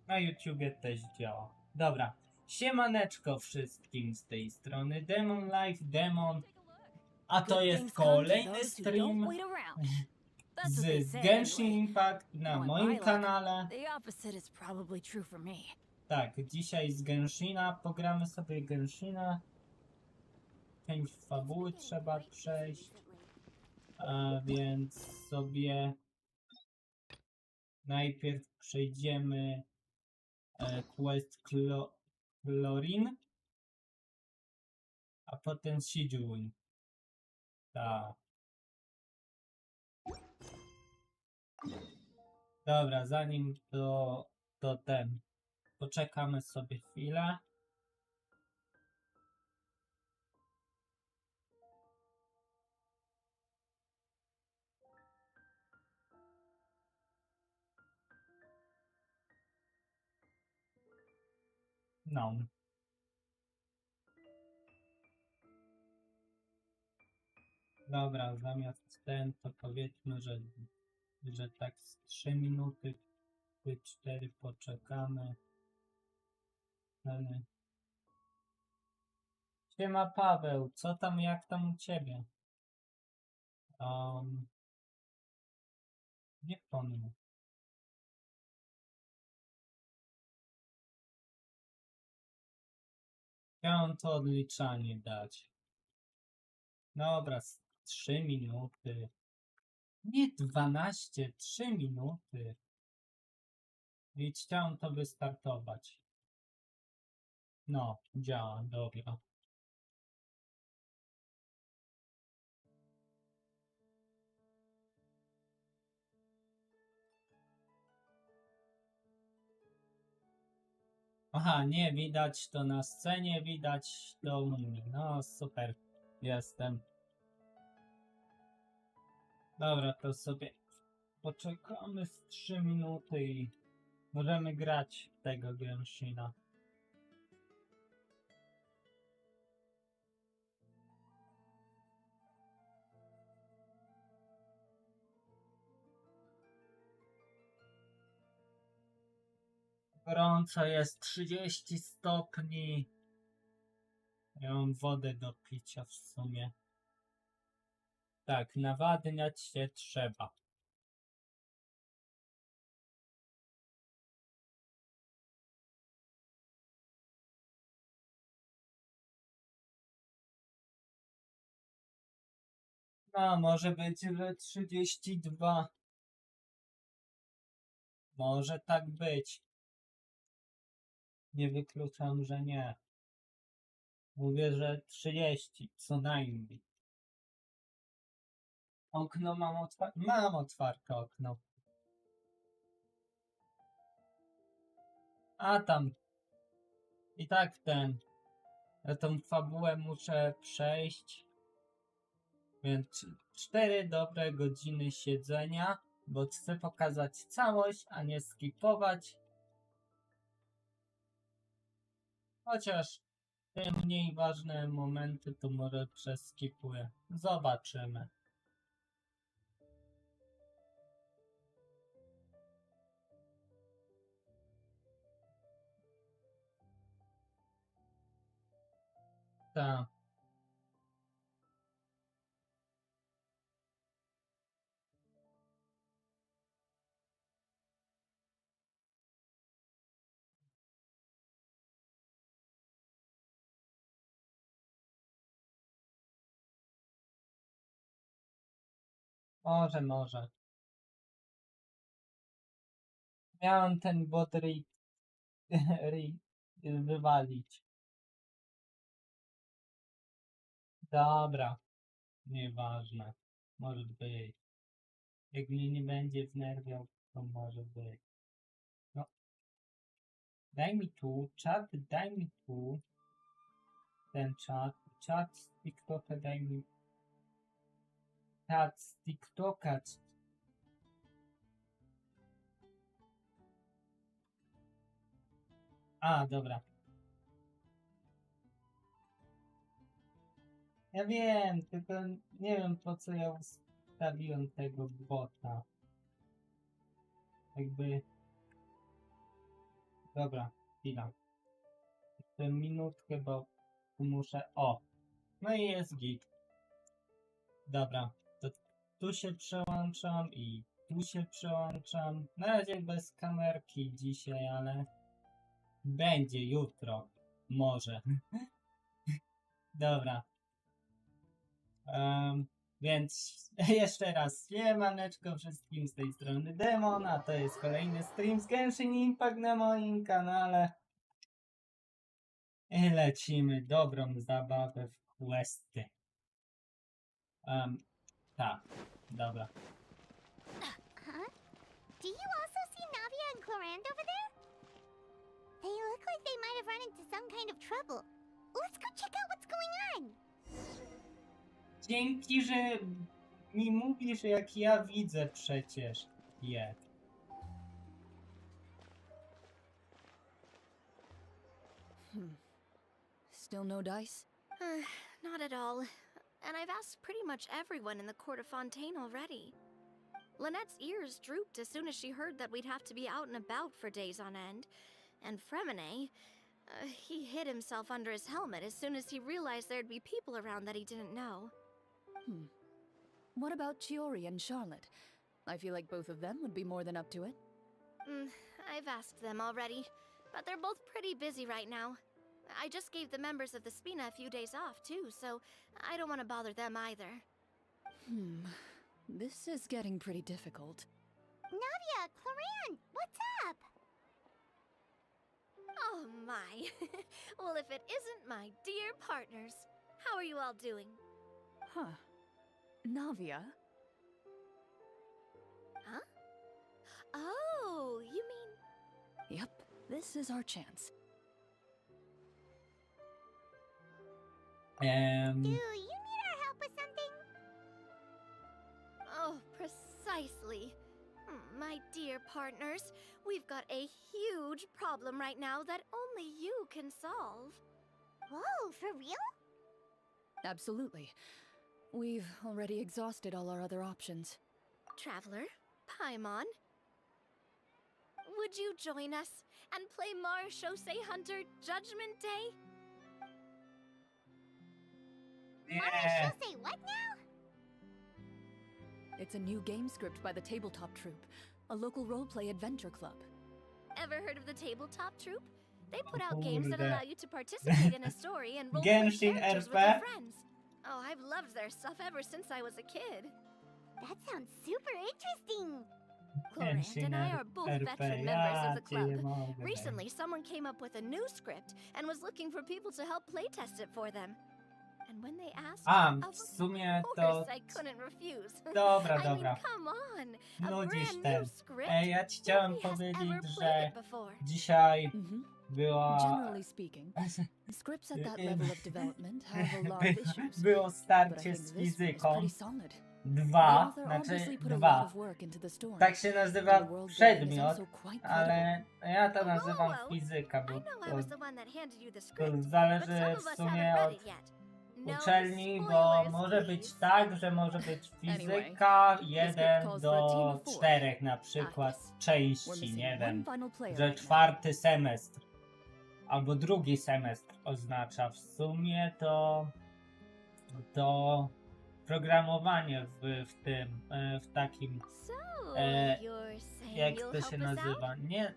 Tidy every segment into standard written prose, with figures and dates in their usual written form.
Na YouTubie też działa. Dobra. Siemaneczko wszystkim z tej strony Demon Life, Demon. A to jest kolejny stream z Genshin Impact na moim kanale. Tak, dzisiaj z Genshina pogramy sobie Genshina. Część fabuły trzeba przejść. A więc sobie najpierw przejdziemy quest Chlorin, a potem Sijuin. Tak. Dobra, zanim to ten, poczekamy sobie chwilę. No. Dobra, zamiast ten, to powiedzmy, że tak z 3 minuty, 4 poczekamy. Ale... Siema Paweł, co tam, jak tam u ciebie? Nie pomnę. Chciałem to odliczanie dać. Dobra, 3 minuty. Nie 12, 3 minuty. I chciałem to wystartować. No, działa, dobra. Aha, nie widać to na scenie, widać to u mnie. No super, jestem. Dobra, to sobie poczekamy z 3 minuty i możemy grać w tego Genshina. Gorąco jest 30 stopni. Ja mam wodę do picia w sumie. Tak, nawadniać się trzeba. No, może być, że 32. Może tak być. Nie wykluczam, że nie. Mówię, że 30, co najmniej. Okno mam otwarte? Mam otwarte okno. A tam. I tak ja tą fabułę muszę przejść. Więc 4 dobre godziny siedzenia, bo chcę pokazać całość, a nie skipować. Chociaż te mniej ważne momenty to może przeskipuję. Zobaczymy. Tak. Może. Miałem ten bot wywalić. Dobra. Nieważne. Może być. Jak mnie nie będzie wnerwiał, to może być. No. Daj mi tu, czat, daj mi tu. Ten czat z TikToka daj mi. Czat z TikToka. A, dobra. Ja wiem, tylko nie wiem po co ja ustawiłem tego bota. Jakby... Dobra, chwila. Jeszcze minutkę, bo tu muszę... O! No i jest git. Dobra, to tu się przełączam i tu się przełączam. Na razie bez kamerki dzisiaj, ale będzie jutro. Może. Dobra. Więc jeszcze raz siemaneczko wszystkim, z tej strony Demon, a to jest kolejny stream z Genshin Impact na moim kanale. I lecimy dobrą zabawę w questy. Tak, dobra. Huh? Do you also see Navia and Clorand over there? They look like they might have run into some kind of trouble. Let's go check out what's going on. Dzięki, że mi mówisz, jak ja widzę przecież je. Still no dice? Not at all. And I've asked pretty much everyone in the court of Fontaine already. Lynette's ears drooped as soon as she heard that we'd have to be out and about for days on end. And Fremine, he hid himself under his helmet as soon as he realized there'd be people around that he didn't know. What about Chiori and Charlotte? I feel like both of them would be more than up to it. I've asked them already, but they're both pretty busy right now. I just gave the members of the Spina a few days off too, so I don't want to bother them either. This is getting pretty difficult. Navia, Clorand, what's up? Oh my. Well, if it isn't my dear partners. How are you all doing? Huh. Navia? Huh? Oh, you mean... Yep, this is our chance. Do you need our help with something? Oh, precisely. My dear partners, we've got a huge problem right now that only you can solve. Whoa, for real? Absolutely. We've already exhausted all our other options. Traveler, Paimon, would you join us and play Marechaussee Hunter Judgment Day? She'll say what now? It's a new game script by the Tabletop Troupe, a local roleplay adventure club. Ever heard of the Tabletop Troupe? They put out Oh, games that kurde. allow you to participate in a story and roleplay Genshin characters with RP? your friends. Oh, I've loved their stuff ever since I was a kid. That sounds super interesting. Clorand and I are both veteran members of the club. Recently, someone came up with a new script and was looking for people to help playtest it for them. And when they asked, W sumie of to... course I couldn't refuse. Dobra, I mean, dobra. come on, a Nudzisz brand ten. new script. Ja ci chciałem Nobody has powiedzieć, ever że played it before. dzisiaj była... Generally speaking, scripts at that level of development have a lot of issues. Było But I starcie think z this one is fizyką. pretty solid. The Dwa, author znaczy obviously put a lot dwa. of work into the story. Tak się and nazywa the world building is przedmiot, also quite credible. ale ja to nazywam Well, fizyka, I bo know I to, was the one that handed you the to script, but zależy some of w us sumie haven't read od it yet. No uczelni, bo spoilers, może być please. tak, że może być Anyway, fizyka the 1 script calls for a team do of 4. 4 na przykład We're części, missing nie one wiem, final player że right now. 4. semestr albo 2. semestr oznacza. W sumie to programowanie w tym, w takim, So, you're saying jak you'll to help się us out? nazywa, nie,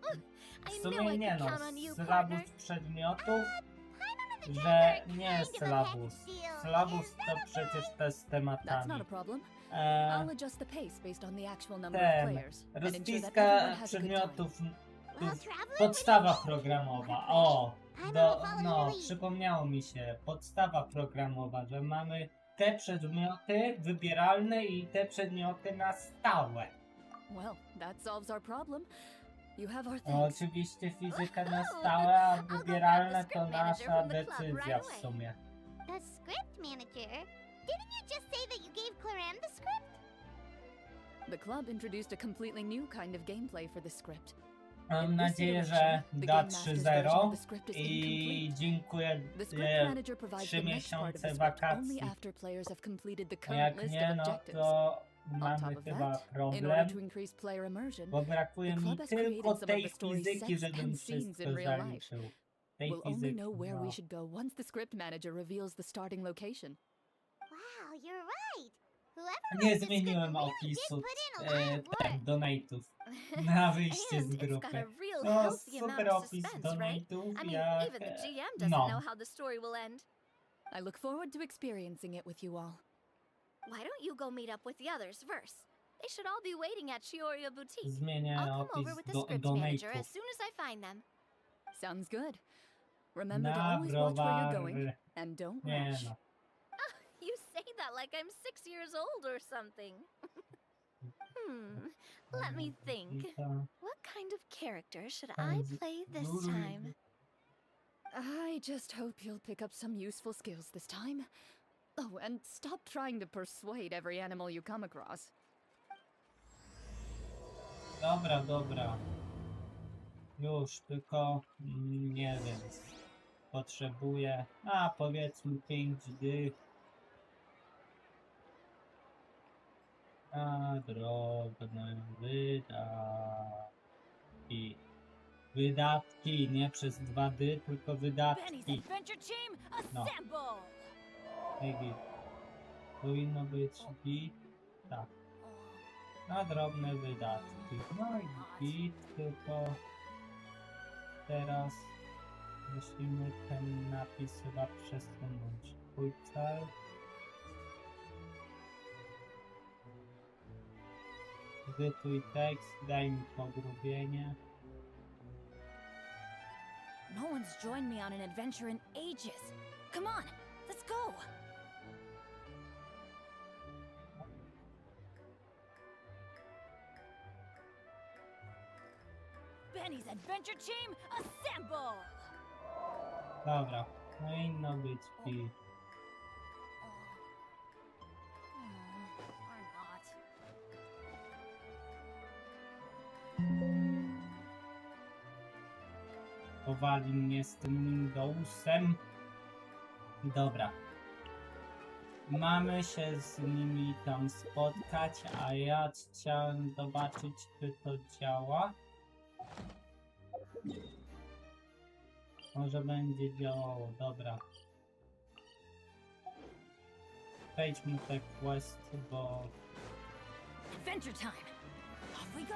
w I sumie know I nie can no, count on you, sylabus partner. przedmiotów, The że Jaguar nie kind of a sylabus. package deal. Sylabus Is to that a przecież bad? te z That's tematami. not a problem. E, I'll adjust the pace based on the actual number of ten, players and ensure that rozpiska everyone has a good time. przedmiotów, Well, Traveler, podstawa what do you think? programowa, o, Paimon do, will follow no, your lead. przypomniało mi się, podstawa programowa, że mamy te przedmioty wybieralne i te przedmioty na stałe. Well, that solves our problem. You have our No, thanks. oczywiście fizyka na stałe, a wybieralne to nasza decyzja w sumie. The script manager? Didn't you just say that you gave Clorand the script? The club introduced a completely new kind of gameplay for the script. Mam In this nadzieję, że iteration, the da game master's version 3.0 of the script is i incomplete. dziękuję The script manager provides 3 the next part of miesiące the script only wakacji. after players have completed the A current jak list nie, of no objectives. to On mamy top of chyba that, in problem, order to increase player immersion, bo brakuje the mi club has tylko created some of tej the story's fizyki, sets żebym and scenes wszystko in real life. zaliczył. Tej We'll only fizyki, know where no. we should go once the script manager reveals the starting location. Wow, you're right. Whoever Nie wrote the script zmieniłem really opisu did put in a lot of work. donate'ów na wyjście z And it's got grupy. a real No, healthy amount super of opis suspense, right? donate'ów, I mean, jak... even the GM doesn't know No, how the story will end. I look forward to experiencing it with you all. Why don't you go meet up with the others first? They should all be waiting at Chioria Boutique. zmienię I'll come opis over with the script manager donate'ów as soon as I find them. Sounds good. Remember to na always watch where you're going browary. and don't Nie rush. no. You say that like I'm 6 years old or something. Let me think. I to- What kind of character should I play this time? I just hope you'll pick up some useful skills this time. Oh, and stop trying to persuade every animal you come across. Dobra, dobra. Już, tylko nie wiem. Potrzebuję, powiedzmy 5 dych. Na drobne wydatki. Wydatki, nie przez 2 dy, tylko wydatki. No. I powinno być git. Tak. Na drobne wydatki. No i git, tylko teraz musimy ten napis chyba przesunąć. Twój cel. Edytuj tekst, daj mi pogrubienie. No one's joined me on an adventure in ages. Come on, let's go! Benny's adventure team, assemble! Dobra, powinno być git. Or not. Powali mnie z tym Windowsem. Dobra. Mamy się z nimi tam spotkać, a ja chciałem zobaczyć, czy to działa. Może będzie działało, dobra. Przejdźmy te questy, bo... Adventure time! Off we go!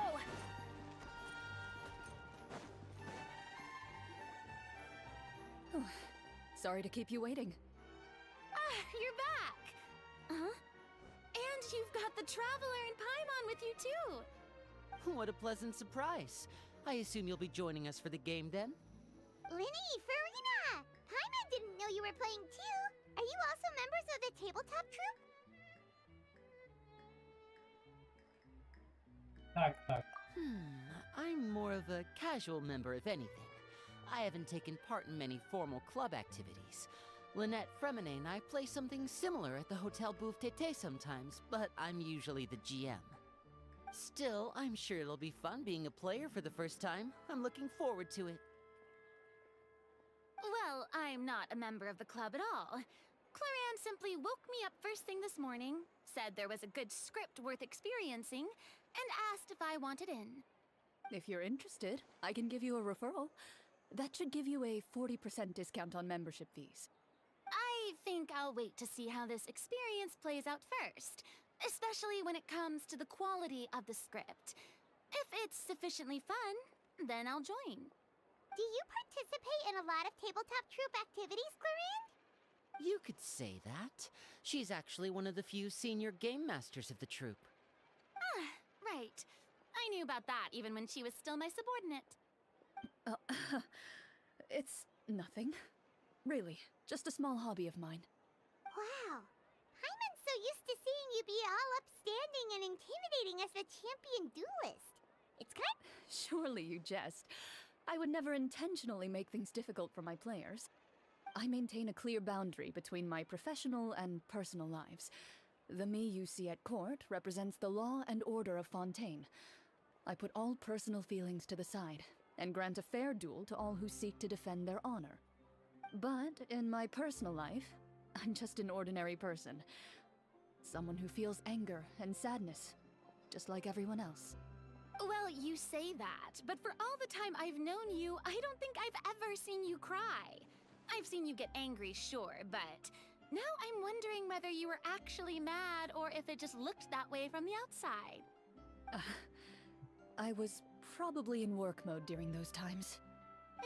Sorry to keep you waiting. You're back! Huh? And you've got the Traveler and Paimon with you too! What a pleasant surprise. I assume you'll be joining us for the game then? Linny, Farina! Paimon didn't know you were playing too! Are you also members of the tabletop troupe? Tak, tak. I'm more of a casual member, if anything. I haven't taken part in many formal club activities. Lynette, Fremine, and I play something similar at the Hotel Bouffe Tété sometimes, but I'm usually the GM. Still, I'm sure it'll be fun being a player for the first time. I'm looking forward to it. Well, I'm not a member of the club at all. Claran simply woke me up first thing this morning, said there was a good script worth experiencing, and asked if I wanted in. If you're interested, I can give you a referral. That should give you a 40% discount on membership fees. I think I'll wait to see how this experience plays out first, especially when it comes to the quality of the script. If it's sufficiently fun, then I'll join. Do you participate in a lot of tabletop troupe activities, Clarin? You could say that. She's actually one of the few senior game masters of the troupe. Right. I knew about that even when she was still my subordinate. It's nothing. Really, just a small hobby of mine. Wow. Paimon's so used to seeing you be all upstanding and intimidating as the champion duelist. It's kind Surely you jest. I would never intentionally make things difficult for my players. I maintain a clear boundary between my professional and personal lives. The me you see at court represents the law and order of Fontaine. I put all personal feelings to the side and grant a fair duel to all who seek to defend their honor. But in my personal life, I'm just an ordinary person. Someone who feels anger and sadness, just like everyone else. Well, you say that, but for all the time I've known you, I don't think I've ever seen you cry. I've seen you get angry, sure, but now I'm wondering whether you were actually mad or if it just looked that way from the outside. I was probably in work mode during those times.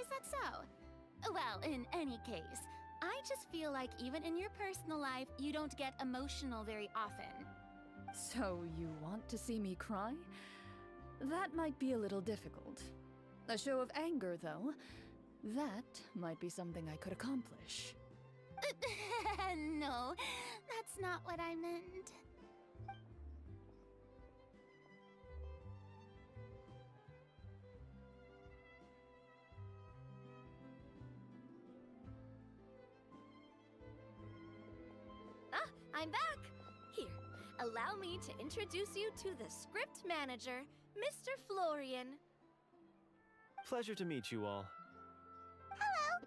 Is that so? Well, in any case, I just feel like even in your personal life, you don't get emotional very often. So you want to see me cry? That might be a little difficult. A show of anger, though, that might be something I could accomplish. No, that's not what I meant. I'm back! Here, allow me to introduce you to the script manager, Mr. Florian. Pleasure to meet you all. Hello.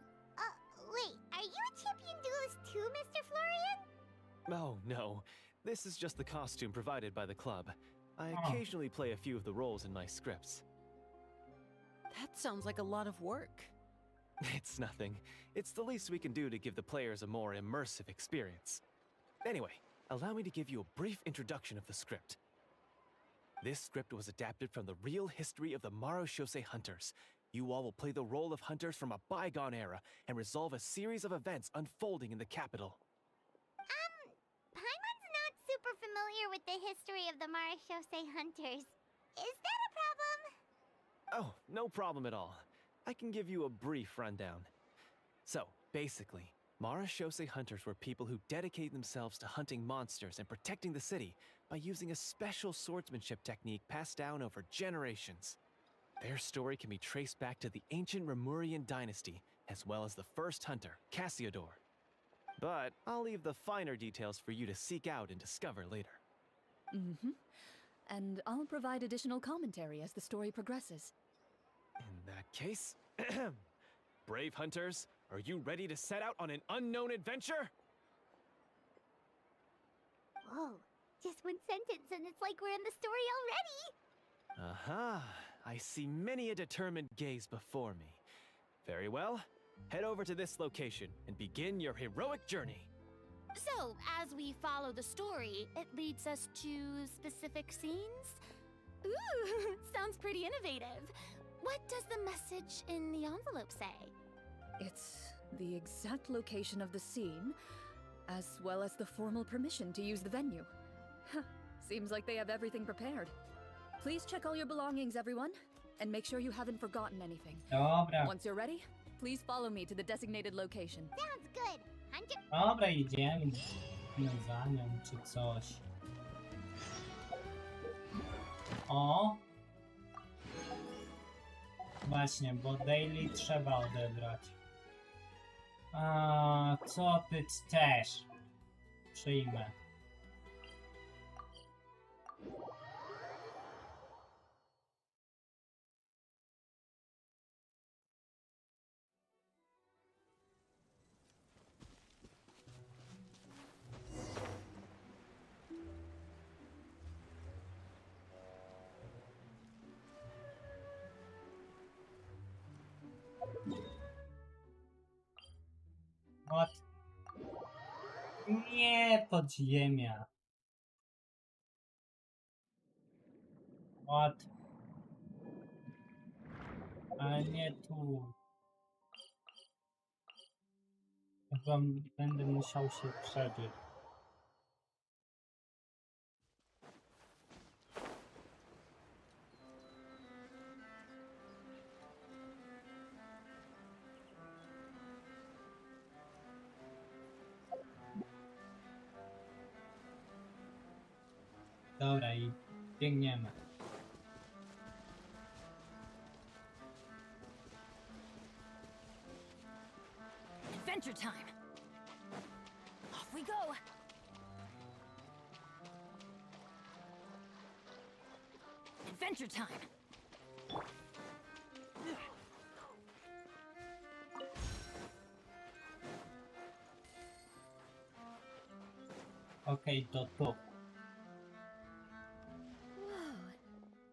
Wait, are you a champion duelist too, Mr. Florian? Oh, no. This is just the costume provided by the club. I Oh. occasionally play a few of the roles in my scripts. That sounds like a lot of work. It's nothing. It's the least we can do to give the players a more immersive experience. Anyway, allow me to give you a brief introduction of the script. This script was adapted from the real history of the Marashose hunters. You all will play the role of hunters from a bygone era and resolve a series of events unfolding in the capital. Paimon's not super familiar with the history of the Marashose hunters. Is that a problem? Oh, no problem at all. I can give you a brief rundown. So, basically, Marashose hunters were people who dedicated themselves to hunting monsters and protecting the city by using a special swordsmanship technique passed down over generations. Their story can be traced back to the ancient Remurian dynasty, as well as the first hunter, Cassiodor. But I'll leave the finer details for you to seek out and discover later. Mm-hmm. And I'll provide additional commentary as the story progresses. In that case, brave hunters, are you ready to set out on an unknown adventure? Whoa, just one sentence and it's like we're in the story already! Aha, I see many a determined gaze before me. Very well, head over to this location and begin your heroic journey. So, as we follow the story, it leads us to specific scenes? Ooh, sounds pretty innovative. What does the message in the envelope say? It's the exact location of the scene, as well as the formal permission to use the venue. Huh, seems like they have everything prepared. Please check all your belongings, everyone, and make sure you haven't forgotten anything. Dobra, Once you're ready, please follow me to the designated location. Sounds good. Hunter. dobra, idziemy za nią czy coś. O! Właśnie, bo daily trzeba odebrać. A co ty chcesz? Przyjmę. What? Nie, podziemia. What? Ale nie tu. Chyba będę musiał się przeżyć. Dobra, i biegniemy. Adventure time. Off we go. Adventure time. Okej, to tu. Whoa,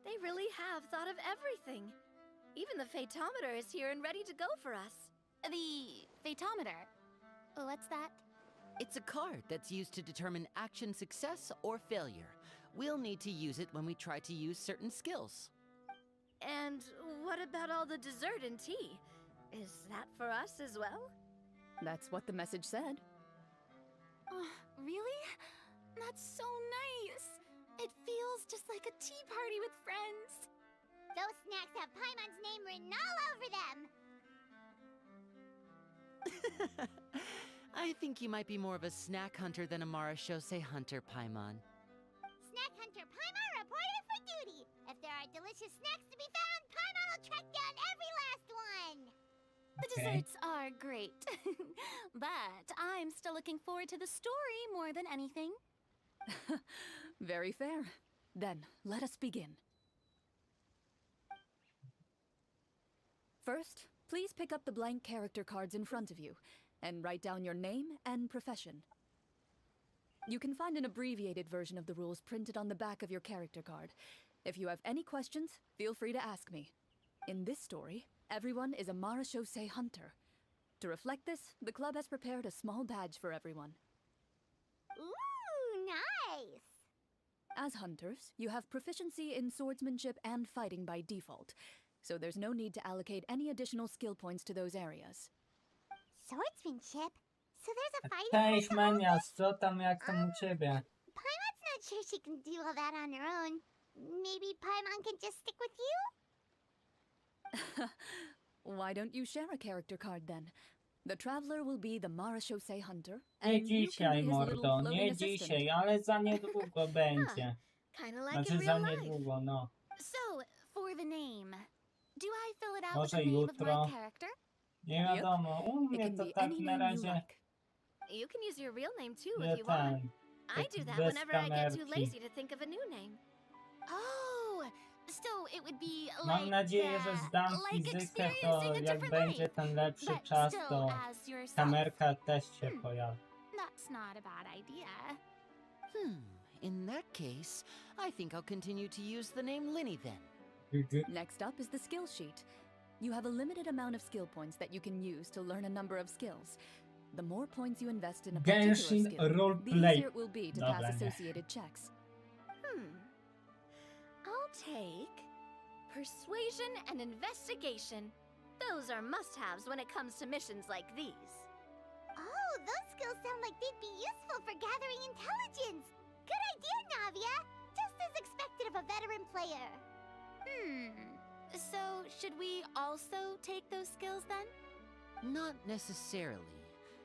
they really have thought of everything. Even the phaetometer is here and ready to go for us. The phaetometer. What's that? It's a card that's used to determine action success or failure. We'll need to use it when we try to use certain skills. And what about all the dessert and tea? Is that for us as well? That's what the message said. Oh, really? That's so nice. It feels just like a tea party with friends. Those snacks have Paimon's name written all over them. I think you might be more of a snack hunter than a marashose hunter, Paimon. Snack Hunter Paimon reported for duty. If there are delicious snacks to be found, Paimon will track down every last one. The desserts are great. But I'm still looking forward to the story more than anything. Very fair. Then, let us begin. First, please pick up the blank character cards in front of you and write down your name and profession. You can find an abbreviated version of the rules printed on the back of your character card. If you have any questions, feel free to ask me. In this story, everyone is a marashose hunter. To reflect this, the club has prepared a small badge for everyone. Ooh, nice. As hunters, you have proficiency in swordsmanship and fighting by default, so there's no need to allocate any additional skill points to those areas. Swordsmanship? So there's a fighting Cześć class also? Menias, co tam, jak tam u ciebie? Paimon's not sure she can do all that on her own. Maybe Paimon can just stick with you? Why don't you share a character card then? The traveler will be the marashose hunter, Nie and you can dzisiaj, be his little mordo, floating nie assistant. dzisiaj, ale za niedługo będzie. Kinda like Znaczy in za real life. niedługo, no. So, for the name, do I fill it out with Może the name of jutro. my character? Nie wiadomo, u It mnie can to be tak any na name you razie like. You can use your real name too nie if you want. ten. I taki do that bez whenever I get too kamerki. lazy to think of a new name. Oh, so it would be Mam like nadzieję, że zdam like fizykę, to experiencing a jak different będzie life, ten lepszy but czas, still to as yourself. kamerka też się pojawi. That's not a bad idea. In that case, I think I'll continue to use the name Linny then. Next up is the skill sheet. You have a limited amount of skill points that you can use to learn a number of skills. The more points you invest in a particular Genshin skill, the roleplay. easier it will be to Dobra, pass nie. associated checks. I'll take persuasion and investigation. Those are must-haves when it comes to missions like these. Oh, those skills sound like they'd be useful for gathering intelligence. Good idea, Navia. Just as expected of a veteran player. So, should we also take those skills then? Not necessarily.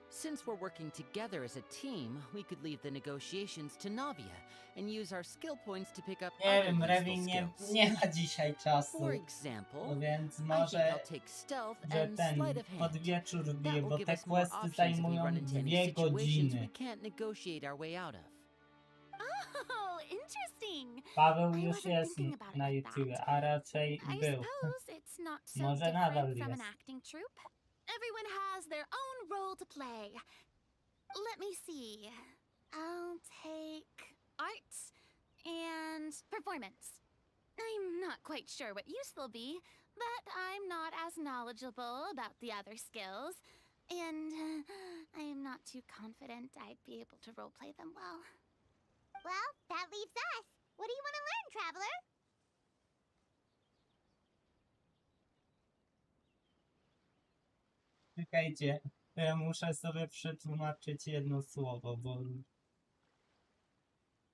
Since we're working together as a team, we could leave the negotiations to Navia and use our skill points to pick up Nie other wiem, useful Revi skills. nie ma dzisiaj czasu, For example, więc I think może, I'll take stealth że and ten sleight of hand. pod wieczór That wbije, will bo give te us more questy options if we zajmują run into any 2 situations godziny. we can't negotiate our way out of. Oh, interesting. Paweł I już wasn't jest thinking about it na like YouTube, that. a raczej I był. suppose it's not so Może nadal different from an jest. acting troupe. Everyone has their own role to play. Let me see. I'll take arts and performance. I'm not quite sure what use they'll be, but I'm not as knowledgeable about the other skills, and I am not too confident I'd be able to roleplay them well. Well, that leaves us. What do you want to learn, Traveler? Czekajcie, to ja muszę sobie przetłumaczyć jedno słowo,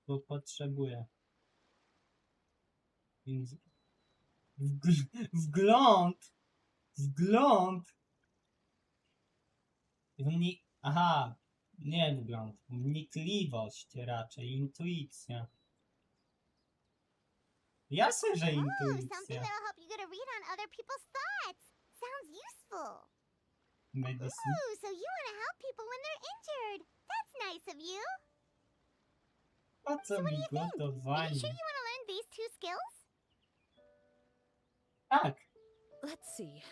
bo potrzebuję. Więc wgląd. Aha, nie wgląd. Wnikliwość raczej, intuicja. Jasne, że Oh, something intuicja. that'll help you get a read on other people's thoughts. Sounds useful. Medicine. Ooh, so you want to help people when they're injured. That's nice of you. Po co So what do mi you think? Are you gotowanie? sure you want to learn these 2 skills? Tak. Let's see.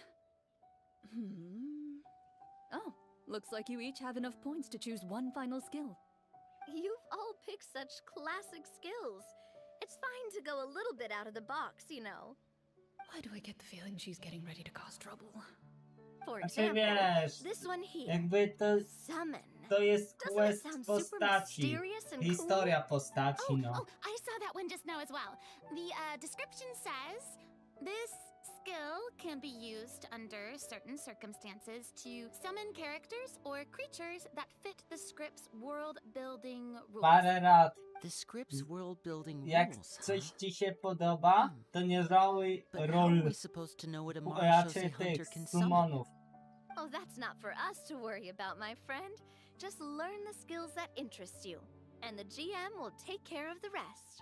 Oh, looks like you each have enough points to choose one final skill. You've all picked such classic skills. It's fine to go a little bit out of the box, you know. Why do I get the feeling she's getting ready to cause trouble? For Znaczy example, wiesz, this one here. jakby Summon. to jest Doesn't it quest sound super postaci. mysterious and Historia postaci, no. Oh, I saw that one just now as well. The description says this skill can be used under certain circumstances to summon characters or creatures that fit the script's world building rules. Parę lat. The script's world building Jak rules. coś Huh? ci się podoba, to nie żałuj But how ról, are we supposed to know what a Mara raczej hunter tych can summon? summonów. Oh, that's not for us to worry about, my friend. Just learn the skills that interest you, and the GM will take care of the rest.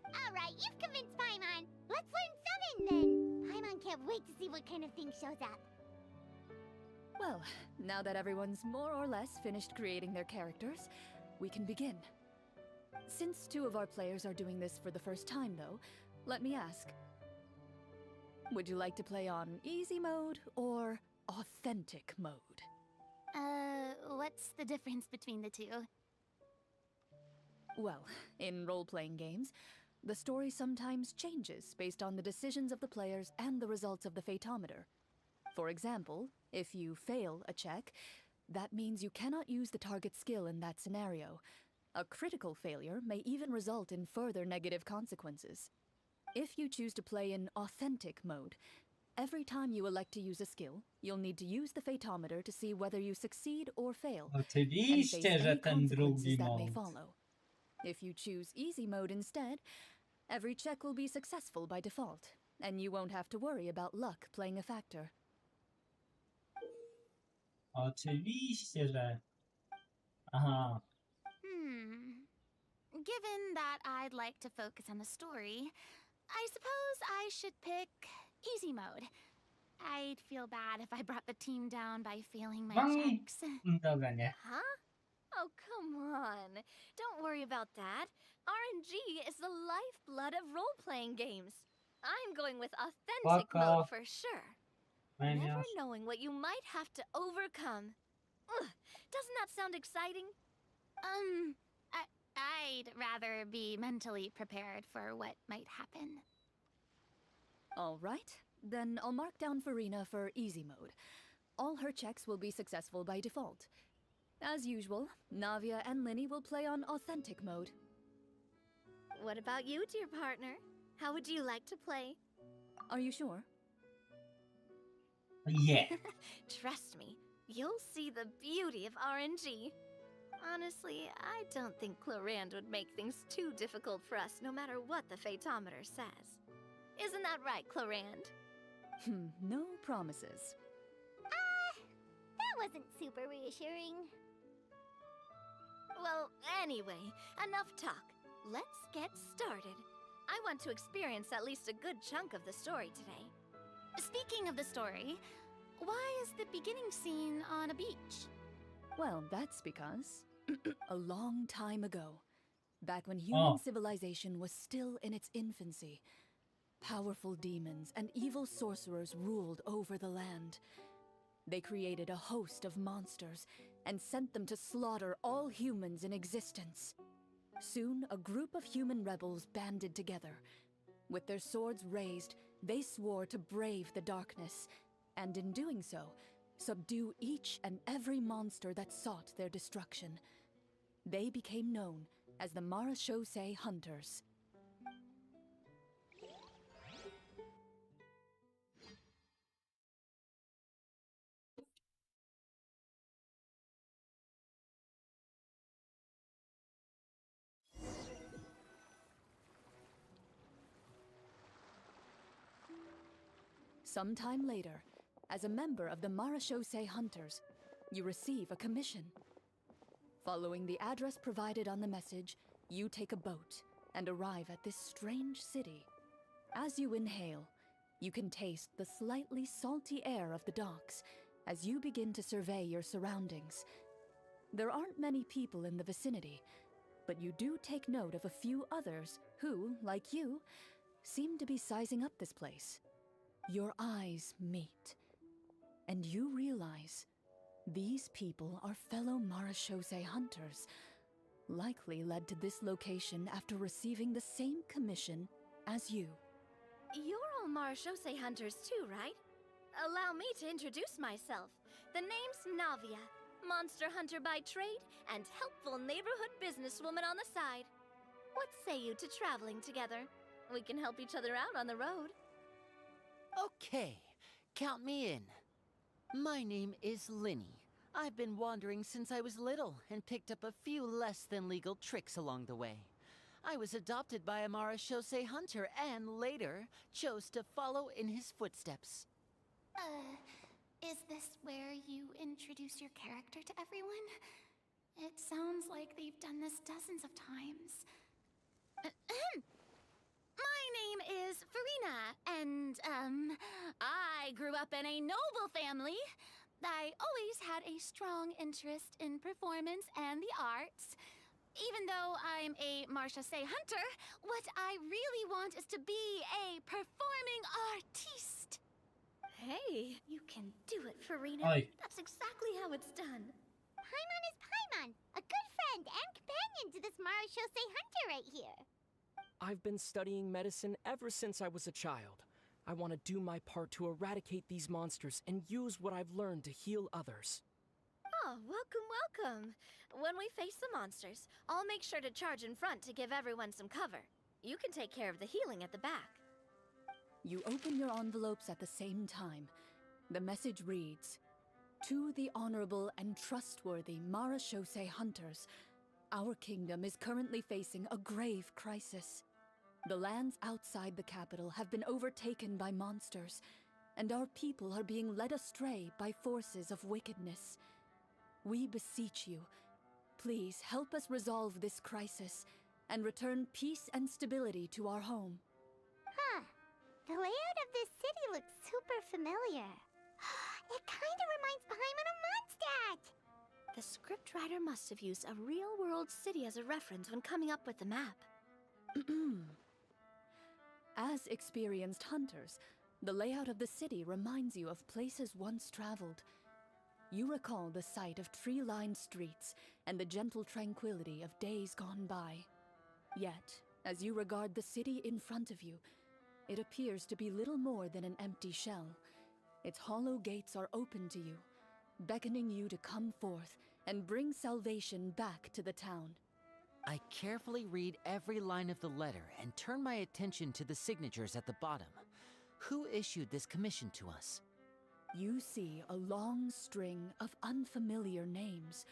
Alright, you've convinced Paimon. Let's learn summon then. Paimon can't wait to see what kind of thing shows up. Well, now that everyone's more or less finished creating their characters, we can begin. Since 2 of our players are doing this for the first time, though, let me ask. Would you like to play on easy mode or authentic mode? What's the difference between the two? Well, in role-playing games, the story sometimes changes based on the decisions of the players and the results of the fatometer. For example, if you fail a check, that means you cannot use the target skill in that scenario. A critical failure may even result in further negative consequences. If you choose to play in authentic mode, every time you elect to use a skill, you'll need to use the fatometer to see whether you succeed or fail, and face Oczywiście, że any ten consequences drugi that may mod. follow. If you choose easy mode instead, every check will be successful by default, and you won't have to worry about luck playing a factor. Oczywiście, że... Aha. Given that I'd like to focus on the story, I suppose I should pick easy mode. I'd feel bad if I brought the team down by failing my Mam- checks. Dobra, nie. Huh? Oh, come on. Don't worry about that. RNG is the lifeblood of role-playing games. I'm going with authentic Spoko. mode for sure. Never Meniasz. knowing what you might have to overcome. Ugh, doesn't that sound exciting? I'd rather be mentally prepared for what might happen. All right, then I'll mark down Farina for easy mode. All her checks will be successful by default. As usual, Navia and Linny will play on authentic mode. What about you, dear partner? How would you like to play? Are you sure? Yeah. Trust me, you'll see the beauty of RNG. Honestly, I don't think Clorand would make things too difficult for us no matter what the fatometer says. Isn't that right, Clorand? No promises. That wasn't super reassuring. Well, anyway, enough talk. Let's get started. I want to experience at least a good chunk of the story today. Speaking of the story, why is the beginning scene on a beach? Well, that's because a long time ago, back when human civilization was still in its infancy, powerful demons and evil sorcerers ruled over the land. They created a host of monsters and sent them to slaughter all humans in existence. Soon, a group of human rebels banded together. With their swords raised, they swore to brave the darkness, and in doing so, subdue each and every monster that sought their destruction. They became known as the Marashosei Hunters. Sometime later, as a member of the Marashosei Hunters, you receive a commission. Following the address provided on the message, you take a boat and arrive at this strange city. As you inhale, you can taste the slightly salty air of the docks as you begin to survey your surroundings. There aren't many people in the vicinity, but you do take note of a few others who, like you, seem to be sizing up this place. Your eyes meet, and you realize These people are fellow Marashose hunters, likely led to this location after receiving the same commission as you. You're all Marashose hunters too, right? Allow me to introduce myself. The name's Navia, monster hunter by trade and helpful neighborhood businesswoman on the side. What say you to traveling together? We can help each other out on the road. Okay, count me in. My name is Linny. I've been wandering since I was little and picked up a few less than legal tricks along the way. I was adopted by a Marashose hunter and later chose to follow in his footsteps. Is this where you introduce your character to everyone? It sounds like they've done this dozens of times. My name is Farina, and, I grew up in a noble family. I always had a strong interest in performance and the arts. Even though I'm a Marashose hunter, what I really want is to be a performing artiste. Hey, you can do it, Farina. Oi. That's exactly how it's done. Paimon is Paimon, a good friend and companion to this Marashose hunter right here. I've been studying medicine ever since I was a child. I want to do my part to eradicate these monsters and use what I've learned to heal others. Oh, welcome. When we face the monsters, I'll make sure to charge in front to give everyone some cover. You can take care of the healing at the back. You open your envelopes at the same time. The message reads, "To the honorable and trustworthy Marashose hunters, our kingdom is currently facing a grave crisis. The lands outside the capital have been overtaken by monsters, and our people are being led astray by forces of wickedness. We beseech you, please help us resolve this crisis and return peace and stability to our home." Huh. The layout of this city looks super familiar. It kinda reminds Paimon of Mondstadt. The scriptwriter must have used a real-world city as a reference when coming up with the map. As experienced hunters, the layout of the city reminds you of places once traveled. You recall the sight of tree-lined streets and the gentle tranquility of days gone by. Yet, as you regard the city in front of you, it appears to be little more than an empty shell. Its hollow gates are open to you, beckoning you to come forth and bring salvation back to the town. I carefully read every line of the letter and turn my attention to the signatures at the bottom. Who issued this commission to us? You see a long string of unfamiliar names.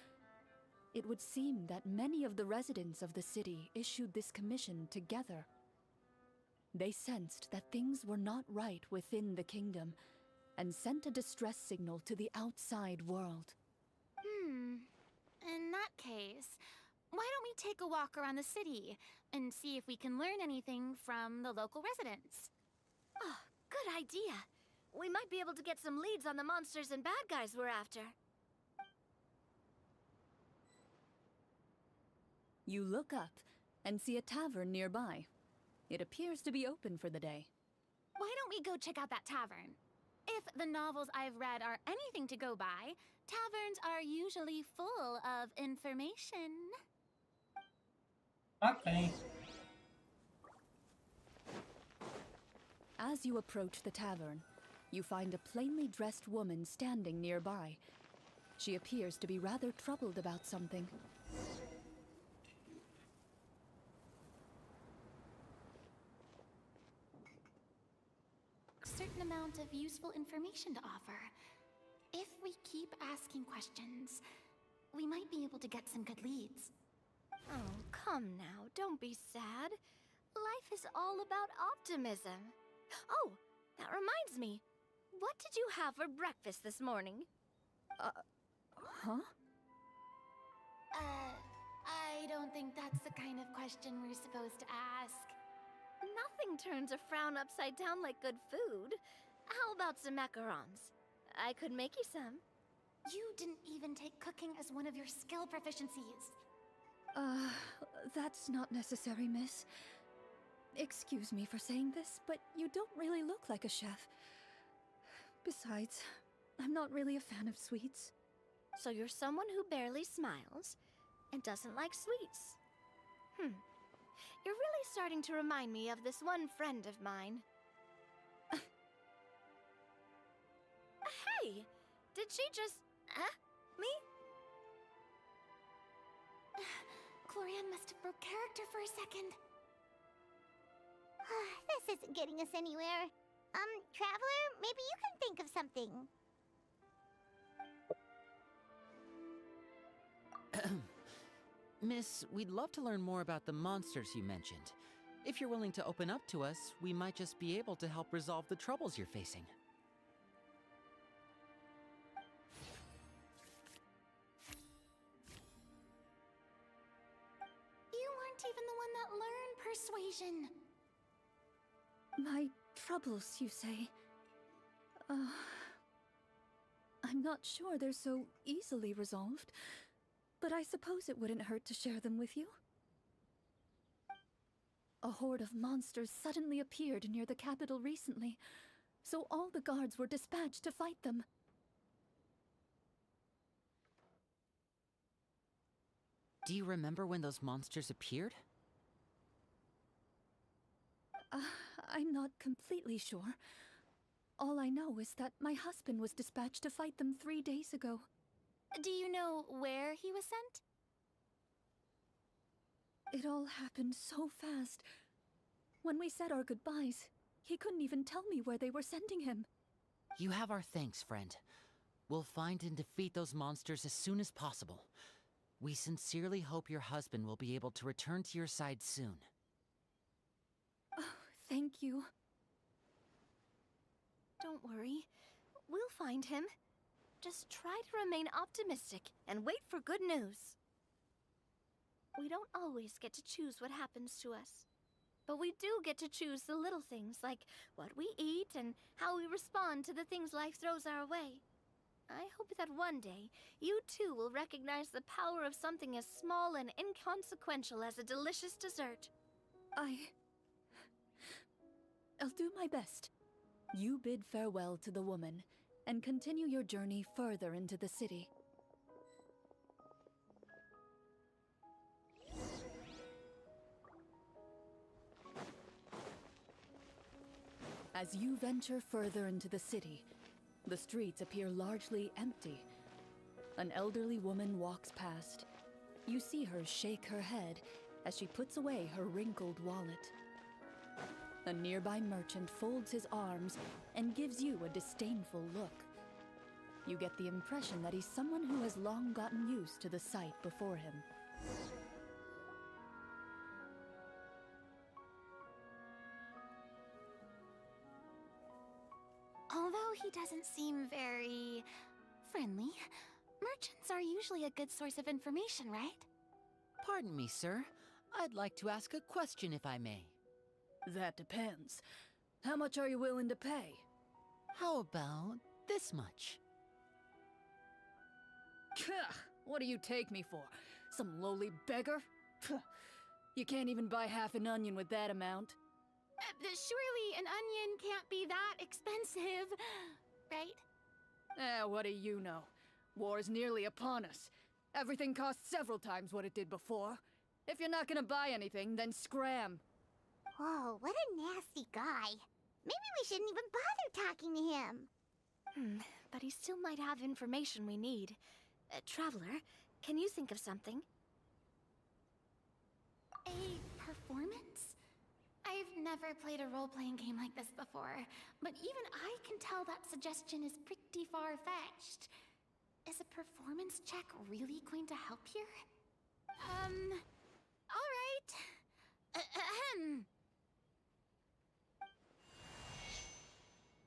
It would seem that many of the residents of the city issued this commission together. They sensed that things were not right within the kingdom and sent a distress signal to the outside world. In that case, why don't we take a walk around the city and see if we can learn anything from the local residents? Oh, good idea. We might be able to get some leads on the monsters and bad guys we're after. You look up and see a tavern nearby. It appears to be open for the day. Why don't we go check out that tavern? If the novels I've read are anything to go by, taverns are usually full of information. Okay. As you approach the tavern, you find a plainly dressed woman standing nearby. She appears to be rather troubled about something. Certain amount of useful information to offer. If we keep asking questions, we might be able to get some good leads. Oh, come now. Don't be sad. Life is all about optimism. Oh, that reminds me. What did you have for breakfast this morning? Huh? I don't think that's the kind of question we're supposed to ask. Nothing turns a frown upside down like good food. How about some macarons? I could make you some. You didn't even take cooking as one of your skill proficiencies. That's not necessary, miss. Excuse me for saying this, but you don't really look like a chef. Besides, I'm not really a fan of sweets. So you're someone who barely smiles and doesn't like sweets. You're really starting to remind me of this one friend of mine. Hey! Did she just... me? Chlorian must have broke character for a second. This isn't getting us anywhere. Traveler, maybe you can think of something. Miss, we'd love to learn more about the monsters you mentioned. If you're willing to open up to us, we might just be able to help resolve the troubles you're facing. You weren't even the one that learned persuasion. My troubles, you say? I'm not sure they're so easily resolved, but I suppose it wouldn't hurt to share them with you. A horde of monsters suddenly appeared near the capital recently, so all the guards were dispatched to fight them. Do you remember when those monsters appeared? I'm not completely sure. All I know is that my husband was dispatched to fight them 3 days ago. Do you know where he was sent? It all happened so fast. When we said our goodbyes, he couldn't even tell me where they were sending him. You have our thanks, friend. We'll find and defeat those monsters as soon as possible. We sincerely hope your husband will be able to return to your side soon. Oh, thank you. Don't worry. We'll find him. Just try to remain optimistic and wait for good news. We don't always get to choose what happens to us. But we do get to choose the little things, like what we eat and how we respond to the things life throws our way. I hope that one day, you too will recognize the power of something as small and inconsequential as a delicious dessert. I'll do my best. You bid farewell to the woman, and continue your journey further into the city. As you venture further into the city, the streets appear largely empty. An elderly woman walks past. You see her shake her head as she puts away her wrinkled wallet. A nearby merchant folds his arms and gives you a disdainful look. You get the impression that he's someone who has long gotten used to the sight before him. Although he doesn't seem very friendly, merchants are usually a good source of information, right? Pardon me, sir. I'd like to ask a question if I may. That depends. How much are you willing to pay? How about this much? What do you take me for? Some lowly beggar? You can't even buy half an onion with that amount. Surely an onion can't be that expensive, right? What do you know? War's nearly upon us. Everything costs several times what it did before. If you're not gonna buy anything, then scram. Whoa, what a nasty guy. Maybe we shouldn't even bother talking to him. But he still might have information we need. Traveler, can you think of something? A performance? I've never played a role-playing game like this before, but even I can tell that suggestion is pretty far-fetched. Is a performance check really going to help here? All right. Ahem.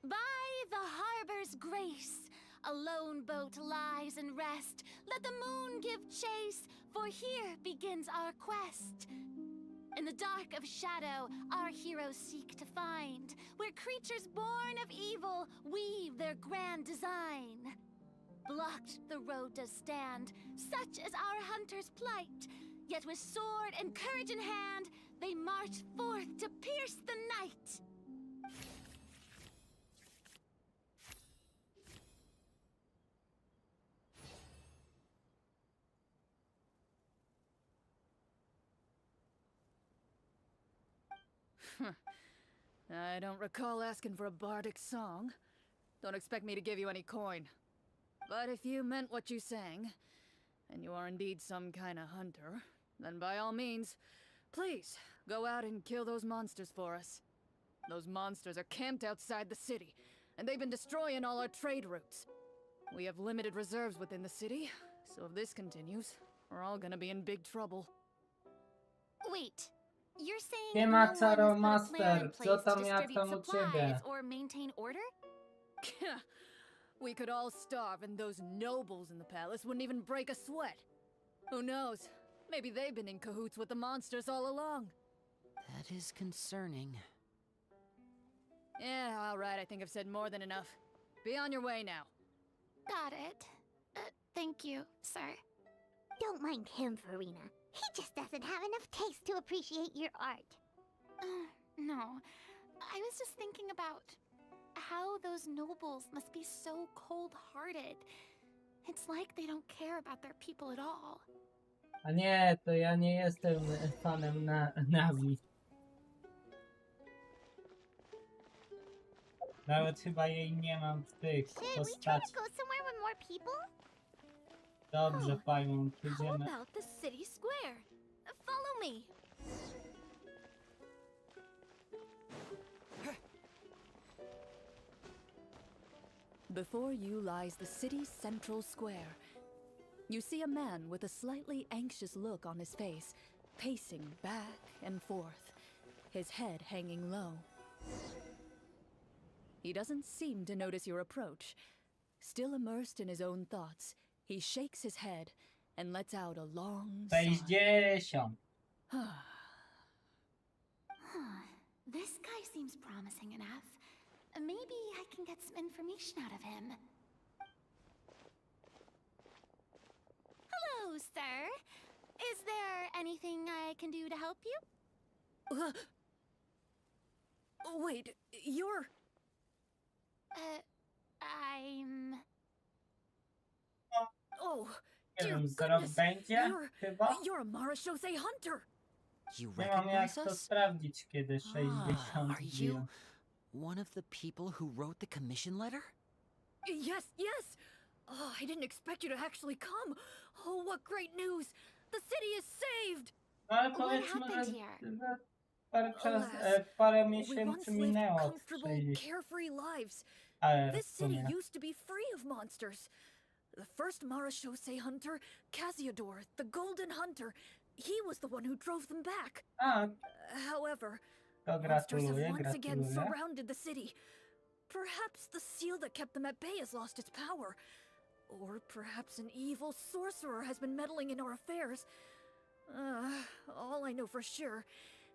By the harbor's grace, a lone boat lies in rest. Let the moon give chase, for here begins our quest. In the dark of shadow, our heroes seek to find where creatures born of evil weave their grand design. Blocked the road does stand, such is our hunter's plight. Yet with sword and courage in hand, they march forth to pierce the night. I don't recall asking for a bardic song. Don't expect me to give you any coin. But if you meant what you sang, and you are indeed some kind of hunter, then by all means, please, go out and kill those monsters for us. Those monsters are camped outside the city, and they've been destroying all our trade routes. We have limited reserves within the city, so if this continues, we're all gonna be in big trouble. Wait, you're saying Nie no ma one has put a plan in Master, co place to tam jak distribute tam u ciebie? supplies or maintain order? We could all starve, and those nobles in the palace wouldn't even break a sweat. Who knows? Maybe they've been in cahoots with the monsters all along. That is concerning. Yeah, all right, I think I've said more than enough. Be on your way now. Got it. Thank you, sir. Don't mind him, Farina. He just doesn't have enough taste to appreciate your art. No, I was just thinking about how those nobles must be so cold-hearted. It's like they don't care about their people at all. A nie, to ja nie jestem fanem Navi. Nawet chyba jej nie mam w tych Should we try postaci. to go somewhere with more people? Dobrze, Pajmon, How idziemy. about the city square? Follow me. Before you lies the city's central square. You see a man with a slightly anxious look on his face, pacing back and forth, his head hanging low. He doesn't seem to notice your approach. Still immersed in his own thoughts, he shakes his head and lets out a long sigh. 60. This guy seems promising enough. Maybe I can get some information out of him. Hello, sir. Is there anything I can do to help you? Wait, you're... I'm... Oh, Nie dear wiem, zaraz goodness, będzie? Chyba? you're a Marashose hunter! You Nie mam jak recognize to us? sprawdzić, kiedy 60 Are you one of the people who wrote the commission letter? Yes, yes! Oh, I didn't expect you to actually come! Oh, what great news! The city is saved! No ale What powiedzmy, happened że here? parę, Alas, parę We miesięcy once lived minęło od comfortable, 60. carefree lives. Ale This w city sumie. used to be free of monsters. The first Marashose hunter, Casiodor, the Golden Hunter, he was the one who drove them back. A, However, to monsters have gratuluję, once again gratuluję. surrounded the city. Perhaps the seal that kept them at bay has lost its power. Or perhaps an evil sorcerer has been meddling in our affairs. All I know for sure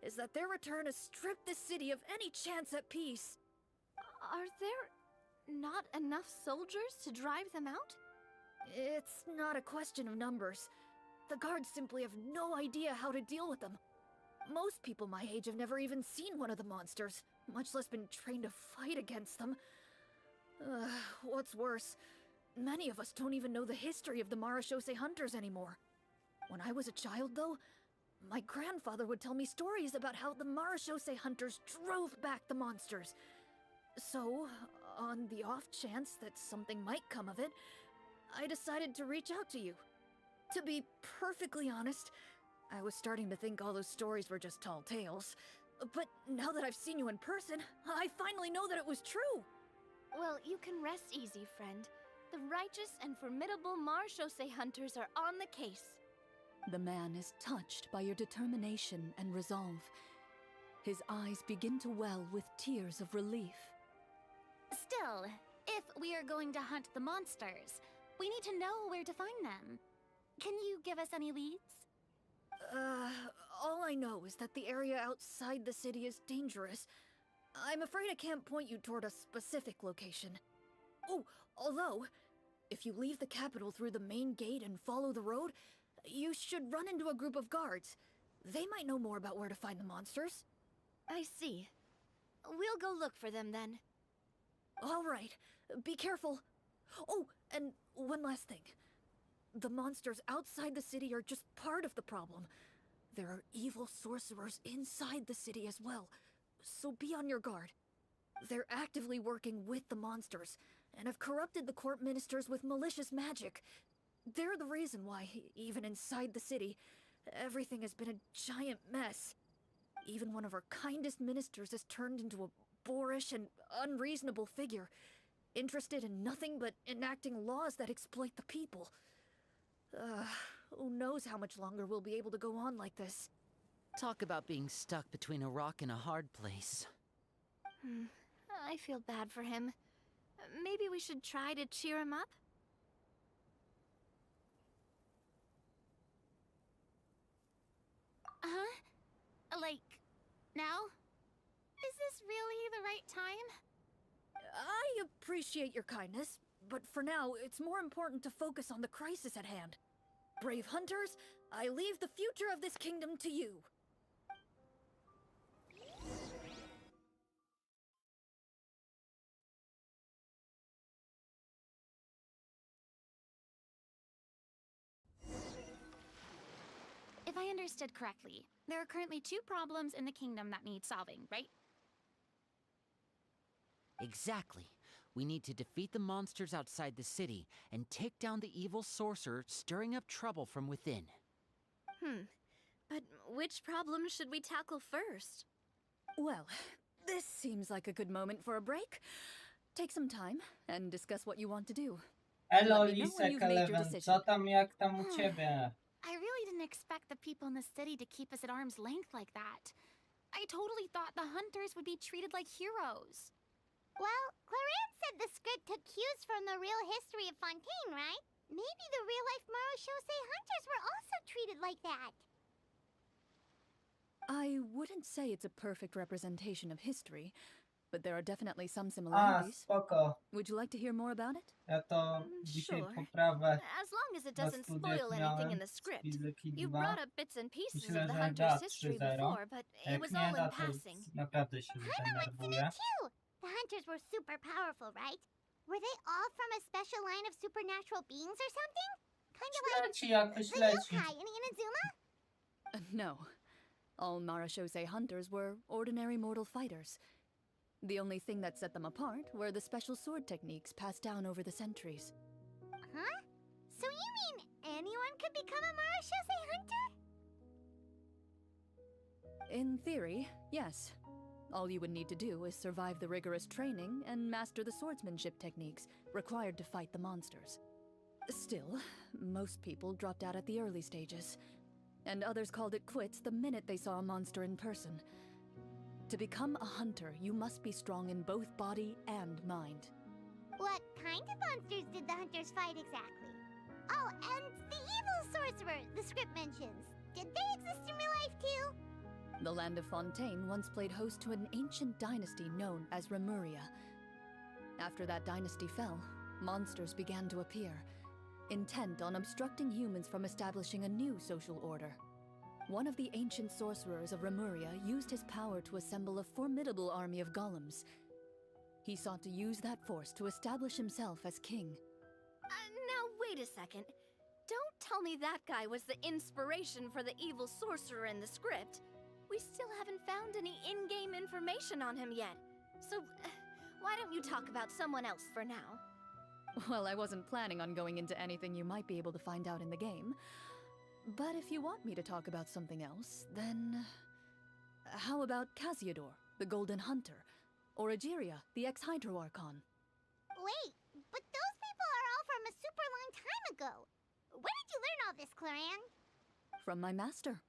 is that their return has stripped the city of any chance at peace. Are there not enough soldiers to drive them out? It's not a question of numbers. The guards simply have no idea how to deal with them. Most people my age have never even seen one of the monsters, much less been trained to fight against them. What's worse, many of us don't even know the history of the Marashose hunters anymore. When I was a child, though, my grandfather would tell me stories about how the Marashose hunters drove back the monsters. So, on the off chance that something might come of it, I decided to reach out to you. To be perfectly honest, I was starting to think all those stories were just tall tales. But now that I've seen you in person, I finally know that it was true! Well, you can rest easy, friend. The righteous and formidable Marashose hunters are on the case. The man is touched by your determination and resolve. His eyes begin to well with tears of relief. Still, if we are going to hunt the monsters, we need to know where to find them. Can you give us any leads? All I know is that the area outside the city is dangerous. I'm afraid I can't point you toward a specific location. Oh, although, if you leave the capital through the main gate and follow the road, you should run into a group of guards. They might know more about where to find the monsters. I see. We'll go look for them then. All right, be careful. Oh, and one last thing. The monsters outside the city are just part of the problem. There are evil sorcerers inside the city as well. so be on your guard. They're actively working with the monsters, and have corrupted the court ministers with malicious magic. They're the reason why, even inside the city, everything has been a giant mess. Even one of our kindest ministers has turned into a boorish and unreasonable figure, interested in nothing but enacting laws that exploit the people. Who knows how much longer we'll be able to go on like this. Talk about being stuck between a rock and a hard place. I feel bad for him. Maybe we should try to cheer him up? Like, now? Is this really the right time? I appreciate your kindness, but for now, it's more important to focus on the crisis at hand. Brave hunters, I leave the future of this kingdom to you. If I understood correctly, there are currently 2 problems in the kingdom that need solving, right? Exactly. We need to defeat the monsters outside the city and take down the evil sorcerer stirring up trouble from within. But which problem should we tackle first? Well, this seems like a good moment for a break. Take some time and discuss what you want to do. Elo, Let me know when Lisek you've made your 11, decision. co tam, jak tam u ciebie? I really didn't expect the people in the city to keep us at arm's length like that. I totally thought the hunters would be treated like heroes. Well, Clarin said the script took cues from the real history of Fontaine, right? Maybe the real-life Marashosei hunters were also treated like that. I wouldn't say it's a perfect representation of history, but there are definitely some A, similarities. spoko. Would you like to hear more about it? Ja to dzisiaj Sure. poprawę As long as it na doesn't studiach spoil anything in miałem the z script. fizyki You 2. brought up bits and pieces Myślę, of the że da hunter's history 3-0. before, but it Jak was nie all da, in to passing. naprawdę się Kinda wants to know zdenerwuję. too. The hunters were super powerful, right? Were they all from a special line of supernatural beings or something? Kind of like Leci jakoś the leci. yokai in Inazuma? No. All Marashosei hunters were ordinary mortal fighters. The only thing that set them apart were the special sword techniques passed down over the centuries. Huh? So you mean anyone could become a Marashosei hunter? In theory, yes. All you would need to do is survive the rigorous training and master the swordsmanship techniques required to fight the monsters. Still, most people dropped out at the early stages, and others called it quits the minute they saw a monster in person. To become a hunter, you must be strong in both body and mind. What kind of monsters did the hunters fight exactly? Oh, and the evil sorcerer the script mentions. Did they exist in real life too? The land of Fontaine once played host to an ancient dynasty known as Remuria. After that dynasty fell, monsters began to appear, intent on obstructing humans from establishing a new social order. One of the ancient sorcerers of Remuria used his power to assemble a formidable army of golems. He sought to use that force to establish himself as king. Now, wait a second. Don't tell me that guy was the inspiration for the evil sorcerer in the script. We still haven't found any in-game information on him yet. So, why don't you talk about someone else for now? Well, I wasn't planning on going into anything you might be able to find out in the game. But if you want me to talk about something else, then... how about Casiodor, the Golden Hunter? Or Egeria, the ex-Hydro Archon? Wait, but those people are all from a super long time ago. Where did you learn all this, Clarin? From my master.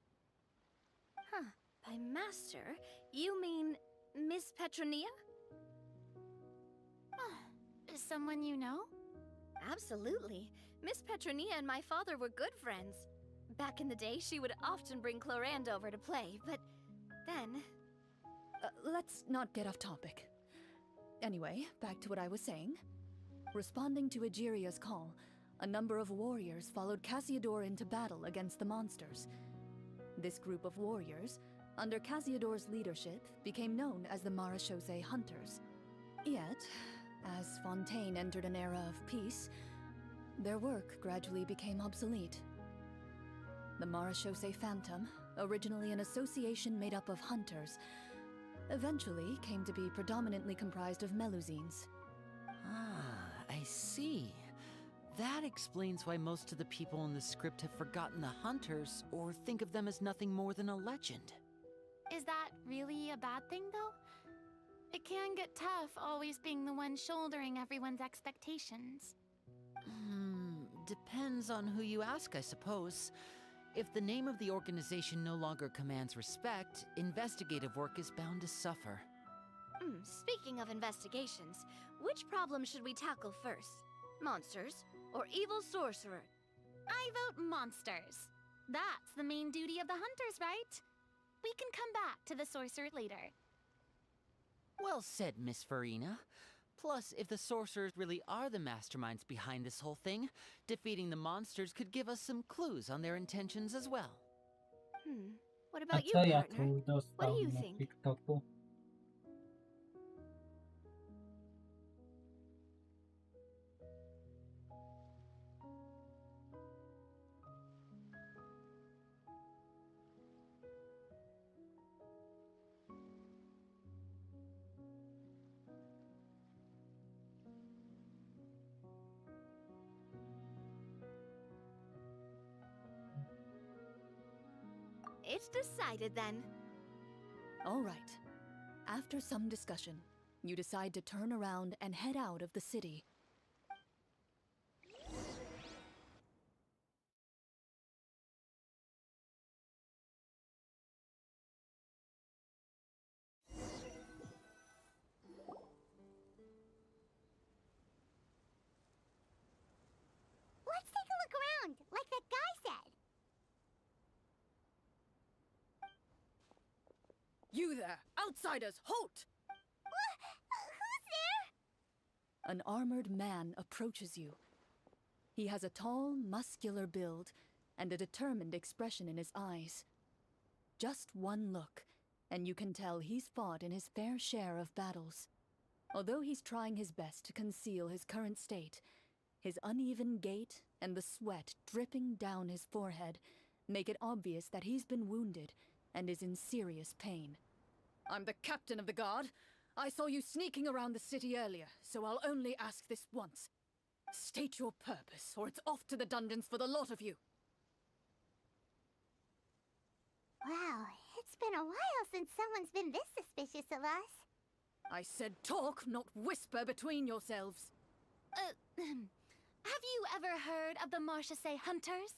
Huh. By master, you mean Miss Petronia? Someone you know? Absolutely. Miss Petronia and my father were good friends. Back in the day, she would often bring Clorand over to play, but then... Let's not get off topic. Anyway, back to what I was saying. Responding to Egeria's call, a number of warriors followed Casiodor into battle against the monsters. This group of warriors, under Casiodor's leadership, became known as the Marashosei Hunters. Yet, as Fontaine entered an era of peace, their work gradually became obsolete. The Marashosei Phantom, originally an association made up of hunters, eventually came to be predominantly comprised of melusines. Ah, I see. That explains why most of the people in the script have forgotten the hunters or think of them as nothing more than a legend. Is that really a bad thing, though? It can get tough always being the one shouldering everyone's expectations. Depends on who you ask, I suppose. If the name of the organization no longer commands respect, investigative work is bound to suffer. Speaking of investigations, which problem should we tackle first? Monsters or evil sorcerer? I vote monsters. That's the main duty of the hunters, right? We can come back to the sorcerer later. Well said, Miss Farina. Plus, if the sorcerers really are the masterminds behind this whole thing, defeating the monsters could give us some clues on their intentions as well. What A about you, co ja partner? tu What do dostał you na think? TikToku? It's decided then. All right. After some discussion, you decide to turn around and head out of the city. Let's take a look around, like that guy said. You there! Outsiders, halt! Who's there? An armored man approaches you. He has a tall, muscular build and a determined expression in his eyes. Just one look, and you can tell he's fought in his fair share of battles. Although he's trying his best to conceal his current state, his uneven gait and the sweat dripping down his forehead make it obvious that he's been wounded and is in serious pain. I'm the captain of the guard. I saw you sneaking around the city earlier, so I'll only ask this once. State your purpose, or it's off to the dungeons for the lot of you. Wow, it's been a while since someone's been this suspicious of us. I said talk, not whisper between yourselves. Have you ever heard of the Marchese Hunters?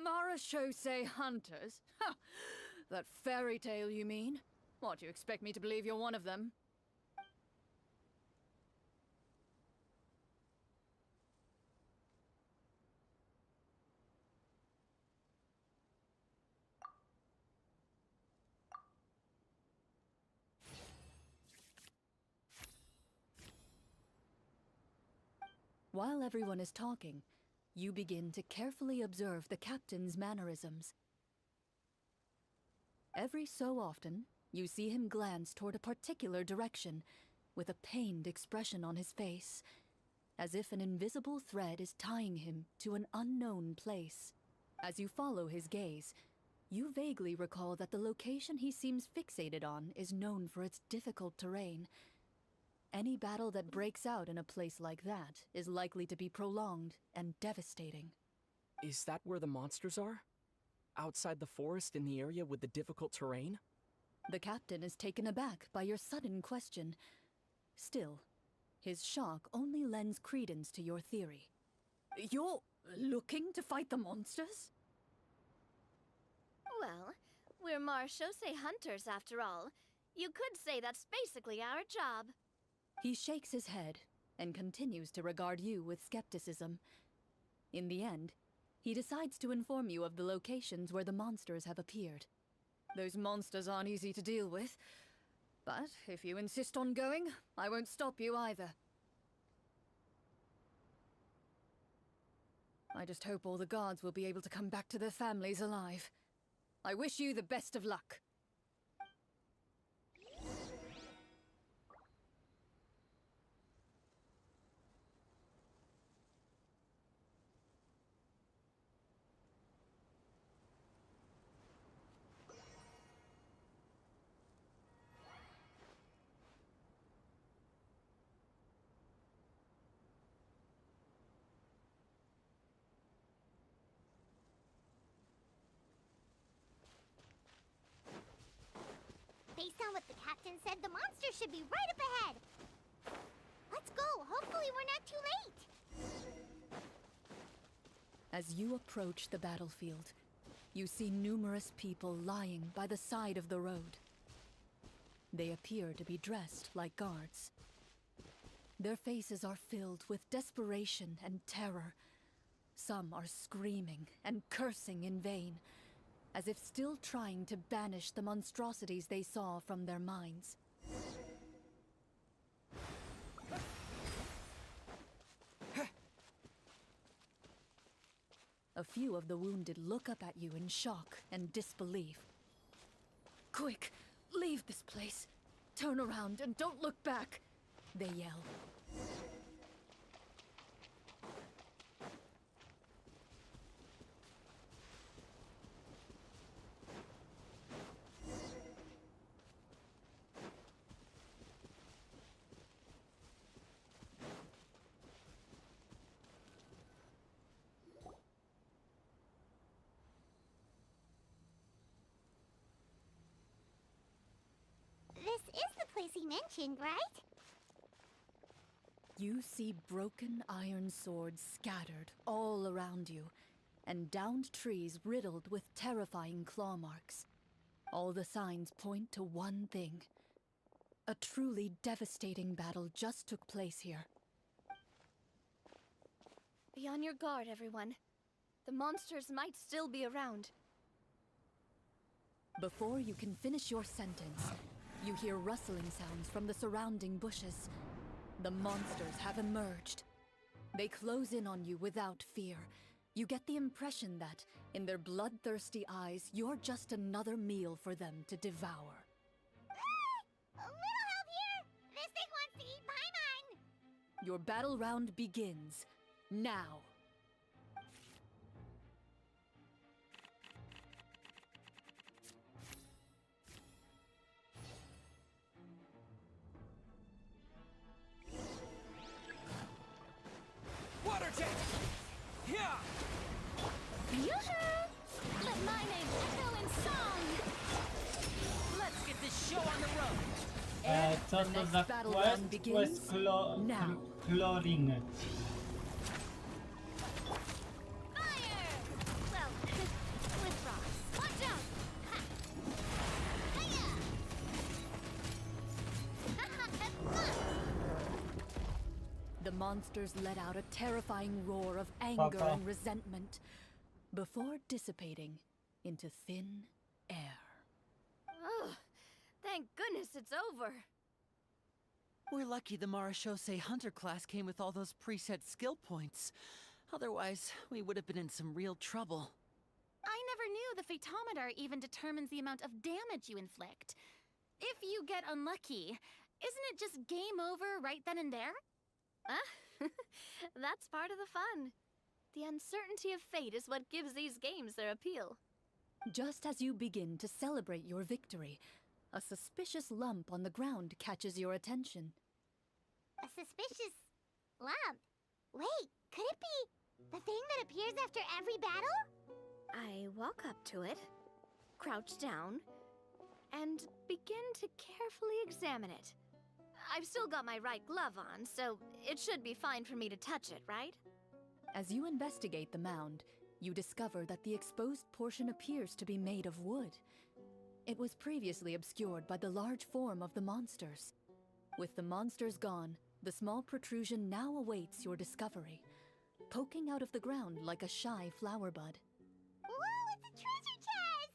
Marachose hunters? Ha! That fairy tale, you mean? What, you expect me to believe you're one of them? While everyone is talking, you begin to carefully observe the captain's mannerisms. Every so often, you see him glance toward a particular direction, with a pained expression on his face, as if an invisible thread is tying him to an unknown place. As you follow his gaze, you vaguely recall that the location he seems fixated on is known for its difficult terrain. Any battle that breaks out in a place like that is likely to be prolonged and devastating. Is that where the monsters are? Outside the forest in the area with the difficult terrain? The captain is taken aback by your sudden question. Still, his shock only lends credence to your theory. You're looking to fight the monsters? Well, we're Marchese hunters after all. You could say that's basically our job. He shakes his head and continues to regard you with skepticism. In the end, he decides to inform you of the locations where the monsters have appeared. Those monsters aren't easy to deal with, but if you insist on going, I won't stop you either. I just hope all the guards will be able to come back to their families alive. I wish you the best of luck. on what the captain said, the monster should be right up ahead. Let's go. Hopefully we're not too late. As you approach the battlefield, you see numerous people lying by the side of the road. They appear to be dressed like guards. Their faces are filled with desperation and terror. Some are screaming and cursing in vain, as if still trying to banish the monstrosities they saw from their minds. A few of the wounded look up at you in shock and disbelief. "Quick, leave this place. Turn around and don't look back," they yell. This is the place he mentioned, right? You see broken iron swords scattered all around you, and downed trees riddled with terrifying claw marks. All the signs point to one thing. A truly devastating battle just took place here. Be on your guard, everyone. The monsters might still be around. Before you can finish your sentence, you hear rustling sounds from the surrounding bushes. The monsters have emerged. They close in on you without fear. You get the impression that, in their bloodthirsty eyes, you're just another meal for them to devour. A little help here! This thing wants to eat Paimon! Your battle round begins now. Water jet! Yeah! Yoo-hoo! Let my name echo in song! Let's get this show on the road. Co The to next za battle quest? round begins Quest now. Chloriny. Fire! Well, with Ross. Watch out! Ha! Hiya! That's fun! The monsters let out a terrifying roar of anger Papa. and resentment before dissipating into thin air. Ugh, thank goodness it's over. We're lucky the Marashose Hunter class came with all those preset skill points. Otherwise, we would have been in some real trouble. I never knew the phytometer even determines the amount of damage you inflict. If you get unlucky, isn't it just game over right then and there? That's part of the fun. The uncertainty of fate is what gives these games their appeal. Just as you begin to celebrate your victory, a suspicious lump on the ground catches your attention. A suspicious lump. Wait, could it be the thing that appears after every battle? I walk up to it, crouch down, and begin to carefully examine it. I've still got my right glove on, so it should be fine for me to touch it, right? As you investigate the mound, you discover that the exposed portion appears to be made of wood. It was previously obscured by the large form of the monsters. With the monsters gone, the small protrusion now awaits your discovery, poking out of the ground like a shy flower bud. Whoa, it's a treasure chest!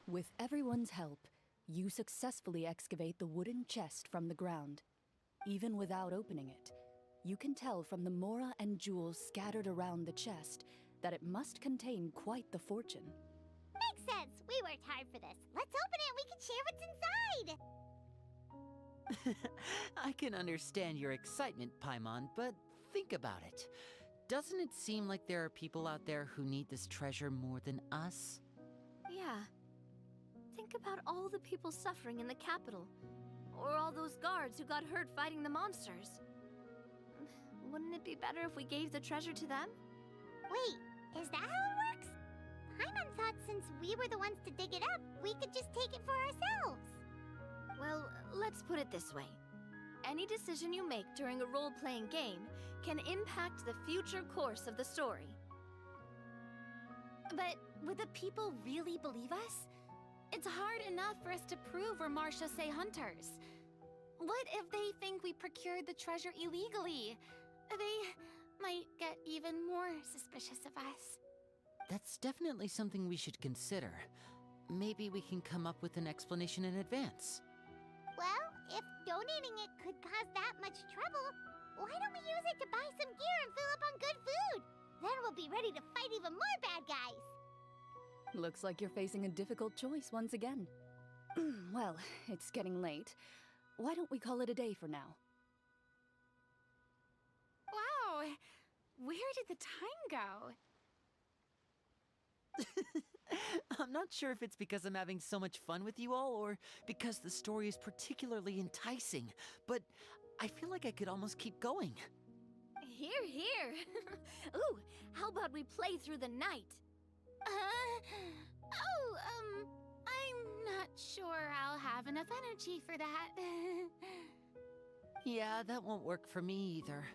With everyone's help, you successfully excavate the wooden chest from the ground. Even without opening it, you can tell from the mora and jewels scattered around the chest that it must contain quite the fortune. Makes sense. We worked hard for this. Let's open it and we can share what's inside! I can understand your excitement, Paimon, but think about it. Doesn't it seem like there are people out there who need this treasure more than us? Yeah. Think Think about all the people suffering in the capital. Or all those guards who got hurt fighting the monsters. Wouldn't it be better if we gave the treasure to them? Wait, is that how it works? Paimon thought since we were the ones to dig it up, we could just take it for ourselves. Well, let's put it this way. Any decision you make during a role-playing game can impact the future course of the story. But would the people really believe us? It's hard enough for us to prove we're Marshosei hunters. What if they think we procured the treasure illegally? They might get even more suspicious of us. That's definitely something we should consider. Maybe we can come up with an explanation in advance. Well, if donating it could cause that much trouble, why don't we use it to buy some gear and fill up on good food? Then we'll be ready to fight even more bad guys. Looks like you're facing a difficult choice once again. Well, it's getting late. Why don't we call it a day for now? Wow, where did the time go? I'm not sure if it's because I'm having so much fun with you all, or because the story is particularly enticing, but I feel like I could almost keep going. Here, here. Ooh, how about we play through the night? I'm not sure I'll have enough energy for that. Yeah, that won't work for me either.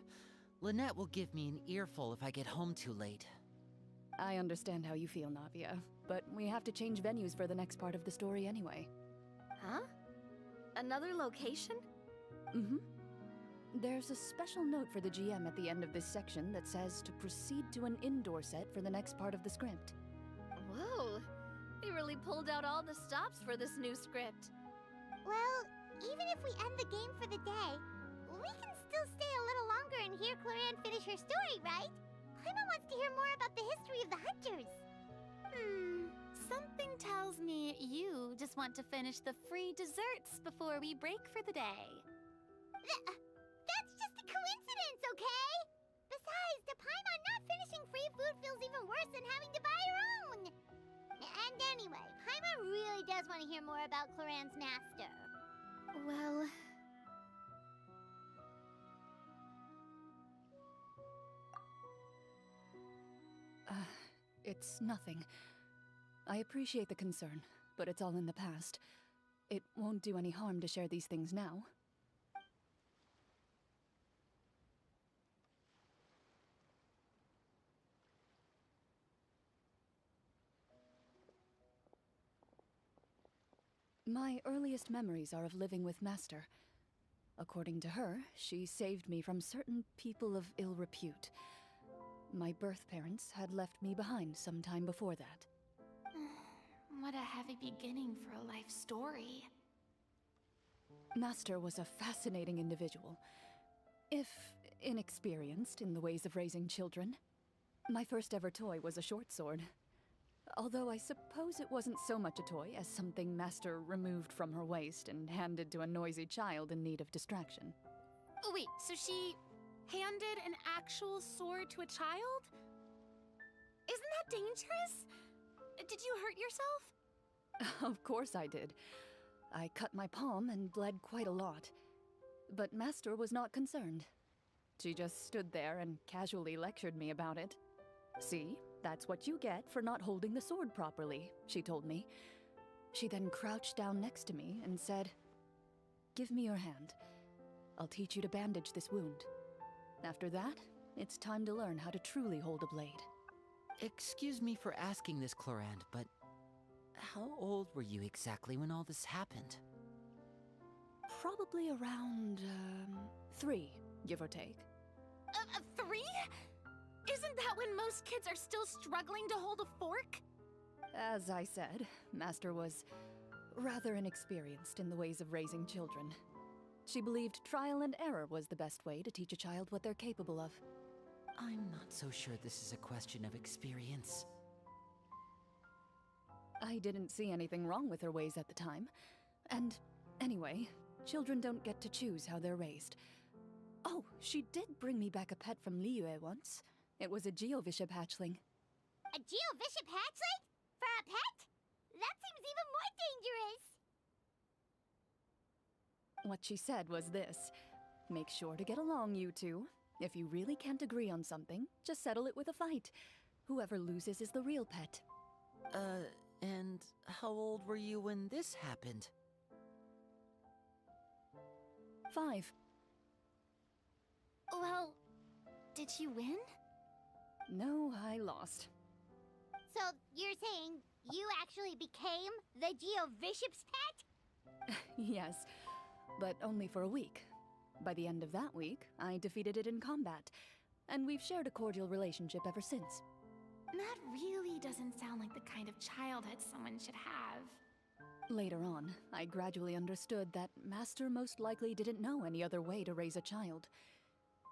Lynette will give me an earful if I get home too late. I understand how you feel, Navia, but we have to change venues for the next part of the story anyway. Huh? Another location? Mm-hmm. There's a special note for the GM at the end of this section that says to proceed to an indoor set for the next part of the script. Whoa, they really pulled out all the stops for this new script. Well, even if we end the game for the day, we can still stay a little longer and hear Cloran finish her story, right? Paimon wants to hear more about the history of the hunters. Something tells me you just want to finish the free desserts before we break for the day. That's just a coincidence, okay? Besides, to Paimon, not finishing free food feels even worse than having to buy your own. And anyway, Paimon really does want to hear more about Cloran's master. Well... It's nothing. I appreciate the concern, but it's all in the past. It won't do any harm to share these things now. My earliest memories are of living with Master. According to her, she saved me from certain people of ill repute. My birth parents had left me behind some time before that. What a heavy beginning for a life story. Master was a fascinating individual, if inexperienced in the ways of raising children. My first ever toy was a short sword. Although I suppose it wasn't so much a toy as something Master removed from her waist and handed to a noisy child in need of distraction. Oh wait, so she handed an actual sword to a child? Isn't that dangerous? Did you hurt yourself? Of course I did. I cut my palm and bled quite a lot. But Master was not concerned. She just stood there and casually lectured me about it. See, that's what you get for not holding the sword properly, she told me. She then crouched down next to me and said, "Give me your hand. I'll teach you to bandage this wound. After that, it's time to learn how to truly hold a blade." Excuse me for asking this, Clorand, but how old were you exactly when all this happened? Probably around, 3, give or take. 3? Isn't that when most kids are still struggling to hold a fork? As I said, Master was rather inexperienced in the ways of raising children. She believed trial and error was the best way to teach a child what they're capable of. I'm not so sure this is a question of experience. I didn't see anything wrong with her ways at the time. And anyway, children don't get to choose how they're raised. Oh, she did bring me back a pet from Liyue once. It was a Geovishap hatchling. A Geovishap hatchling? For a pet? That seems even more dangerous! What she said was this: make sure to get along, you two. If you really can't agree on something, just settle it with a fight. Whoever loses is the real pet. And how old were you when this happened? 5. Well, did you win? No, I lost. So, you're saying you actually became the Geo-Bishop's pet? Yes, but only for a week. By the end of that week, I defeated it in combat, and we've shared a cordial relationship ever since. That really doesn't sound like the kind of childhood someone should have. Later on, I gradually understood that Master most likely didn't know any other way to raise a child.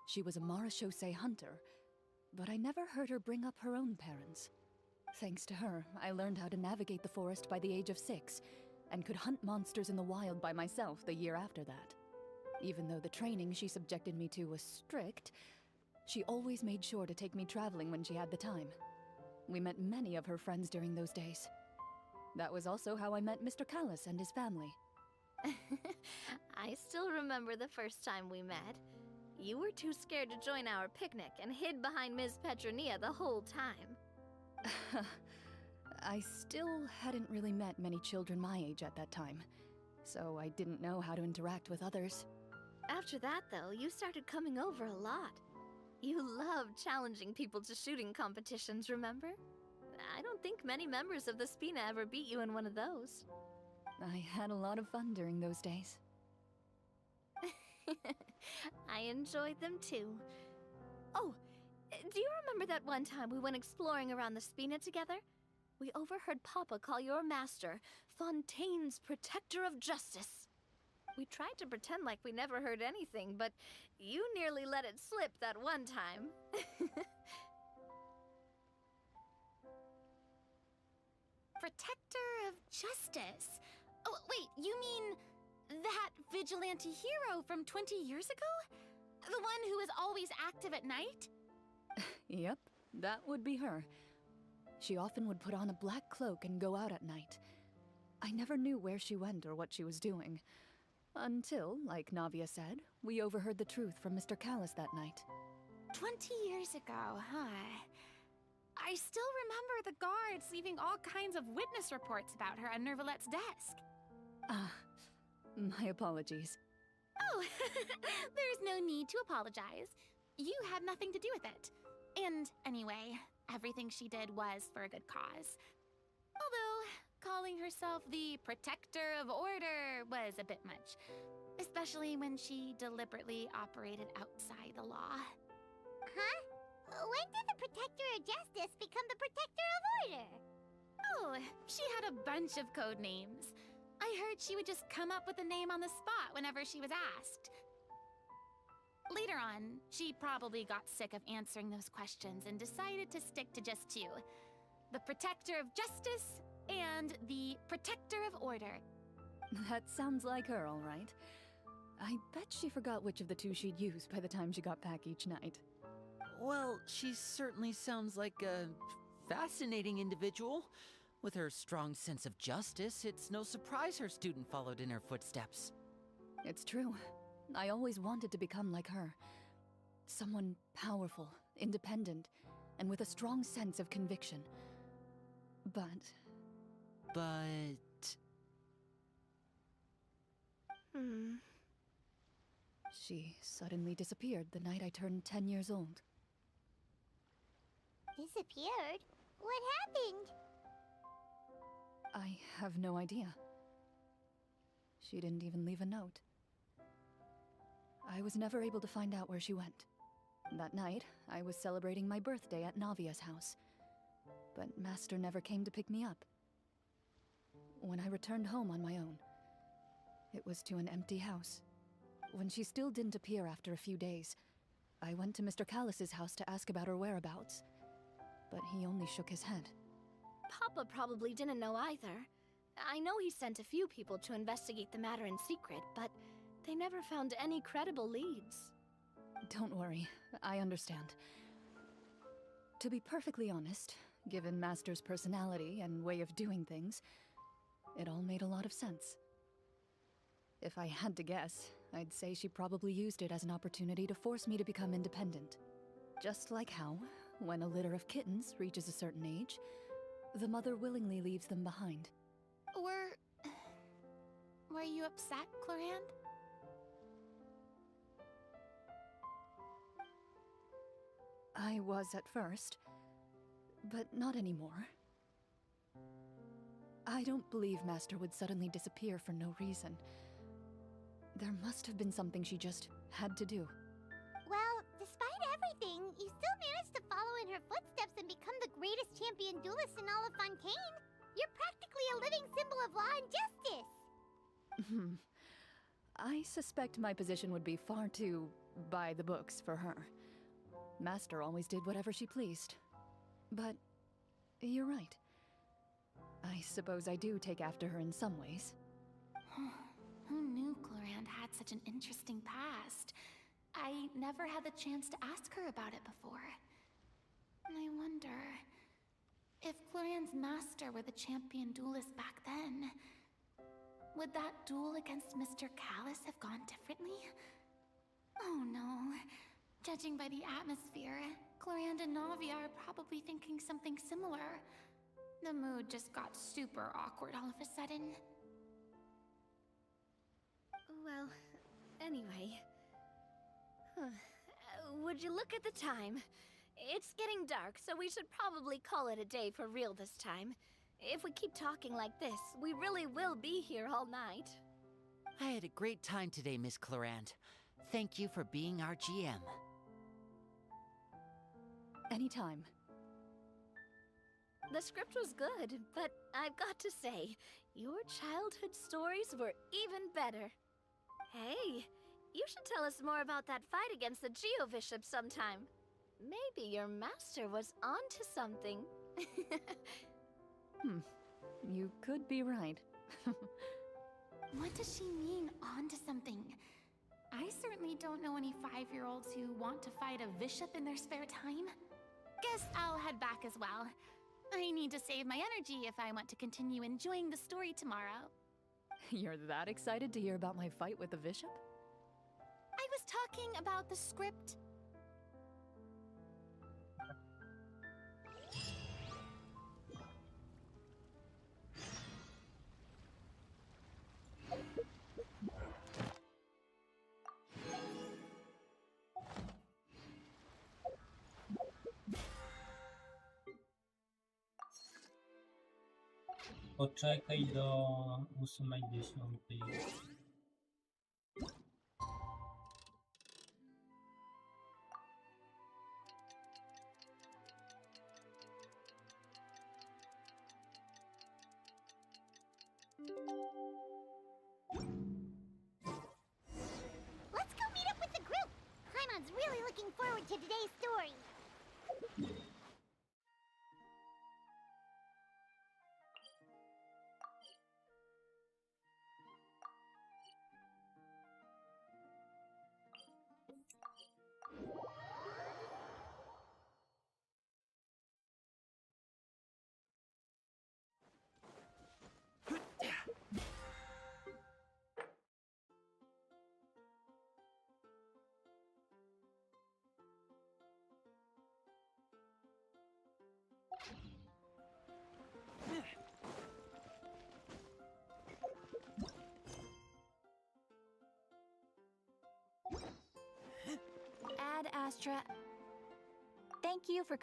She was a marechaussee hunter, but I never heard her bring up her own parents. Thanks to her, I learned how to navigate the forest by the age of 6, and could hunt monsters in the wild by myself the year after that. Even though the training she subjected me to was strict, she always made sure to take me traveling when she had the time. We met many of her friends during those days. That was also how I met Mr. Callis and his family. I still remember the first time we met. You were too scared to join our picnic and hid behind Ms. Petronia the whole time. I still hadn't really met many children my age at that time, so I didn't know how to interact with others. After that, though, you started coming over a lot. You loved challenging people to shooting competitions, remember? I don't think many members of the Spina ever beat you in one of those. I had a lot of fun during those days. I enjoyed them too. Oh, do you remember that one time we went exploring around the Spina together? We overheard Papa call your master Fontaine's Protector of Justice. We tried to pretend like we never heard anything, but you nearly let it slip that one time. Protector of Justice. Oh, wait, you mean that vigilante hero from 20 years ago? The one who was always active at night? Yep, that would be her. She often would put on a black cloak and go out at night. I never knew where she went or what she was doing. Until, like Navia said, we overheard the truth from Mr. Callis that night. 20 years ago, huh? I still remember the guards leaving all kinds of witness reports about her on Nervalette's desk. My apologies. Oh, there's no need to apologize. You had nothing to do with it. And anyway, everything she did was for a good cause. Although, calling herself the Protector of Order was a bit much. Especially when she deliberately operated outside the law. Huh? When did the Protector of Justice become the Protector of Order? Oh, she had a bunch of code names. I heard she would just come up with a name on the spot whenever she was asked. Later on, she probably got sick of answering those questions and decided to stick to just 2. The Protector of Justice and the Protector of Order. That sounds like her, all right. I bet she forgot which of the 2 she'd use by the time she got back each night. Well, she certainly sounds like a fascinating individual. With her strong sense of justice, it's no surprise her student followed in her footsteps. It's true. I always wanted to become like her. Someone powerful, independent, and with a strong sense of conviction. But... She suddenly disappeared the night I turned 10 years old. Disappeared? What happened? I have no idea. She didn't even leave a note. I was never able to find out where she went. That night, I was celebrating my birthday at Navia's house. But Master never came to pick me up. When I returned home on my own, it was to an empty house. When she still didn't appear after a few days, I went to Mr. Callis's house to ask about her whereabouts. But he only shook his head. Papa probably didn't know either. I know he sent a few people to investigate the matter in secret, but they never found any credible leads. Don't worry, I understand. To be perfectly honest, given Master's personality and way of doing things, It all made a lot of sense. If I had to guess, I'd say she probably used it as an opportunity to force me to become independent. Just like how, when a litter of kittens reaches a certain age, the mother willingly leaves them behind. Were you upset, Clorand? I was at first, but not anymore. I don't believe Master would suddenly disappear for no reason. There must have been something she just had to do. Well, despite everything, you still managed to follow in her footsteps and become the greatest champion duelist in all of Fontaine. You're practically a living symbol of law and justice. I suspect my position would be far too by the books for her. Master always did whatever she pleased. But you're right. I suppose I do take after her in some ways. Who knew Clorand had such an interesting past? I never had the chance to ask her about it before. I wonder if Clorand's master were the champion duelist back then, would that duel against Mr. Callus have gone differently? Oh no. Judging by the atmosphere, Clorand and Navi are probably thinking something similar. The mood just got super awkward all of a sudden. Well, anyway. Would you look at the time? It's getting dark, so we should probably call it a day for real this time. If we keep talking like this, we really will be here all night. I had a great time today, Miss Clorand. Thank you for being our GM. Anytime. The script was good, but I've got to say, your childhood stories were even better. Hey, you should tell us more about that fight against the Geo-Bishop sometime. Maybe your master was onto something. You could be right. What does she mean, onto something? I certainly don't know any 5-year-olds who want to fight a bishop in their spare time. Guess I'll head back as well. I need to save my energy if I want to continue enjoying the story tomorrow. You're that excited to hear about my fight with the bishop? I was talking about the script. Poczekaj do 8:10. Let's go meet up with the group. Paimon's really looking forward to today's story. Ad Astra. Thank you for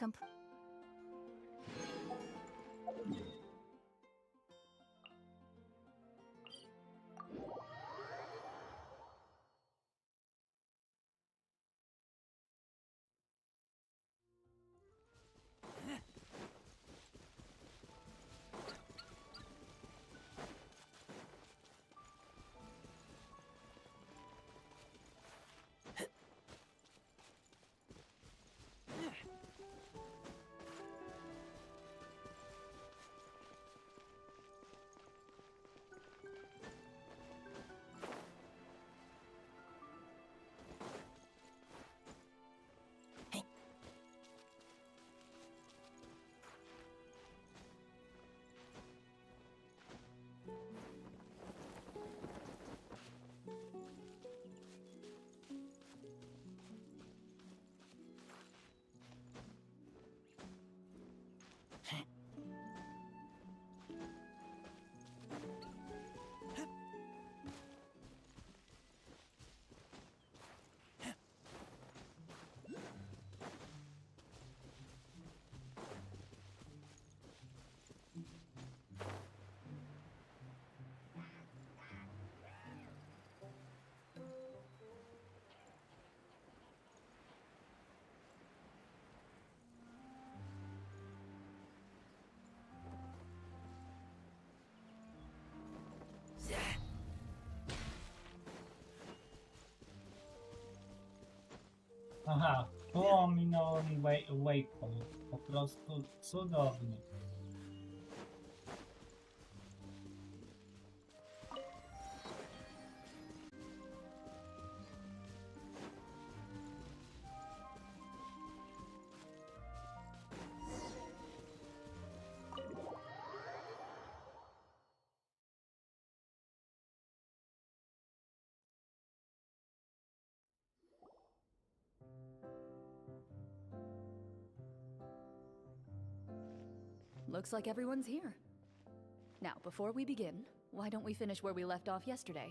Aha, tu ominął mi waypoint. Po prostu cudownie. Looks like everyone's here. Now, before we begin, why don't we finish where we left off yesterday?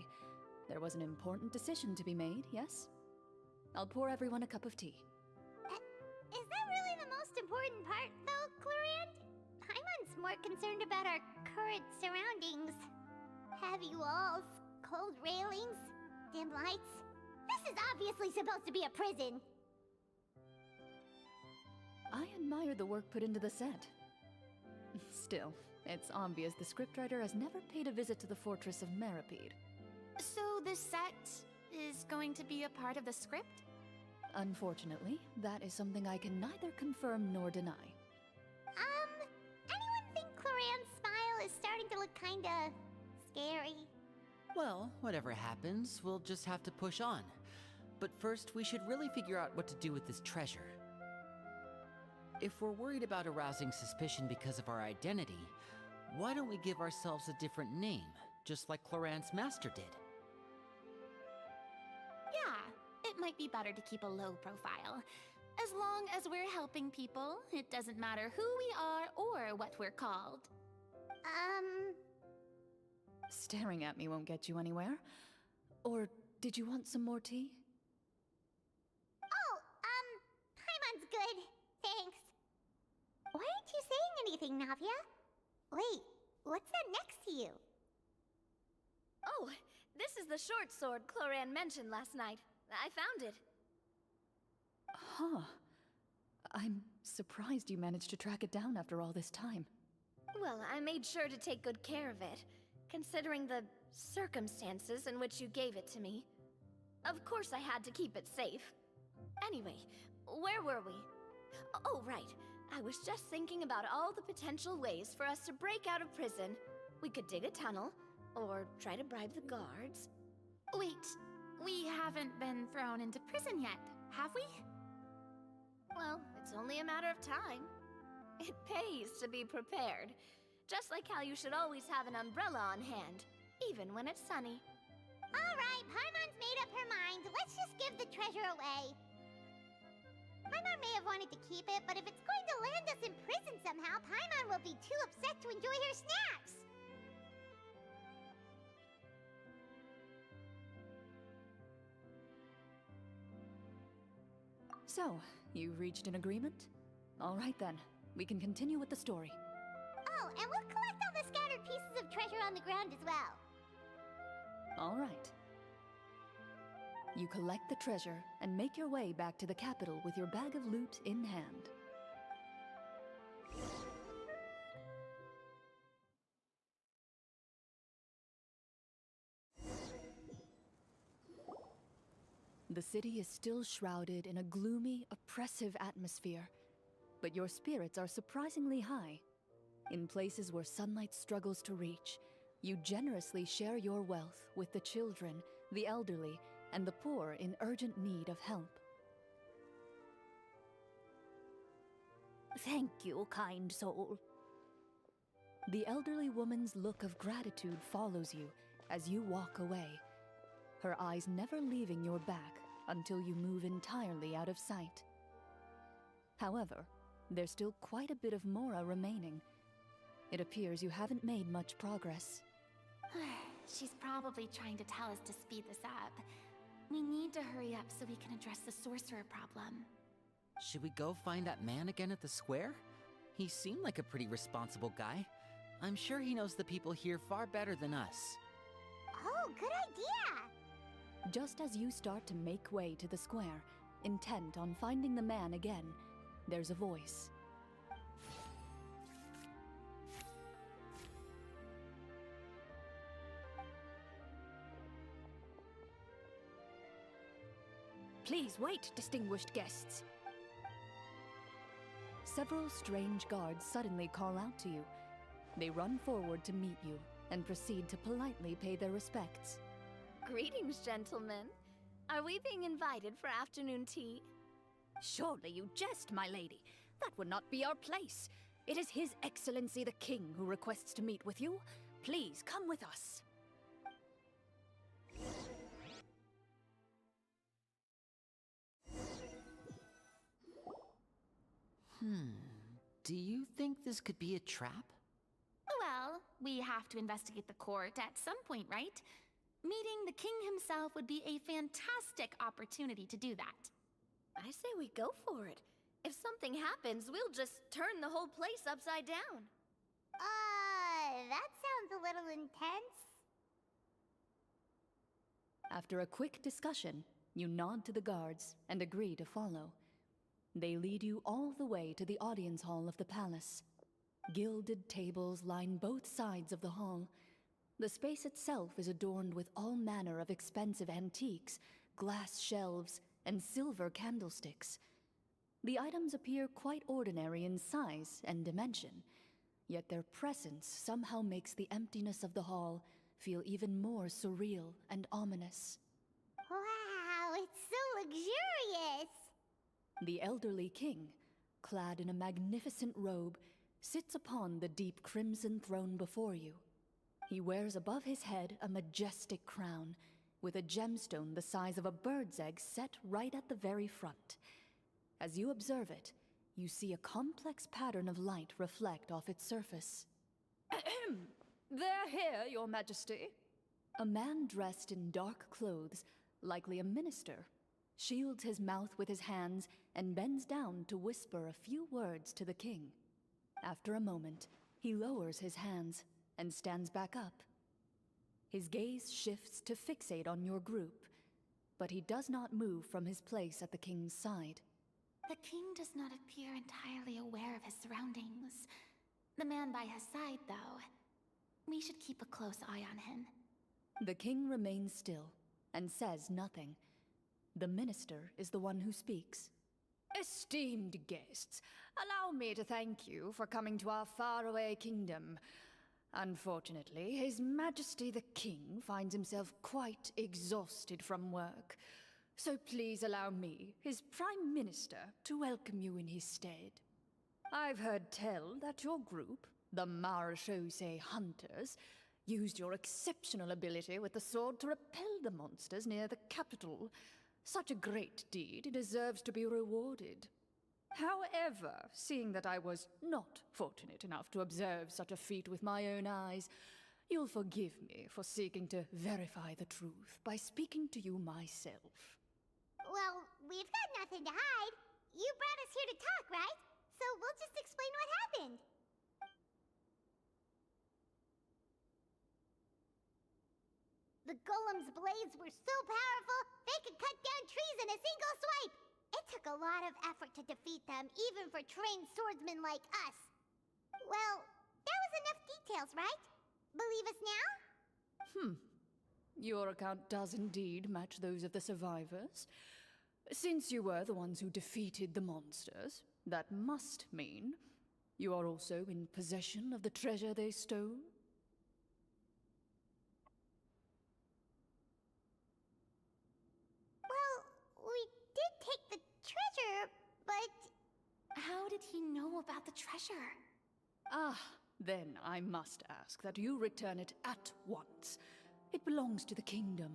There was an important decision to be made, yes? I'll pour everyone a cup of tea. Is that really the most important part, though, Clorand? Paimon's more concerned about our current surroundings. Heavy walls, cold railings, dim lights. This is obviously supposed to be a prison. I admire the work put into the set. Still, it's obvious the scriptwriter has never paid a visit to the fortress of Meripede. So the set is going to be a part of the script? Unfortunately, that is something I can neither confirm nor deny. Anyone think Clorand's smile is starting to look kinda scary? Well, whatever happens, we'll just have to push on. But first, we should really figure out what to do with this treasure. If we're worried about arousing suspicion because of our identity, why don't we give ourselves a different name, just like Clorand's master did? Yeah, it might be better to keep a low profile. As long as we're helping people, it doesn't matter who we are or what we're called. Staring at me won't get you anywhere. Or did you want some more tea? Oh, Paimon's good. Thanks. Why aren't you saying anything, Navia? Wait, what's that next to you? Oh, this is the short sword Clorand mentioned last night. I found it. Huh. I'm surprised you managed to track it down after all this time. Well, I made sure to take good care of it, considering the circumstances in which you gave it to me. Of course I had to keep it safe. Anyway, where were we? Oh, right. I was just thinking about all the potential ways for us to break out of prison. We could dig a tunnel, or try to bribe the guards. Wait, we haven't been thrown into prison yet, have we? Well, it's only a matter of time. It pays to be prepared. Just like how you should always have an umbrella on hand, even when it's sunny. Alright, Paimon's made up her mind. Let's just give the treasure away. Paimon may have wanted to keep it, but if it's going to land us in prison somehow, Paimon will be too upset to enjoy her snacks. So, you've reached an agreement? All right then, we can continue with the story. Oh, and we'll collect all the scattered pieces of treasure on the ground as well. All right. You collect the treasure and make your way back to the capital with your bag of loot in hand. The city is still shrouded in a gloomy, oppressive atmosphere, but your spirits are surprisingly high. In places where sunlight struggles to reach, you generously share your wealth with the children, the elderly, and the poor in urgent need of help. Thank you, kind soul. The elderly woman's look of gratitude follows you as you walk away, her eyes never leaving your back until you move entirely out of sight. However, there's still quite a bit of Mora remaining. It appears you haven't made much progress. She's probably trying to tell us to speed this up. We need to hurry up so we can address the sorcerer problem. Should we go find that man again at the square? He seemed like a pretty responsible guy. I'm sure he knows the people here far better than us. Oh, good idea! Just as you start to make way to the square, intent on finding the man again, there's a voice. Please wait, distinguished guests. Several strange guards suddenly call out to you. They run forward to meet you and proceed to politely pay their respects. Greetings, gentlemen. Are we being invited for afternoon tea? Surely you jest, my lady. That would not be our place. It is His Excellency the King who requests to meet with you. Please come with us. Do you think this could be a trap? Well, we have to investigate the court at some point, right? Meeting the king himself would be a fantastic opportunity to do that. I say we go for it. If something happens, we'll just turn the whole place upside down. That sounds a little intense. After a quick discussion, you nod to the guards and agree to follow. They lead you all the way to the audience hall of the palace. Gilded tables line both sides of the hall. The space itself is adorned with all manner of expensive antiques, glass shelves, and silver candlesticks. The items appear quite ordinary in size and dimension, yet their presence somehow makes the emptiness of the hall feel even more surreal and ominous. Wow, it's so luxurious! The elderly king, clad in a magnificent robe, sits upon the deep crimson throne before you. He wears above his head a majestic crown, with a gemstone the size of a bird's egg set right at the very front. As you observe it, you see a complex pattern of light reflect off its surface. They're here, Your Majesty. A man dressed in dark clothes, likely a minister, shields his mouth with his hands and bends down to whisper a few words to the king. After a moment, he lowers his hands and stands back up. His gaze shifts to fixate on your group, but he does not move from his place at the king's side. The king does not appear entirely aware of his surroundings. The man by his side, though, we should keep a close eye on him. The king remains still and says nothing. The minister is the one who speaks. Esteemed guests, allow me to thank you for coming to our faraway kingdom. Unfortunately, His Majesty the King finds himself quite exhausted from work. So please allow me, his Prime Minister, to welcome you in his stead. I've heard tell that your group, the Marechaussee Hunters, used your exceptional ability with the sword to repel the monsters near the capital. Such a great deed deserves to be rewarded. However, seeing that I was not fortunate enough to observe such a feat with my own eyes, you'll forgive me for seeking to verify the truth by speaking to you myself. Well, we've got nothing to hide. You brought us here to talk, right? So we'll just explain what happened. The golem's blades were so powerful, they could cut down trees in a single swipe. It took a lot of effort to defeat them, even for trained swordsmen like us. Well, that was enough details, right? Believe us now? Your account does indeed match those of the survivors. Since you were the ones who defeated the monsters, that must mean you are also in possession of the treasure they stole? We did take the treasure, but... How did he know about the treasure? Then I must ask that you return it at once. It belongs to the kingdom.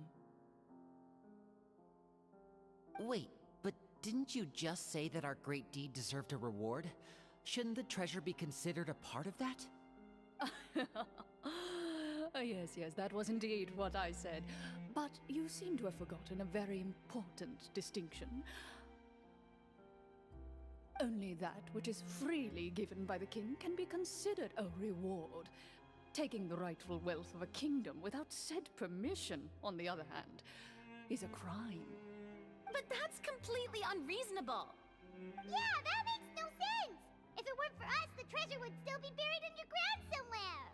Wait, but didn't you just say that our great deed deserved a reward? Shouldn't the treasure be considered a part of that? Yes, that was indeed what I said. But you seem to have forgotten a very important distinction. Only that which is freely given by the king can be considered a reward. Taking the rightful wealth of a kingdom without said permission, on the other hand, is a crime. But that's completely unreasonable. Yeah, that makes no sense! If it weren't for us, the treasure would still be buried underground somewhere!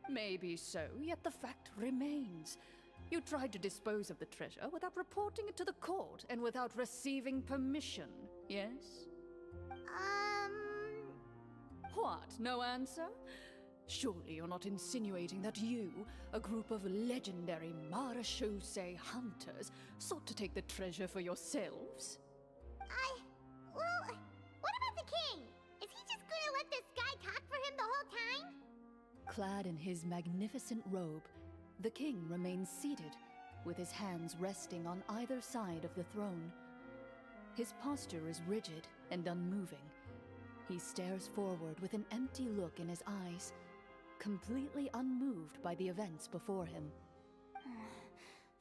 Maybe so, yet the fact remains. You tried to dispose of the treasure without reporting it to the court and without receiving permission, yes? What, no answer? Surely you're not insinuating that you, a group of legendary marechaussee hunters, sought to take the treasure for yourselves? Well, what about the king? Is he just gonna let this guy talk for him the whole time? Clad in his magnificent robe, the king remains seated, with his hands resting on either side of the throne. His posture is rigid and unmoving. He stares forward with an empty look in his eyes, completely unmoved by the events before him.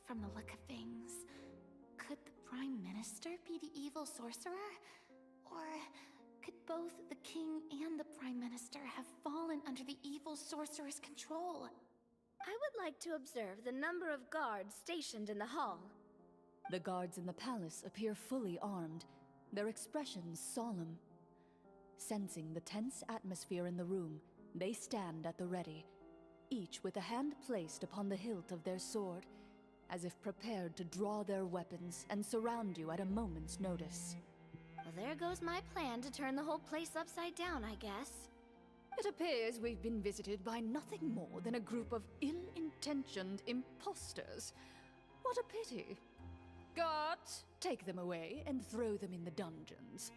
From the look of things, could the Prime Minister be the evil sorcerer? Or could both the King and the Prime Minister have fallen under the evil sorcerer's control? I would like to observe the number of guards stationed in the hall. The guards in the palace appear fully armed, their expressions solemn. Sensing the tense atmosphere in the room, they stand at the ready, each with a hand placed upon the hilt of their sword, as if prepared to draw their weapons and surround you at a moment's notice. Well, there goes my plan to turn the whole place upside down, I guess. It appears we've been visited by nothing more than a group of ill-intentioned imposters. What a pity. Guards, take them away and throw them in the dungeons.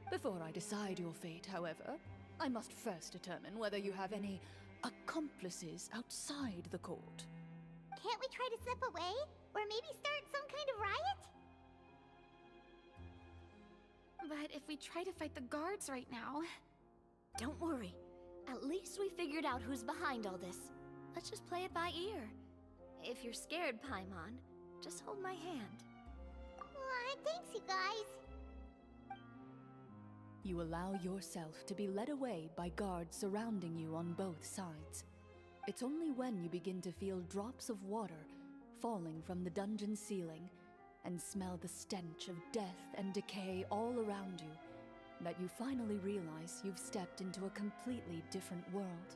Before I decide your fate, however, I must first determine whether you have any accomplices outside the court. Can't we try to slip away? Or maybe start some kind of riot? But if we try to fight the guards right now... Don't worry. At least we figured out who's behind all this. Let's just play it by ear. If you're scared, Paimon, just hold my hand. Thanks, you guys. You allow yourself to be led away by guards surrounding you on both sides. It's only when you begin to feel drops of water falling from the dungeon ceiling and smell the stench of death and decay all around you that you finally realize you've stepped into a completely different world.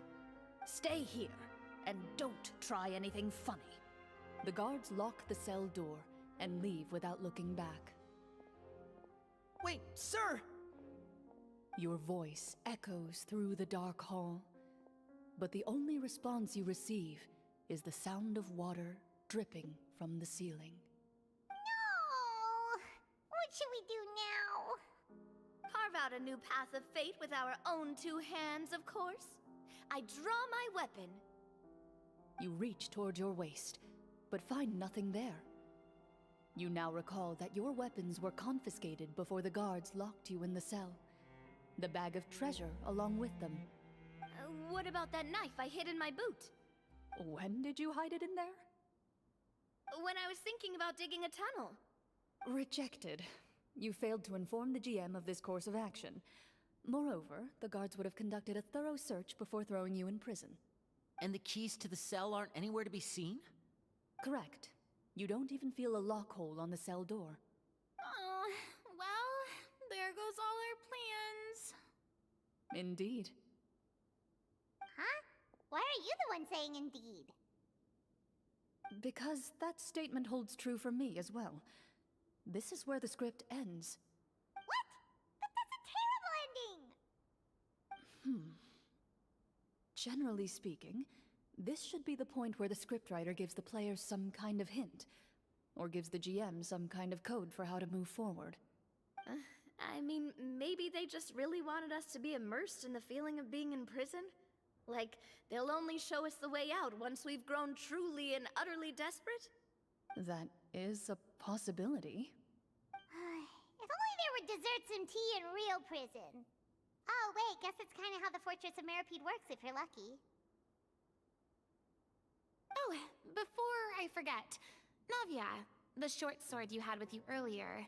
Stay here, and don't try anything funny. The guards lock the cell door and leave without looking back. Wait, sir! Your voice echoes through the dark hall, but the only response you receive is the sound of water dripping from the ceiling. No! What should we do now? Carve out a new path of fate with our own two hands, of course. I draw my weapon. You reach toward your waist, but find nothing there. You now recall that your weapons were confiscated before the guards locked you in the cell. The bag of treasure along with them. What about that knife I hid in my boot? When did you hide it in there? When I was thinking about digging a tunnel. Rejected. You failed to inform the GM of this course of action. Moreover, the guards would have conducted a thorough search before throwing you in prison. And the keys to the cell aren't anywhere to be seen? Correct. You don't even feel a lock hole on the cell door. Oh, well, there goes all our plans. Indeed. Huh? Why are you the one saying indeed? Because that statement holds true for me as well. This is where the script ends. What? But that's a terrible ending! Generally speaking, this should be the point where the scriptwriter gives the players some kind of hint, or gives the GM some kind of code for how to move forward. I mean, maybe they just really wanted us to be immersed in the feeling of being in prison? Like, they'll only show us the way out once we've grown truly and utterly desperate? That is a possibility. If only there were desserts and tea in real prison. Oh, wait, guess that's kind of how the Fortress of Meripede works if you're lucky. Oh, before I forget, Navia, the short sword you had with you earlier.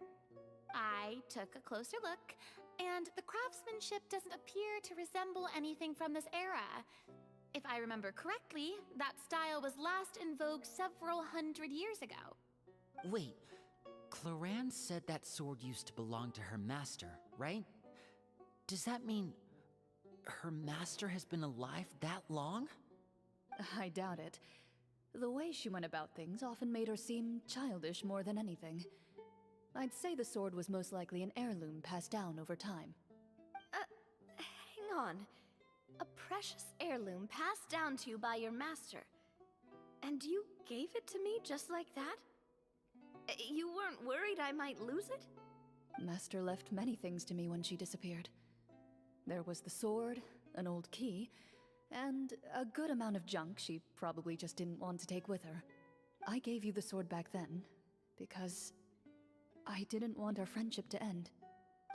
I took a closer look, and the craftsmanship doesn't appear to resemble anything from this era. If I remember correctly, that style was last in vogue several hundred years ago. Wait, Cloran said that sword used to belong to her master, right? Does that mean her master has been alive that long? I doubt it. The way she went about things often made her seem childish more than anything. I'd say the sword was most likely an heirloom passed down over time. Hang on. A precious heirloom passed down to you by your master. And you gave it to me just like that? You weren't worried I might lose it? Master left many things to me when she disappeared. There was the sword, an old key, and a good amount of junk she probably just didn't want to take with her. I gave you the sword back then, because I didn't want our friendship to end.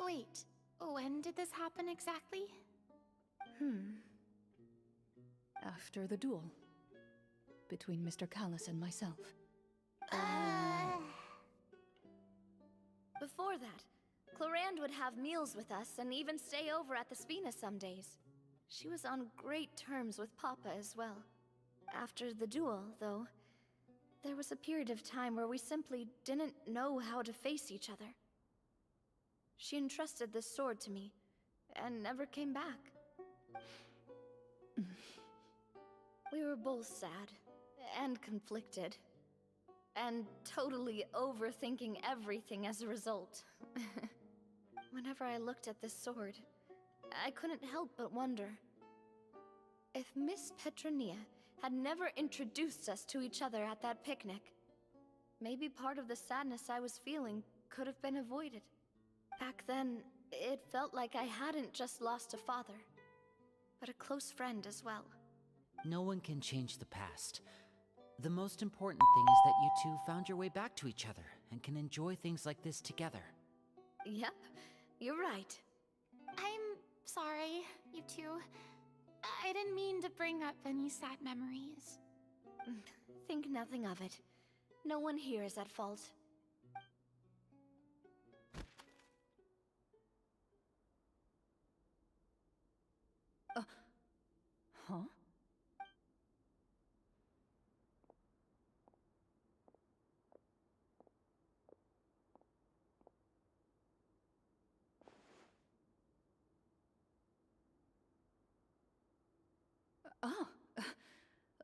Wait, when did this happen exactly? After the duel. Between Mr. Callis and myself. Before that, Clorand would have meals with us and even stay over at the Spina some days. She was on great terms with Papa as well. After the duel, though, there was a period of time where we simply didn't know how to face each other. She entrusted this sword to me, and never came back. We were both sad, and conflicted, and totally overthinking everything as a result. Whenever I looked at this sword, I couldn't help but wonder if Miss Petronia had never introduced us to each other at that picnic. Maybe part of the sadness I was feeling could have been avoided. Back then, it felt like I hadn't just lost a father, but a close friend as well. No one can change the past. The most important thing is that you two found your way back to each other and can enjoy things like this together. Yep, you're right. I'm sorry, you two. I didn't mean to bring up any sad memories. Think nothing of it. No one here is at fault. Huh? Ah,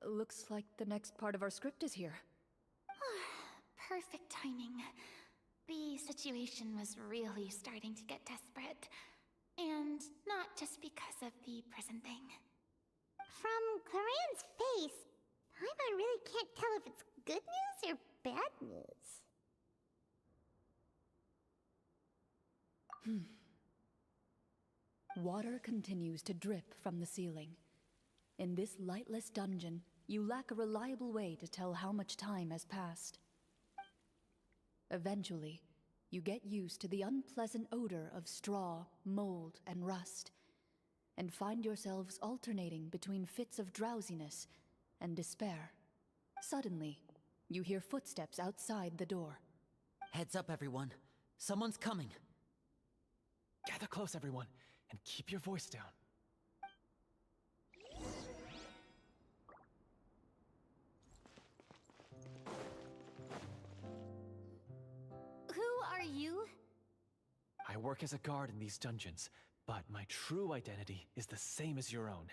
looks like the next part of our script is here. Perfect timing. The situation was really starting to get desperate. And not just because of the prison thing. From Clorand's face, Paimon really can't tell if it's good news or bad news. Water continues to drip from the ceiling. In this lightless dungeon, you lack a reliable way to tell how much time has passed. Eventually, you get used to the unpleasant odor of straw, mold, and rust, and find yourselves alternating between fits of drowsiness and despair. Suddenly, you hear footsteps outside the door. Heads up, everyone. Someone's coming. Gather close, everyone, and keep your voice down. Who are you? I work as a guard in these dungeons, but my true identity is the same as your own.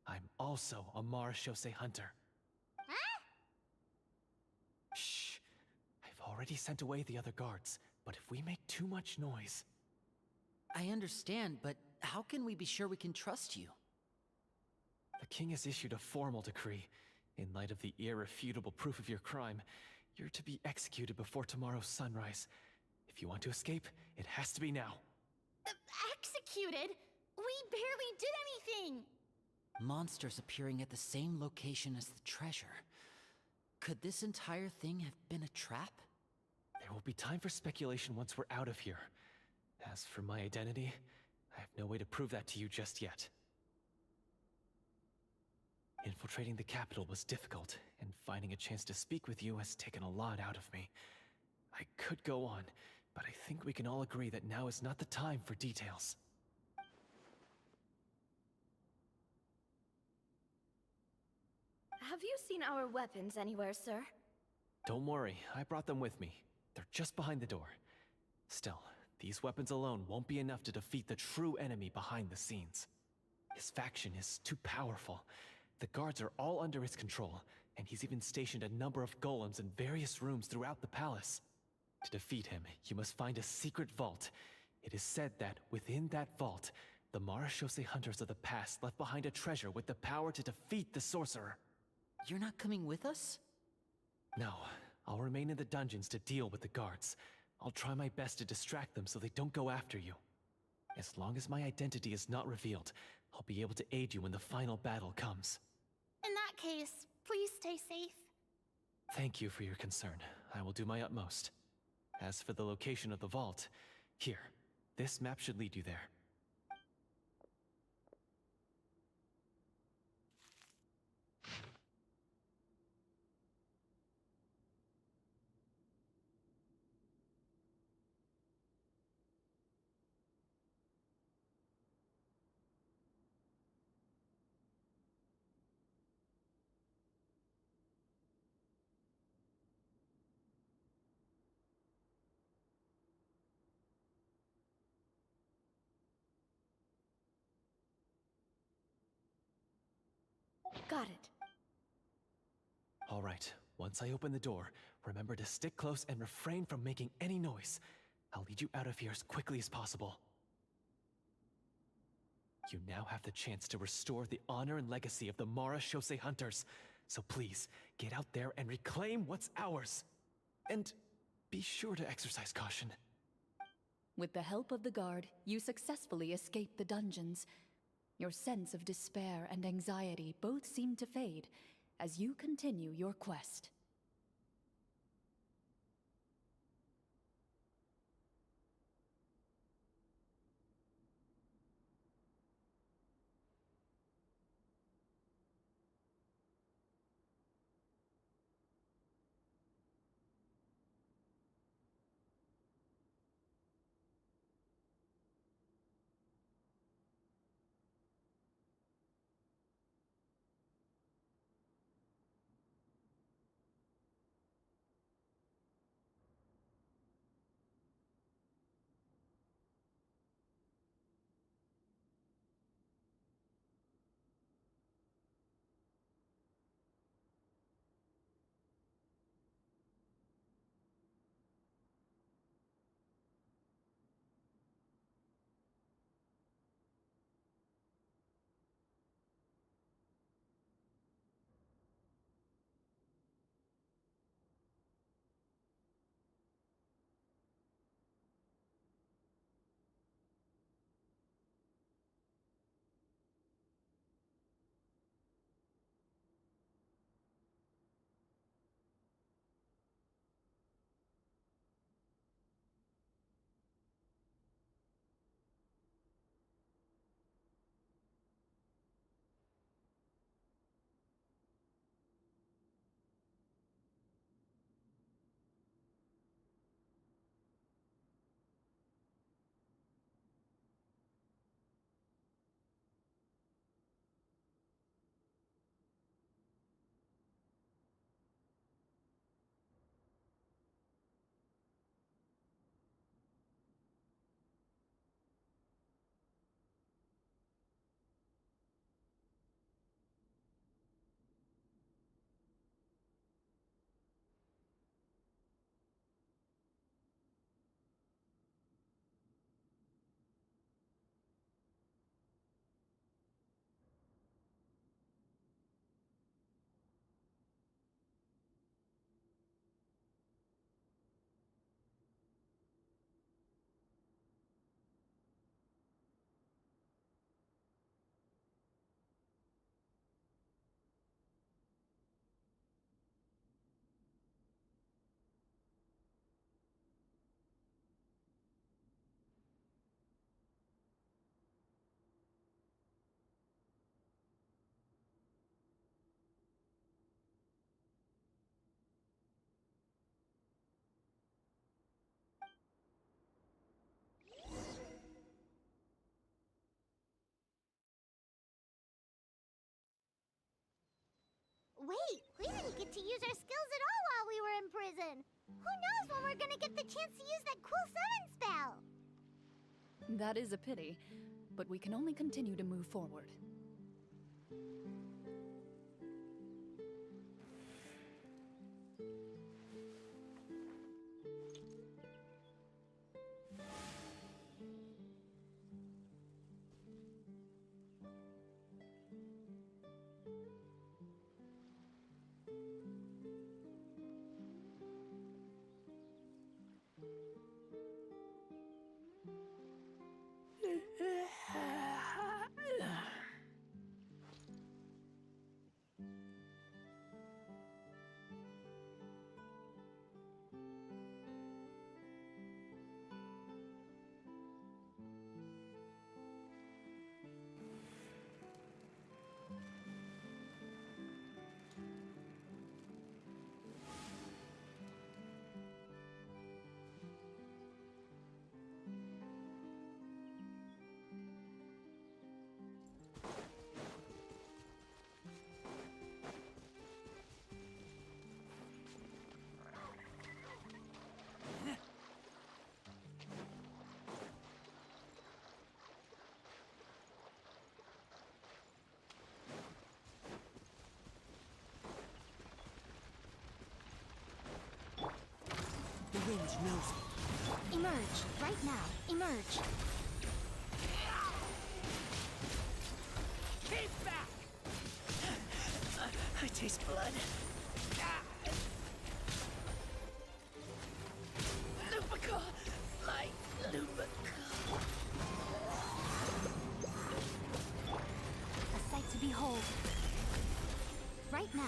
I'm also a marechaussee hunter. Huh? Shh! I've already sent away the other guards, but if we make too much noise... I understand, but how can we be sure we can trust you? The king has issued a formal decree. In light of the irrefutable proof of your crime, you're to be executed before tomorrow's sunrise. If you want to escape, it has to be now. Executed? We barely did anything! Monsters appearing at the same location as the treasure. Could this entire thing have been a trap? There will be time for speculation once we're out of here. As for my identity, I have no way to prove that to you just yet. Infiltrating the capital was difficult, and finding a chance to speak with you has taken a lot out of me. I could go on, but I think we can all agree that now is not the time for details. Have you seen our weapons anywhere, sir? Don't worry, I brought them with me. They're just behind the door. Still, these weapons alone won't be enough to defeat the true enemy behind the scenes. His faction is too powerful. The guards are all under his control, and he's even stationed a number of golems in various rooms throughout the palace. To defeat him, you must find a secret vault. It is said that within that vault, the Marashose hunters of the past left behind a treasure with the power to defeat the sorcerer. You're not coming with us? No, I'll remain in the dungeons to deal with the guards. I'll try my best to distract them so they don't go after you. As long as my identity is not revealed, I'll be able to aid you when the final battle comes. In that case, please stay safe. Thank you for your concern. I will do my utmost. As for the location of the vault, here, this map should lead you there. Got it. All right, once I open the door, remember to stick close and refrain from making any noise. I'll lead you out of here as quickly as possible. You now have the chance to restore the honor and legacy of the Marashose hunters. So please, get out there and reclaim what's ours. And be sure to exercise caution. With the help of the guard, you successfully escape the dungeons. Your sense of despair and anxiety both seem to fade as you continue your quest. Wait, we didn't get to use our skills at all while we were in prison. Who knows when we're gonna get the chance to use that cool summon spell? That is a pity, but we can only continue to move forward. wind knows me. Emerge, right now. Emerge. Keep back! I taste blood. Lupica! My Lupica! A sight to behold. Right now.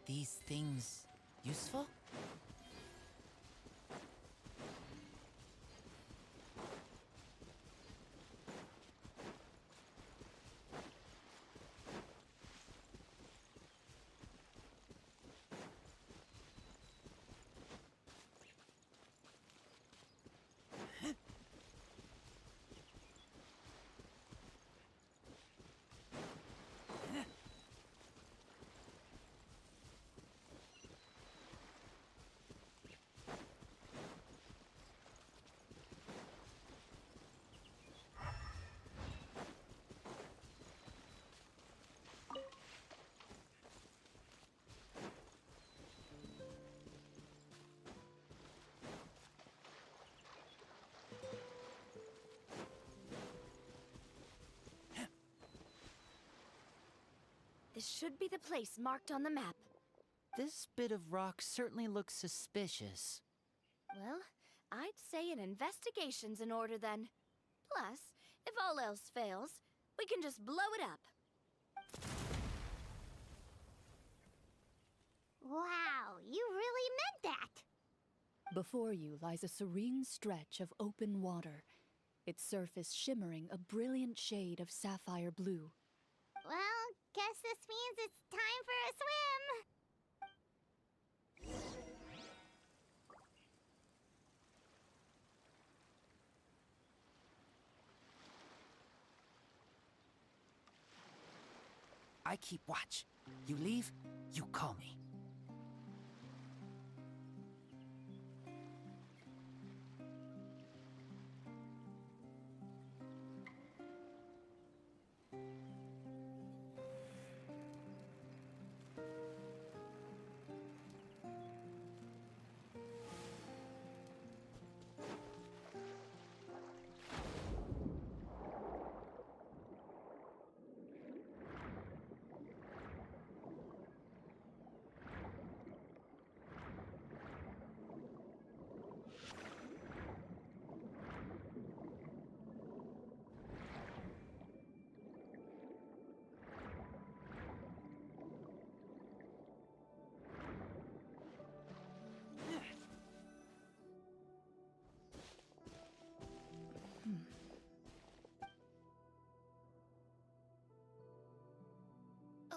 These things useful? This should be the place marked on the map. This bit of rock certainly looks suspicious. Well, I'd say an investigation's in order then. Plus, if all else fails, we can just blow it up. Wow, you really meant that. Before you lies a serene stretch of open water, its surface shimmering a brilliant shade of sapphire blue. Well, guess this means it's time for a swim. I keep watch. You leave, you call me.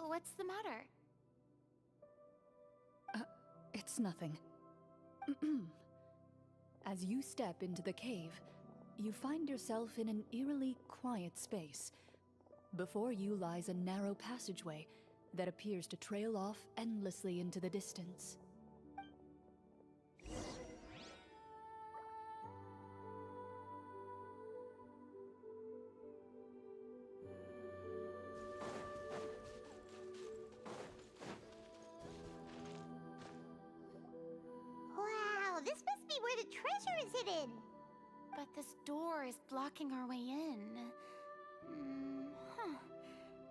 What's the matter? It's nothing. As you step into the cave, you find yourself in an eerily quiet space. Before you lies a narrow passageway that appears to trail off endlessly into the distance. Wow, this must be where the treasure is hidden. But this door is blocking our way in. Huh.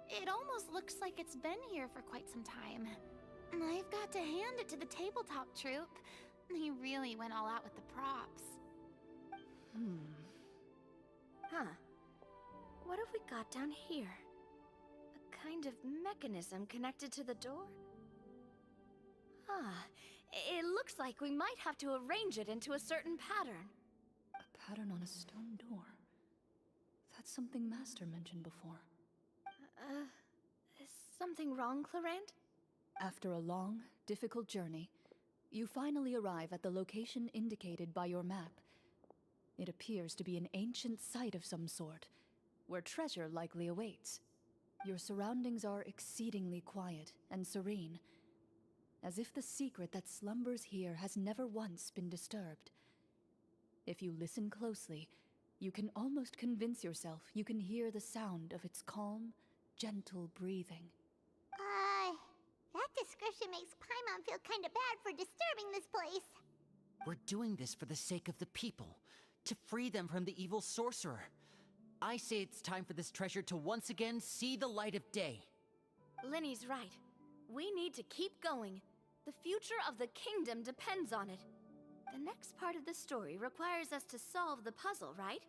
It almost looks like it's been here for quite some time. I've got to hand it to the tabletop troupe. They really went all out with the props. Huh. What have we got down here? A kind of mechanism connected to the door? Ah, it looks like we might have to arrange it into a certain pattern. A pattern on a stone door. That's something Master mentioned before. Is something wrong, Clarant? After a long, difficult journey, you finally arrive at the location indicated by your map. It appears to be an ancient site of some sort, where treasure likely awaits. Your surroundings are exceedingly quiet and serene, as if the secret that slumbers here has never once been disturbed. If you listen closely, You can almost convince yourself you can hear the sound of its calm, gentle breathing. That description makes Paimon feel kinda bad for disturbing this place. We're doing this for the sake of the people, to free them from the evil sorcerer. I say it's time for this treasure to once again see the light of day. Linny's right. We need to keep going. The future of the kingdom depends on it. The next part of the story requires us to solve the puzzle, right?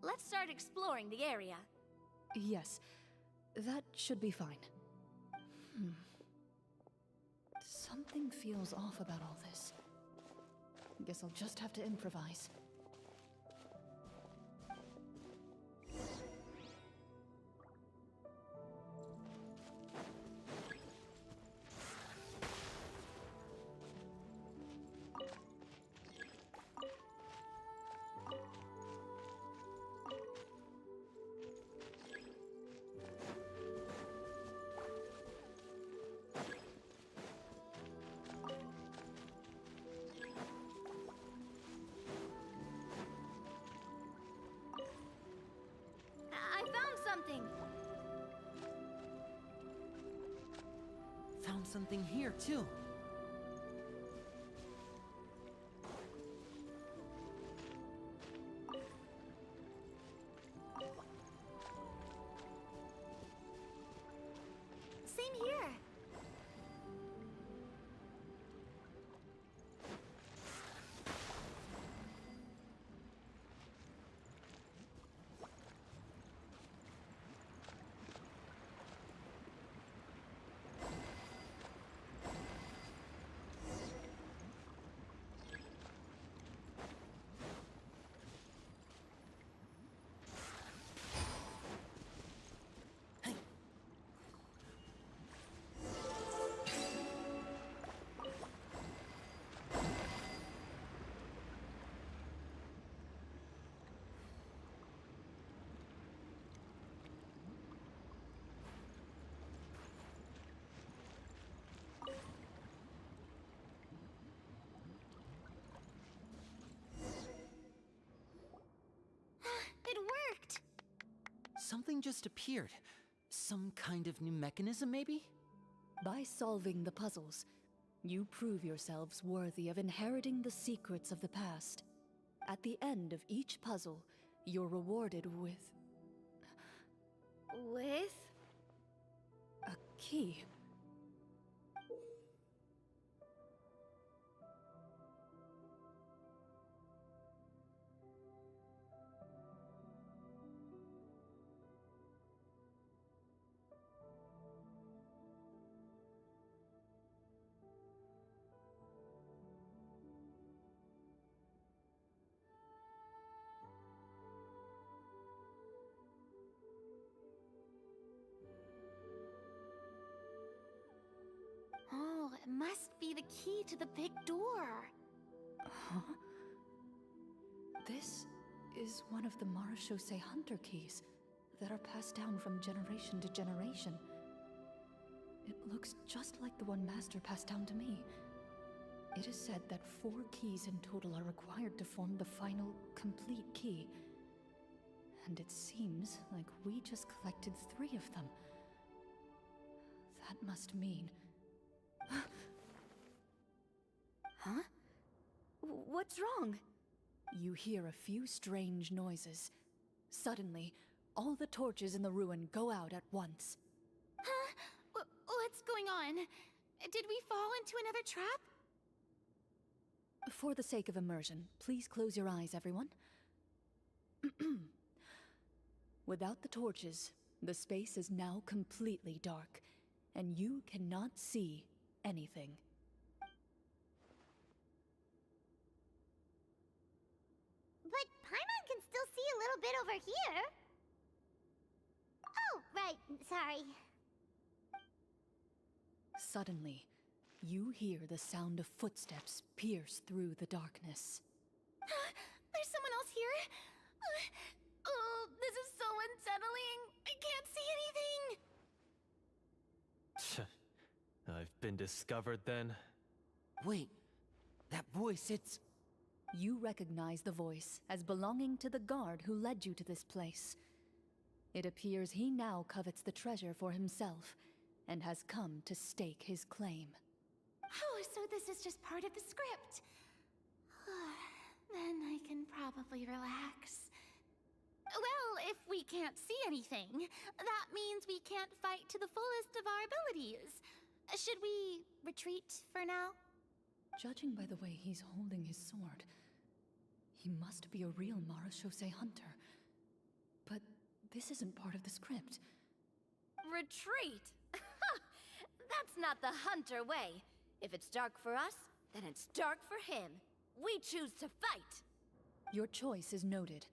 Let's start exploring the area. Yes, that should be fine. Something feels off about all this. Guess I'll just have to improvise. I found something! Found something here, too. Same here. It worked! Something just appeared. Some kind of new mechanism, maybe? By solving the puzzles, you prove yourselves worthy of inheriting the secrets of the past. At the end of each puzzle, you're rewarded with With? a key. Oh, it must be the key to the big door. Huh? This is one of the Marashosei Hunter keys that are passed down from generation to generation. It looks just like the one Master passed down to me. It is said that 4 keys in total are required to form the final, complete key. And it seems like we just collected 3 of them. That must mean... Huh? What's wrong? You hear a few strange noises. Suddenly, all the torches in the ruin go out at once. Huh? What's going on? Did we fall into another trap? For the sake of immersion, please close your eyes, everyone. Without the torches, the space is now completely dark, and you cannot see anything. But Paimon can still see a little bit over here. Oh, right, sorry. Suddenly, you hear the sound of footsteps pierce through the darkness. There's someone else here? Oh, this is so unsettling. I can't see anything. I've been discovered then. Wait, that voice, it's... You recognize the voice as belonging to the guard who led you to this place. It appears he now covets the treasure for himself and has come to stake his claim. Oh, so this is just part of the script. Then I can probably relax. Well, if we can't see anything, that means we can't fight to the fullest of our abilities. Should we retreat for now? Judging by the way he's holding his sword, he must be a real Marashose hunter. But this isn't part of the script. Retreat? That's not the hunter way. If it's dark for us, then it's dark for him. We choose to fight. Your choice is noted.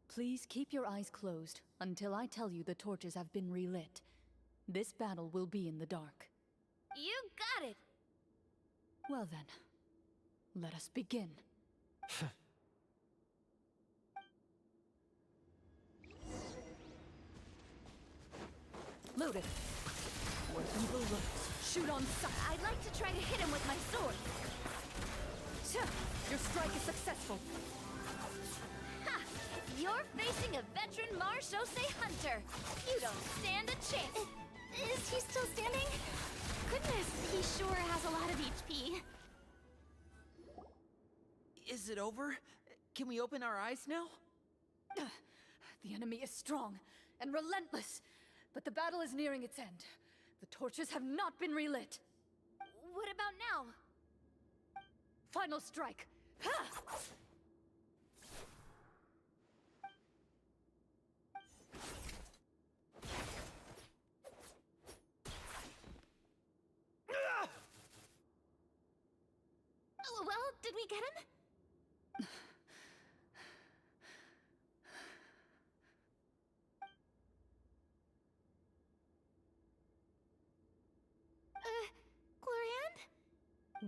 Please keep your eyes closed until I tell you the torches have been relit. This battle will be in the dark. You got it. Well then, let us begin. Loaded. Where evil lurks, shoot on sight. I'd like to try to hit him with my sword. Your strike is successful. Ha! You're facing a veteran Marashose hunter. You don't stand a chance. Is he still standing? Goodness, he sure has a lot of HP. Is it over? Can we open our eyes now? The enemy is strong and relentless, but the battle is nearing its end. The torches have not been relit. What about now? Final strike. Ha! Well, did we get him? Glorian?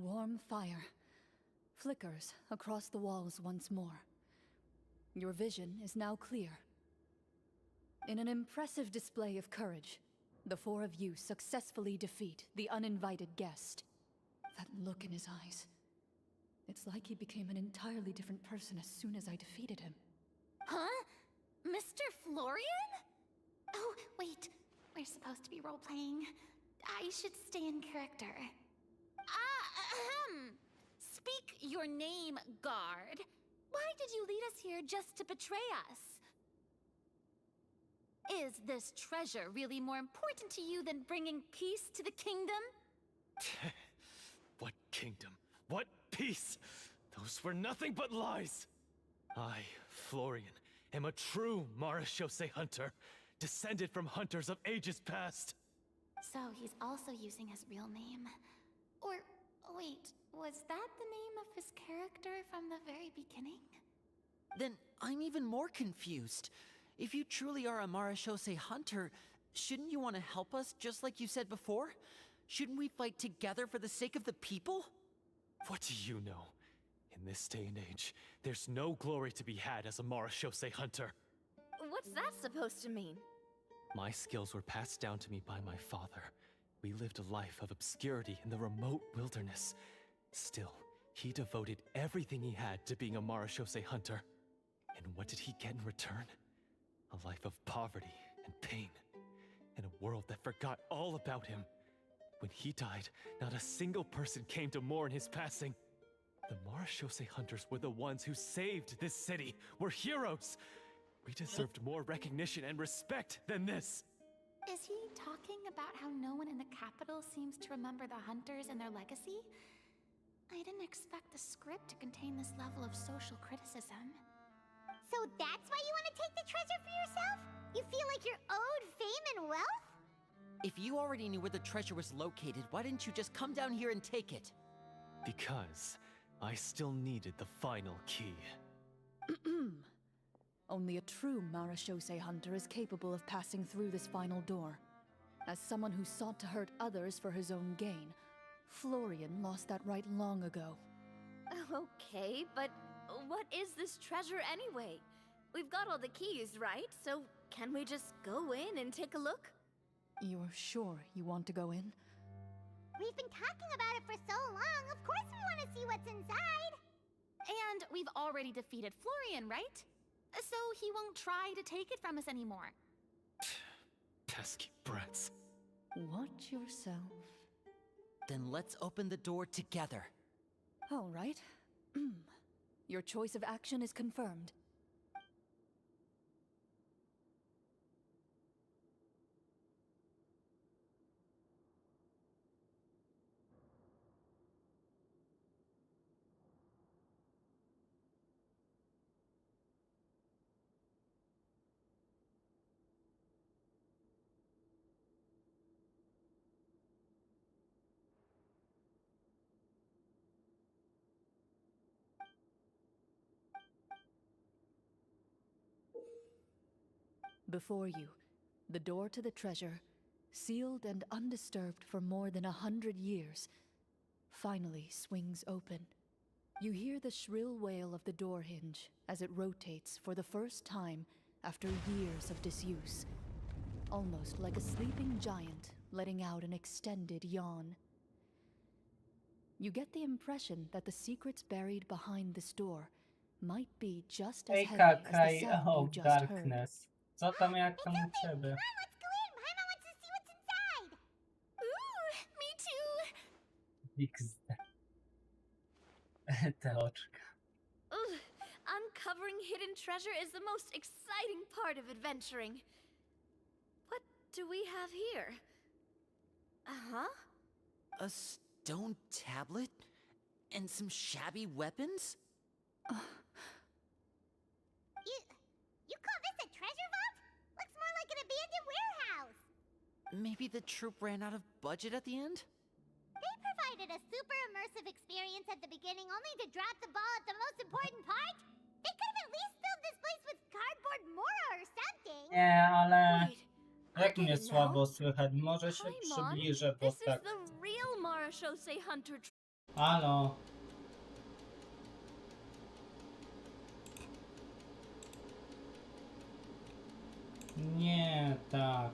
Warm fire flickers across the walls once more. Your vision is now clear. In an impressive display of courage, the four of you successfully defeat the uninvited guest. That look in his eyes. It's like he became an entirely different person as soon as I defeated him. Huh? Mr. Florian? Oh, wait. We're supposed to be role-playing. I should stay in character. Speak your name, guard. Why did you lead us here just to betray us? Is this treasure really more important to you than bringing peace to the kingdom? What kingdom? What peace? Those were nothing but lies! I, Florian, am a true Marashose hunter, descended from hunters of ages past. So he's also using his real name. Or, wait, was that the name of his character from the very beginning? Then I'm even more confused. If you truly are a Marashose hunter, shouldn't you want to help us just like you said before? Shouldn't we fight together for the sake of the people? What do you know? In this day and age, there's no glory to be had as a Marashose hunter. What's that supposed to mean? My skills were passed down to me by my father. We lived a life of obscurity in the remote wilderness. Still, he devoted everything he had to being a Marashose hunter. And what did he get in return? A life of poverty and pain, in a world that forgot all about him. When he died, not a single person came to mourn his passing. The Marashose hunters were the ones who saved this city, were heroes. We deserved more recognition and respect than this. Is he talking about how no one in the capital seems to remember the hunters and their legacy? I didn't expect the script to contain this level of social criticism. So that's why you want to take the treasure for yourself? You feel like you're owed fame and wealth? If you already knew where the treasure was located, why didn't you just come down here and take it? Because I still needed the final key. Only a true Marashose hunter is capable of passing through this final door. As someone who sought to hurt others for his own gain, Florian lost that right long ago. Okay, but what is this treasure anyway? We've got all the keys, right? So can we just go in and take a look? You're sure you want to go in? We've been talking about it for so long, of course we want to see what's inside. And we've already defeated Florian, right? So he won't try to take it from us anymore. Pesky brats. Watch yourself. Then let's open the door together. All right. Your choice of action is confirmed. Before you, the door to the treasure, sealed and undisturbed for more than 100 years, finally swings open. You hear the shrill wail of the door hinge as it rotates for the first time after years of disuse, almost like a sleeping giant letting out an extended yawn. You get the impression that the secrets buried behind this door might be just as heavy as the AKK sound you of just heard. Darkness. Co tam, jak tam u ciebie? Come on, let's go in. Paimon wants to see what's inside. Ooh, me too. XD. Te oczka. Ugh, uncovering hidden treasure is the most exciting part of adventuring. What do we have here? Uh-huh. A stone tablet? And some shabby weapons? You call this a treasure vault? Looks more like an abandoned warehouse. Maybe the troop ran out of budget at the end? They provided a super immersive experience at the beginning only to drop the ball at the most important part. They could have at least filled this place with cardboard Mora or something. Nie, ale Wait, I jak get mnie it now. słabo słychać? Może się Paimon, przybliżę, bo this is tak... the real Marashose Hunter. Halo? Nie, tak.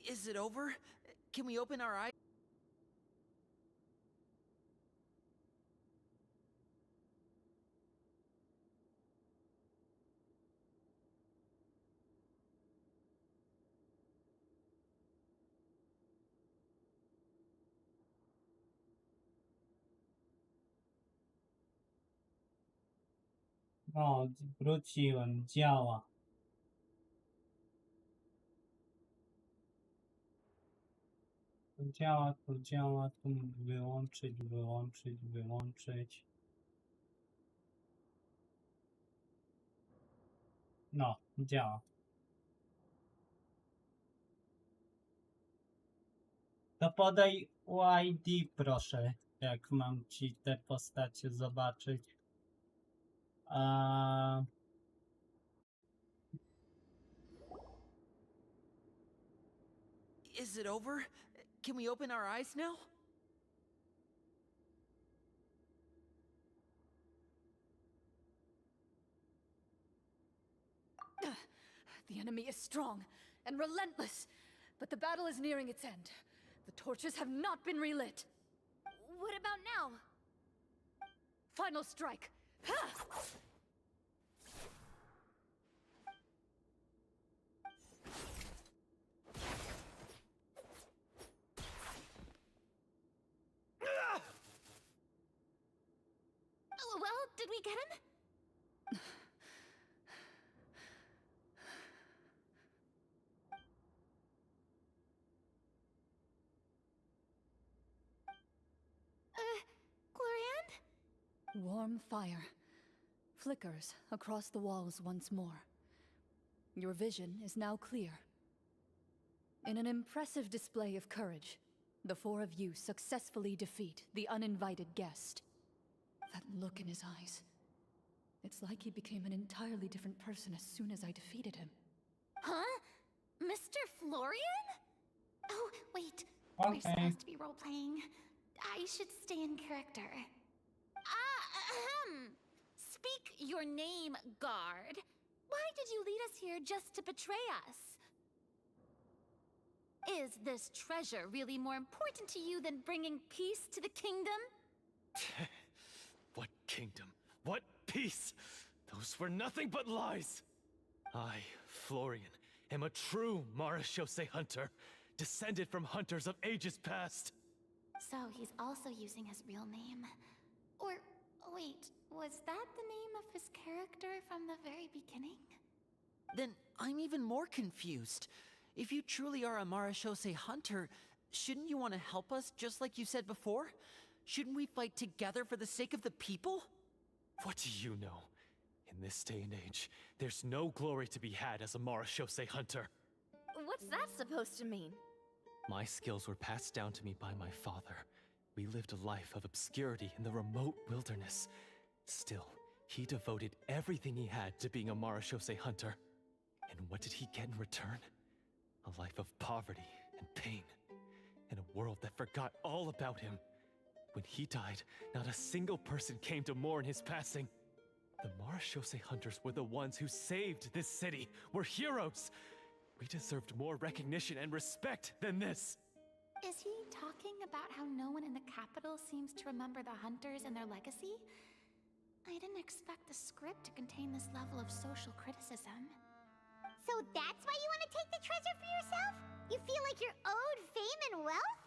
Is it over? Can we open our eyes? O, wróciłem, działa. to działa, tu wyłączyć, wyłączyć, wyłączyć. No, działa. To podaj UID, proszę, jak mam ci te postacie zobaczyć. Is it over? Can we open our eyes now? The enemy is strong and relentless, but the battle is nearing its end. The torches have not been relit. What about now? Final strike. Ha! Oh, well, did we get him? Glorian? Warm fire flickers across the walls once more. Your vision is now clear. In an impressive display of courage, the four of you successfully defeat the uninvited guest. That look in his eyes. It's like he became an entirely different person as soon as I defeated him. Huh? Mr. Florian? Oh, wait. We're Okay. supposed to be role-playing. I should stay in character. Speak your name, guard. Why did you lead us here just to betray us? Is this treasure really more important to you than bringing peace to the kingdom? What kingdom? What peace? Those were nothing but lies. I, Florian, am a true Marashose hunter, descended from hunters of ages past. So he's also using his real name. Or, wait, was that the name of his character from the very beginning? Then I'm even more confused. If you truly are a Marashose hunter, shouldn't you want to help us just like you said before? Shouldn't we fight together for the sake of the people? What do you know? In this day and age, there's no glory to be had as a Marashose hunter. What's that supposed to mean? My skills were passed down to me by my father. We lived a life of obscurity in the remote wilderness. Still, he devoted everything he had to being a Marashose hunter. And what did he get in return? A life of poverty and pain, and a world that forgot all about him. When he died, not a single person came to mourn his passing. The Marashose hunters were the ones who saved this city, were heroes. We deserved more recognition and respect than this. Is he talking about how no one in the capital seems to remember the hunters and their legacy? I didn't expect the script to contain this level of social criticism. So that's why you want to take the treasure for yourself? You feel like you're owed fame and wealth?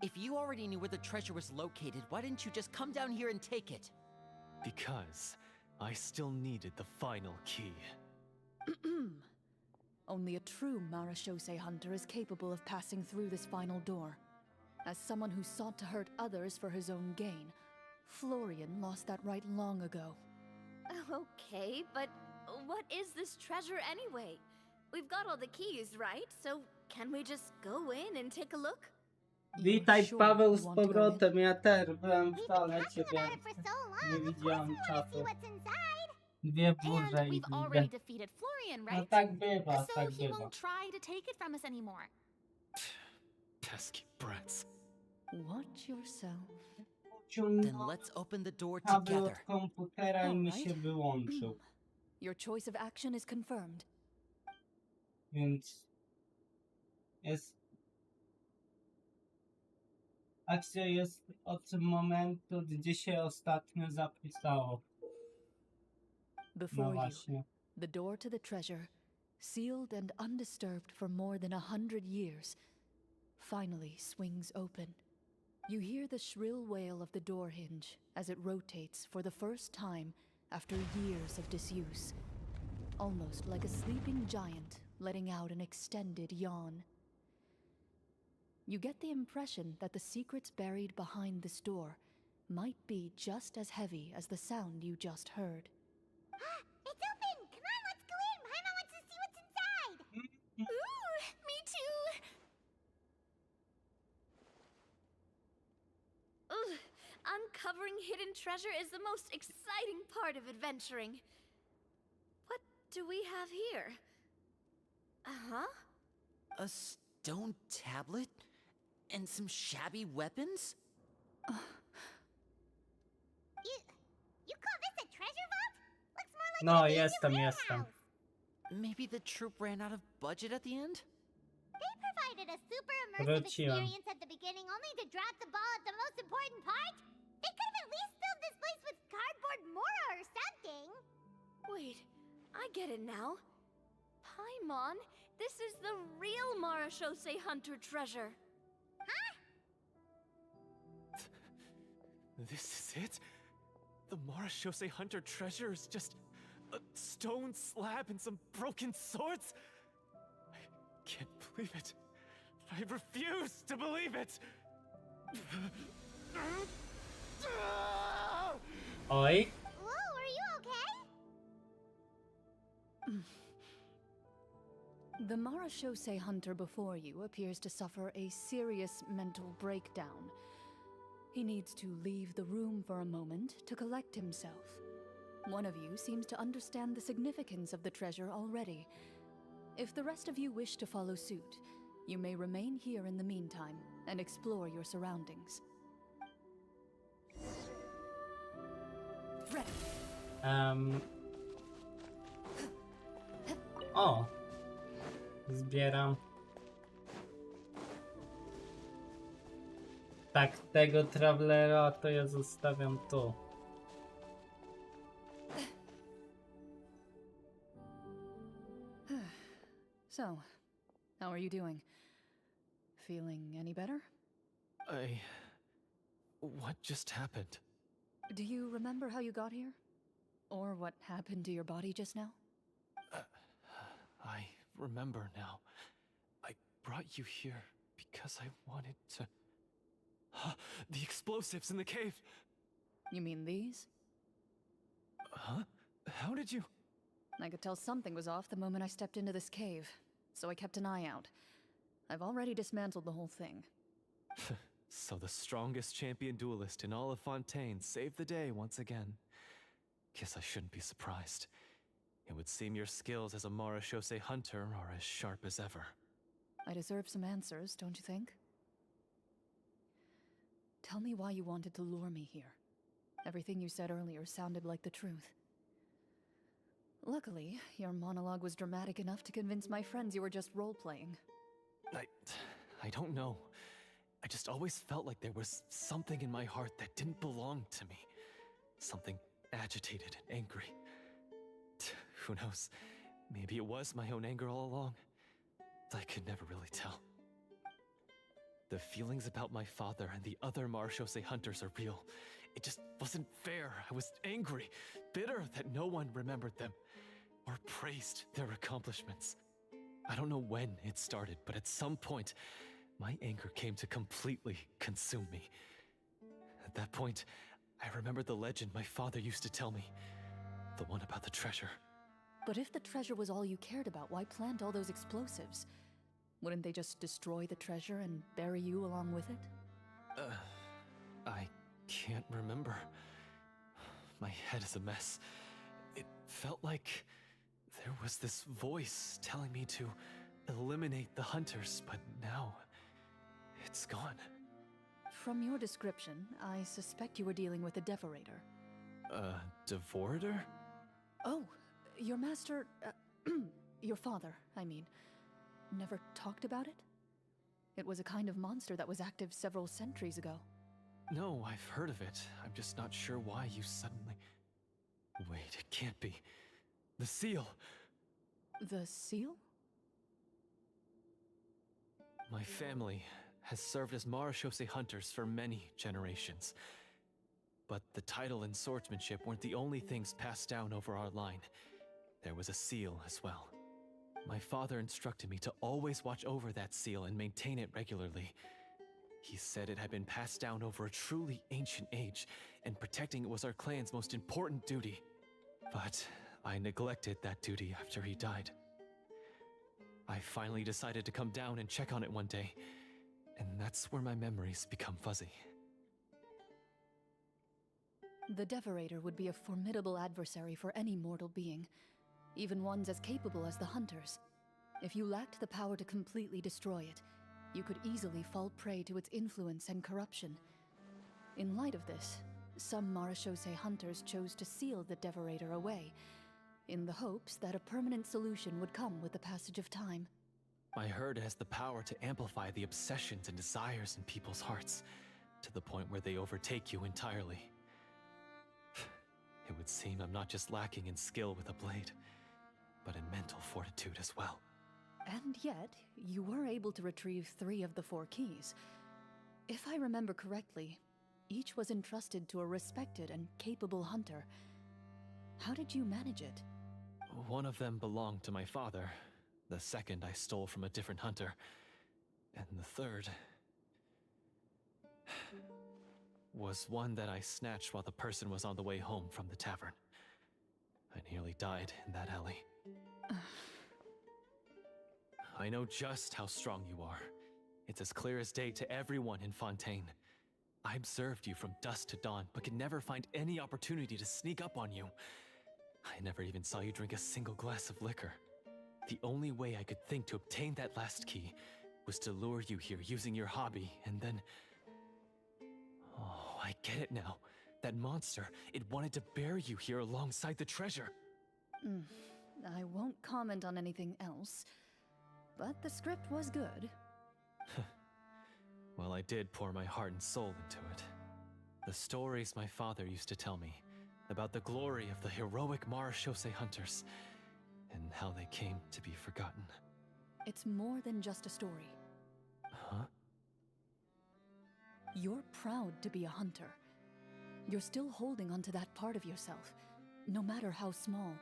If you already knew where the treasure was located, why didn't you just come down here and take it? Because I still needed the final key. Only a true Marashose hunter is capable of passing through this final door. As someone who sought to hurt others for his own gain, Florian lost that right long ago. Okay, but what is this treasure anyway? We've got all the keys, right? So can we just go in and take a look? You Witaj sure Paweł you z want to go in? powrotem, ja też byłem w We've been toalecie, talking about it więc for so long. nie Of course widziałem we want to see czasu. what's inside. Dwie burze And i we've already widzę. defeated Florian, No right? tak bywa, So tak he bywa. won't try to take it from us anymore. Pesky brats. Watch yourself. Then let's open the door Kabel od together. komputera i mi się Alright. wyłączył. Your choice of action is confirmed. Więc jest. Akcja jest od momentu, gdzie się ostatnio zapisało. No Before you, właśnie. the door to the treasure, sealed and undisturbed for more than 100 years, finally swings open. You hear the shrill wail of the door hinge as it rotates for the first time after years of disuse, almost like a sleeping giant letting out an extended yawn. you get the impression that the secrets buried behind this door might be just as heavy as the sound you just heard. It's open! Come on, let's go in! Paimon wants to see what's inside! Ooh, me too! Ugh, uncovering hidden treasure is the most exciting part of adventuring. What do we have here? Uh-huh. A stone tablet? And some shabby weapons? You call this a treasure vault? Looks more like No, an abandoned jestem. warehouse. Maybe the troop ran out of budget at the end? They provided a super immersive Wróciłem. experience at the beginning only to drop the ball at the most important part? They could have at least filled this place with cardboard mora or something. Wait, I get it now. Paimon, this is the real Marashosei Hunter treasure. This is it? The Marashosei Hunter treasure is just a stone slab and some broken swords? I can't believe it. I refuse to believe it! Oj, Whoa, are you okay? The Marashosei Hunter before you appears to suffer a serious mental breakdown. He needs to leave the room for a moment to collect himself. One of you seems to understand the significance of the treasure already. If the rest of you wish to follow suit, you may remain here in the meantime and explore your surroundings. Ready. O! Zbieram. Tak, tego travelera to ja zostawiam tu. So, how are you doing? Feeling any better? What just happened? Do you remember how you got here? Or what happened to your body just now? I remember now. I brought you here because I wanted to... The explosives in the cave! You mean these? Huh? How did you... I could tell something was off the moment I stepped into this cave, so I kept an eye out. I've already dismantled the whole thing. So the strongest champion duelist in all of Fontaine saved the day once again. Guess I shouldn't be surprised. It would seem your skills as a Marashosei hunter are as sharp as ever. I deserve some answers, don't you think? Tell me why you wanted to lure me here. Everything you said earlier sounded like the truth. Luckily, your monologue was dramatic enough to convince my friends you were just role-playing. I don't know. I just always felt like there was something in my heart that didn't belong to me. Something agitated and angry. Who knows? Maybe it was my own anger all along. I could never really tell. The feelings about my father and the other Marashosei hunters are real. It just wasn't fair. I was angry, bitter that no one remembered them or praised their accomplishments. I don't know when it started, but at some point, my anger came to completely consume me. At that point, I remembered the legend my father used to tell me. The one about the treasure. But if the treasure was all you cared about, why plant all those explosives? Wouldn't they just destroy the treasure and bury you along with it? I can't remember. My head is a mess. It felt like there was this voice telling me to eliminate the hunters, but now it's gone. From your description, I suspect you were dealing with a devorator. Devorator? Oh, your master, your father, I mean, never talked about it? It was a kind of monster that was active several centuries ago. No, I've heard of it. I'm just not sure why you suddenly... Wait, it can't be. The seal! The seal? My family has served as Marashosei hunters for many generations. But the title and swordsmanship weren't the only things passed down over our line. There was a seal as well. My father instructed me to always watch over that seal and maintain it regularly. He said it had been passed down over a truly ancient age, and protecting it was our clan's most important duty. But I neglected that duty after he died. I finally decided to come down and check on it one day, and that's where my memories become fuzzy. The Devorator would be a formidable adversary for any mortal being, even ones as capable as the Hunters. If you lacked the power to completely destroy it, you could easily fall prey to its influence and corruption. In light of this, some Marechaussee Hunters chose to seal the Devorator away, in the hopes that a permanent solution would come with the passage of time. I heard it has the power to amplify the obsessions and desires in people's hearts, to the point where they overtake you entirely. It would seem I'm not just lacking in skill with a blade, but in mental fortitude as well. And yet, you were able to retrieve 3 of the 4 keys. If I remember correctly, each was entrusted to a respected and capable hunter. How did you manage it? One of them belonged to my father. The second I stole from a different hunter. And the third was one that I snatched while the person was on the way home from the tavern. I nearly died in that alley. I know just how strong you are. It's as clear as day to everyone in Fontaine. I observed you from dusk to dawn, but could never find any opportunity to sneak up on you. I never even saw you drink a single glass of liquor. The only way I could think to obtain that last key was to lure you here using your hobby, and then... Oh, I get it now. That monster, it wanted to bury you here alongside the treasure. I won't comment on anything else, but the script was good. Well, I did pour my heart and soul into it. The stories my father used to tell me about the glory of the heroic Marechaussee hunters and how they came to be forgotten. It's more than just a story. Huh? You're proud to be a hunter. You're still holding onto that part of yourself, no matter how small.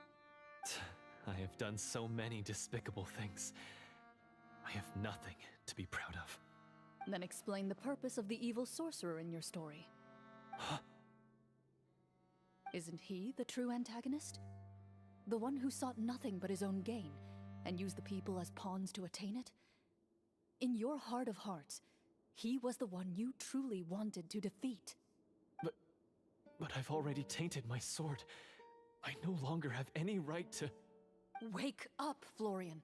I have done so many despicable things. I have nothing to be proud of. Then explain the purpose of the evil sorcerer in your story. Huh? Isn't he the true antagonist? The one who sought nothing but his own gain, and used the people as pawns to attain it? In your heart of hearts, he was the one you truly wanted to defeat. But I've already tainted my sword. I no longer have any right to... Wake up, Florian.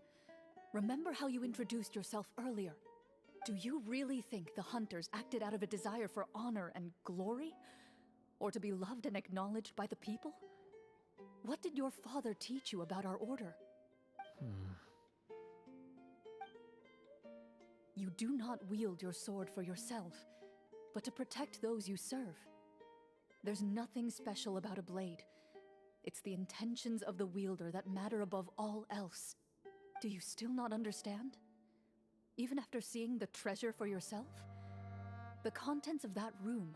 Remember how you introduced yourself earlier. Do you really think the hunters acted out of a desire for honor and glory? Or to be loved and acknowledged by the people? What did your father teach you about our order? You do not wield your sword for yourself, but to protect those you serve. There's nothing special about a blade. It's the intentions of the wielder that matter above all else. Do you still not understand? Even after seeing the treasure for yourself? The contents of that room,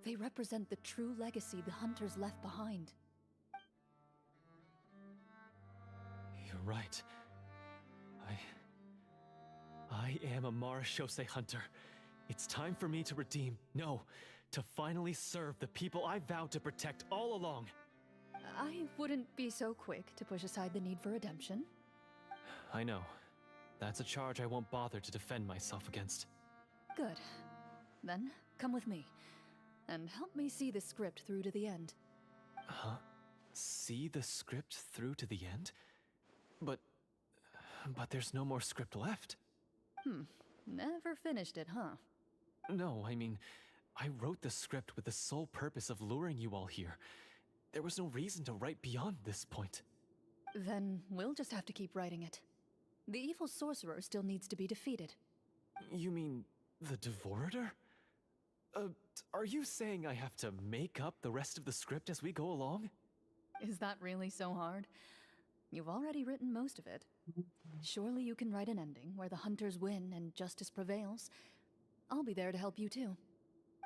they represent the true legacy the hunters left behind. You're right. I am a Marechaussee hunter. It's time for me to redeem, no, to finally serve the people I vowed to protect all along. I wouldn't be so quick to push aside the need for redemption. I know. That's a charge I won't bother to defend myself against. Good. Then, come with me, and help me see the script through to the end. Huh? See the script through to the end? But there's no more script left. Never finished it, huh? No, I mean, I wrote the script with the sole purpose of luring you all here. There was no reason to write beyond this point. Then we'll just have to keep writing it. The evil sorcerer still needs to be defeated. You mean the Devorator? Are you saying I have to make up the rest of the script as we go along? Is that really so hard? You've already written most of it. Surely you can write an ending where the hunters win and justice prevails. I'll be there to help you too.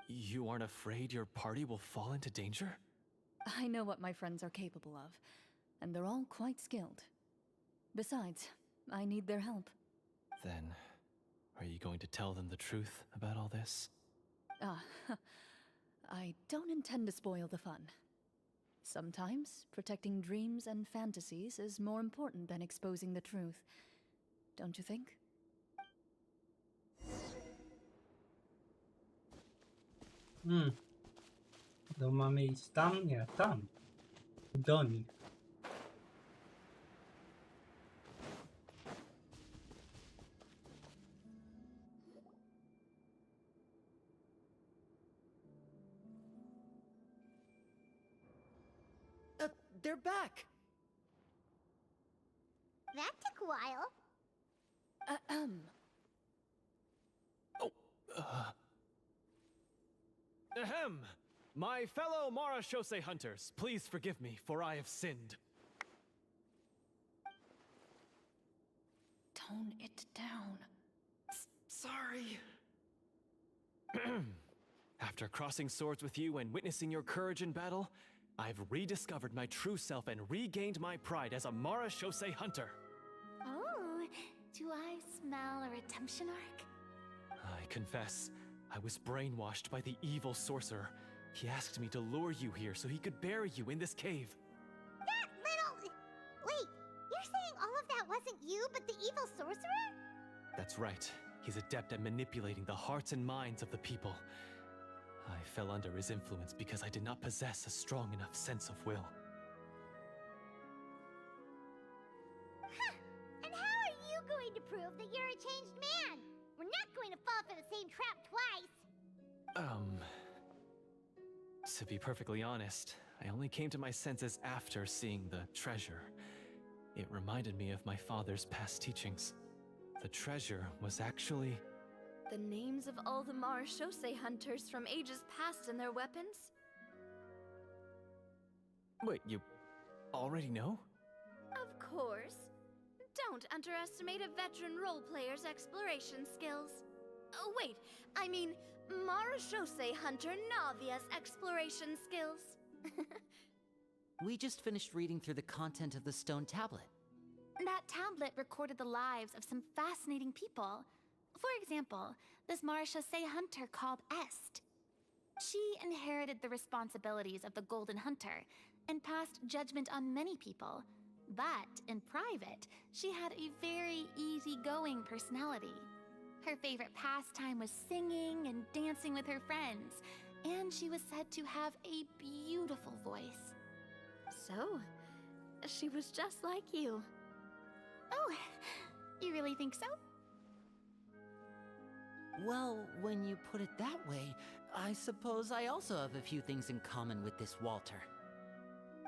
You aren't afraid your party will fall into danger? I know what my friends are capable of, and they're all quite skilled. Besides, I need their help. Then, Are you going to tell them the truth about all this? Ah, I don't intend to spoil the fun. Sometimes protecting dreams and fantasies is more important than exposing the truth. Don't you think? To mamy iść tam? Nie, tam. Do nich. They're back! That took a while. Ahem! My fellow Mara Shosei hunters, please forgive me, for I have sinned. Tone it down. Sorry. After crossing swords with you and witnessing your courage in battle, I've rediscovered my true self and regained my pride as a Mara Shosei hunter. Oh, do I smell a redemption arc? I confess, I was brainwashed by the evil sorcerer. He asked me to lure you here so he could bury you in this cave. That little... Wait, you're saying all of that wasn't you, but the evil sorcerer? That's right. He's adept at manipulating the hearts and minds of the people. I fell under his influence because I did not possess a strong enough sense of will. Huh. And how are you going to prove that you're a changed man? We're not going to fall for the same trap twice. To be perfectly honest, I only came to my senses after seeing the treasure. It reminded me of my father's past teachings. The treasure was actually... The names of all the Mara Shosei hunters from ages past and their weapons? Wait, you already know? Of course. Don't underestimate a veteran role player's exploration skills. Oh, wait, I mean, Mara Shosei hunter Navia's exploration skills. We just finished reading through the content of the stone tablet. That tablet recorded the lives of some fascinating people. For example, this Mara Shosei hunter called Est. She inherited the responsibilities of the Golden Hunter and passed judgment on many people. But in private, she had a very easygoing personality. Her favorite pastime was singing and dancing with her friends, and she was said to have a beautiful voice. So, she was just like you. Oh, you really think so? Well, when you put it that way, I suppose I also have a few things in common with this Walter.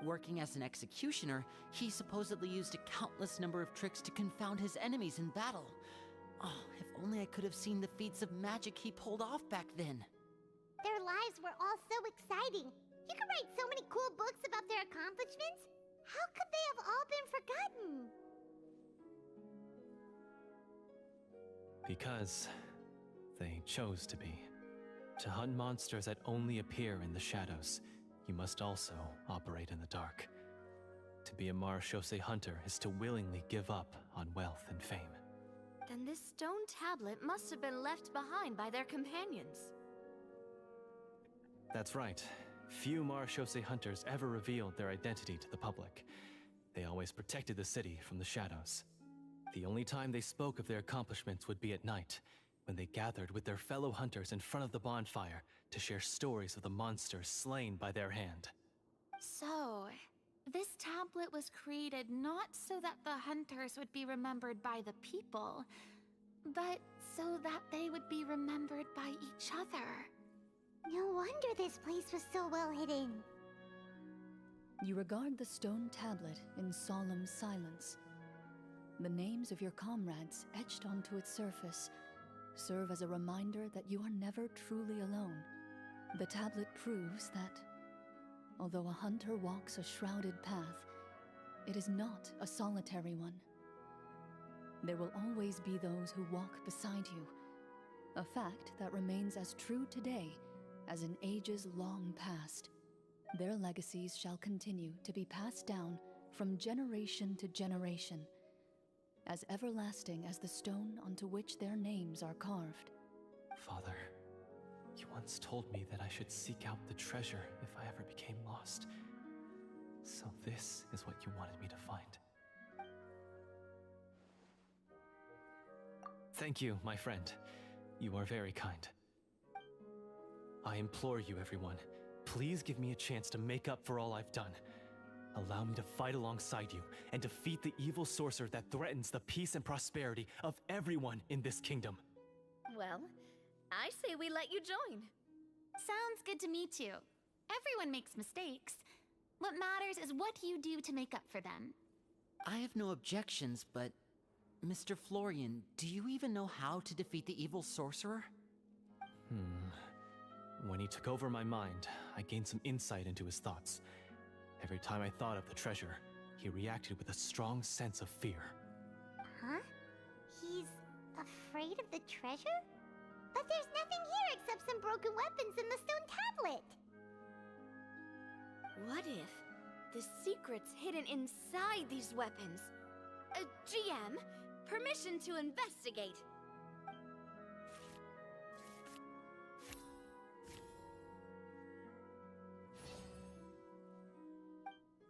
Working as an executioner, he supposedly used a countless number of tricks to confound his enemies in battle. Oh, if only I could have seen the feats of magic he pulled off back then. Their lives were all so exciting. You could write so many cool books about their accomplishments. How could they have all been forgotten? Because they chose to be. To hunt monsters that only appear in the shadows, you must also operate in the dark. To be a Mara Shosei hunter is to willingly give up on wealth and fame. Then this stone tablet must have been left behind by their companions. That's right. Few Mara Shosei hunters ever revealed their identity to the public. They always protected the city from the shadows. The only time they spoke of their accomplishments would be at night, when they gathered with their fellow hunters in front of the bonfire to share stories of the monsters slain by their hand. So, this tablet was created not so that the hunters would be remembered by the people, but so that they would be remembered by each other. No wonder this place was so well hidden. You regard the stone tablet in solemn silence. The names of your comrades etched onto its surface serve as a reminder that you are never truly alone. The tablet proves that, although a hunter walks a shrouded path, it is not a solitary one. There will always be those who walk beside you, a fact that remains as true today as in ages long past. Their legacies shall continue to be passed down from generation to generation, as everlasting as the stone onto which their names are carved. Father, you once told me that I should seek out the treasure if I ever became lost. So this is what you wanted me to find. Thank you, my friend. You are very kind. I implore you, everyone, please give me a chance to make up for all I've done. Allow me to fight alongside you and defeat the evil sorcerer that threatens the peace and prosperity of everyone in this kingdom. Well, I say we let you join. Sounds good to me too. Everyone makes mistakes. What matters is what you do to make up for them. I have no objections, but Mr. Florian, do you even know how to defeat the evil sorcerer? When he took over my mind, I gained some insight into his thoughts. Every time I thought of the treasure, he reacted with a strong sense of fear. Huh? He's afraid of the treasure? But there's nothing here except some broken weapons and the stone tablet. What if the secret's hidden inside these weapons? GM, permission to investigate.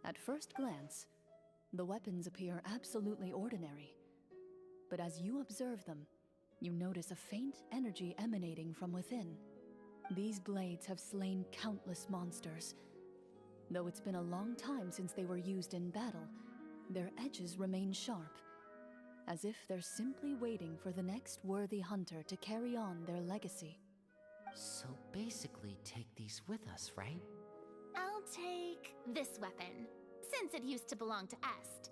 At first glance, the weapons appear absolutely ordinary. But as you observe them, you notice a faint energy emanating from within. These blades have slain countless monsters. Though it's been a long time since they were used in battle, their edges remain sharp, as if they're simply waiting for the next worthy hunter to carry on their legacy. So basically, take these with us, right? I'll take this weapon, since it used to belong to Est.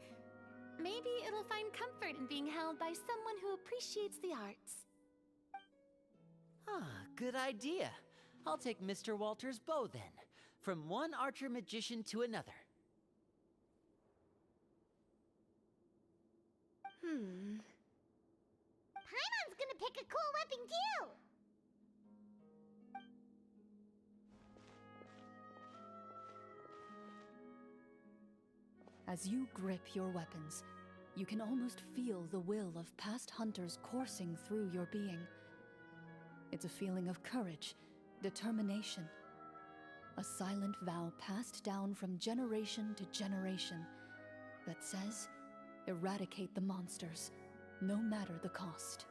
Maybe it'll find comfort in being held by someone who appreciates the arts. Ah, good idea. I'll take Mr. Walter's bow then. From one archer-magician to another. Paimon's gonna pick a cool weapon too! As you grip your weapons, you can almost feel the will of past hunters coursing through your being. It's a feeling of courage, determination. A silent vow passed down from generation to generation that says, eradicate the monsters, no matter the cost.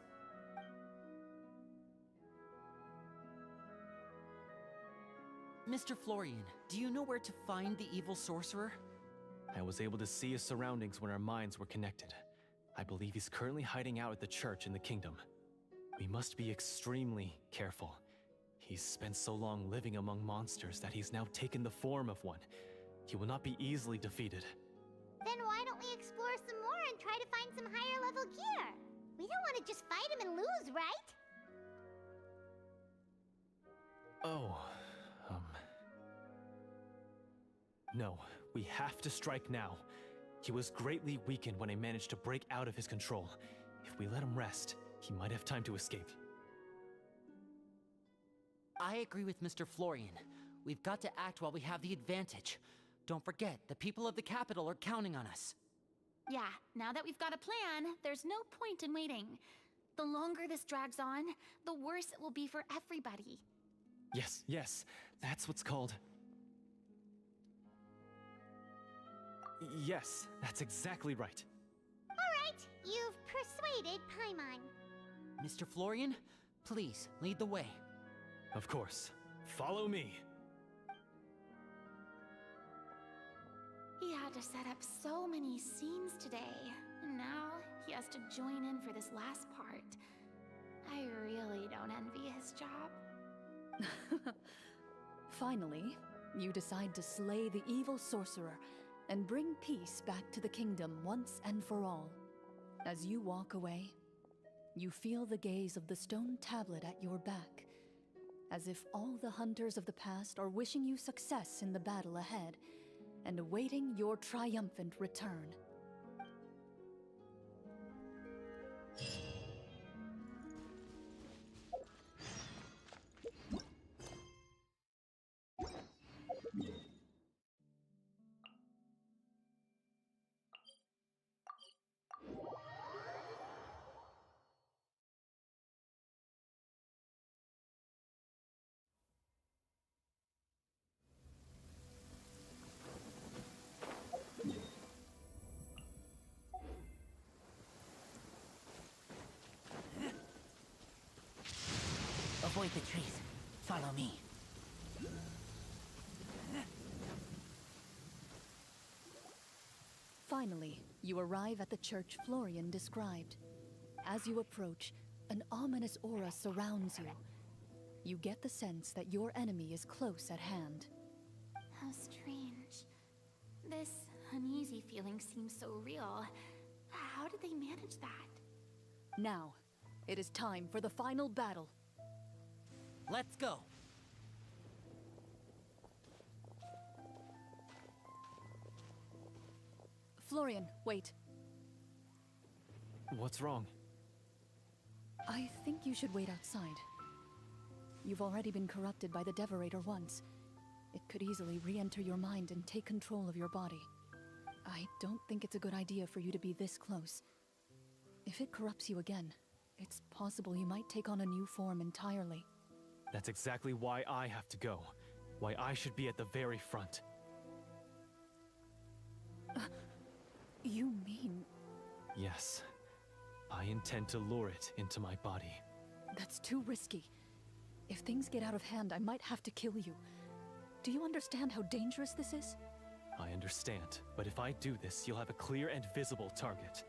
Mr. Florian, do you know where to find the evil sorcerer? I was able to see his surroundings when our minds were connected. I believe he's currently hiding out at the church in the kingdom. We must be extremely careful. He's spent so long living among monsters that he's now taken the form of one. He will not be easily defeated. Then why don't we explore some more and try to find some higher level gear? We don't want to just fight him and lose, right? No, we have to strike now. He was greatly weakened when I managed to break out of his control. If we let him rest, he might have time to escape. I agree with Mr. Florian. We've got to act while we have the advantage. Don't forget, the people of the capital are counting on us. Yeah, now that we've got a plan, there's no point in waiting. The longer this drags on, the worse it will be for everybody. Yes, that's what's called... Yes, that's exactly right. Alright, you've persuaded Paimon. Mr. Florian, please, lead the way. Of course. Follow me. He had to set up so many scenes today, and now he has to join in for this last part. I really don't envy his job. Finally, you decide to slay the evil sorcerer and bring peace back to the kingdom once and for all. As you walk away, you feel the gaze of the stone tablet at your back, as if all the hunters of the past are wishing you success in the battle ahead and awaiting your triumphant return. avoid the trees. Follow me. Finally, you arrive at the church Florian described. As you approach, an ominous aura surrounds you. You get the sense that your enemy is close at hand. How strange. This uneasy feeling seems so real. How did they manage that? Now, it is time for the final battle. Let's go. Florian, wait. What's wrong? I think you should wait outside. You've already been corrupted by the Devorator once. It could easily re-enter your mind and take control of your body. I don't think it's a good idea for you to be this close. If it corrupts you again, it's possible you might take on a new form entirely. That's exactly why I have to go. Why I should be at the very front. You mean... Yes. I intend to lure it into my body. That's too risky. If things get out of hand, I might have to kill you. Do you understand how dangerous this is? I understand, but if I do this, you'll have a clear and visible target.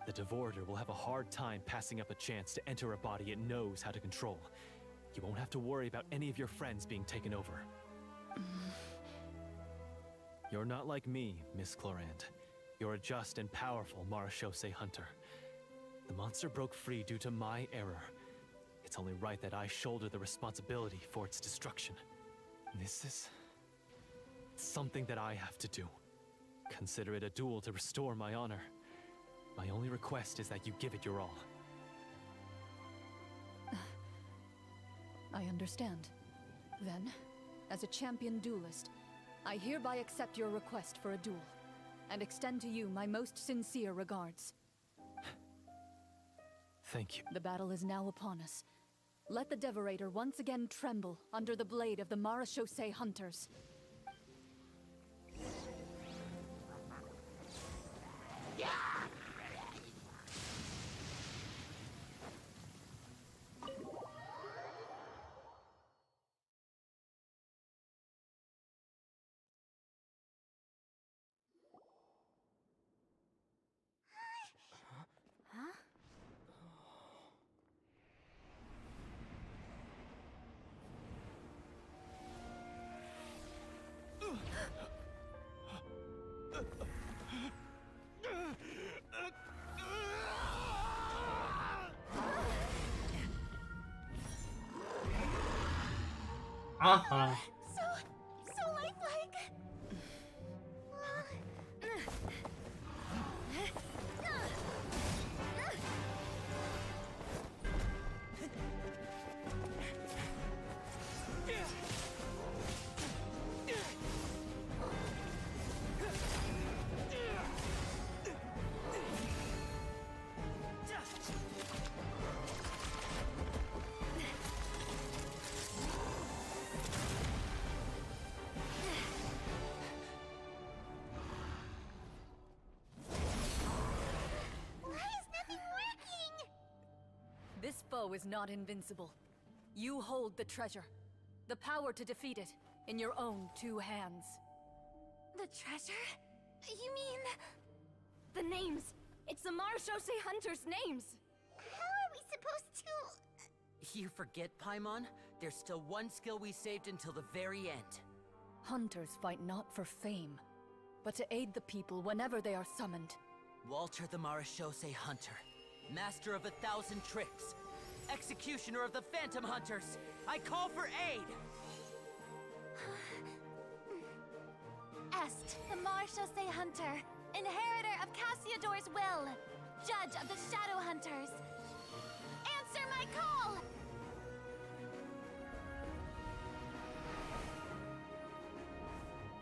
The Devorator will have a hard time passing up a chance to enter a body it knows how to control. You won't have to worry about any of your friends being taken over. You're not like me, Miss Clorand. You're a just and powerful Marechaussee hunter. The monster broke free due to my error. It's only right that I shoulder the responsibility for its destruction. This is... something that I have to do. Consider it a duel to restore my honor. My only request is that you give it your all. I understand. Then, as a champion duelist, I hereby accept your request for a duel, and extend to you my most sincere regards. Thank you. The battle is now upon us. Let the Devorator once again tremble under the blade of the Marechaussee hunters. Aha. So lifelike. This foe is not invincible. You hold the treasure. The power to defeat it in your own two hands. The treasure? You mean... The names! It's the Marechaussee hunters' names! How are we supposed to... You forget, Paimon? There's still one skill we saved until the very end. Hunters fight not for fame, but to aid the people whenever they are summoned. Walter the Marechaussee Hunter, master of 1,000 tricks, executioner of the Phantom Hunters, I call for aid! Est, the Marechaussee hunter, inheritor of Cassiodor's will, judge of the Shadow Hunters. Answer my call!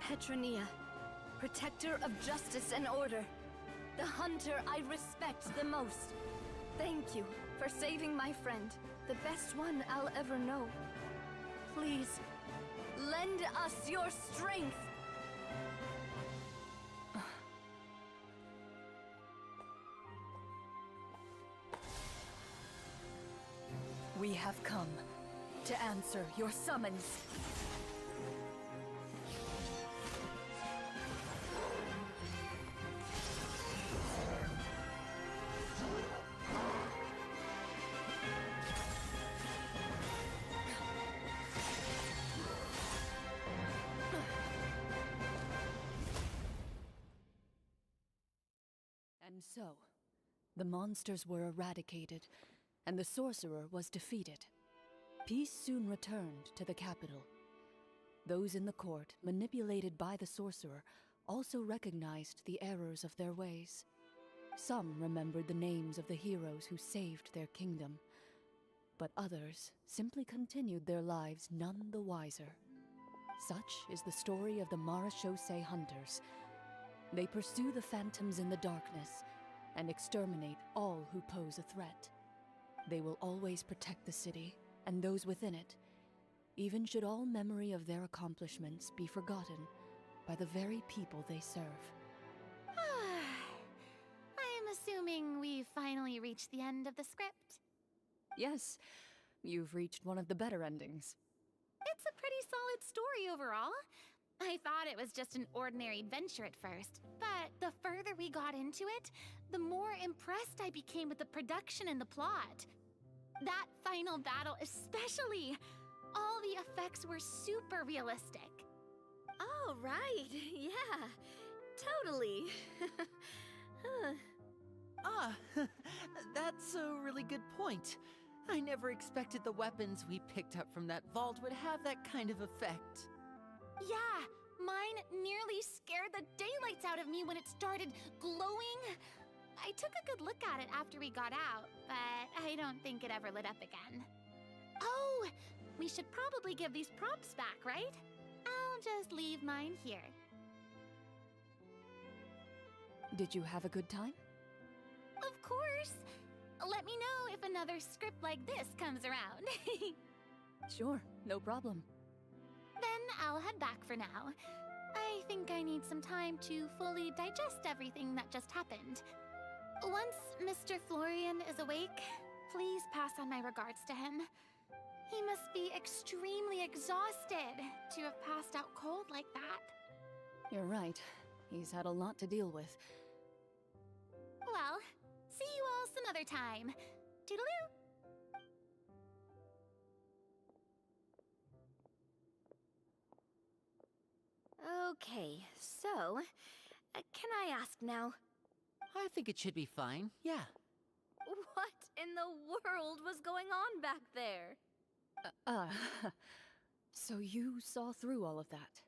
Petronia, protector of justice and order. The hunter I respect the most. Thank you for saving my friend, the best one I'll ever know. Please, lend us your strength. We have come. to answer your summons. And so, the monsters were eradicated, and the sorcerer was defeated. Peace soon returned to the capital. Those in the court, manipulated by the sorcerer, also recognized the errors of their ways. Some remembered the names of the heroes who saved their kingdom, but others simply continued their lives none the wiser. Such is the story of the Marechaussee Hunters. They pursue the phantoms in the darkness and exterminate all who pose a threat. They will always protect the city and those within it, even should all memory of their accomplishments be forgotten by the very people they serve. I'm assuming we've finally reached the end of the script. Yes, you've reached one of the better endings. It's a pretty solid story overall. I thought it was just an ordinary adventure at first, but the further we got into it, the more impressed I became with the production and the plot. That final battle especially! All the effects were super realistic. Oh, right. Yeah, totally. That's a really good point. I never expected the weapons we picked up from that vault would have that kind of effect. Yeah, mine nearly scared the daylights out of me when it started glowing. I took a good look at it after we got out, but I don't think it ever lit up again. Oh, we should probably give these props back, right? I'll just leave mine here. Did you have a good time? Of course. Let me know if another script like this comes around. Sure, no problem. Then I'll head back for now. I think I need some time to fully digest everything that just happened. Once Mr. Florian is awake, please pass on my regards to him. He must be extremely exhausted to have passed out cold like that. You're right. He's had a lot to deal with. Well, see you all some other time. Toodaloo! Okay, so, can I ask now, I think it should be fine, yeah. what in the world was going on back there? So you saw through all of that?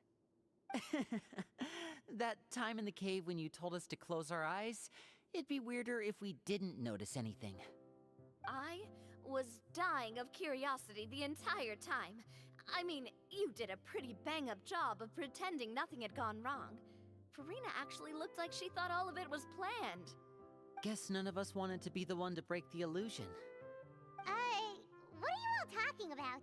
That time in the cave when you told us to close our eyes, it'd be weirder if we didn't notice anything. I was dying of curiosity the entire time. I mean, you did a pretty bang-up job of pretending nothing had gone wrong. Farina actually looked like she thought all of it was planned. Guess none of us wanted to be the one to break the illusion. What are you all talking about?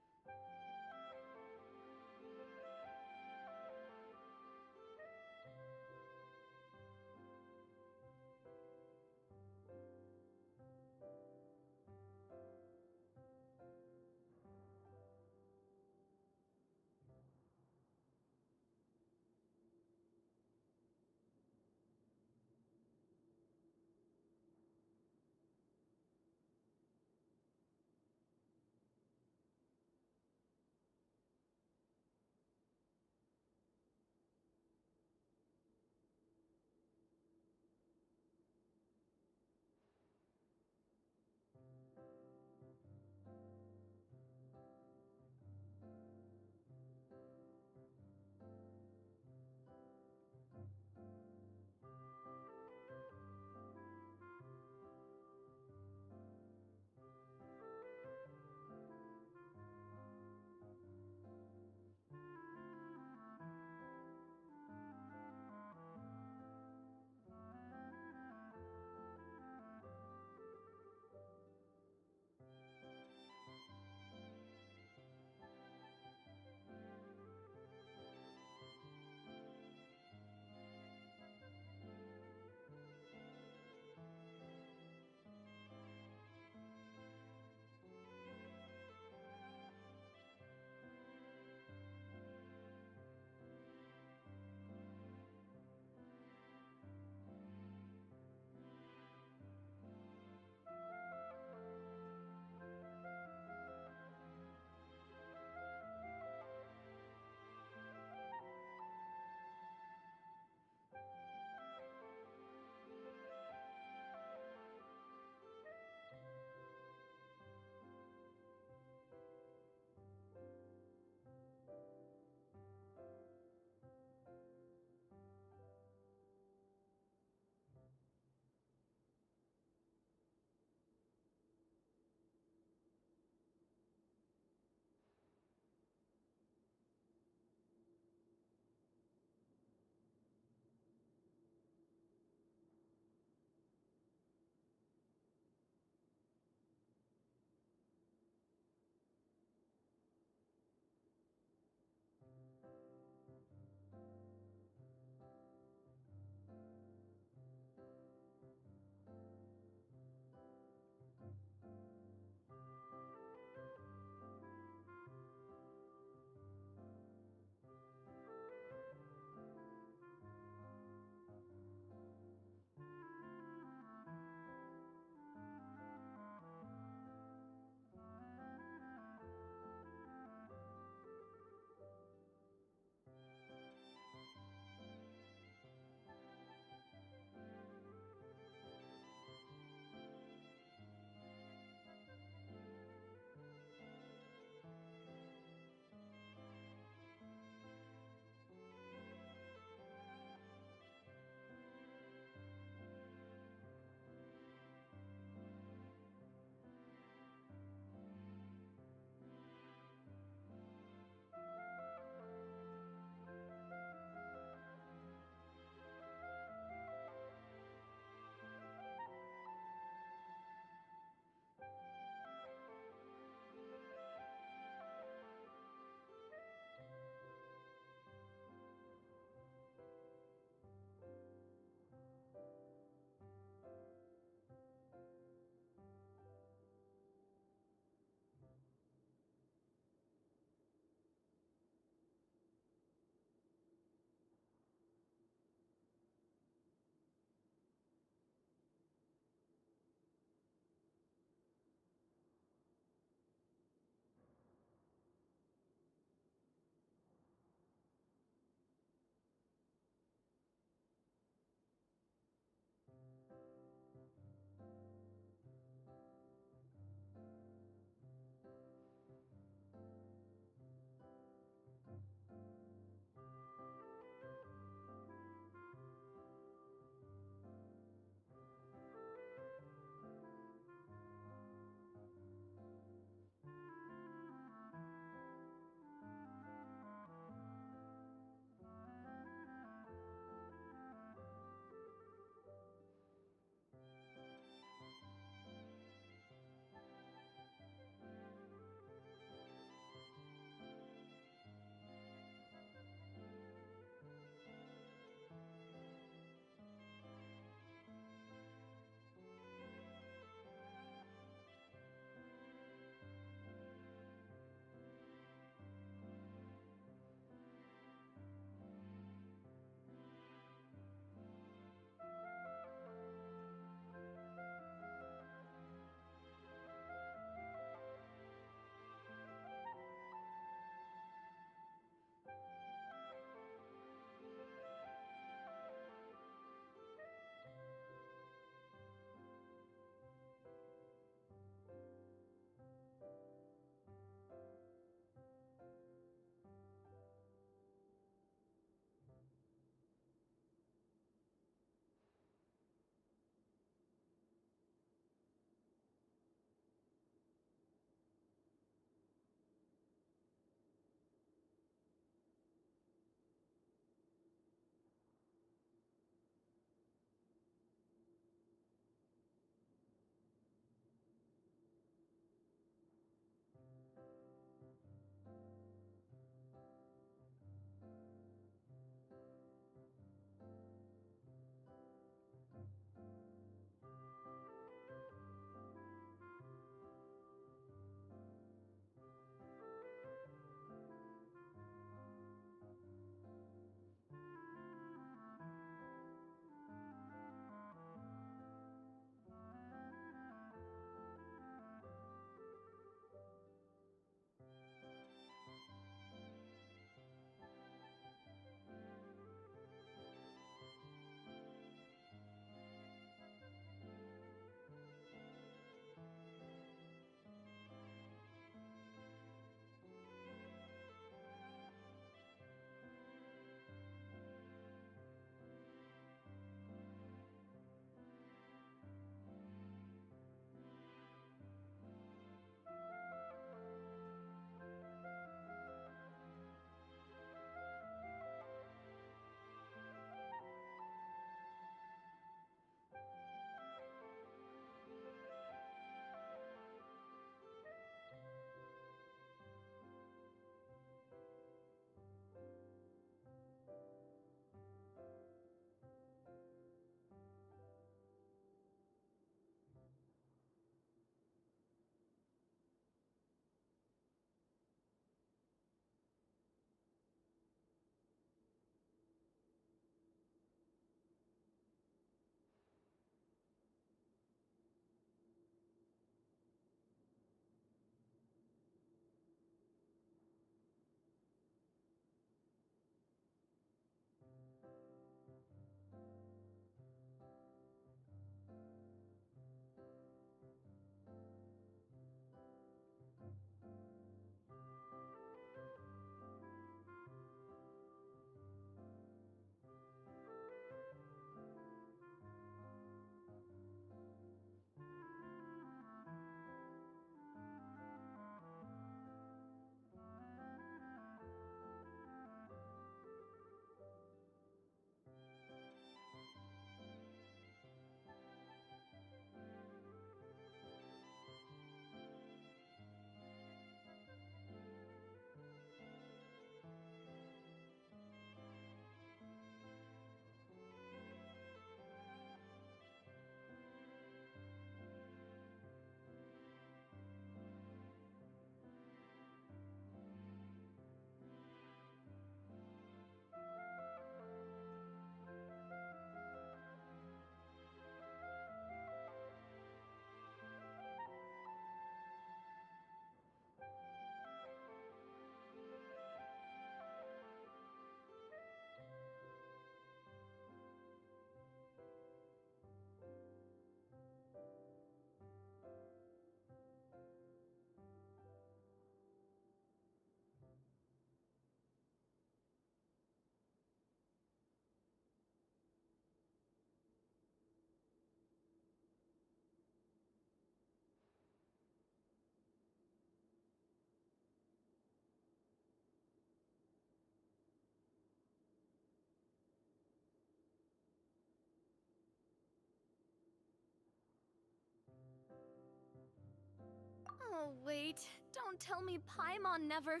Oh, wait. Don't tell me Paimon never...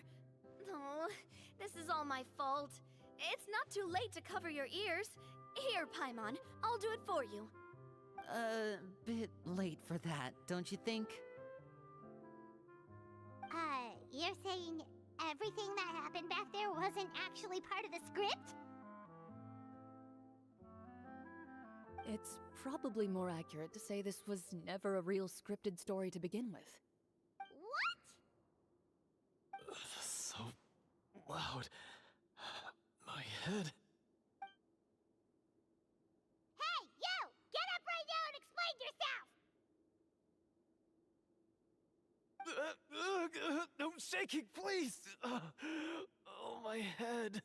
Oh, this is all my fault. It's not too late to cover your ears. Here, Paimon, I'll do it for you. Bit late for that, don't you think? You're saying everything that happened back there wasn't actually part of the script? It's probably more accurate to say this was never a real scripted story to begin with. What? So loud. My head. Hey, you! Get up right now and explain yourself! No shaking, please! Oh, my head.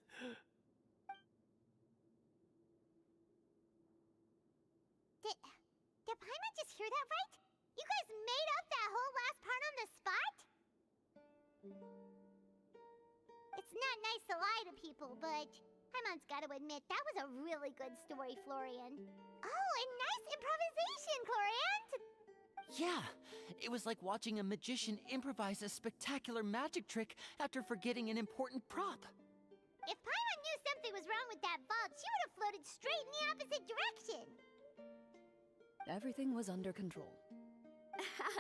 Did Paimon just hear that right? You guys made up that whole last part on the spot? It's not nice to lie to people, but Paimon's gotta admit, that was a really good story, Florian. Oh, and nice improvisation, Florian! Yeah, it was like watching a magician improvise a spectacular magic trick after forgetting an important prop. If Paimon knew something was wrong with that vault, she would have floated straight in the opposite direction. Everything was under control.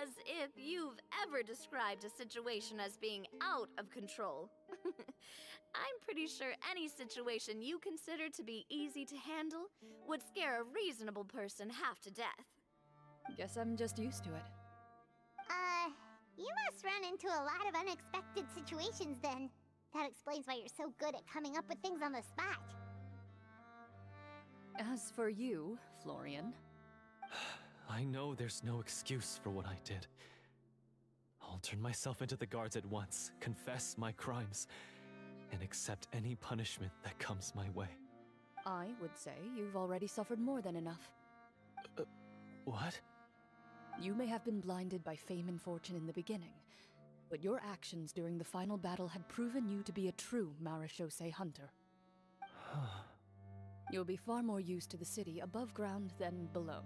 As if you've ever described a situation as being out of control. I'm pretty sure any situation you consider to be easy to handle would scare a reasonable person half to death. Guess I'm just used to it. You must run into a lot of unexpected situations then. That explains why you're so good at coming up with things on the spot. As for you, Florian, I know there's no excuse for what I did. I'll turn myself into the guards at once, confess my crimes, and accept any punishment that comes my way. I would say you've already suffered more than enough. What? You may have been blinded by fame and fortune in the beginning, but your actions during the final battle had proven you to be a true marechaussee hunter. You'll be far more used to the city above ground than below.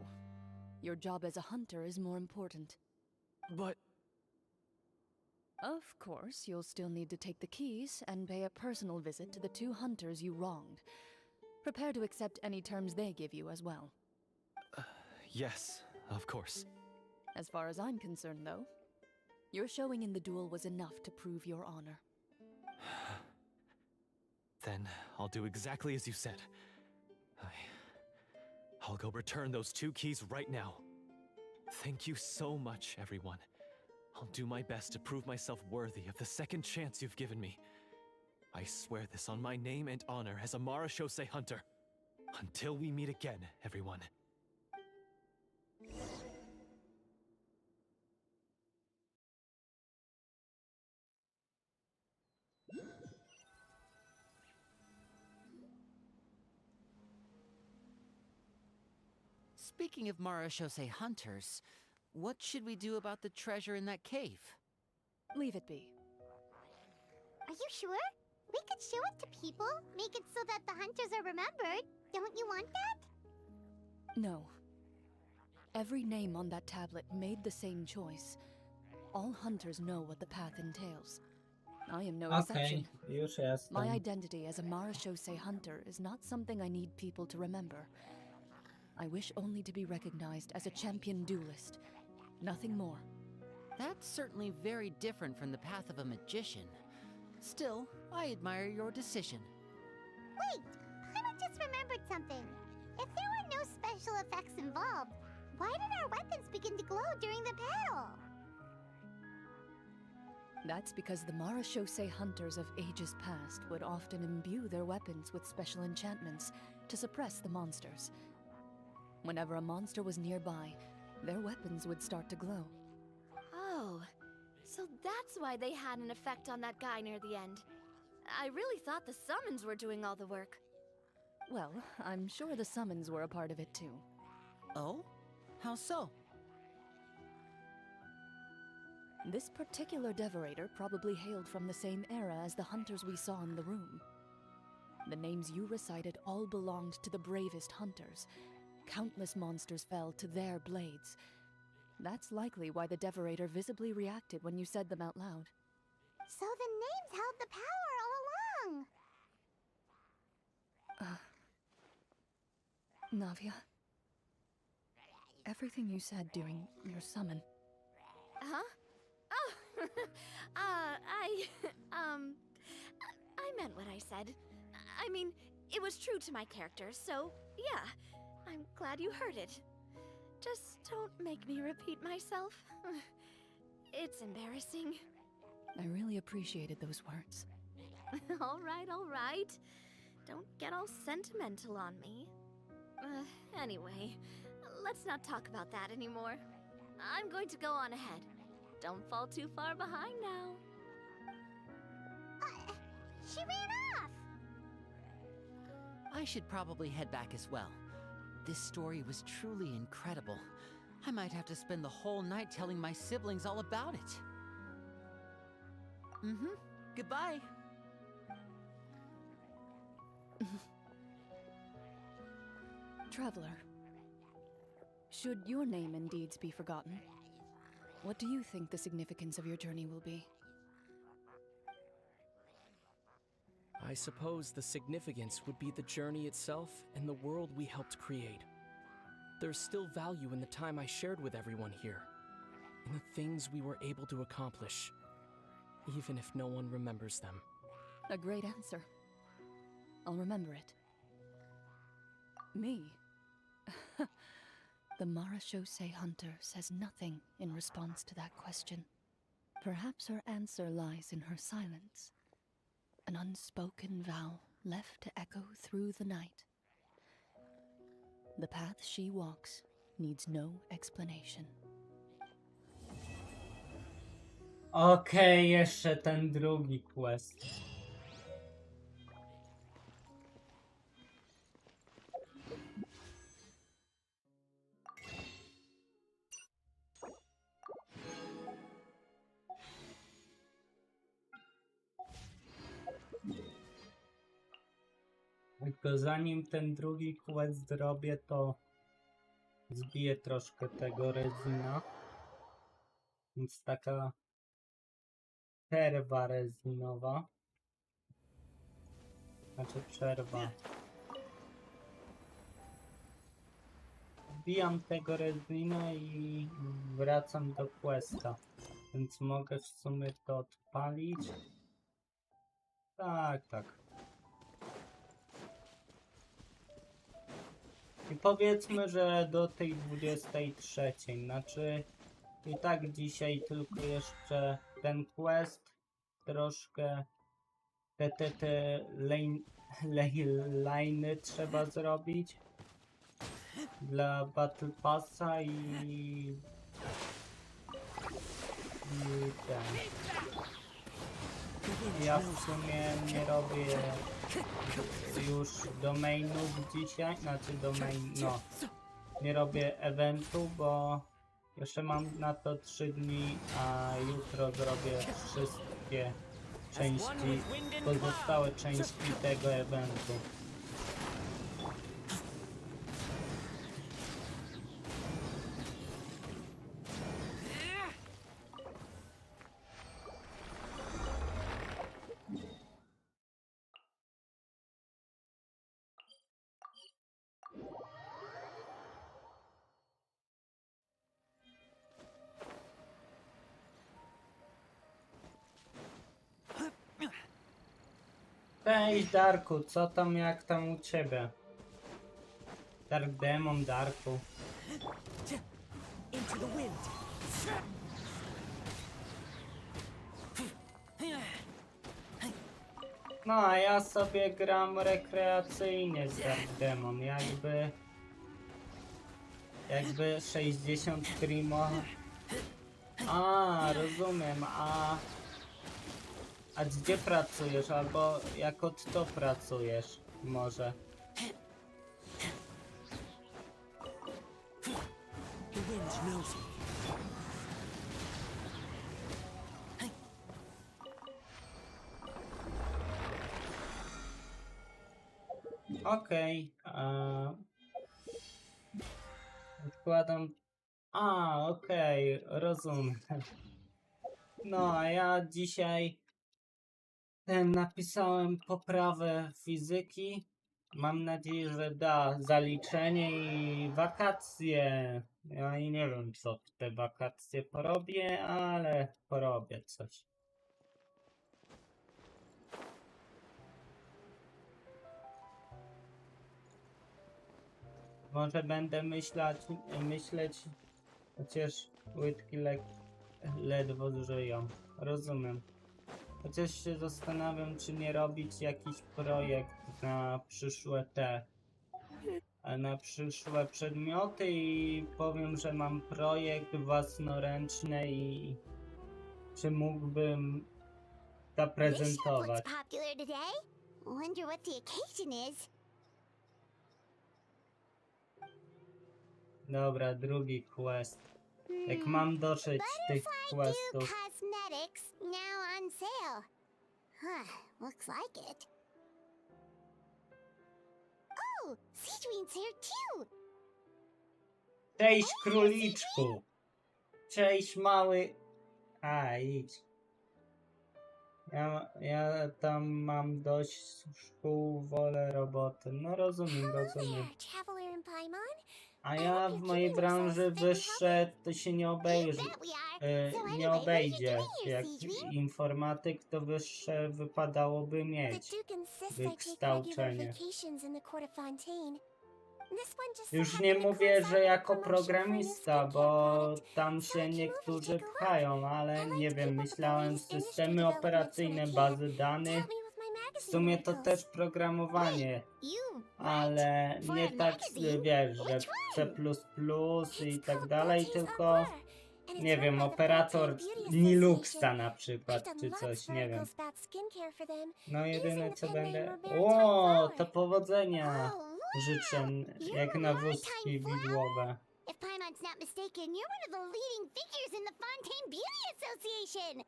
Your job as a hunter is more important. But... Of course, you'll still need to take the keys and pay a personal visit to the 2 hunters you wronged. Prepare to accept any terms they give you as well. Yes, of course. As far as I'm concerned, though, your showing in the duel was enough to prove your honor. Then I'll do exactly as you said. I'll go return those 2 keys right now. Thank you so much, everyone. I'll do my best to prove myself worthy of the second chance you've given me. I swear this on my name and honor as a marechaussee hunter. Until we meet again, everyone. Speaking of marechaussee hunters, what should we do about the treasure in that cave? Leave it be. Are you sure? We could show it to people, make it so that the hunters are remembered. Don't you want that? No. Every name on that tablet made the same choice. All hunters know what the path entails. I am no exception. Już jestem. My identity as a marechaussee hunter is not something I need people to remember. I wish only to be recognized as a champion duelist. Nothing more. That's certainly very different from the path of a magician. Still, I admire your decision. Wait, Paimon just remembered something. If there were no special effects involved, why did our weapons begin to glow during the battle? That's because the marechaussee hunters of ages past would often imbue their weapons with special enchantments to suppress the monsters. Whenever a monster was nearby, their weapons would start to glow. Oh, so that's why they had an effect on that guy near the end. I really thought the summons were doing all the work. Well, I'm sure the summons were a part of it too. Oh? How so? This particular devorator probably hailed from the same era as the hunters we saw in the room. The names you recited all belonged to the bravest hunters. Countless monsters fell to their blades. That's likely why the Devorator visibly reacted when you said them out loud. So the names held the power all along. Navia, everything you said during your summon, Huh? Oh, I meant what I said. I mean, it was true to my character, so yeah, I'm glad you heard it. Just don't make me repeat myself. It's embarrassing. I really appreciated those words. All right. Don't get all sentimental on me. Anyway, let's not talk about that anymore. I'm going to go on ahead. Don't fall too far behind now. She ran off. I should probably head back as well. This story was truly incredible. I might have to spend the whole night telling my siblings all about it. Goodbye. Traveler, should your name and deeds be forgotten, what do you think the significance of your journey will be? I suppose the significance would be the journey itself and the world we helped create. There's still value in the time I shared with everyone here, in the things we were able to accomplish, even if no one remembers them. A great answer. I'll remember it. Me? The Marachose hunter says nothing in response to that question. Perhaps her answer lies in her silence. An unspoken vow left to echo through the night. The path she walks needs no explanation. Okej, jeszcze ten drugi quest. Tylko zanim ten drugi quest zrobię, to zbiję troszkę tego rezina. Więc taka przerwa rezinowa. Znaczy przerwa. Zbijam tego rezina i wracam do questa. Więc mogę w sumie to odpalić. Tak. I powiedzmy, że do tej 23. Znaczy i tak dzisiaj tylko jeszcze ten quest, troszkę te line'y trzeba zrobić dla Battle Passa i ten. Ja w sumie nie robię już domainów dzisiaj, znaczy nie robię eventu, bo jeszcze mam na to 3 dni, a jutro zrobię wszystkie części, pozostałe części tego eventu. Cześć Darku, co tam, jak tam u ciebie? Dark Demon, Darku. Into the wind. No a ja sobie gram rekreacyjnie z Dark Demon, jakby 60 primo. A, rozumiem, a gdzie pracujesz, albo jako to pracujesz, może? The wind knows me. Okej, odkładam A, okej, rozumiem. No, a ja dzisiaj napisałem poprawę fizyki. Mam nadzieję, że da zaliczenie i wakacje. Ja i nie wiem, co w te wakacje porobię, ale porobię coś. Może będę myśleć, chociaż łydki ledwo żyją. Rozumiem. Chociaż się zastanawiam, czy nie robić jakiś projekt na przyszłe na przyszłe przedmioty i powiem, że mam projekt własnoręczny i czy mógłbym zaprezentować. This ship looks popular today. Wonder what the occasion is. Dobra, drugi quest. Jak mam dotrzeć tych questów. Cosmetics now on sale. Huh, looks like it. Oh, Sidween's here too. Cześć króliczku! Cześć mały... A, idź. Ja tam mam dość szkół, wolę roboty. No rozumiem. Traveler in Paimon. A ja w mojej branży wyższe to się nie nie obejdzie. Jak informatyk to wyższe wypadałoby mieć wykształcenie. Już nie mówię, że jako programista, bo tam się niektórzy pchają, ale nie wiem, myślałem systemy operacyjne, bazy danych. W sumie to też programowanie, ale nie tak, wiesz, że C++ i tak dalej, tylko nie wiem, operator Linuxa na przykład, czy coś, nie wiem. No jedyne co będę... O, to powodzenia życzę, jak na wózki widłowe. If Paimon's not mistaken, you're one of the leading figures in the Fontaine Beauty Association.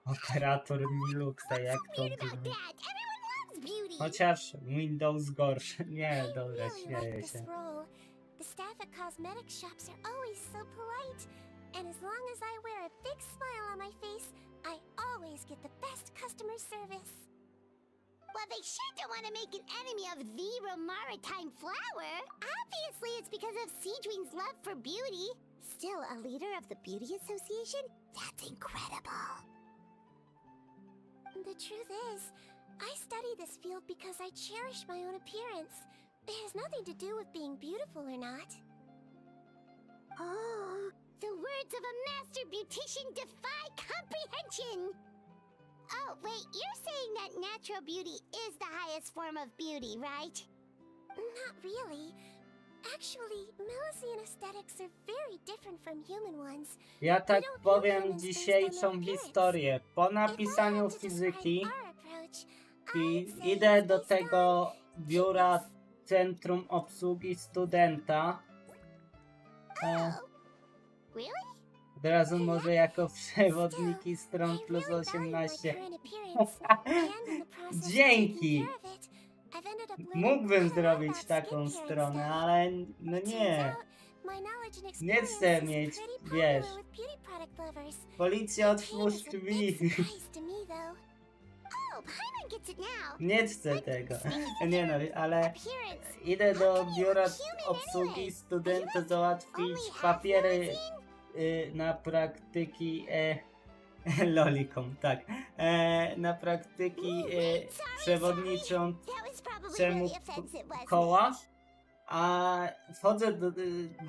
Operator Linuxa, jak to Weird about brzmi. that. Everyone loves beauty. Chociaż Windows gorszy. Nie, dobra, śmieję się. The staff at cosmetic shops are always so polite. And as long as I wear a big smile on my face, I always get the best customer service. Well, they sure don't want to make an enemy of the Romaritime flower. Obviously, it's because of Sidween's love for beauty. Still a leader of the Beauty Association? That's incredible. The truth is, I study this field because I cherish my own appearance. It has nothing to do with being beautiful or not. Oh, the words of a master beautician defy comprehension! Oh, wait, you're saying that natural beauty is the highest form of beauty, right? Not really. Actually, Melusine aesthetics are very different from human ones. Ja tak powiem dzisiejszą historię. Po napisaniu fizyki idę do tego biura Centrum Obsługi Studenta. Od razu może jako przewodniki stron plus 18. Dzięki! Mógłbym zrobić taką stronę, ale no nie. Nie chcę mieć, wiesz. Policja, otwórz drzwi. Nie chcę tego. Nie no, ale idę do biura obsługi studenta załatwić papiery na praktyki lolikom, tak. Na praktyki przewodniczącemu koła. A wchodzę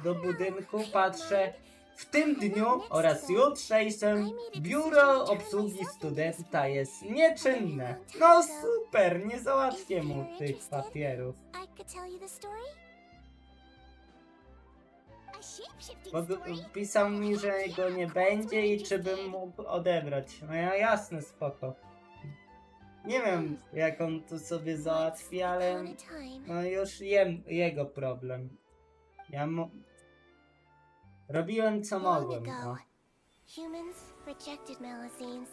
do budynku, patrzę. W tym dniu oraz jutrzejszym biuro obsługi studenta jest nieczynne. No super, nie załatwię mu tych papierów. Pisał mi, że go nie będzie i czy bym mógł odebrać. No ja jasne, spoko. Nie wiem jak on to sobie załatwi, ale no już jego problem. Robiłem co mogłem, no. Humans rejected Melusines,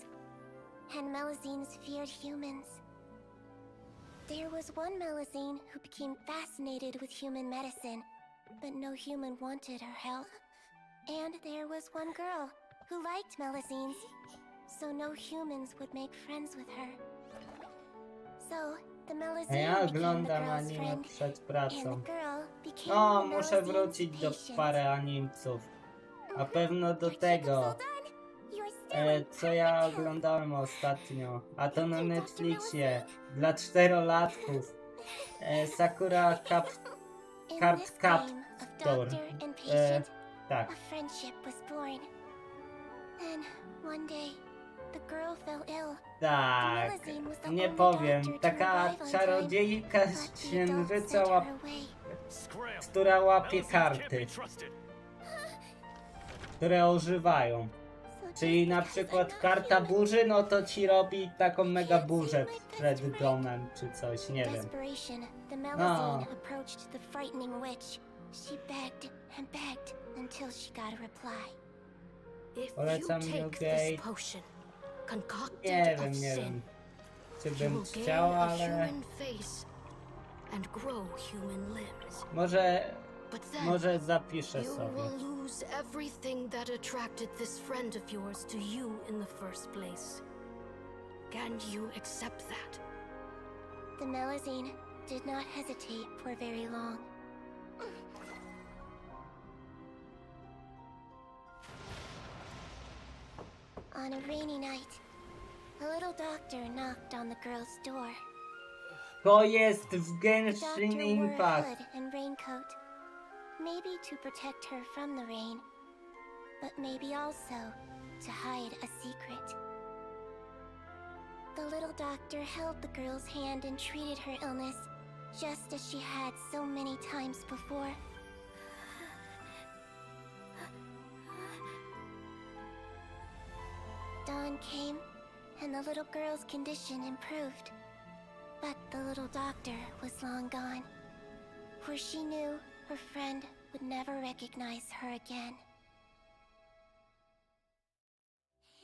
and Melusines feared humans. There was one Melusine who became fascinated with human medicine, but no human wanted her help. And there was one girl who liked melazines, so no humans would make friends with her. So the A melazine ja became the oglądam girl's anime friend, przed and the pracą. girl became No, the muszę melazine's wrócić do patient. parę animców. A pewno do Your checkup's tego, all done. You're still in co ja perfect health. oglądałem ostatnio. A to na Thank you, Dr. Netflixie. Melazine. Dla 4-latków. Sakura In Card this game of Captor. doctor and patient, Tak. a friendship was born. Then, one day, the girl fell ill. Tak. Melazine was the Nie only powiem. doctor to Taka revive on czarodziejka time, z but the adults księżyca, sent her away. która łapie karty, które ożywają. So Czyli just na because przykład I'm not karta human, burzy, no to ci robi taką mega burzę my best przed friend. domem, czy coś, nie wiem. Desperation, the No. melazine approached the frightening witch. She begged and begged until she got a reply. If Polecam you take Newgate. this potion, concocted Nie of wiem, nie sin, wiem, czy you bym will chciał, gain a ale human face and grow human limbs. But then może zapiszę you sobie. will lose everything that attracted this friend of yours to you in the first place. Can you accept that? The melazine did not hesitate for very long. On a rainy night, a little doctor knocked on the girl's door. To jest w The Genshin doctor wore a Impact. hood and raincoat, maybe to protect her from the rain, but maybe also to hide a secret. The little doctor held the girl's hand and treated her illness, just as she had so many times before. Dawn came, and the little girl's condition improved. But the little doctor was long gone, for she knew her friend would never recognize her again.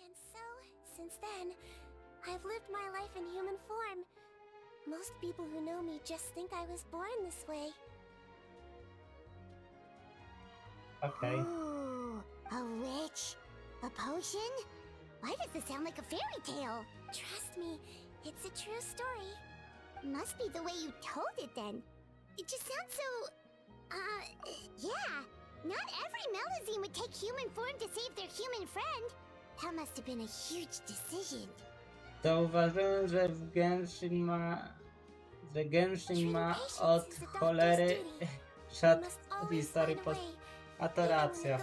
And so, since then, I've lived my life in human form. Most people who know me just think I was born this way. Okej. Ooh, a witch? A potion? Why does this sound like a fairy tale? Trust me, it's a true story. Must be the way you told it then. It just sounds so... yeah. Not every melazine would take human form to save their human friend. That must have been a huge decision. Zauważyłem, że w Genshin ma od cholery szat historii pod... A to racja.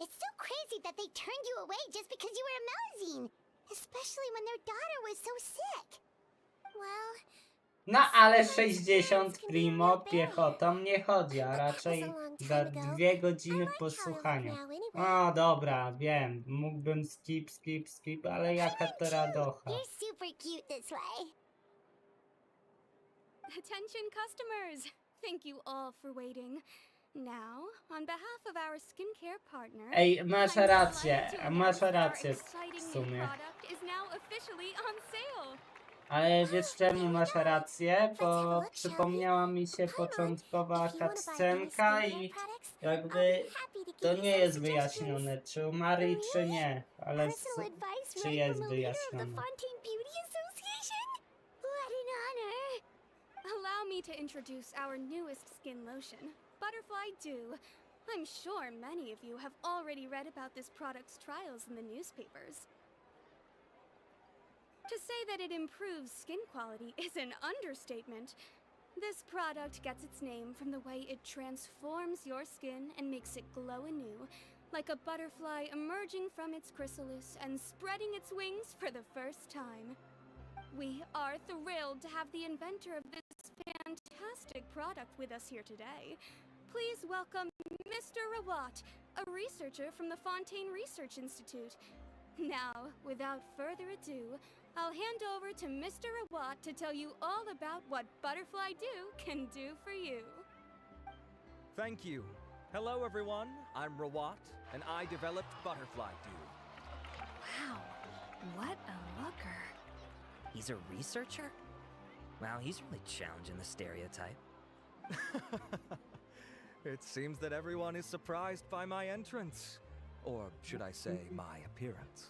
It's so crazy that they turned you away just because you were a melazine. Especially when their daughter was so sick. Well... No ale 60 primo piechotą nie chodzi, a raczej za 2 godziny posłuchania. O dobra, wiem, mógłbym skip, ale jaka to radocha. You're super cute this way. Attention customers! Thank you all for waiting. Now, on behalf of our skincare partner, Ej, masz I'm rację, delighted to masz announce our rację exciting w new sumie. product is now officially on sale. Ale wiesz czemu masz rację? Bo przypomniała mi się początkowa cutscenka i jakby to nie jest wyjaśnione, czy umarli, czy nie. Ale czy jest wyjaśnione. Allow me to introduce our newest skin lotion, Butterfly Dew. I'm sure many of you have already read about this product's trials in the newspapers. To say that it improves skin quality is an understatement. This product gets its name from the way it transforms your skin and makes it glow anew, like a butterfly emerging from its chrysalis and spreading its wings for the first time. We are thrilled to have the inventor of this fantastic product with us here today. Please welcome Mr. Rawat, a researcher from the Fontaine Research Institute. Now, without further ado, I'll hand over to Mr. Rawat to tell you all about what Butterfly Dew can do for you. Thank you. Hello, everyone. I'm Rawat, and I developed Butterfly Dew. Wow, what a looker. He's a researcher? Wow, he's really challenging the stereotype. It seems that everyone is surprised by my entrance. Or should I say, my appearance.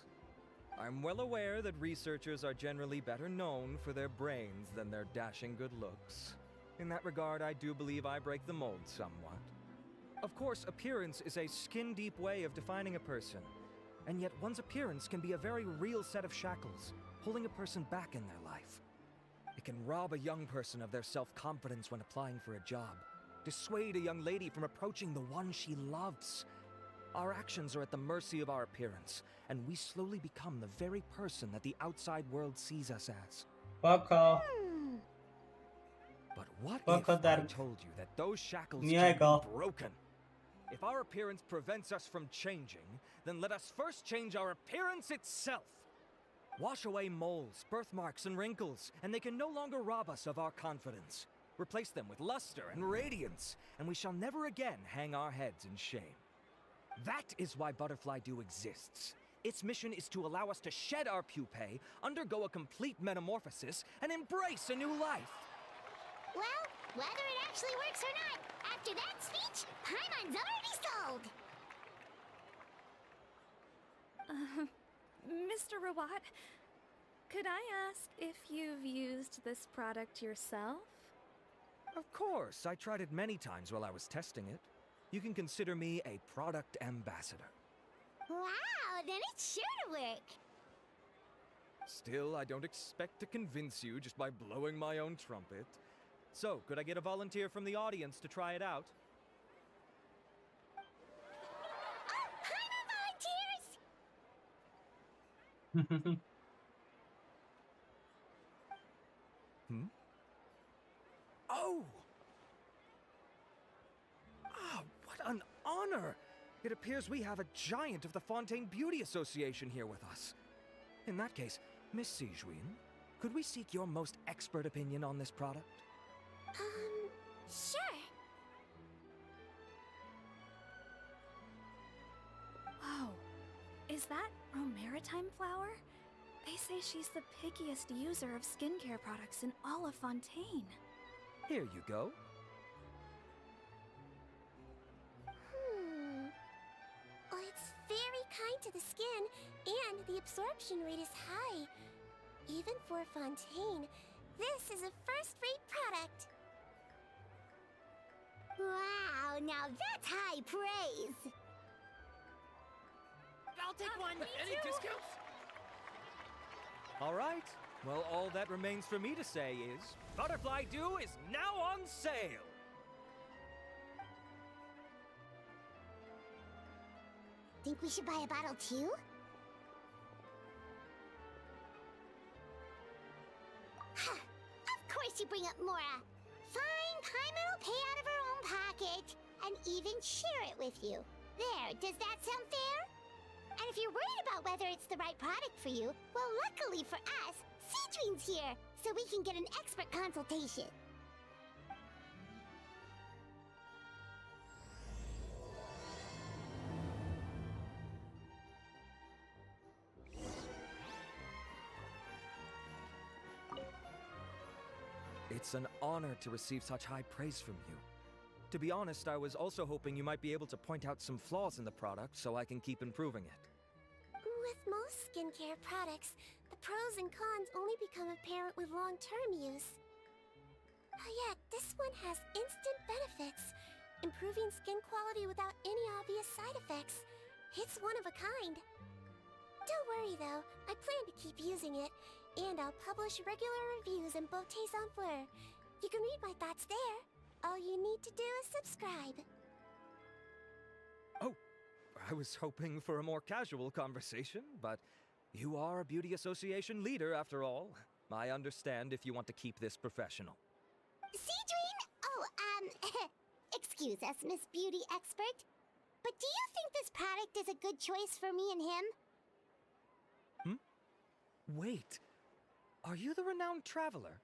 I'm well aware that researchers are generally better known for their brains than their dashing good looks. In that regard, I do believe I break the mold somewhat. Of course, appearance is a skin-deep way of defining a person. And yet one's appearance can be a very real set of shackles, holding a person back in their life. It can rob a young person of their self-confidence when applying for a job, dissuade a young lady from approaching the one she loves. Our actions are at the mercy of our appearance, and we slowly become the very person that the outside world sees us as. Spoko. But what Spoko, if I Dark. told you that those shackles can Miłego. be broken? If our appearance prevents us from changing, then let us first change our appearance itself. Wash away moles, birthmarks, and wrinkles, and they can no longer rob us of our confidence. Replace them with luster and radiance, and we shall never again hang our heads in shame. That is why Butterfly Dew exists. Its mission is to allow us to shed our pupae, undergo a complete metamorphosis, and embrace a new life. Well, whether it actually works or not, after that speech, Paimon's already sold. Mr. Rawat, could I ask if you've used this product yourself? Of course, I tried it many times while I was testing it. You can consider me a product ambassador. Wow, then it's sure to work. Still, I don't expect to convince you just by blowing my own trumpet. So, could I get a volunteer from the audience to try it out? Oh, Paimon volunteers! Hmm? Oh! Ah, what an honor! It appears we have a giant of the Fontaine Beauty Association here with us. In that case, Miss Sijuin, could we seek your most expert opinion on this product? Sure. Whoa, is that Romaritime flower? They say she's the pickiest user of skincare products in all of Fontaine. Here you go. Well, it's very kind to the skin, and the absorption rate is high. Even for Fontaine, this is a first-rate product. Wow, now that's high praise. I'll take one. Any discounts? All right. Well, all that remains for me to say is, Butterfly Dew is now on sale. Think we should buy a bottle too? Of course you bring up Mora. Fine, Paimon will pay out of her own pocket and even share it with you. There, does that sound fair? And if you're worried about whether it's the right product for you, well, luckily for us, Sijuin's here, so we can get an expert consultation. It's an honor to receive such high praise from you. To be honest, I was also hoping you might be able to point out some flaws in the product so I can keep improving it. With most skincare products, the pros and cons only become apparent with long-term use. Yet, this one has instant benefits, improving skin quality without any obvious side effects. It's one of a kind. Don't worry though, I plan to keep using it, and I'll publish regular reviews in Beauté Sans Fleur. You can read my thoughts there. All you need to do is subscribe. Oh, I was hoping for a more casual conversation, but you are a beauty association leader after all. I understand if you want to keep this professional. Sijuin? Oh, excuse us, Miss Beauty Expert. But do you think this product is a good choice for me and him? Wait, are you the renowned traveler?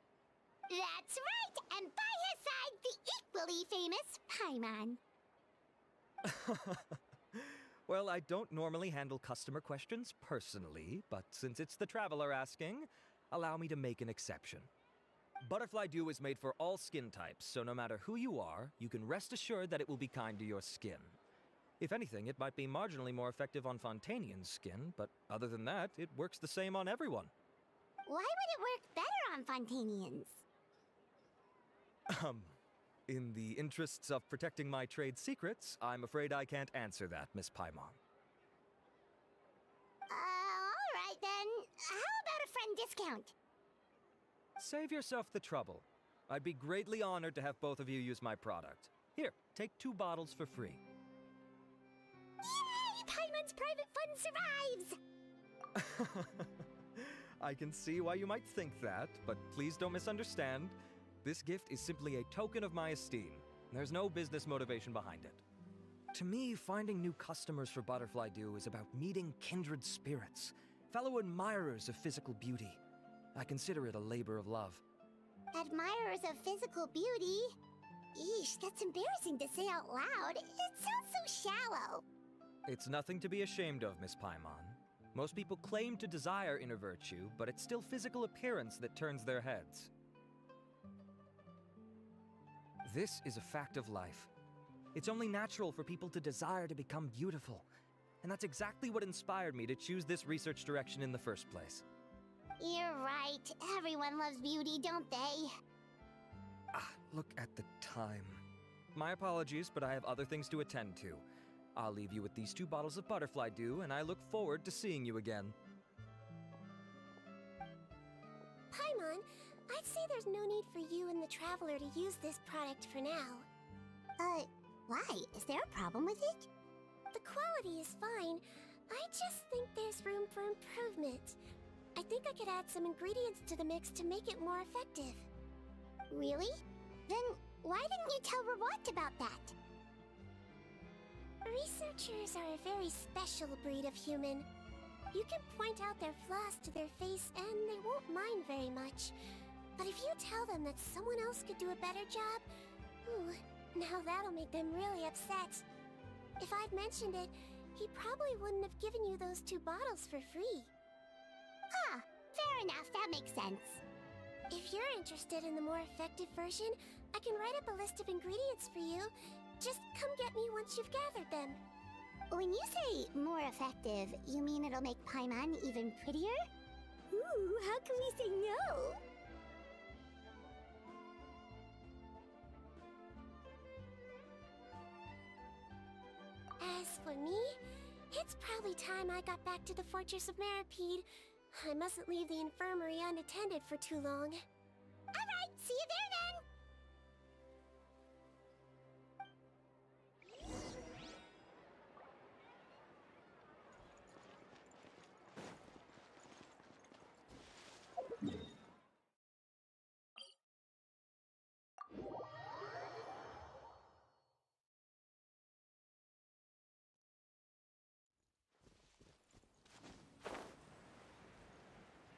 That's right, and by his side, the equally famous Paimon. Well, I don't normally handle customer questions personally, but since it's the traveler asking, allow me to make an exception. Butterfly Dew is made for all skin types, so no matter who you are, you can rest assured that it will be kind to your skin. If anything, it might be marginally more effective on Fontainian's skin, but other than that, it works the same on everyone. Why would it work better on Fontainians? In the interests of protecting my trade secrets, I'm afraid I can't answer that, Miss Paimon. Alright then. How about a friend discount? Save yourself the trouble. I'd be greatly honored to have both of you use my product. Here, take 2 bottles for free. Yay! Paimon's private fund survives! I can see why you might think that, but please don't misunderstand. This gift is simply a token of my esteem. There's no business motivation behind it. To me, finding new customers for Butterfly Dew is about meeting kindred spirits, fellow admirers of physical beauty. I consider it a labor of love. Admirers of physical beauty? Eesh, that's embarrassing to say out loud. It sounds so shallow. It's nothing to be ashamed of, Miss Paimon. Most people claim to desire inner virtue, but it's still physical appearance that turns their heads. This is a fact of life. It's only natural for people to desire to become beautiful. And that's exactly what inspired me to choose this research direction in the first place. You're right. Everyone loves beauty, don't they? Look at the time. My apologies, but I have other things to attend to. I'll leave you with these 2 bottles of Butterfly Dew, and I look forward to seeing you again. Paimon, I'd say there's no need for you and the Traveler to use this product for now. Why? Is there a problem with it? The quality is fine. I just think there's room for improvement. I think I could add some ingredients to the mix to make it more effective. Really? Then why didn't you tell Rawat about that? Researchers are a very special breed of human. You can point out their flaws to their face and they won't mind very much. But if you tell them that someone else could do a better job, ooh, now that'll make them really upset. If I'd mentioned it, he probably wouldn't have given you those 2 bottles for free. Fair enough, that makes sense. If you're interested in the more effective version, I can write up a list of ingredients for you. Just come get me once you've gathered them. When you say more effective, you mean it'll make Paimon even prettier? Ooh, how can we say no? As for me, it's probably time I got back to the Fortress of Maripede. I mustn't leave the infirmary unattended for too long. Alright, see you there then!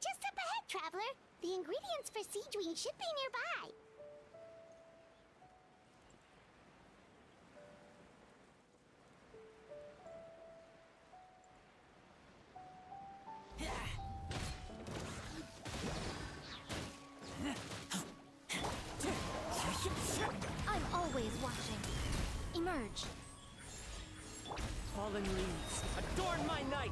Just up ahead, Traveler. The ingredients for Siegewing should be nearby. I'm always watching. Emerge. Fallen leaves, adorn my night!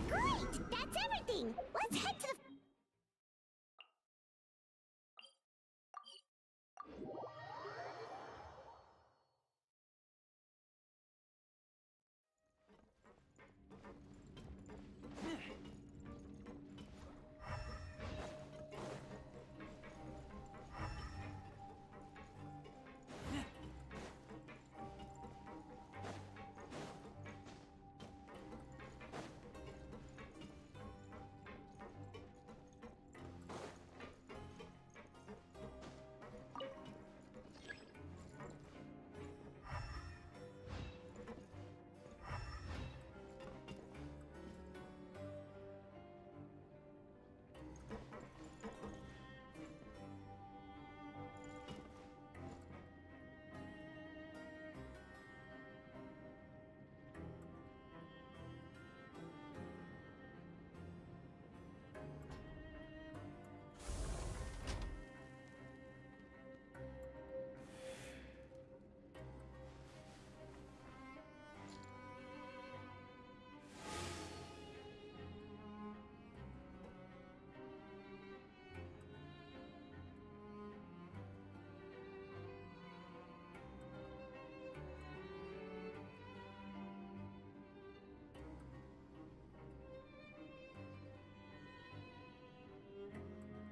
Great! That's everything! Let's head to the...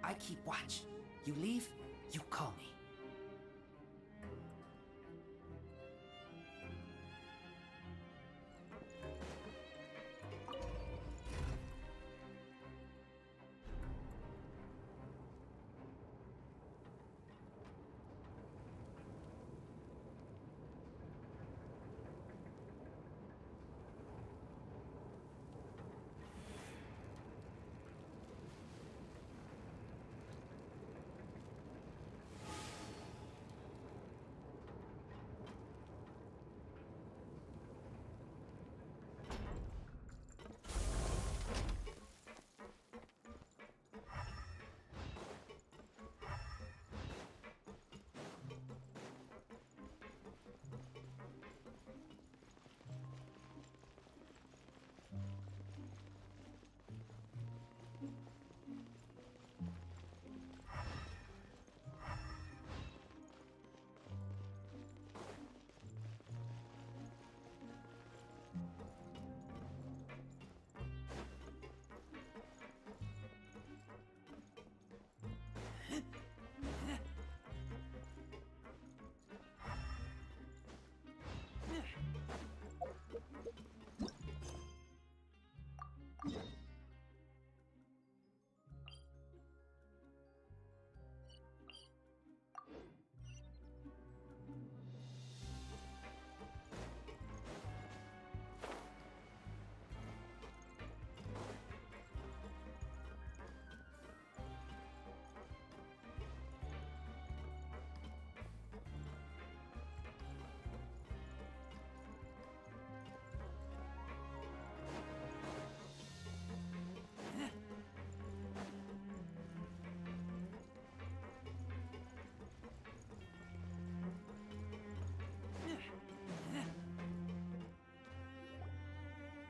I keep watch. You leave, you call me.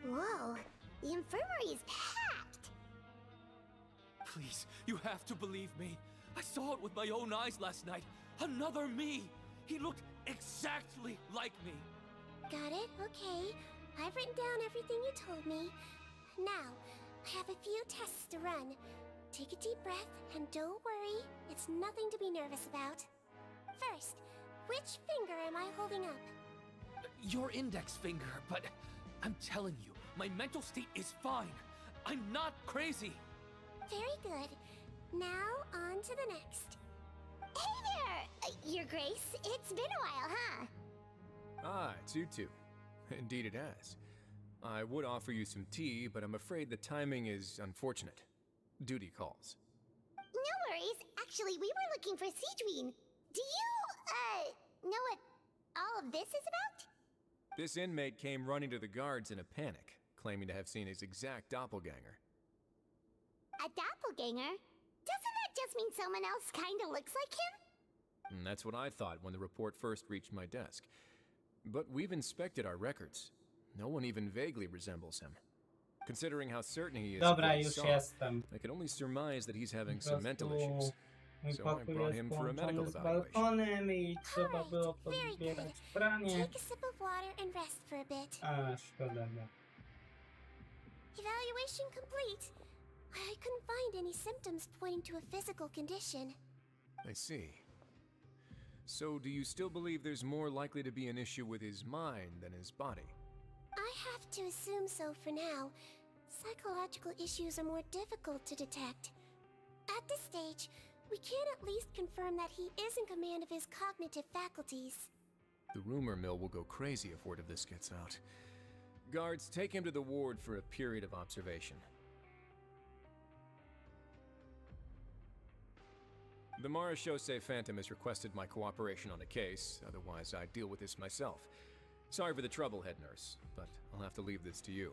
Whoa, the infirmary is packed. Please, you have to believe me. I saw it with my own eyes last night. Another me! He looked exactly like me. Got it, okay. I've written down everything you told me. Now, I have a few tests to run. Take a deep breath, and don't worry, it's nothing to be nervous about. First, which finger am I holding up? Your index finger, but I'm telling you, my mental state is fine. I'm not crazy. Very good. Now, on to the next. Hey there, Your Grace. It's been a while, huh? Ah, it's you two. Indeed it has. I would offer you some tea, but I'm afraid the timing is unfortunate. Duty calls. No worries. Actually, we were looking for Cedrine. Do you, know what all of this is about? This inmate came running to the guards in a panic, claiming to have seen his exact doppelganger. A doppelganger? Doesn't that just mean someone else kinda looks like him? And that's what I thought when the report first reached my desk. But we've inspected our records. No one even vaguely resembles him. Considering how certain he is of Dobra, what he już saw, jestem. I can only surmise that he's Po having some mental issues. mój So I pokój brought jest him for a medical połączony z evaluation. balkonem i trzeba Alright, było very good. pozbierać pranie. Take a sip of water and rest for a bit. A, szkoda, no. Evaluation complete. I couldn't find any symptoms pointing to a physical condition. I see. So do you still believe there's more likely to be an issue with his mind than his body? I have to assume so for now. Psychological issues are more difficult to detect. At this stage, we can at least confirm that he is in command of his cognitive faculties. The rumor mill will go crazy if word of this gets out. Guards, take him to the ward for a period of observation. The Marechaussee Phantom has requested my cooperation on the case, otherwise I'd deal with this myself. Sorry for the trouble, head nurse, but I'll have to leave this to you.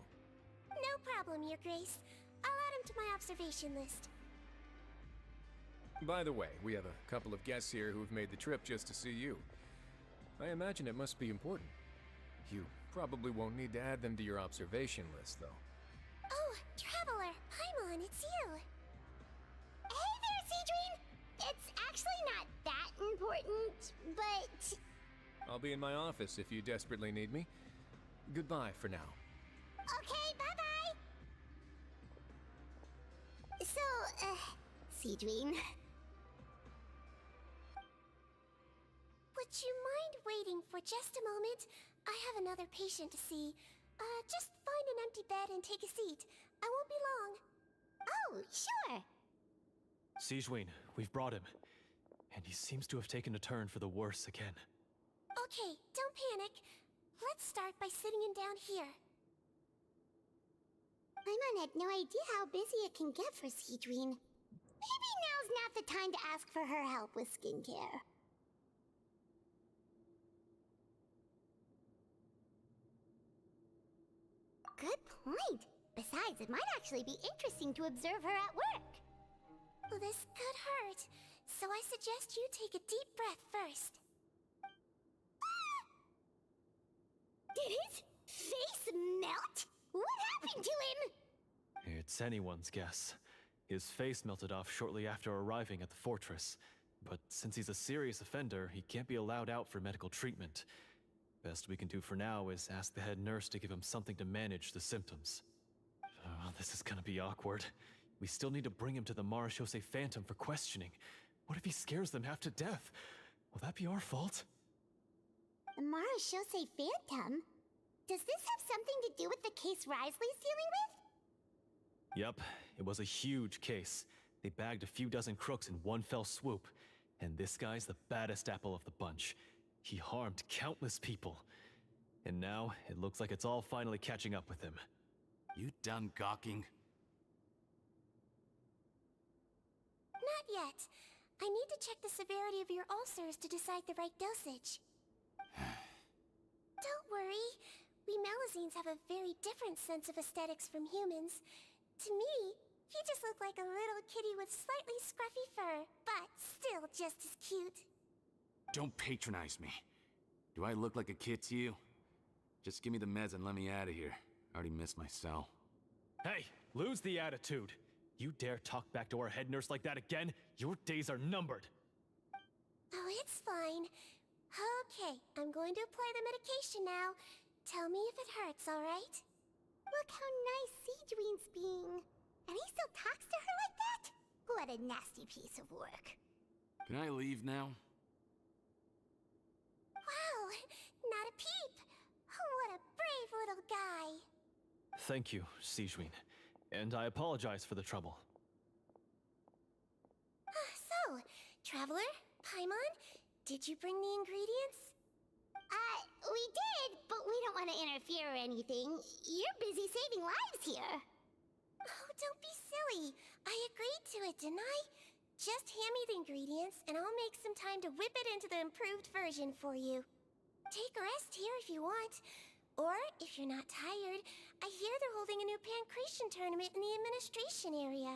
No problem, Your Grace. I'll add him to my observation list. By the way, we have a couple of guests here who've made the trip just to see you. I imagine it must be important. You probably won't need to add them to your observation list, though. Oh, Traveler, Paimon, it's you. Hey there, Cedrine! It's actually not that important, but... I'll be in my office if you desperately need me. Goodbye for now. Okay, bye-bye! So, Sidrine. Would you mind waiting for just a moment? I have another patient to see. Just find an empty bed and take a seat. I won't be long. Oh, sure. Sidrine, we've brought him. And he seems to have taken a turn for the worse again. Okay, don't panic. Let's start by sitting him down here. Paimon had no idea how busy it can get for Sidrine. Maybe now's not the time to ask for her help with skincare. Good point. Besides, it might actually be interesting to observe her at work. Well, this could hurt, so I suggest you take a deep breath first. Did his face melt? What happened to him? It's anyone's guess. His face melted off shortly after arriving at the fortress. But since he's a serious offender, he can't be allowed out for medical treatment. Best we can do for now is ask the head nurse to give him something to manage the symptoms. Oh, this is gonna be awkward. We still need to bring him to the Marechaussee Phantom for questioning. What if he scares them half to death? Will that be our fault? The Marechaussee Phantom? Does this have something to do with the case Risley's dealing with? Yep, it was a huge case. They bagged a few dozen crooks in one fell swoop. And this guy's the baddest apple of the bunch. He harmed countless people. And now, it looks like it's all finally catching up with him. You done gawking? Not yet. I need to check the severity of your ulcers to decide the right dosage. Don't worry. We Melazines have a very different sense of aesthetics from humans. To me, he just looked like a little kitty with slightly scruffy fur, but still just as cute. Don't patronize me. Do I look like a kid to you? Just give me the meds and let me out of here. I already missed my cell. Hey, lose the attitude. You dare talk back to our head nurse like that again, your days are numbered. Oh, it's fine. Okay, I'm going to apply the medication now. Tell me if it hurts, alright? Look how nice Sidrine's being. And he still talks to her like that? What a nasty piece of work. Can I leave now? Wow, not a peep. What a brave little guy. Thank you, Sidrine. And I apologize for the trouble. So, Traveler, Paimon, did you bring the ingredients? We did, but we don't want to interfere or anything. You're busy saving lives here. Oh, don't be silly. I agreed to it, didn't I? Just hand me the ingredients, and I'll make some time to whip it into the improved version for you. Take a rest here if you want. Or, if you're not tired, I hear they're holding a new pancreation tournament in the administration area.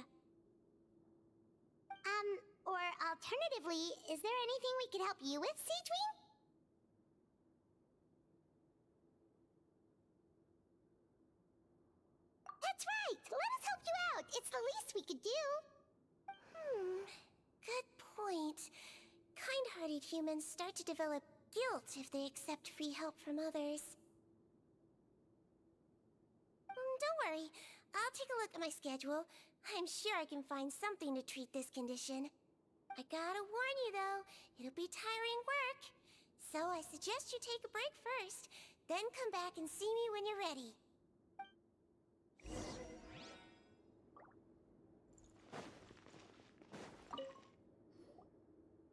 Or alternatively, is there anything we could help you with, Sidrine? That's right! Let us help you out! It's the least we could do! Good point. Kind-hearted humans start to develop guilt if they accept free help from others. Don't worry. I'll take a look at my schedule. I'm sure I can find something to treat this condition. I gotta warn you, though, it'll be tiring work. So I suggest you take a break first, then come back and see me when you're ready.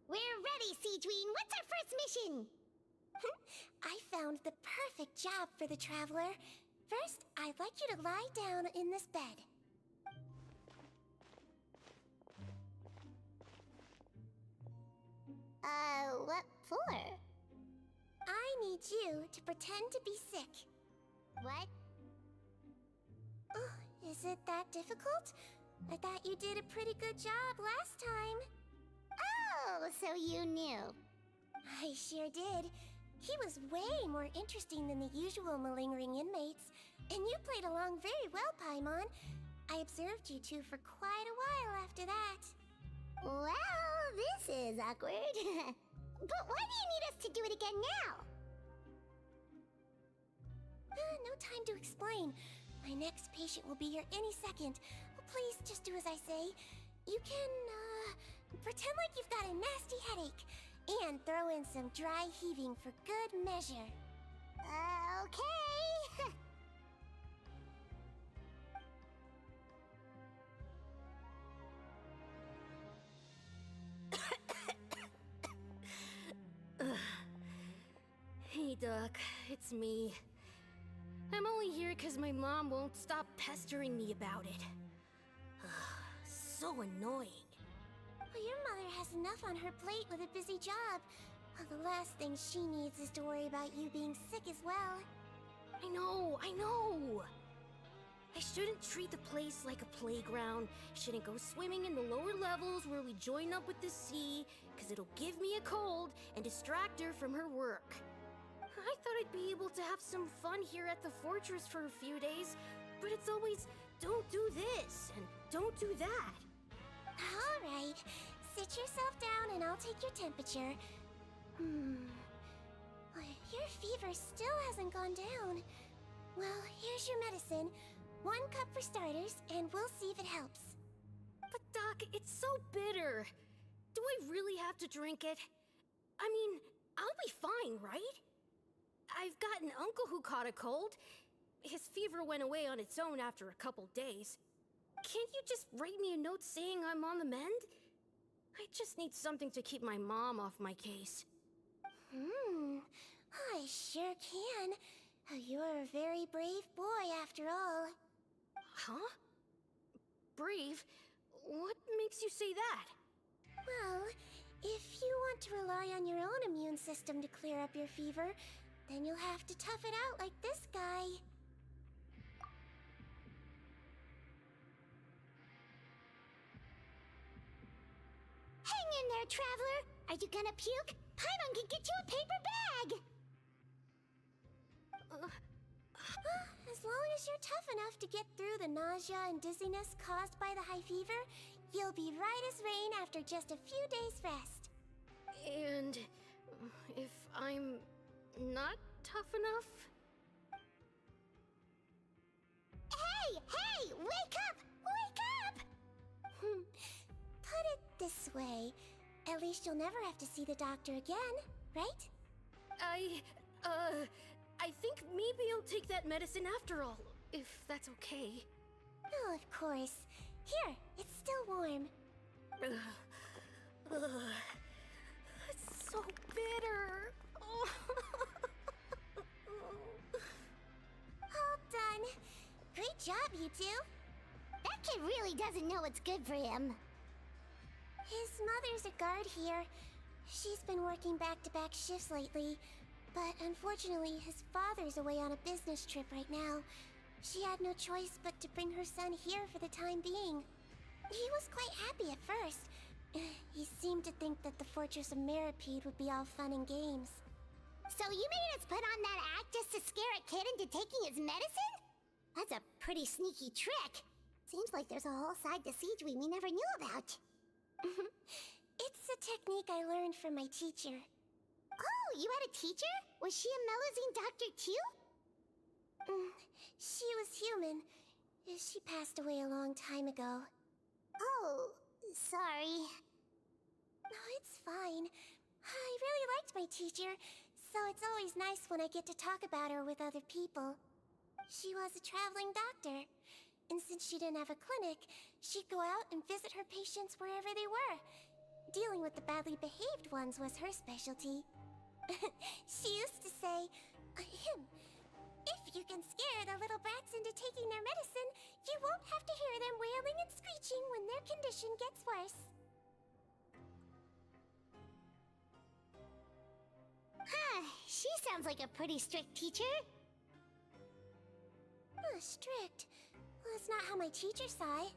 We're ready, Sidrine. What's our first mission? I found the perfect job for the Traveler. First, I'd like you to lie down in this bed. What for? I need you to pretend to be sick. What? Oh, is it that difficult? I thought you did a pretty good job last time. Oh, so you knew. I sure did. He was way more interesting than the usual malingering inmates, and you played along very well, Paimon. I observed you two for quite a while after that. Well, this is awkward. But why do you need us to do it again now? No time to explain. My next patient will be here any second. Please just do as I say. You can, pretend like you've got a nasty headache, and throw in some dry heaving for good measure. Okay. Hey, Doc, it's me. I'm only here because my mom won't stop pestering me about it. So annoying. Well, your mother has enough on her plate with a busy job. Well, the last thing she needs is to worry about you being sick as well. I know. I shouldn't treat the place like a playground. Shouldn't go swimming in the lower levels where we join up with the sea, because it'll give me a cold and distract her from her work. I thought I'd be able to have some fun here at the fortress for a few days, but it's always, don't do this, and don't do that. Alright, sit yourself down and I'll take your temperature. Your fever still hasn't gone down. Well, here's your medicine. 1 cup for starters, and we'll see if it helps. But Doc, it's so bitter. Do I really have to drink it? I mean, I'll be fine, right? I've got an uncle who caught a cold. His fever went away on its own after a couple days. Can't you just write me a note saying I'm on the mend? I just need something to keep my mom off my case. I sure can. You're a very brave boy, after all. Huh? Brave? What makes you say that? Well, if you want to rely on your own immune system to clear up your fever, then you'll have to tough it out like this guy. Hang in there, traveler. Are you gonna puke? Paimon can get you a paper bag. As long as you're tough enough to get through the nausea and dizziness caused by the high fever, you'll be right as rain after just a few days' rest. And if I'm not tough enough? Hey! Wake up! Wake up! Put it this way. At least you'll never have to see the doctor again, right? I think maybe I'll take that medicine after all, if that's okay. Oh, of course. Here, it's still warm. It's so bitter. All done. Great job, you two. That kid really doesn't know what's good for him. His mother's a guard here. She's been working back-to-back shifts lately, but unfortunately his father's away on a business trip right now. She had no choice but to bring her son here for the time being. He was quite happy at first. He seemed to think that the Fortress of Meripede would be all fun and games. So you made us put on that act just to scare a kid into taking his medicine? That's a pretty sneaky trick. Seems like there's a whole side to Siege we never knew about. It's a technique I learned from my teacher. Oh, you had a teacher? Was she a Melazine doctor too? She was human. She passed away a long time ago. Oh, sorry. No, it's fine. I really liked my teacher, so it's always nice when I get to talk about her with other people. She was a traveling doctor, and since she didn't have a clinic, she'd go out and visit her patients wherever they were. Dealing with the badly behaved ones was her specialty. She used to say, if you can scare the little brats into taking their medicine, you won't have to hear them wailing and screeching when their condition gets worse. She sounds like a pretty strict teacher. Strict? Well, that's not how my teacher saw it.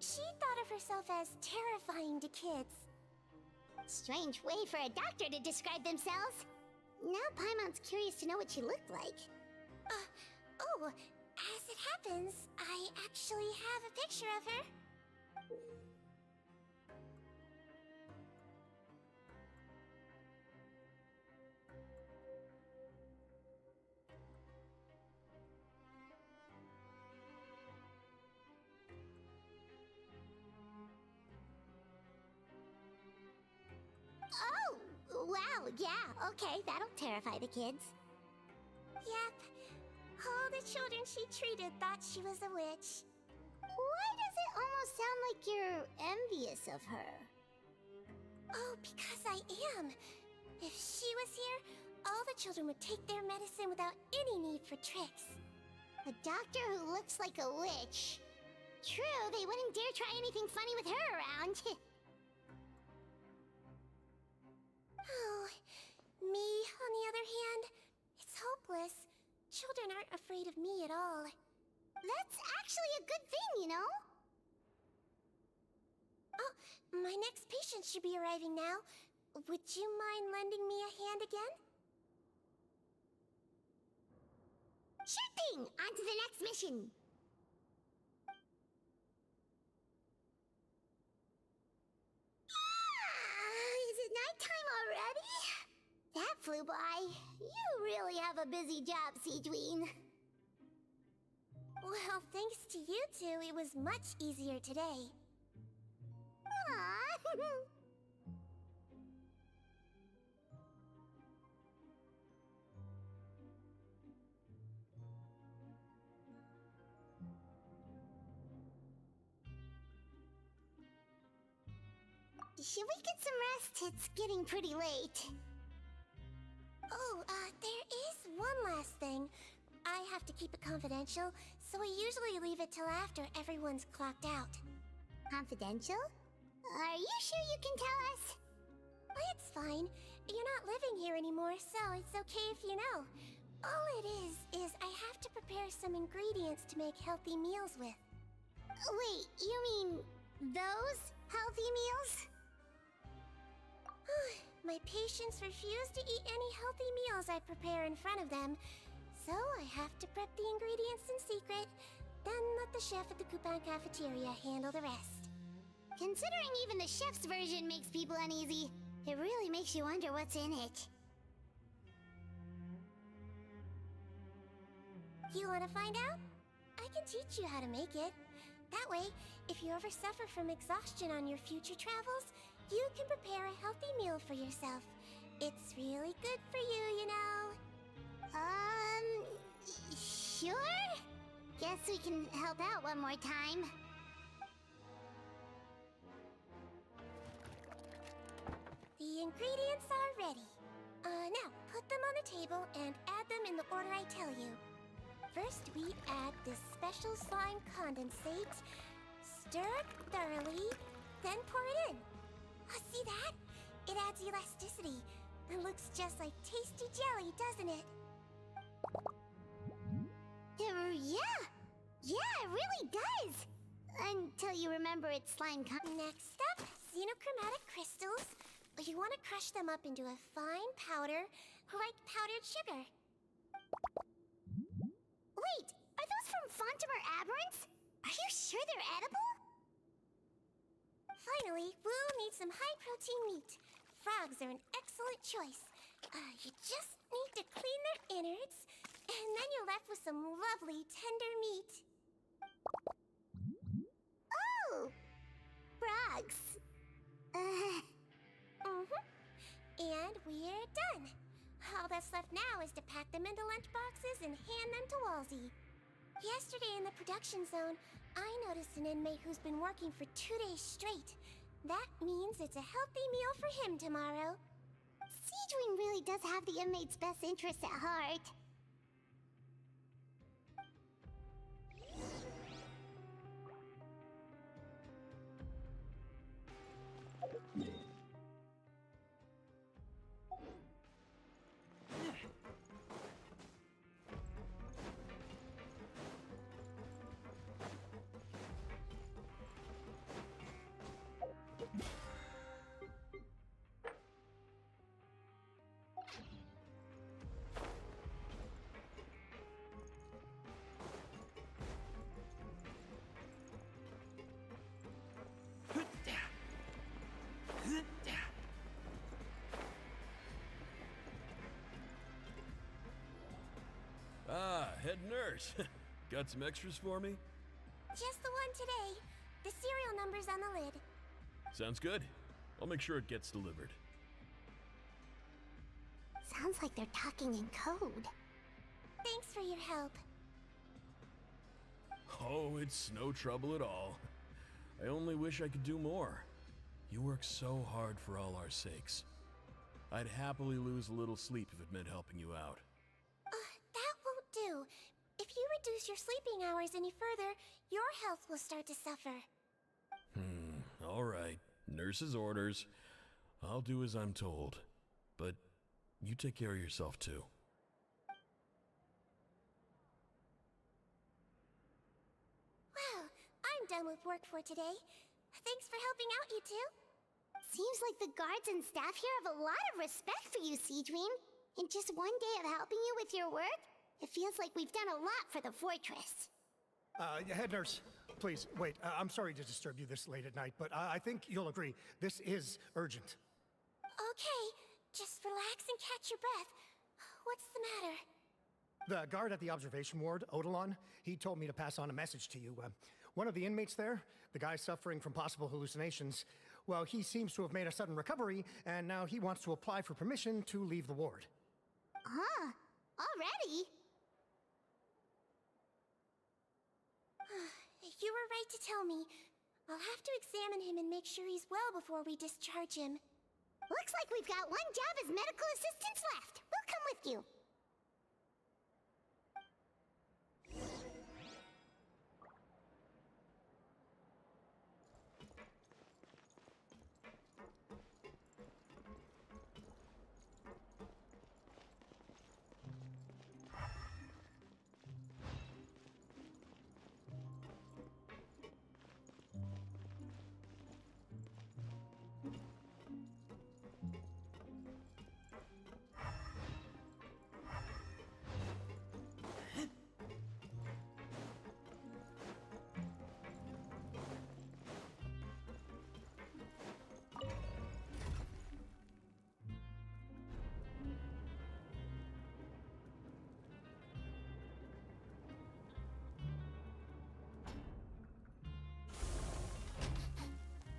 She thought of herself as terrifying to kids. Strange way for a doctor to describe themselves. Now Paimon's curious to know what she looked like. As it happens, I actually have a picture of her. yeah, okay, that'll terrify the kids. Yep. All the children she treated thought she was a witch. Why does it almost sound like you're envious of her? Oh, because I am. If she was here, all the children would take their medicine without any need for tricks. A doctor who looks like a witch. True, they wouldn't dare try anything funny with her around. Oh, me, on the other hand, it's hopeless. Children aren't afraid of me at all. That's actually a good thing, you know? Oh, my next patient should be arriving now. Would you mind lending me a hand again? Sure thing! On to the next mission! Is it nighttime already? That flew by. You really have a busy job, Siegeween. Well, thanks to you two, it was much easier today. Aww. Should we get some rest? It's getting pretty late. Oh, there is one last thing. I have to keep it confidential, so I usually leave it till after everyone's clocked out. Confidential? Are you sure you can tell us? It's fine. You're not living here anymore, so it's okay if you know. All it is I have to prepare some ingredients to make healthy meals with. Wait, you mean those healthy meals? My patients refuse to eat any healthy meals I prepare in front of them, so I have to prep the ingredients in secret, then let the chef at the coupon cafeteria handle the rest. Considering even the chef's version makes people uneasy, it really makes you wonder what's in it. You want to find out? I can teach you how to make it. That way, if you ever suffer from exhaustion on your future travels, you can prepare a healthy meal for yourself. It's really good for you, you know. Sure? Guess we can help out one more time. The ingredients are ready. Now, put them on the table and add them in the order I tell you. First, we add this special slime condensate, stir it thoroughly, then pour it in. See that? It adds elasticity. It looks just like tasty jelly, doesn't it? Yeah, it really does. Until you remember it's slime Next up, xenochromatic crystals. You want to crush them up into a fine powder, like powdered sugar. Wait, are those from Fontimer Aberrants? Are you sure they're edible? Finally, we'll need some high-protein meat. Frogs are an excellent choice. You just need to clean their innards, and then you're left with some lovely, tender meat. Oh! Frogs. And we're done. All that's left now is to pack them into lunchboxes and hand them to Walsey. Yesterday in the production zone, I noticed an inmate who's been working for 2 days straight. That means it's a healthy meal for him tomorrow. Siegeween really does have the inmate's best interests at heart. Ah, head nurse. Got some extras for me? Just the one today. The serial number's on the lid. Sounds good. I'll make sure it gets delivered. Sounds like they're talking in code. Thanks for your help. Oh, it's no trouble at all. I only wish I could do more. You work so hard for all our sakes. I'd happily lose a little sleep if it meant helping you out. That won't do. If you reduce your sleeping hours any further, your health will start to suffer. All right. Nurse's orders. I'll do as I'm told. But you take care of yourself too. Well, I'm done with work for today. Thanks for helping out, you two. Seems like the guards and staff here have a lot of respect for you, Sea Dream. In just one day of helping you with your work, it feels like we've done a lot for the fortress. Head nurse, please, wait. I'm sorry to disturb you this late at night, but I think you'll agree. This is urgent. Okay, just relax and catch your breath. What's the matter? The guard at the observation ward, Odilon, he told me to pass on a message to you. One of the inmates there, the guy suffering from possible hallucinations, well, he seems to have made a sudden recovery, and now he wants to apply for permission to leave the ward. Huh? Already? You were right to tell me. I'll have to examine him and make sure he's well before we discharge him. Looks like we've got one job as medical assistants left. We'll come with you.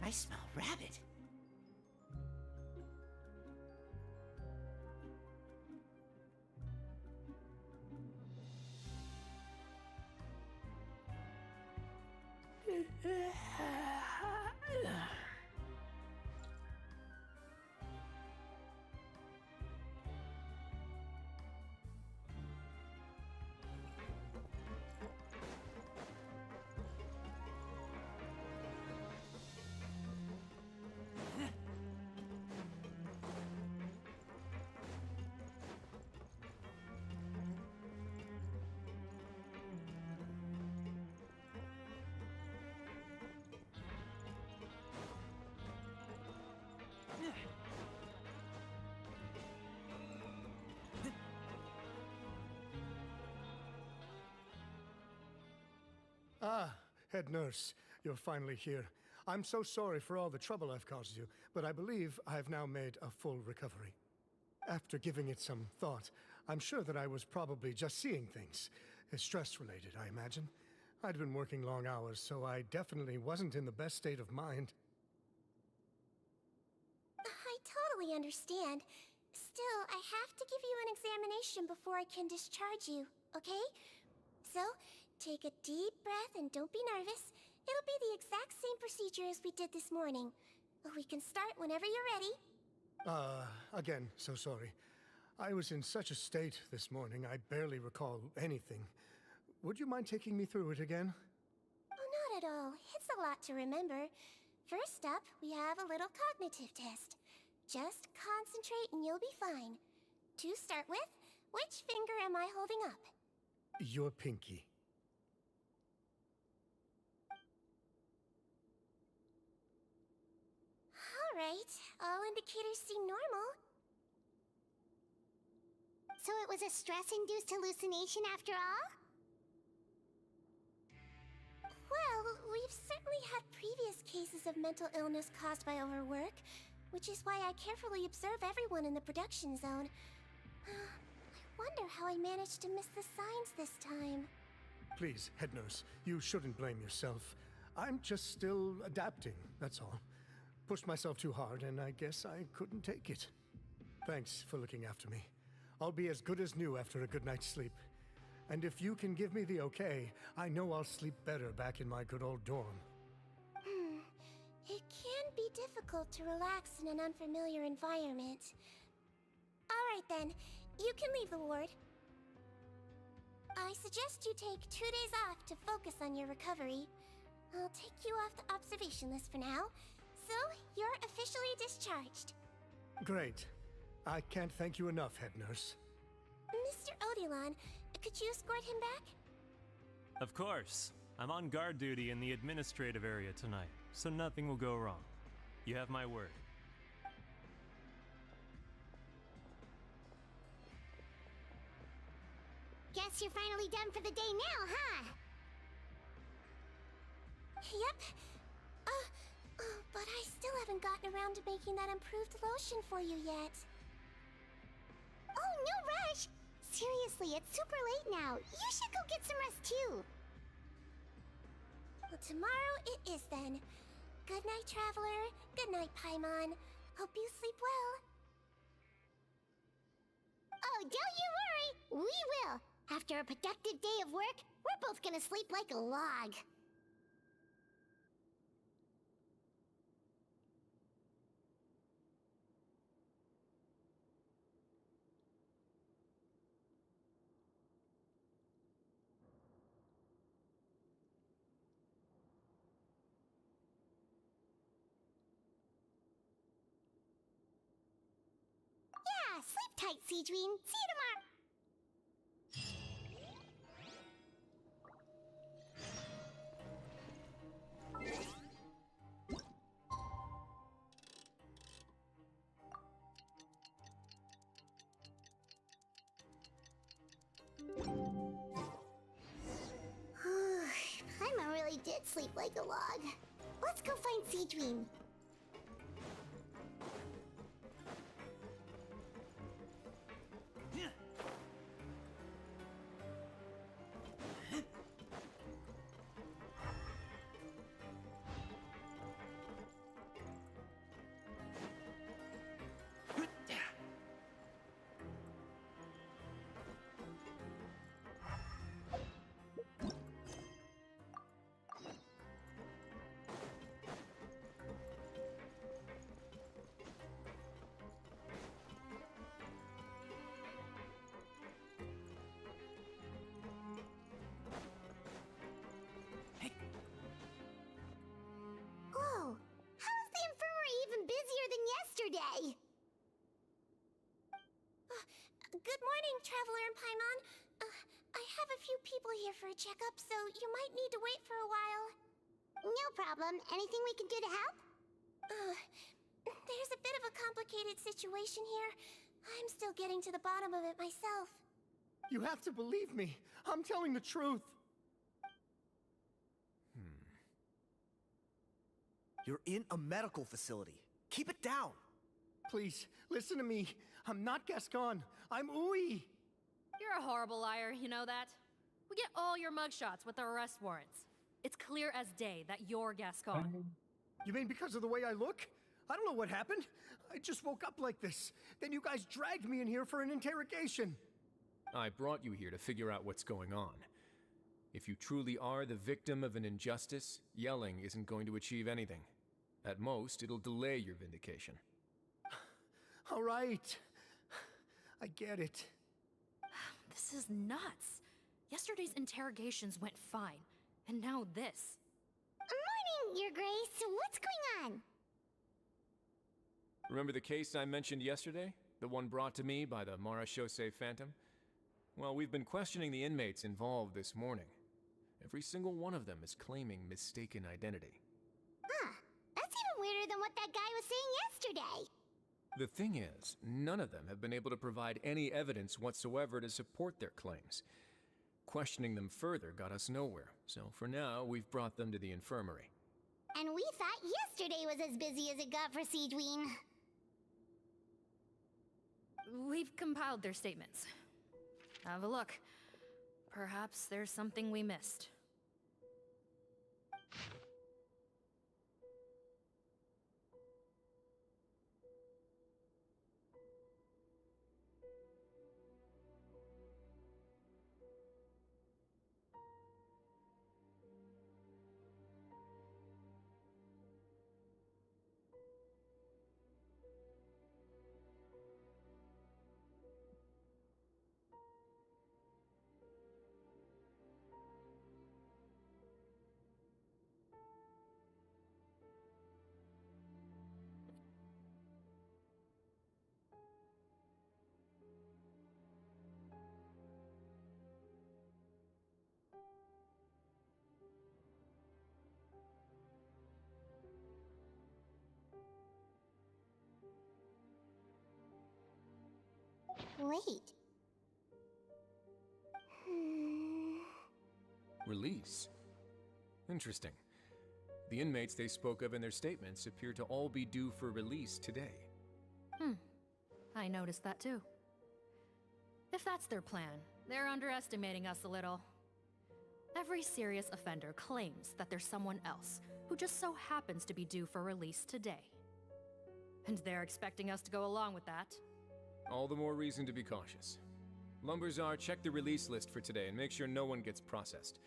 I smell rabbit. Ah, head nurse, you're finally here. I'm so sorry for all the trouble I've caused you, but I believe I've now made a full recovery. After giving it some thought, I'm sure that I was probably just seeing things. Stress-related, I imagine. I'd been working long hours, so I definitely wasn't in the best state of mind. I totally understand. Still, I have to give you an examination before I can discharge you, okay? So, take a deep breath and don't be nervous. It'll be the exact same procedure as we did this morning. We can start whenever you're ready. Again, so sorry. I was in such a state this morning, I barely recall anything. Would you mind taking me through it again? Oh, not at all. It's a lot to remember. First up, we have a little cognitive test. Just concentrate and you'll be fine. To start with, which finger am I holding up? Your pinky. Alright, all indicators seem normal. So it was a stress-induced hallucination after all? Well, we've certainly had previous cases of mental illness caused by overwork, which is why I carefully observe everyone in the production zone. I wonder how I managed to miss the signs this time. Please, head nurse, you shouldn't blame yourself. I'm just still adapting, that's all. Pushed myself too hard, and I guess I couldn't take it. Thanks for looking after me. I'll be as good as new after a good night's sleep. And if you can give me the okay, I know I'll sleep better back in my good old dorm. It can be difficult to relax in an unfamiliar environment. Alright then, you can leave the ward. I suggest you take 2 days off to focus on your recovery. I'll take you off the observation list for now, so you're officially discharged. Great. I can't thank you enough, head nurse. Mr. Odilon, could you escort him back? Of course. I'm on guard duty in the administrative area tonight, so nothing will go wrong. You have my word. Guess you're finally done for the day now, huh? Yep. But I still haven't gotten around to making that improved lotion for you yet. Oh, no rush! Seriously, it's super late now. You should go get some rest too. Well, tomorrow it is then. Good night, Traveler. Good night, Paimon. Hope you sleep well. Oh, don't you worry! We will! After a productive day of work, we're both gonna sleep like a log. Yeah, sleep tight, Siegeween. See you tomorrow. Paimon really did sleep like a log. Let's go find Siegeween. Whoa! How is the infirmary even busier than yesterday? Good morning, Traveler and Paimon. I have a few people here for a checkup, so you might need to wait for a while. No problem. Anything we can do to help? There's a bit of a complicated situation here. I'm still getting to the bottom of it myself. You have to believe me. I'm telling the truth. You're in a medical facility. Keep it down. Please, listen to me. I'm not Gascon. I'm Uy. You're a horrible liar, you know that? We get all your mugshots with our arrest warrants. It's clear as day that you're Gascon. You mean because of the way I look? I don't know what happened. I just woke up like this. Then you guys dragged me in here for an interrogation. I brought you here to figure out what's going on. If you truly are the victim of an injustice, yelling isn't going to achieve anything. At most, it'll delay your vindication. All right. I get it. This is nuts. Yesterday's interrogations went fine, and now this. Morning, Your Grace. What's going on? Remember the case I mentioned yesterday? The one brought to me by the Marechaussee Phantom? Well, we've been questioning the inmates involved this morning. Every single one of them is claiming mistaken identity. Huh. That's even weirder than what that guy was saying yesterday. The thing is, none of them have been able to provide any evidence whatsoever to support their claims. Questioning them further got us nowhere, so for now, we've brought them to the infirmary. And we thought yesterday was as busy as it got for Siegeween. We've compiled their statements. Have a look. Perhaps there's something we missed. Wait. Release? Interesting. The inmates they spoke of in their statements appear to all be due for release today. I noticed that too. If that's their plan, they're underestimating us a little. Every serious offender claims that there's someone else who just so happens to be due for release today. And they're expecting us to go along with that. All the more reason to be cautious. Lumberzar, check the release list for today and make sure no one gets processed.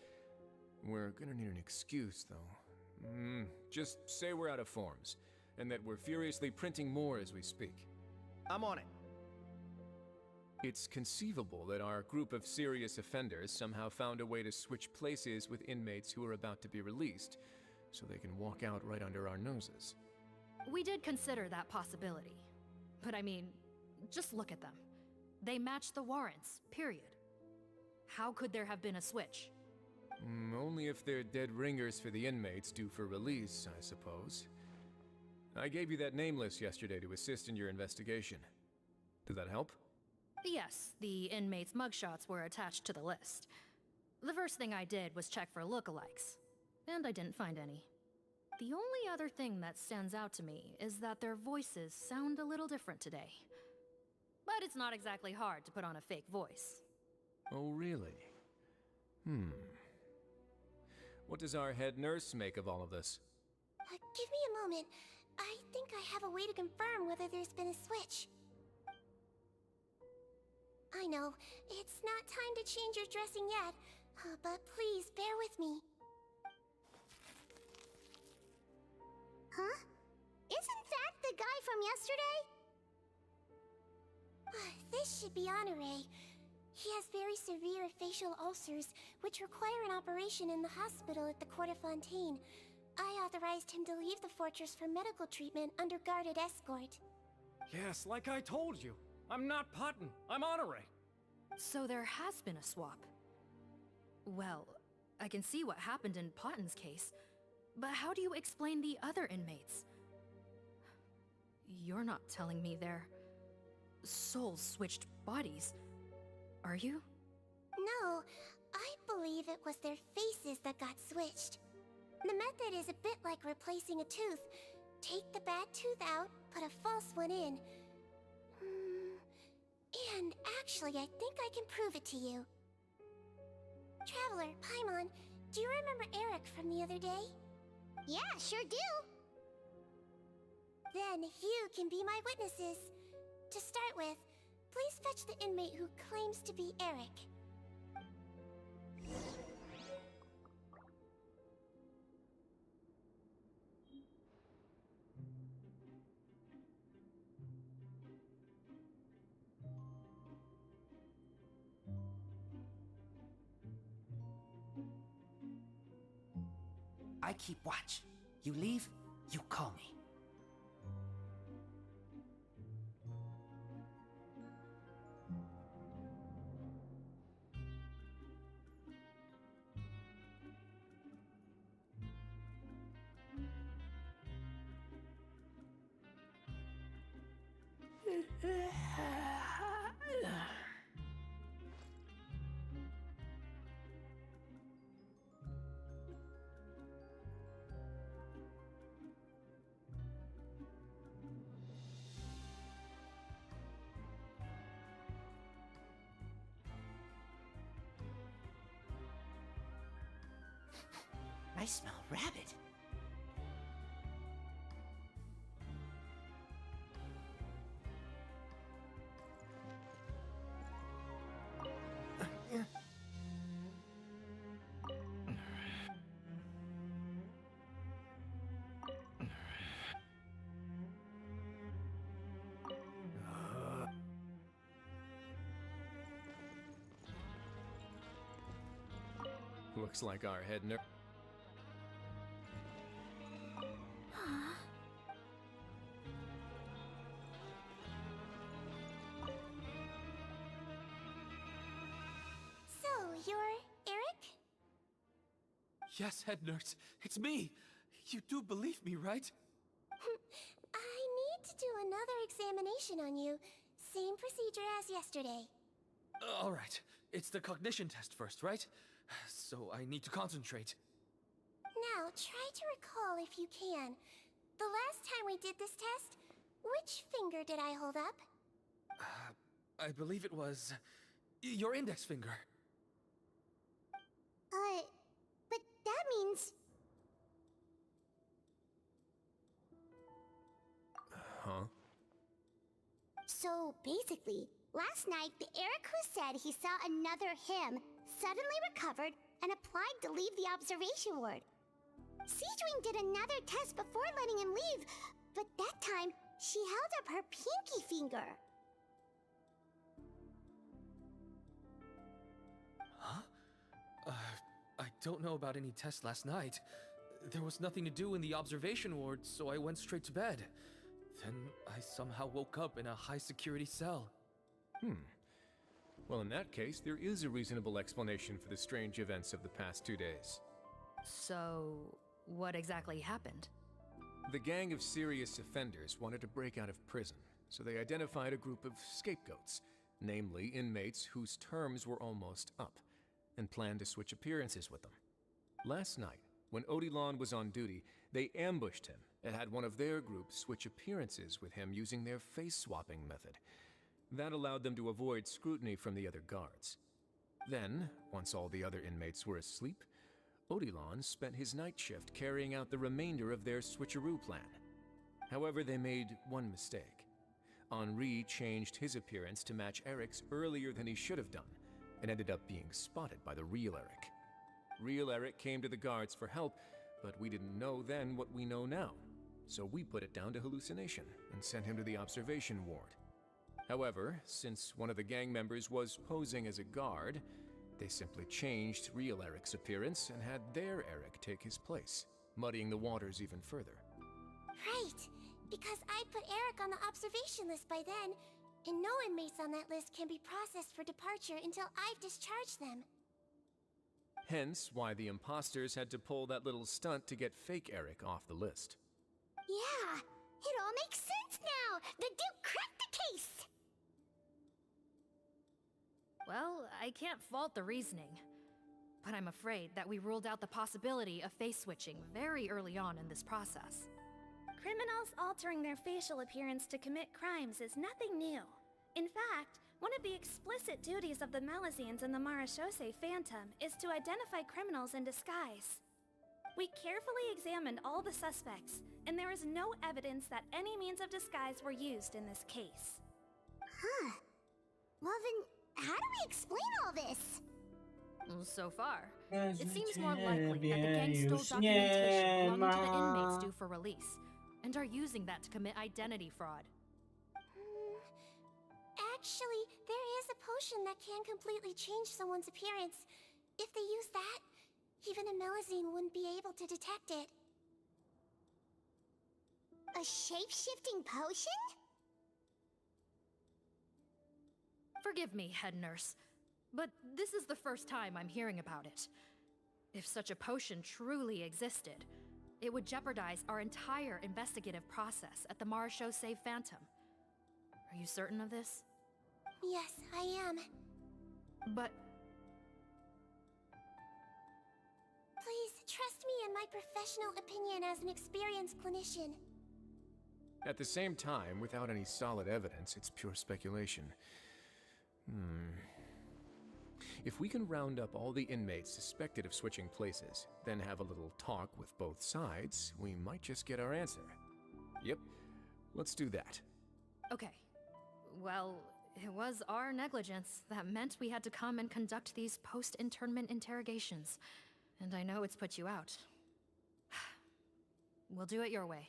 We're gonna need an excuse, though. Just say we're out of forms, and that we're furiously printing more as we speak. I'm on it. It's conceivable that our group of serious offenders somehow found a way to switch places with inmates who are about to be released, so they can walk out right under our noses. We did consider that possibility. But I mean, just look at them. They match the warrants, period. How could there have been a switch? Only if they're dead ringers for the inmates due for release, I suppose. I gave you that name list yesterday to assist in your investigation. Did that help? Yes, the inmates' mugshots were attached to the list. The first thing I did was check for lookalikes, and I didn't find any. The only other thing that stands out to me is that their voices sound a little different today. But it's not exactly hard to put on a fake voice. Oh, really? What does our head nurse make of all of this? Give me a moment. I think I have a way to confirm whether there's been a switch. I know, it's not time to change your dressing yet, but please bear with me. Huh? Isn't that the guy from yesterday? This should be Honore. He has very severe facial ulcers, which require an operation in the hospital at the Court of Fontaine. I authorized him to leave the fortress for medical treatment under guarded escort. Yes, like I told you. I'm not Putton. I'm Honore. So there has been a swap. Well, I can see what happened in Potton's case, but how do you explain the other inmates? You're not telling me their souls switched bodies, are you? No, I believe it was their faces that got switched. The method is a bit like replacing a tooth. Take the bad tooth out, put a false one in. And actually, I think I can prove it to you. Traveler, Paimon, do you remember Eric from the other day? Yeah, sure do. Then you can be my witnesses. To start with, please fetch the inmate who claims to be Eric. I keep watch. You leave, you call me. I smell rabbit. Looks like our head nurse. So, you're Eric? Yes, head nurse. It's me. You do believe me, right? I need to do another examination on you. Same procedure as yesterday. All right. It's the cognition test first, right? So I need to concentrate. Now, try to recall if you can. The last time we did this test, which finger did I hold up? I believe it was your index finger. But that means... Huh? So basically, last night the Eric who said he saw another him suddenly recovered and applied to leave the observation ward. Seadwing did another test before letting him leave, but that time she held up her pinky finger. Huh? I don't know about any test last night. There was nothing to do in the observation ward, so I went straight to bed. Then I somehow woke up in a high-security cell. Well, in that case, there is a reasonable explanation for the strange events of the past 2 days. So, what exactly happened? The gang of serious offenders wanted to break out of prison, so they identified a group of scapegoats, namely inmates whose terms were almost up, and planned to switch appearances with them. Last night, when Odilon was on duty, they ambushed him and had one of their group switch appearances with him using their face-swapping method. That allowed them to avoid scrutiny from the other guards. Then, once all the other inmates were asleep, Odilon spent his night shift carrying out the remainder of their switcheroo plan. However, they made one mistake. Henri changed his appearance to match Eric's earlier than he should have done, and ended up being spotted by the real Eric. Real Eric came to the guards for help, but we didn't know then what we know now. So we put it down to hallucination and sent him to the observation ward. However, since one of the gang members was posing as a guard, they simply changed real Eric's appearance and had their Eric take his place, muddying the waters even further. Right, because I put Eric on the observation list by then, and no inmates on that list can be processed for departure until I've discharged them. Hence why the imposters had to pull that little stunt to get fake Eric off the list. Yeah, it all makes sense now. The Duke cracked the case. Well, I can't fault the reasoning. But I'm afraid that we ruled out the possibility of face switching very early on in this process. Criminals altering their facial appearance to commit crimes is nothing new. In fact, one of the explicit duties of the Melusines in the Marachose Phantom is to identify criminals in disguise. We carefully examined all the suspects, and there is no evidence that any means of disguise were used in this case. Huh. Well then, how do we explain all this? So far, it seems more likely that the gang stole documentation belonging to the inmates due for release, and are using that to commit identity fraud. Actually, there is a potion that can completely change someone's appearance. If they use that, even a Melusine wouldn't be able to detect it. A shape-shifting potion? Forgive me, head nurse, but this is the first time I'm hearing about it. If such a potion truly existed, it would jeopardize our entire investigative process at the Marachose Phantom. Are you certain of this? Yes, I am. But... Please, trust me in my professional opinion as an experienced clinician. At the same time, without any solid evidence, it's pure speculation. If we can round up all the inmates suspected of switching places, then have a little talk with both sides, we might just get our answer. Yep, let's do that. Okay. Well, it was our negligence that meant we had to come and conduct these post-internment interrogations. And I know it's put you out. We'll do it your way.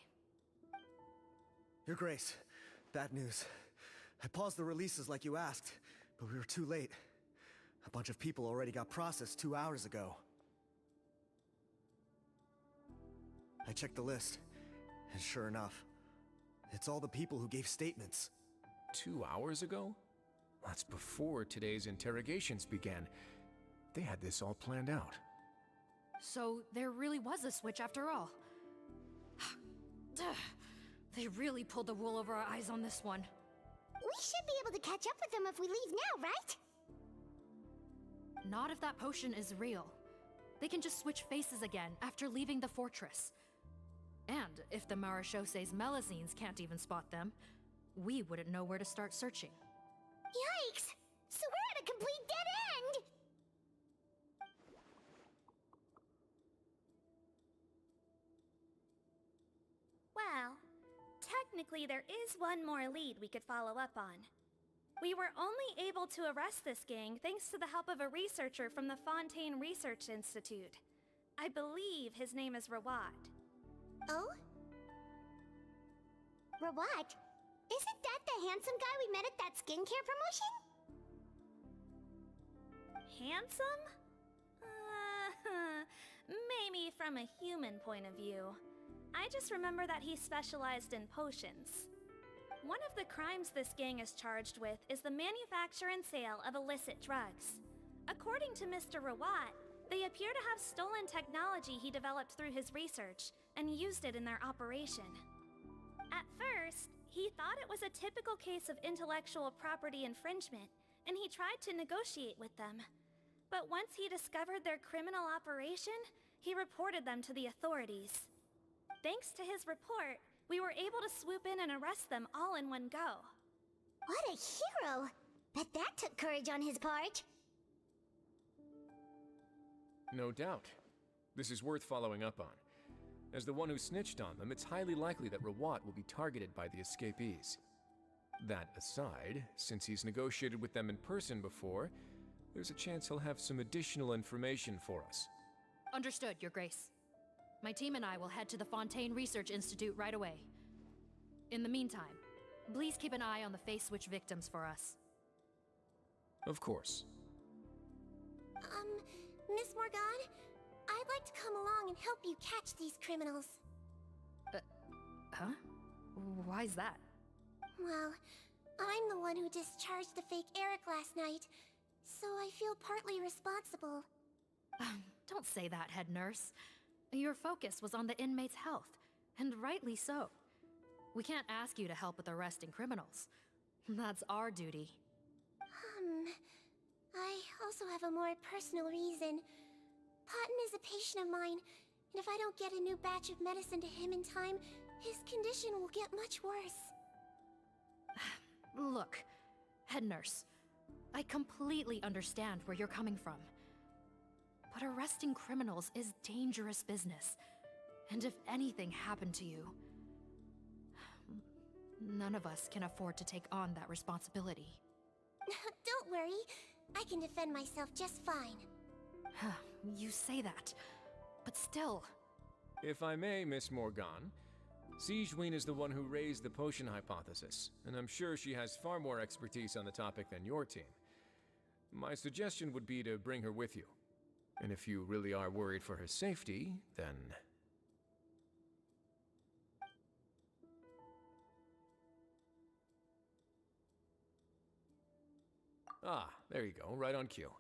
Your Grace, bad news. I paused the releases like you asked, but we were too late. A bunch of people already got processed 2 hours ago. I checked the list, and sure enough, it's all the people who gave statements. 2 hours ago? That's before today's interrogations began. They had this all planned out. So there really was a switch after all. They really pulled the wool over our eyes on this one. We should be able to catch up with them if we leave now, right? Not if that potion is real. They can just switch faces again after leaving the fortress. And if the Marashose's Melazines can't even spot them, we wouldn't know where to start searching. Yikes! So we're at a complete dead end! Well, technically there is one more lead we could follow up on. We were only able to arrest this gang thanks to the help of a researcher from the Fontaine Research Institute. I believe his name is Rawat. Oh? Rawat? Isn't that the handsome guy we met at that skincare promotion? Handsome? Maybe from a human point of view. I just remember that he specialized in potions. One of the crimes this gang is charged with is the manufacture and sale of illicit drugs. According to Mr. Rawat, they appear to have stolen technology he developed through his research and used it in their operation. At first, he thought it was a typical case of intellectual property infringement, and he tried to negotiate with them. But once he discovered their criminal operation, he reported them to the authorities. Thanks to his report, we were able to swoop in and arrest them all in one go. What a hero! Bet that took courage on his part. No doubt. This is worth following up on. As the one who snitched on them, it's highly likely that Rawat will be targeted by the escapees. That aside, since he's negotiated with them in person before, there's a chance he'll have some additional information for us. Understood, Your Grace. My team and I will head to the Fontaine Research Institute right away. In the meantime, please keep an eye on the face switch victims for us. Of course. Miss Morgan, I'd like to come along and help you catch these criminals. Huh? Why's that? Well, I'm the one who discharged the fake Eric last night, so I feel partly responsible. Don't say that, head nurse. Your focus was on the inmates' health, and rightly so. We can't ask you to help with arresting criminals. That's our duty. I also have a more personal reason. Cotton is a patient of mine, and if I don't get a new batch of medicine to him in time, his condition will get much worse. Look, head nurse, I completely understand where you're coming from. But arresting criminals is dangerous business. And if anything happened to you, none of us can afford to take on that responsibility. Don't worry, I can defend myself just fine. You say that, but still. If I may, Miss Morgan, Siegeween is the one who raised the potion hypothesis, and I'm sure she has far more expertise on the topic than your team. My suggestion would be to bring her with you. And if you really are worried for her safety, then... Ah, there you go, right on cue.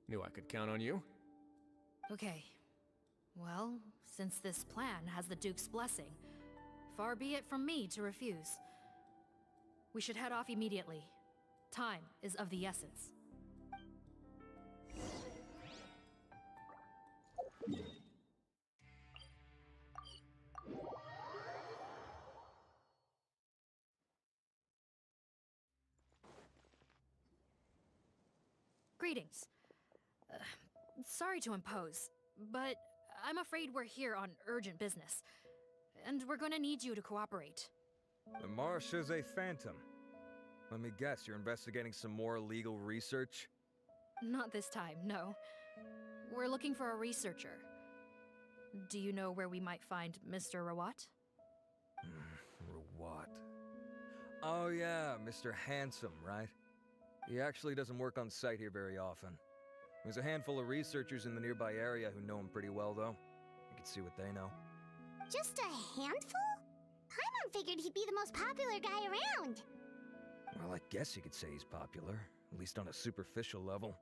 Knew I could count on you. Okay. Well, since this plan has the Duke's blessing, far be it from me to refuse. We should head off immediately. Time is of the essence. Greetings. Sorry to impose, but I'm afraid we're here on urgent business, and we're gonna need you to cooperate. The Marashose Phantom. Let me guess, you're investigating some more illegal research? Not this time, no. We're looking for a researcher. Do you know where we might find Mr. Rawat? Rawat. Oh yeah, Mr. Handsome, right? He actually doesn't work on site here very often. There's a handful of researchers in the nearby area who know him pretty well, though. You can see what they know. Just a handful? Paimon figured he'd be the most popular guy around. Well, I guess you could say he's popular, at least on a superficial level.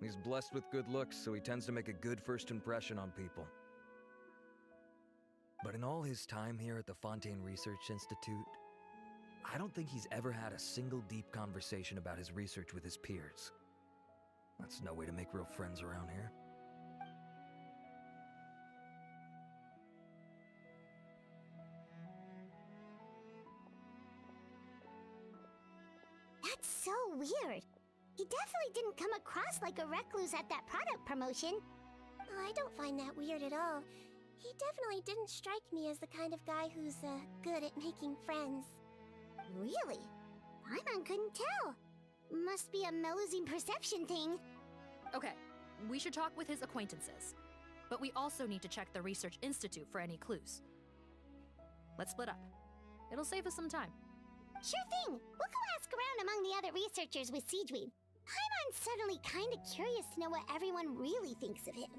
He's blessed with good looks, so he tends to make a good first impression on people. But in all his time here at the Fontaine Research Institute, I don't think he's ever had a single deep conversation about his research with his peers. That's no way to make real friends around here. That's so weird. He definitely didn't come across like a recluse at that product promotion. Oh, I don't find that weird at all. He definitely didn't strike me as the kind of guy who's, good at making friends. Really? Paimon couldn't tell. Must be a Melusine perception thing. Okay, we should talk with his acquaintances. But we also need to check the Research Institute for any clues. Let's split up. It'll save us some time. Sure thing. We'll go ask around among the other researchers with Siegeweed. Paimon's suddenly kinda curious to know what everyone really thinks of him.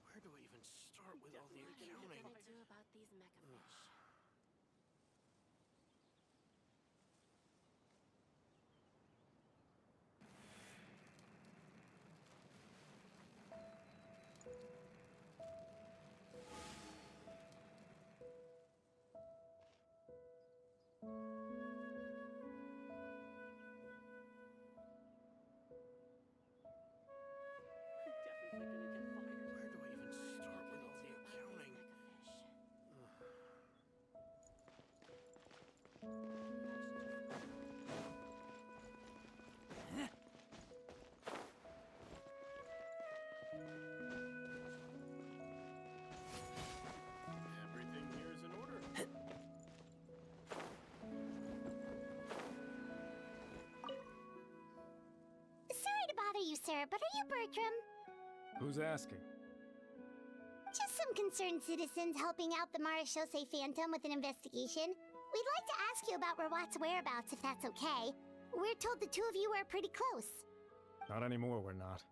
Where do I even start with all the accounting? What do about these mechafish? Where do I even start with all the accounting? Everything here is in order. Sorry to bother you, sir, but are you Bertram? Who's asking? Just some concerned citizens helping out the Marechaussee Phantom with an investigation. We'd like to ask you about Rawat's whereabouts, if that's okay. We're told the two of you are pretty close. Not anymore, we're not.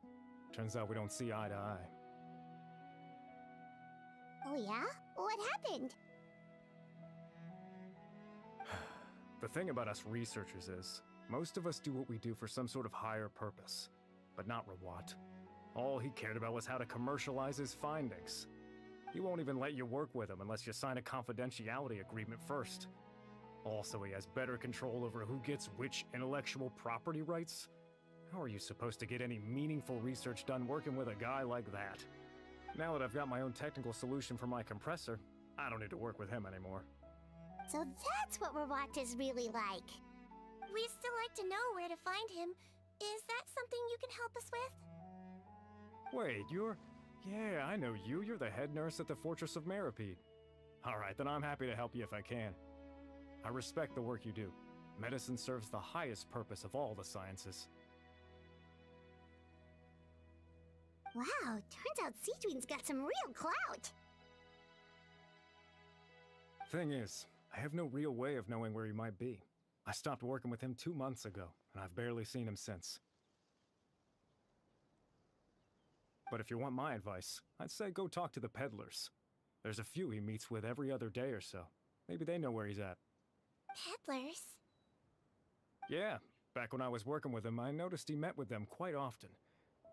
Turns out we don't see eye to eye. Oh yeah? What happened? The thing about us researchers is, most of us do what we do for some sort of higher purpose. But not Rawat. All he cared about was how to commercialize his findings. He won't even let you work with him unless you sign a confidentiality agreement first. Also, he has better control over who gets which intellectual property rights. How are you supposed to get any meaningful research done working with a guy like that? Now that I've got my own technical solution for my compressor, I don't need to work with him anymore. So that's what Rawat is really like. We'd still like to know where to find him. Is that something you can help us with? Wait, you're... Yeah, I know you. You're the head nurse at the Fortress of Meripede. Alright, then I'm happy to help you if I can. I respect the work you do. Medicine serves the highest purpose of all the sciences. Wow, turns out Siegeweed's got some real clout. Thing is, I have no real way of knowing where he might be. I stopped working with him 2 months ago, and I've barely seen him since. But if you want my advice, I'd say go talk to the peddlers. There's a few he meets with every other day or so. Maybe they know where he's at. Peddlers? Yeah, back when I was working with him, I noticed he met with them quite often.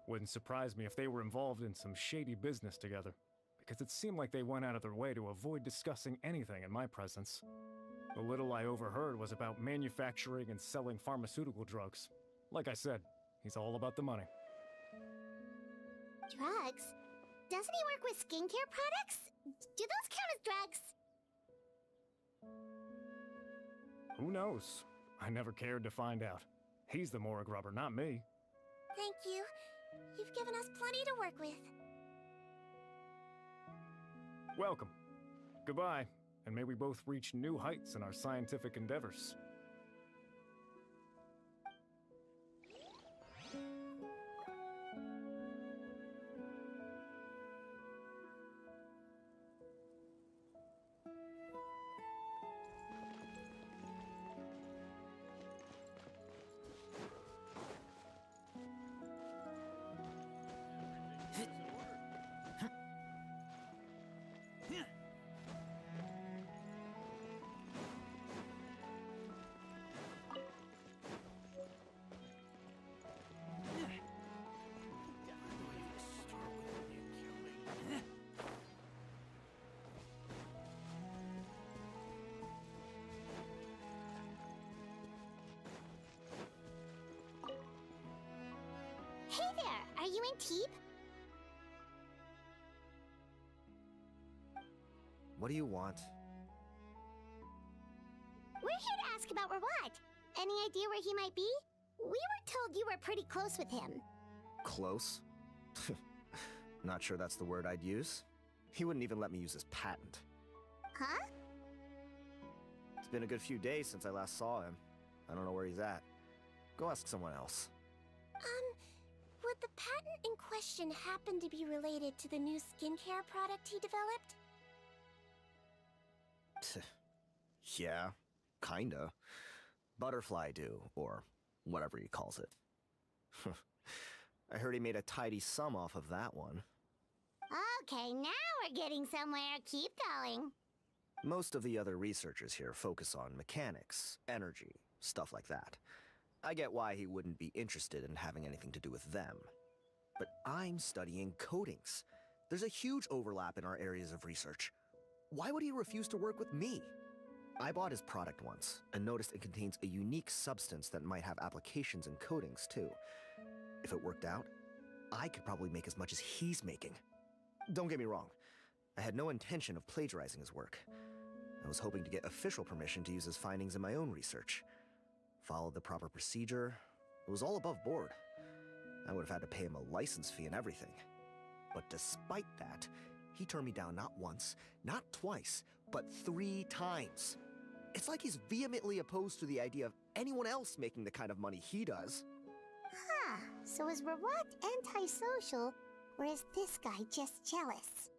Wouldn't surprise me if they were involved in some shady business together, because it seemed like they went out of their way to avoid discussing anything in my presence. The little I overheard was about manufacturing and selling pharmaceutical drugs. Like I said, he's all about the money. Drugs? Doesn't he work with skincare products? Do those count as drugs? Who knows? I never cared to find out. He's the morgue rubber, not me. Thank you. You've given us plenty to work with. Welcome. Goodbye, and may we both reach new heights in our scientific endeavors. you in Teep? What do you want? We're here to ask about Rawat. Any idea where he might be? We were told you were pretty close with him. Close? Not sure that's the word I'd use. He wouldn't even let me use his patent. Huh? It's been a good few days since I last saw him. I don't know where he's at. Go ask someone else. Would the patent in question happen to be related to the new skincare product he developed? Yeah, kinda. Butterfly dew, or whatever he calls it. I heard he made a tidy sum off of that one. Okay, now we're getting somewhere. Keep going. Most of the other researchers here focus on mechanics, energy, stuff like that. I get why he wouldn't be interested in having anything to do with them. But I'm studying coatings. There's a huge overlap in our areas of research. Why would he refuse to work with me? I bought his product once, and noticed it contains a unique substance that might have applications in coatings, too. If it worked out, I could probably make as much as he's making. Don't get me wrong, I had no intention of plagiarizing his work. I was hoping to get official permission to use his findings in my own research. Followed the proper procedure. It was all above board. I would have had to pay him a license fee and everything. But despite that, he turned me down not once, not twice, but 3 times. It's like he's vehemently opposed to the idea of anyone else making the kind of money he does. Huh, so is Rawat antisocial, or is this guy just jealous?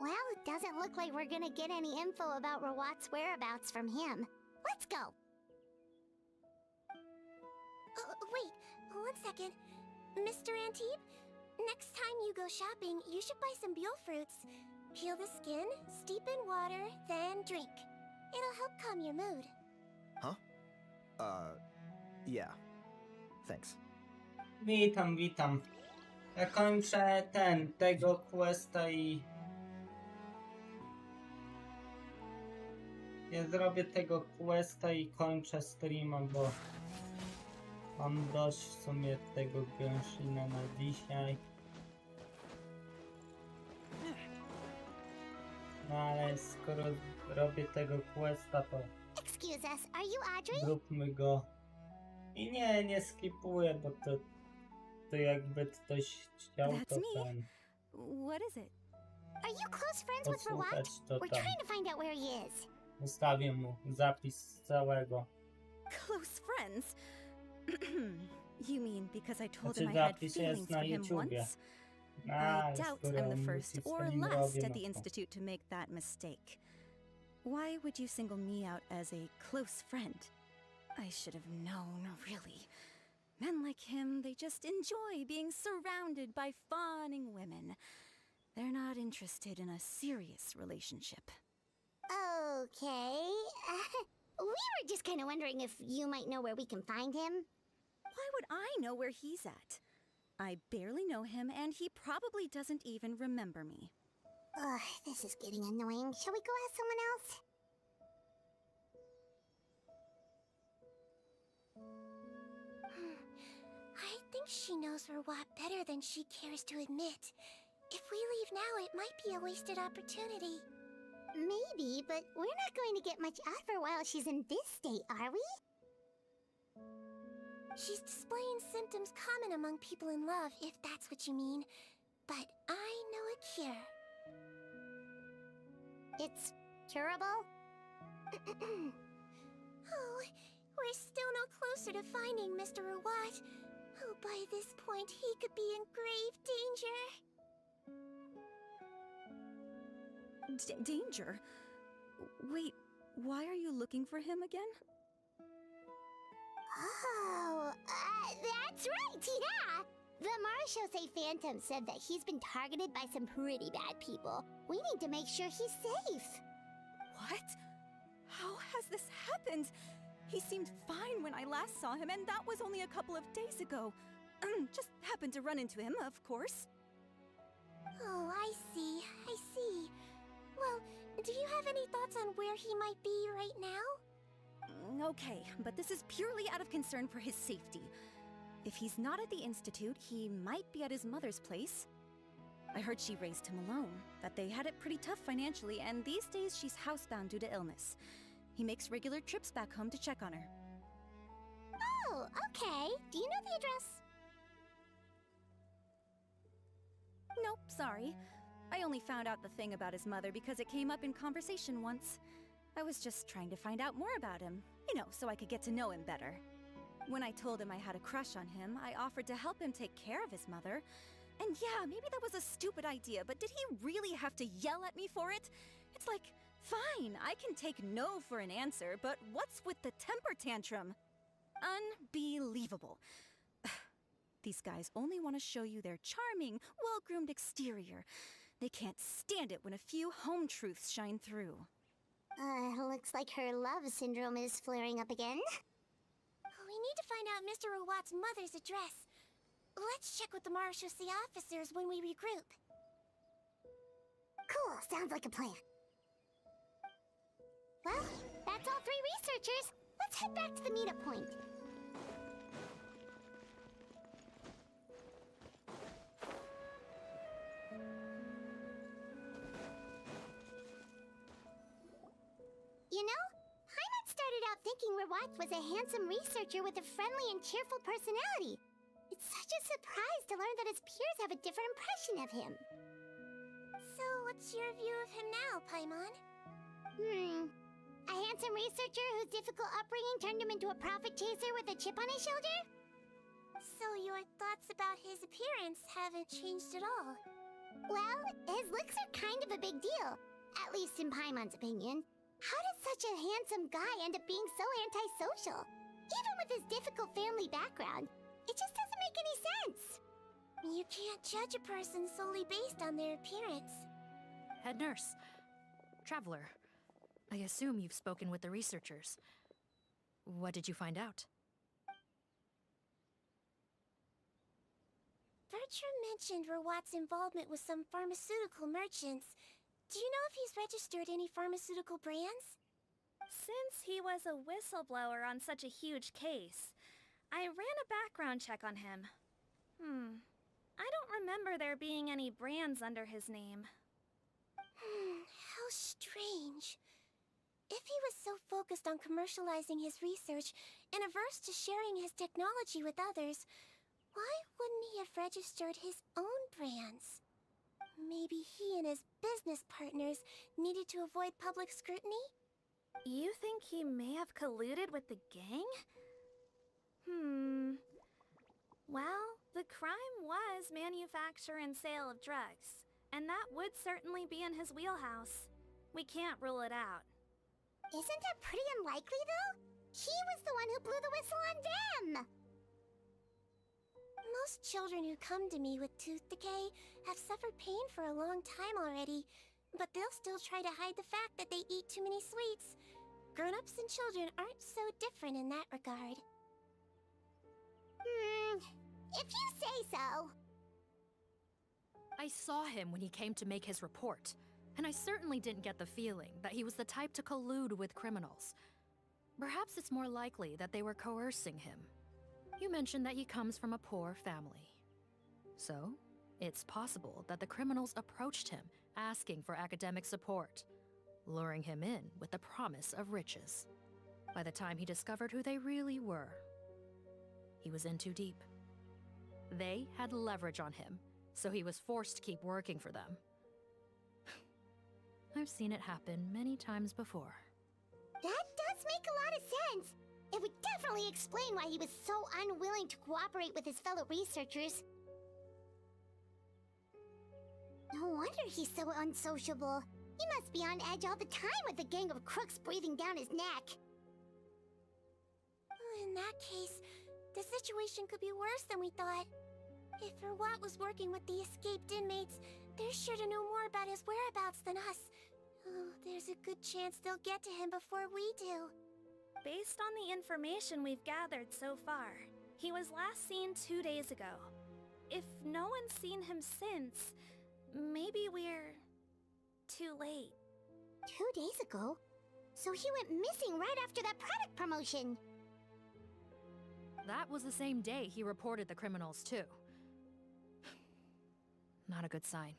Well, it doesn't look like we're gonna get any info about Rawat's whereabouts from him. Let's go. Wait, 1 second. Mr. Antib, next time you go shopping, you should buy some buell fruits. Peel the skin, steep in water, then drink. It'll help calm your mood. Huh? Yeah. Thanks. Witam, witam. Ja kończę tego questa i... Ja zrobię tego questa i kończę streama, bo... Mam dość w sumie tego Genshina na dzisiaj. No ale skoro robię tego questa, to Excuse us, are you Audrey? zróbmy go. I nie skipuję, bo to jakby ktoś chciał, to That's me. ten What is it? Are you close friends with Rawat? posłuchać, to We're tam trying to find out where he is. ustawię mu zapis całego. Close friends? You mean because I told Znaczy him I had zapis feelings jest for na him YouTubie. once? Ale I doubt skoro I'm on the first nic or z nim last robi, at no the to- Institute to make that mistake. Why would you single me out as a close friend? I should have known, really. Men like him, they just enjoy being surrounded by fawning women. They're not interested in a serious relationship. Okay. We were just kind of wondering if you might know where we can find him. Why would I know where he's at? I barely know him, and he probably doesn't even remember me. Ugh, this is getting annoying. Shall we go ask someone else? I think she knows Rawat better than she cares to admit. If we leave now, it might be a wasted opportunity. Maybe, but we're not going to get much out of her while she's in this state, are we? She's displaying symptoms common among people in love, if that's what you mean. But I know a cure. It's curable? Oh, we're still no closer to finding Mr. Rawat. Oh, by this point, he could be in grave danger. Danger? Wait, why are you looking for him again? Oh, that's right, yeah! The Marashosei Phantom said that he's been targeted by some pretty bad people. We need to make sure he's safe. What? How has this happened? He seemed fine when I last saw him, and that was only a couple of days ago. Just happened to run into him, of course. Oh, I see. Well, do you have any thoughts on where he might be right now? Okay, but this is purely out of concern for his safety. If he's not at the Institute, he might be at his mother's place. I heard she raised him alone, that they had it pretty tough financially, and these days she's housebound due to illness. He makes regular trips back home to check on her. Oh, okay. Do you know the address? Nope, sorry. I only found out the thing about his mother because it came up in conversation once. I was just trying to find out more about him, so I could get to know him better. When I told him I had a crush on him, I offered to help him take care of his mother. And yeah, maybe that was a stupid idea, but did he really have to yell at me for it? It's like, fine, I can take no for an answer, but what's with the temper tantrum? Unbelievable. These guys only want to show you their charming, well-groomed exterior. They can't stand it when a few home truths shine through. Looks like her love syndrome is flaring up again. We need to find out Mr. Rawat's mother's address. Let's check with the Marashosei officers when we regroup. Cool, sounds like a plan. Well, that's all 3 researchers. Let's head back to the meetup point. You know, Hyman started out thinking Rawat was a handsome researcher with a friendly and cheerful personality. It's such a surprise to learn that his peers have a different impression of him. So, what's your view of him now, Paimon? A handsome researcher whose difficult upbringing turned him into a profit chaser with a chip on his shoulder? So your thoughts about his appearance haven't changed at all? Well, his looks are kind of a big deal. At least in Paimon's opinion. How does such a handsome guy end up being so antisocial? Even with his difficult family background, it just doesn't make any sense. You can't judge a person solely based on their appearance. Head nurse. Traveler. I assume you've spoken with the researchers. What did you find out? Bertram mentioned Rawat's involvement with some pharmaceutical merchants. Do you know if he's registered any pharmaceutical brands? Since he was a whistleblower on such a huge case, I ran a background check on him. I don't remember there being any brands under his name. How strange. If he was so focused on commercializing his research and averse to sharing his technology with others, why wouldn't he have registered his own brands? Maybe he and his business partners needed to avoid public scrutiny? You think he may have colluded with the gang? Well, the crime was manufacture and sale of drugs, and that would certainly be in his wheelhouse. We can't rule it out. Isn't that pretty unlikely, though? He was the one who blew the whistle on them! Most children who come to me with tooth decay have suffered pain for a long time already, but they'll still try to hide the fact that they eat too many sweets. Grown-ups and children aren't so different in that regard. If you say so. I saw him when he came to make his report, and I certainly didn't get the feeling that he was the type to collude with criminals. Perhaps it's more likely that they were coercing him. You mentioned that he comes from a poor family. So, it's possible that the criminals approached him, asking for academic support, luring him in with the promise of riches. By the time he discovered who they really were, he was in too deep. They had leverage on him, so he was forced to keep working for them. I've seen it happen many times before. That does make a lot of sense. It would definitely explain why he was so unwilling to cooperate with his fellow researchers. No wonder he's so unsociable. He must be on edge all the time with a gang of crooks breathing down his neck. In that case, the situation could be worse than we thought. If Rawat was working with the escaped inmates, they're sure to know more about his whereabouts than us. Oh, there's a good chance they'll get to him before we do. Based on the information we've gathered so far, he was last seen 2 days ago. If no one's seen him since, maybe we're too late. 2 days ago? So he went missing right after that product promotion. That was the same day he reported the criminals, too. Not a good sign.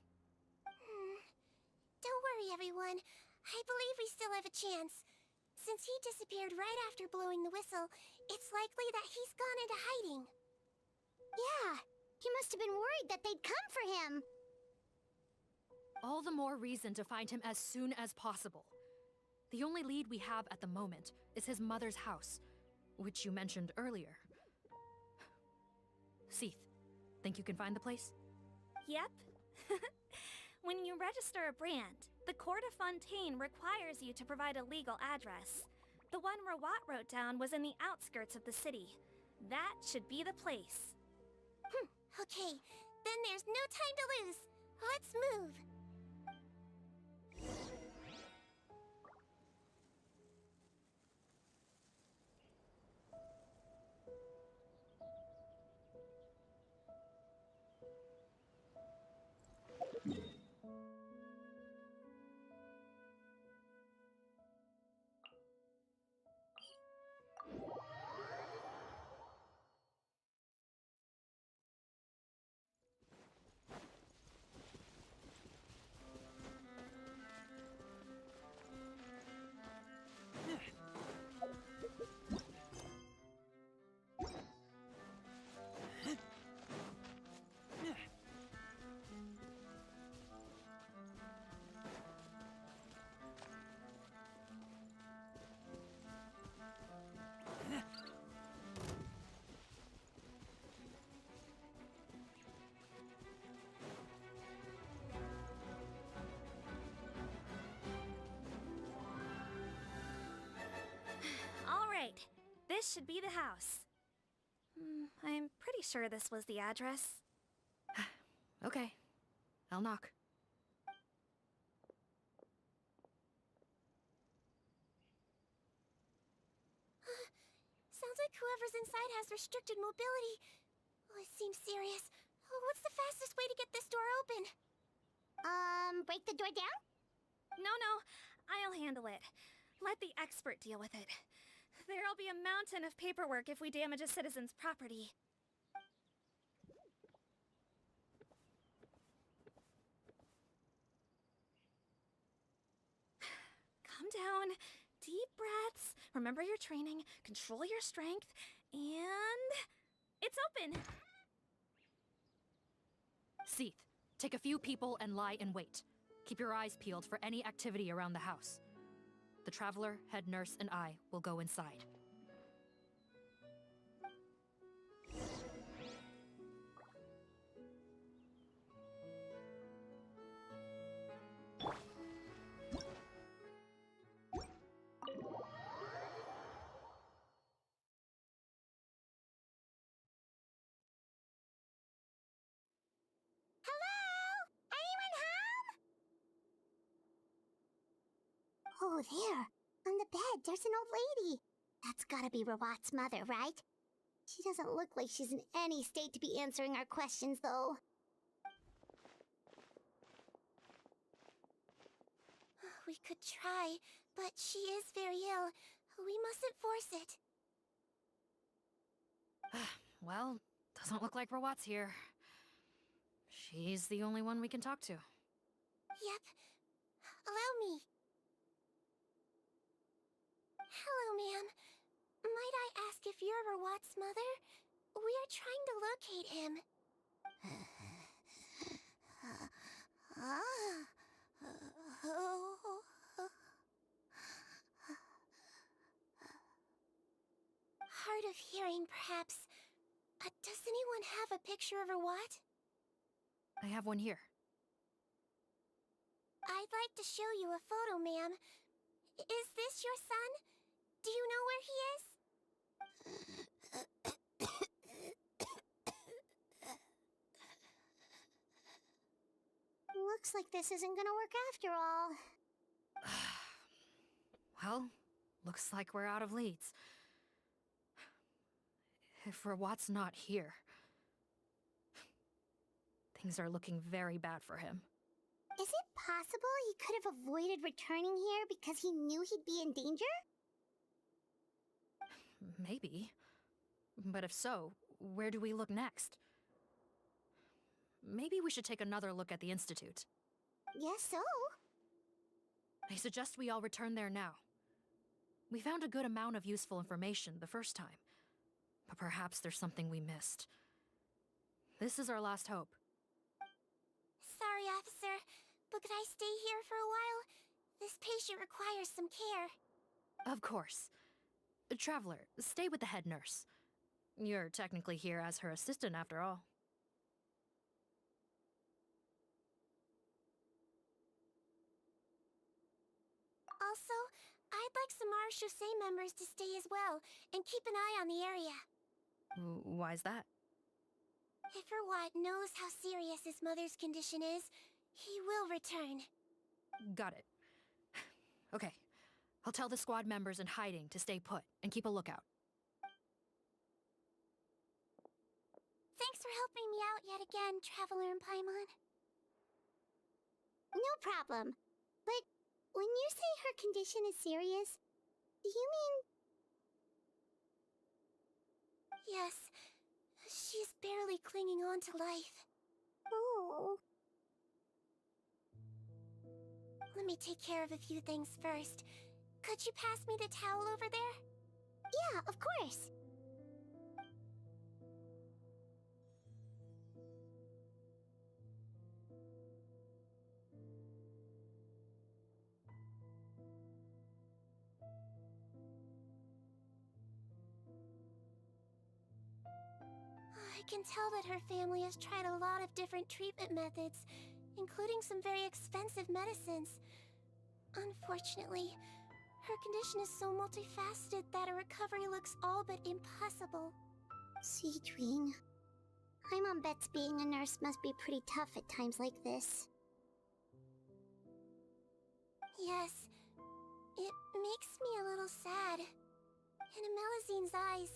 Don't worry, everyone. I believe we still have a chance. Since he disappeared right after blowing the whistle, it's likely that he's gone into hiding. Yeah, he must have been worried that they'd come for him. All the more reason to find him as soon as possible. The only lead we have at the moment is his mother's house, which you mentioned earlier. Seath, think you can find the place? Yep. When you register a brand, the Court of Fontaine requires you to provide a legal address. The one Rawat wrote down was in the outskirts of the city. That should be the place. Okay, then there's no time to lose. Let's move. should be the house. I'm pretty sure this was the address. Okay. I'll knock. Sounds like whoever's inside has restricted mobility. Oh, it seems serious. Oh, what's the fastest way to get this door open? Break the door down? No, I'll handle it. Let the expert deal with it. There'll be a mountain of paperwork if we damage a citizen's property. Calm down. Deep breaths. Remember your training. Control your strength. And... it's open! Seath, take a few people and lie in wait. Keep your eyes peeled for any activity around the house. The Traveler, head nurse, and I will go inside. Oh, there. On the bed, there's an old lady. That's gotta be Rawat's mother, right? She doesn't look like she's in any state to be answering our questions, though. We could try, but she is very ill. We mustn't force it. Well, doesn't look like Rawat's here. She's the only one we can talk to. Yep. Allow me. Hello, ma'am. Might I ask if you're Rawat's mother? We are trying to locate him. Hard of hearing, perhaps. Does anyone have a picture of Rawat? I have one here. I'd like to show you a photo, ma'am. Is this your son? Do you know where he is? Looks like this isn't gonna work after all. Well, looks like we're out of leads. If Rawat's not here, things are looking very bad for him. Is it possible he could have avoided returning here because he knew he'd be in danger? Maybe. But if so, where do we look next? Maybe we should take another look at the Institute. Yes, so. I suggest we all return there now. We found a good amount of useful information the first time, but perhaps there's something we missed. This is our last hope. Sorry, officer, but could I stay here for a while? This patient requires some care. Of course. Traveler, stay with the head nurse. You're technically here as her assistant after all. Also, I'd like some Chaussee members to stay as well, and keep an eye on the area. Why's that? If Rawat knows how serious his mother's condition is, he will return. Got it. Okay. I'll tell the squad members in hiding to stay put and keep a lookout. Thanks for helping me out yet again, Traveler and Paimon. No problem. But when you say her condition is serious, do you mean... Yes. She's barely clinging on to life. Oh. Let me take care of a few things first. Could you pass me the towel over there? Yeah, of course. I can tell that her family has tried a lot of different treatment methods, including some very expensive medicines. Unfortunately, Her condition is so multifaceted that a recovery looks all but impossible. Seedwing. My mom bets being a nurse must be pretty tough at times like this. Yes, it makes me a little sad. In Amelizine's eyes,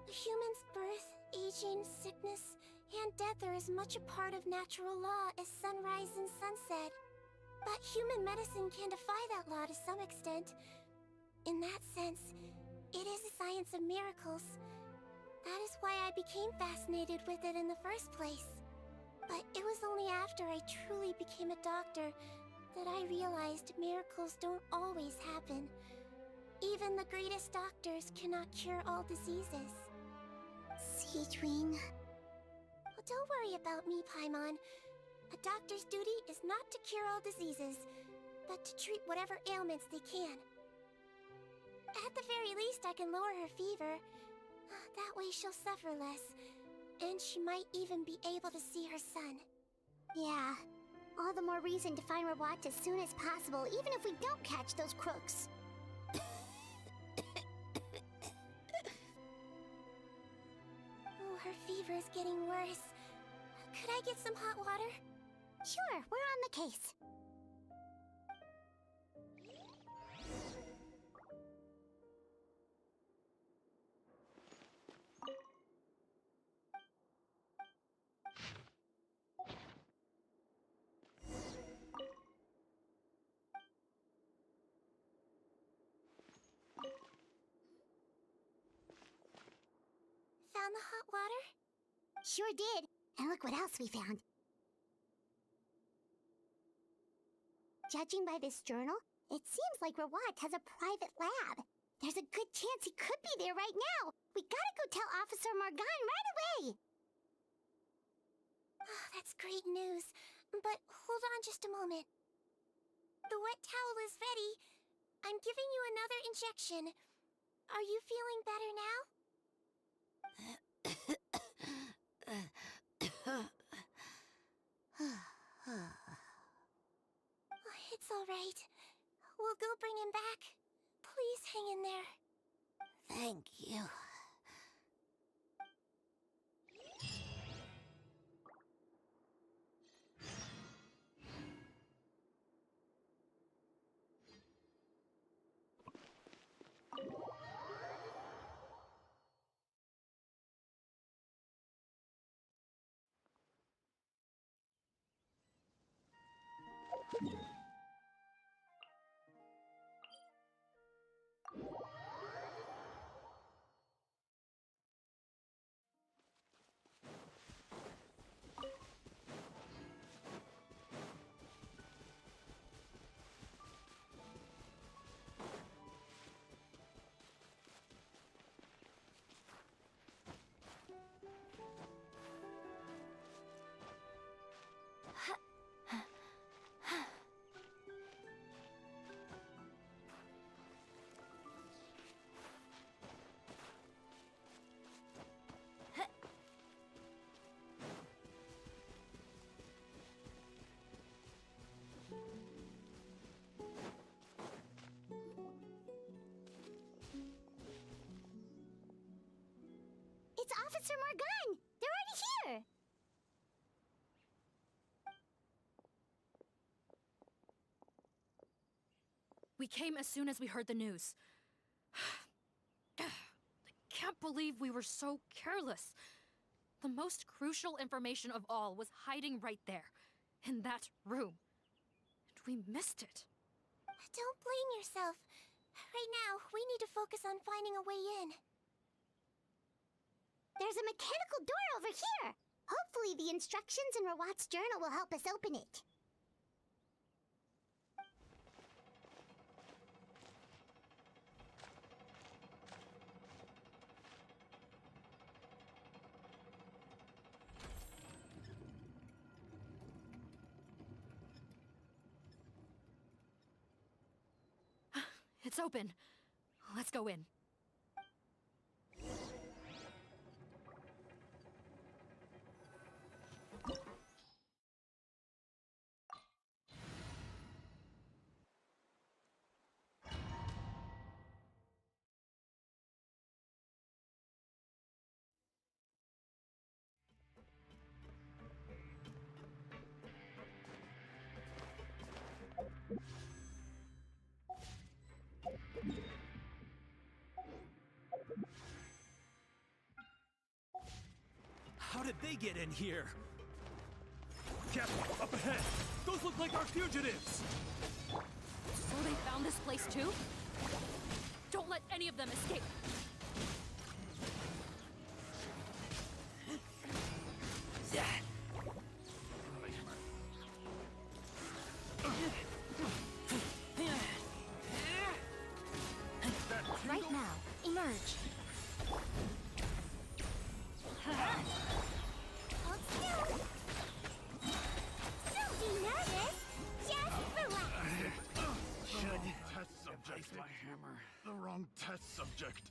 a human's birth, aging, sickness, and death are as much a part of natural law as sunrise and sunset. But human medicine can defy that law to some extent. In that sense, it is a science of miracles. That is why I became fascinated with it in the first place. But it was only after I truly became a doctor that I realized miracles don't always happen. Even the greatest doctors cannot cure all diseases. Seedwing. Well, don't worry about me, Paimon. A doctor's duty is not to cure all diseases, but to treat whatever ailments they can. At the very least, I can lower her fever. That way she'll suffer less, and she might even be able to see her son. Yeah, all the more reason to find Rawat as soon as possible, even if we don't catch those crooks. Oh, her fever is getting worse. Could I get some hot water? Sure, we're on the case. Found the hot water? Sure did. And look what else we found. Judging by this journal, it seems like Rawat has a private lab. There's a good chance he could be there right now. We gotta go tell Officer Morgan right away. Oh, that's great news. But hold on just a moment. The wet towel is ready. I'm giving you another injection. Are you feeling better now? It's all right. We'll go bring him back. Please hang in there. Thank you. It's Officer Morgan! They're already here! We came as soon as we heard the news. I can't believe we were so careless. The most crucial information of all was hiding right there, in that room. And we missed it. Don't blame yourself. Right now, we need to focus on finding a way in. There's a mechanical door over here! Hopefully the instructions in Rawat's journal will help us open it. It's open. Let's go in. did they get in here? Captain, up ahead! Those look like our fugitives! So they found this place too? Don't let any of them escape! Right now, emerge. Hold still. Don't be nervous. Just relax. Test subject. My hammer. The wrong test subject.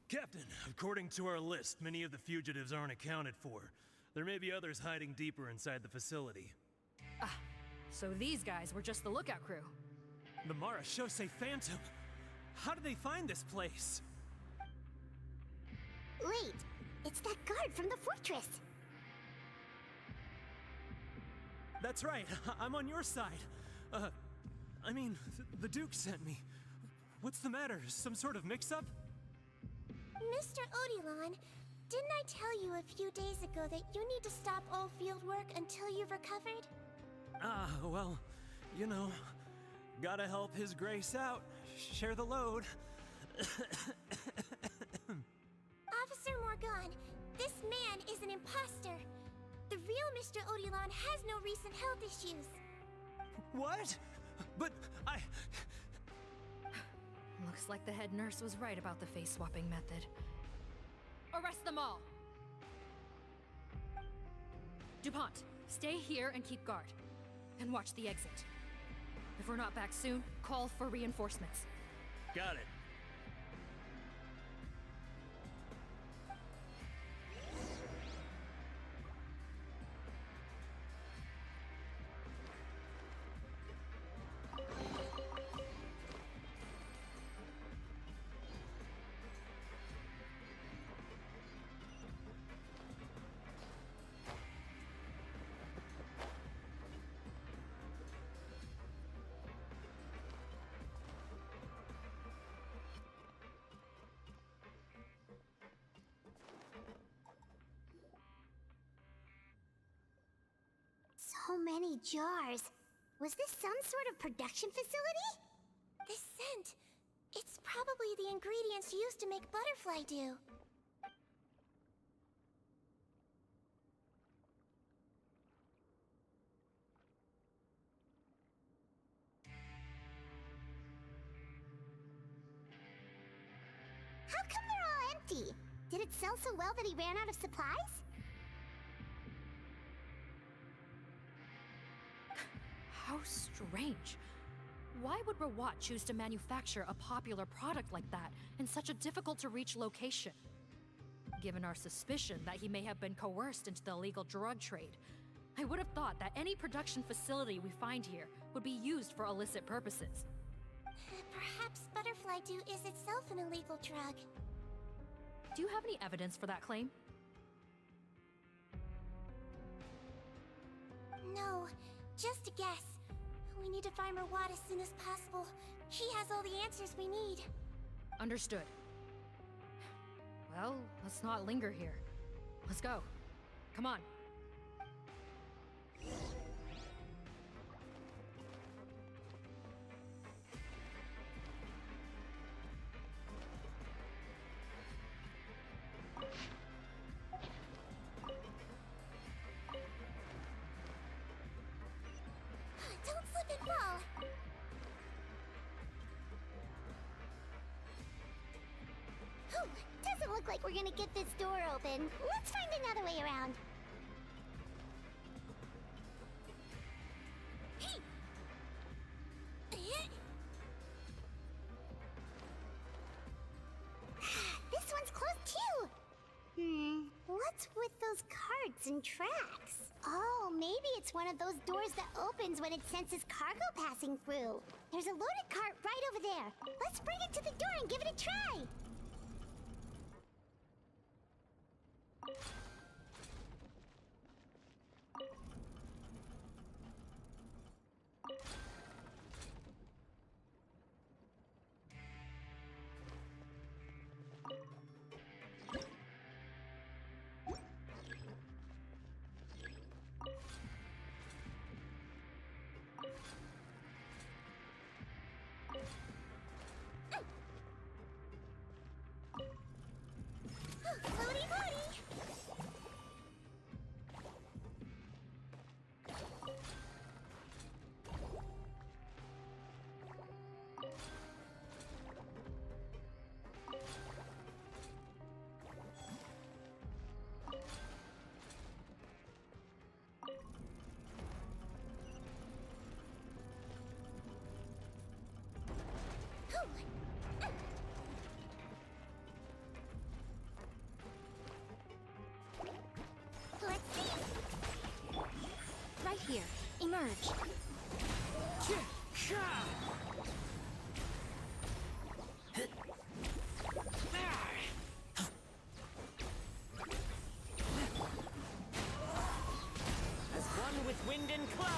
Captain, according to our list, many of the fugitives aren't accounted for. There may be others hiding deeper inside the facility. Ah, so these guys were just the lookout crew. The Marashose Phantom! How did they find this place? Wait, it's that guard from the fortress. That's right, I'm on your side. I mean, the Duke sent me. What's the matter? Some sort of mix-up? Mr. Odilon, didn't I tell you a few days ago that you need to stop all field work until you've recovered? Ah, well, you know, gotta help His Grace out. Share the load. Officer Morgan, this man is an imposter. The real Mr. Odilon has no recent health issues. What? But I... Looks like the head nurse was right about the face-swapping method. Arrest them all! DuPont, stay here and keep guard. And watch the exit. If we're not back soon, call for reinforcements. Got it. So many jars. Was this some sort of production facility? This scent, it's probably the ingredients used to make butterfly dew. How come they're all empty? Did it sell so well that he ran out of supplies? How strange. Why would Rawat choose to manufacture a popular product like that in such a difficult-to-reach location? Given our suspicion that he may have been coerced into the illegal drug trade, I would have thought that any production facility we find here would be used for illicit purposes. Perhaps butterfly dew is itself an illegal drug. Do you have any evidence for that claim? No, just a guess. We need to find Rawat as soon as possible. He has all the answers we need. Understood. Well, let's not linger here. Let's go. Come on. Don't slip and fall. Whew, doesn't look like we're gonna get this door open. Let's find another way around. Hey! This one's closed too. What's with those carts and tracks? Oh, maybe it's one of those doors that opens when it senses cargo passing through. There's a loaded cart right over there. Let's bring it to the door and give it a try. Here, emerge. As one with wind and cloud.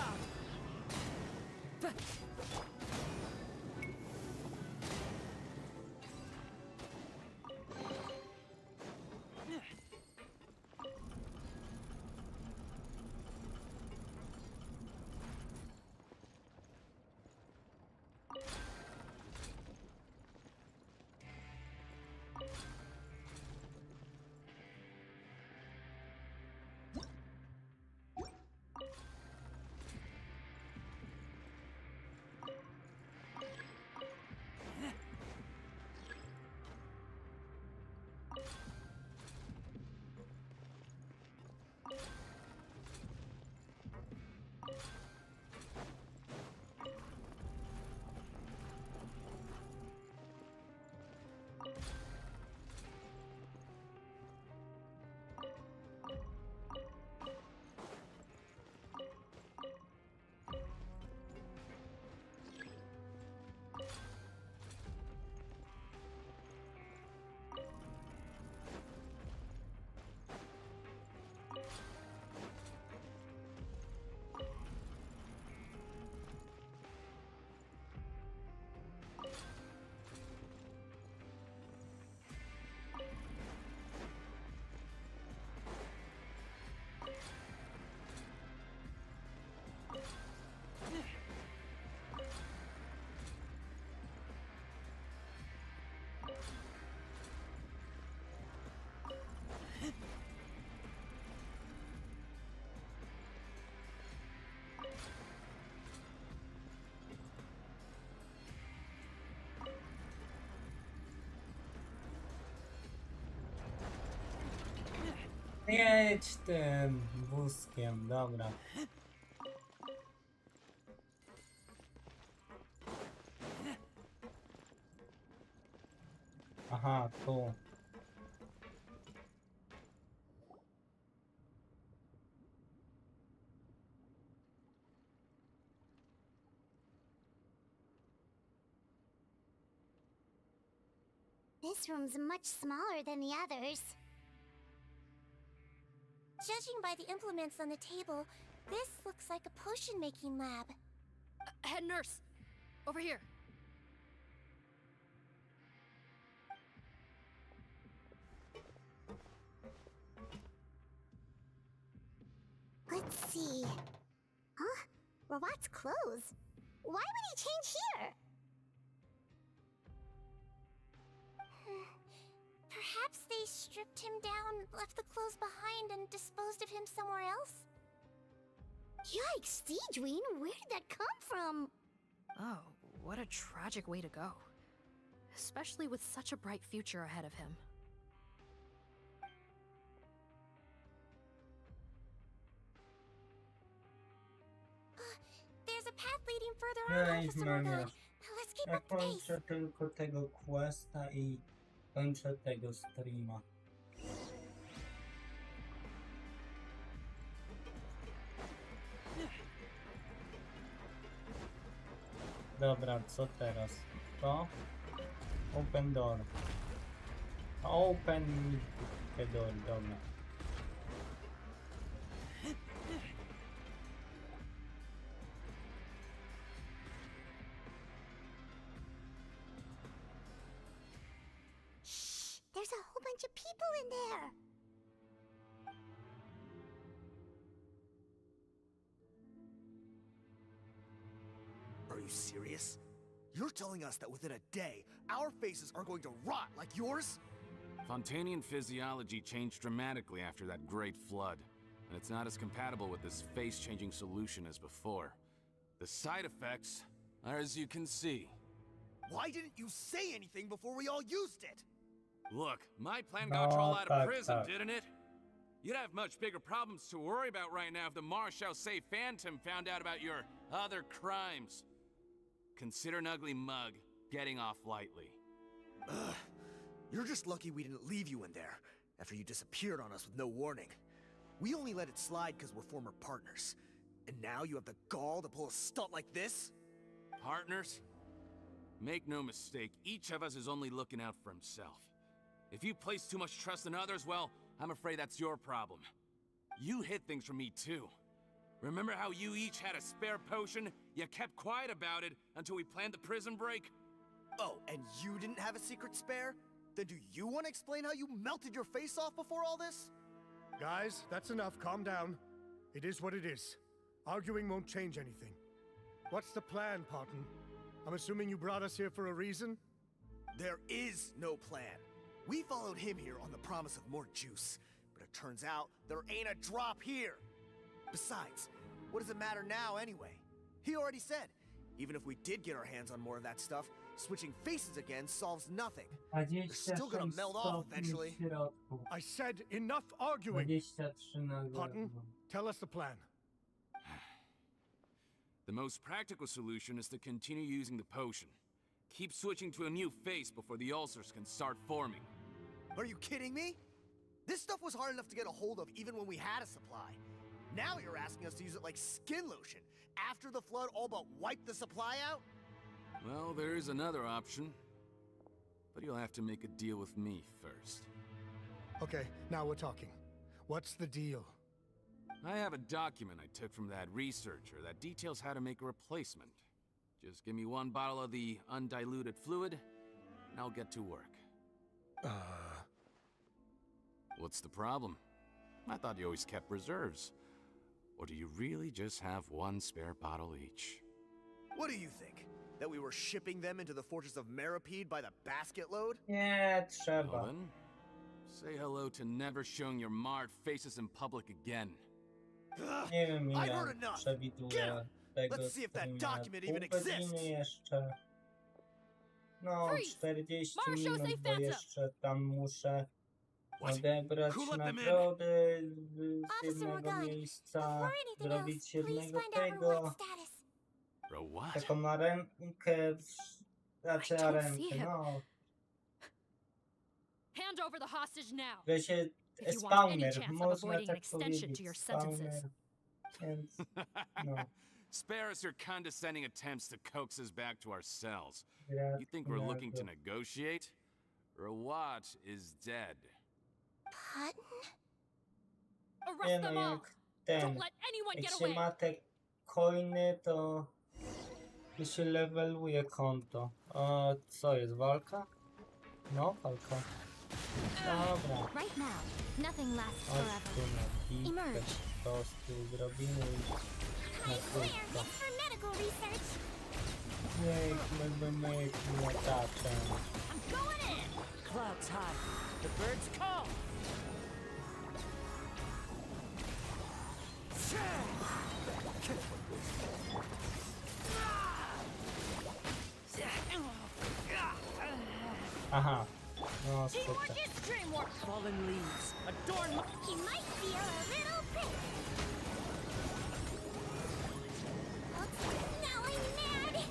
Jedź tym wózkiem, dobra. Aha, tu. This room's much smaller than the others. Judging by the implements on the table, this looks like a potion-making lab. Head nurse, over here. Let's see. Huh? Robot's clothes? Why would he change here? Perhaps they stripped him down, left the clothes behind, and disposed of him somewhere else? Yikes, Deedreen, where did that come from? Oh, what a tragic way to go. Especially with such a bright future ahead of him. There's a path leading further on, Ja Officer mam Morgan. już. Let's keep Ja up the pace. kończę tylko tego questa i kończę tego streama. Dobra, co teraz? To? Open door. Open the door, dobra. Shh, there's a whole bunch of people in there. Are you serious? You're telling us that within a day, our faces are going to rot like yours? Fontanian physiology changed dramatically after that great flood, and it's not as compatible with this face-changing solution as before. The side effects are as you can see. Why didn't you say anything before we all used it? Look, my plan got you all out tak, of prison, tak. didn't it? You'd have much bigger problems to worry about right now if the Marshal-Say Phantom found out about your other crimes. Consider an ugly mug getting off lightly. Ugh. You're just lucky we didn't leave you in there after you disappeared on us with no warning. We only let it slide because we're former partners. And now you have the gall to pull a stunt like this? Partners? Make no mistake, each of us is only looking out for himself. If you place too much trust in others, well, I'm afraid that's your problem. You hid things from me too. Remember how you each had a spare potion? You kept quiet about it until we planned the prison break? Oh, and you didn't have a secret spare? Then do you want to explain how you melted your face off before all this? Guys, that's enough. Calm down. It is what it is. Arguing won't change anything. What's the plan, Parton? I'm assuming you brought us here for a reason? There is no plan. We followed him here on the promise of more juice, but it turns out there ain't a drop here. Besides, what does it matter now anyway? He already said, even if we did get our hands on more of that stuff, switching faces again solves nothing. They're still gonna melt off eventually. I said enough arguing! Parton, tell us the plan. The most practical solution is to continue using the potion. Keep switching to a new face before the ulcers can start forming. Are you kidding me? This stuff was hard enough to get a hold of even when we had a supply. Now you're asking us to use it like skin lotion, after the flood all but wiped the supply out? Well, there is another option. But you'll have to make a deal with me first. Okay, now we're talking. What's the deal? I have a document I took from that researcher that details how to make a replacement. Just give me one bottle of the undiluted fluid, and I'll get to work. What's the problem? I thought you always kept reserves. Or do you really just have one spare bottle each? What do you think? That we were shipping them into the fortress of Meripede by the basket load? Nie, trzeba. Well then, say hello to never showing your marred faces in public again. Nie wiem, I ile heard enough. przewiduje tego Let's see if that streama. document Pół even exists. godziny jeszcze. No, Freeze! 40 Marshal, minut, say bo phantom. jeszcze tam muszę What? odebrać Who let them in? nagrody z Officer jednego Morgan, miejsca, before anything zrobić else, please jednego find out tego, Rowan's status. Bro, what? taką arenkę, znaczy I don't see arenkę, him. no, Hand over the hostage now. że się If you want any spawner, chance of można avoiding an tak extension to powiedzieć, your sentences. spawner, więc no. Spare us your condescending attempts to coax us back to our cells. Ja You think we're looking to bardzo. negotiate? Rawat is dead. Parton? Nie Arrest no, them all. jak ten, Don't let anyone jak get się away. ma te coiny, to się leveluje konto. A co jest, walka? No, walka. Dobra, Right now, nothing lasts chodź forever. tu na bitkę, Emerge. po prostu zrobimy i na Clear, krótko. thanks for medical research. Myk, miotaczem. I'm going in! Clouds high. The birds call! Aha, no super. Teamwork is dreamwork! Fallen leaves. Adorn my... He might feel a little prick. Oops, now I'm mad.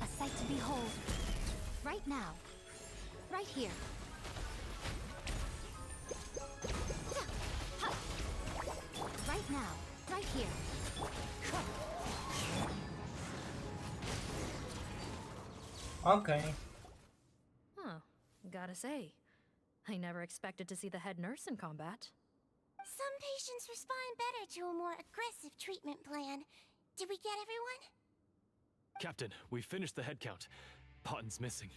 A sight to behold. Right now. Right here. Right now. Right here. Okej. Huh. Gotta say, I never expected to see the head nurse in combat. Some patients respond better to a more aggressive treatment plan. Did we get everyone? Captain, we finished the head count. Potton's missing.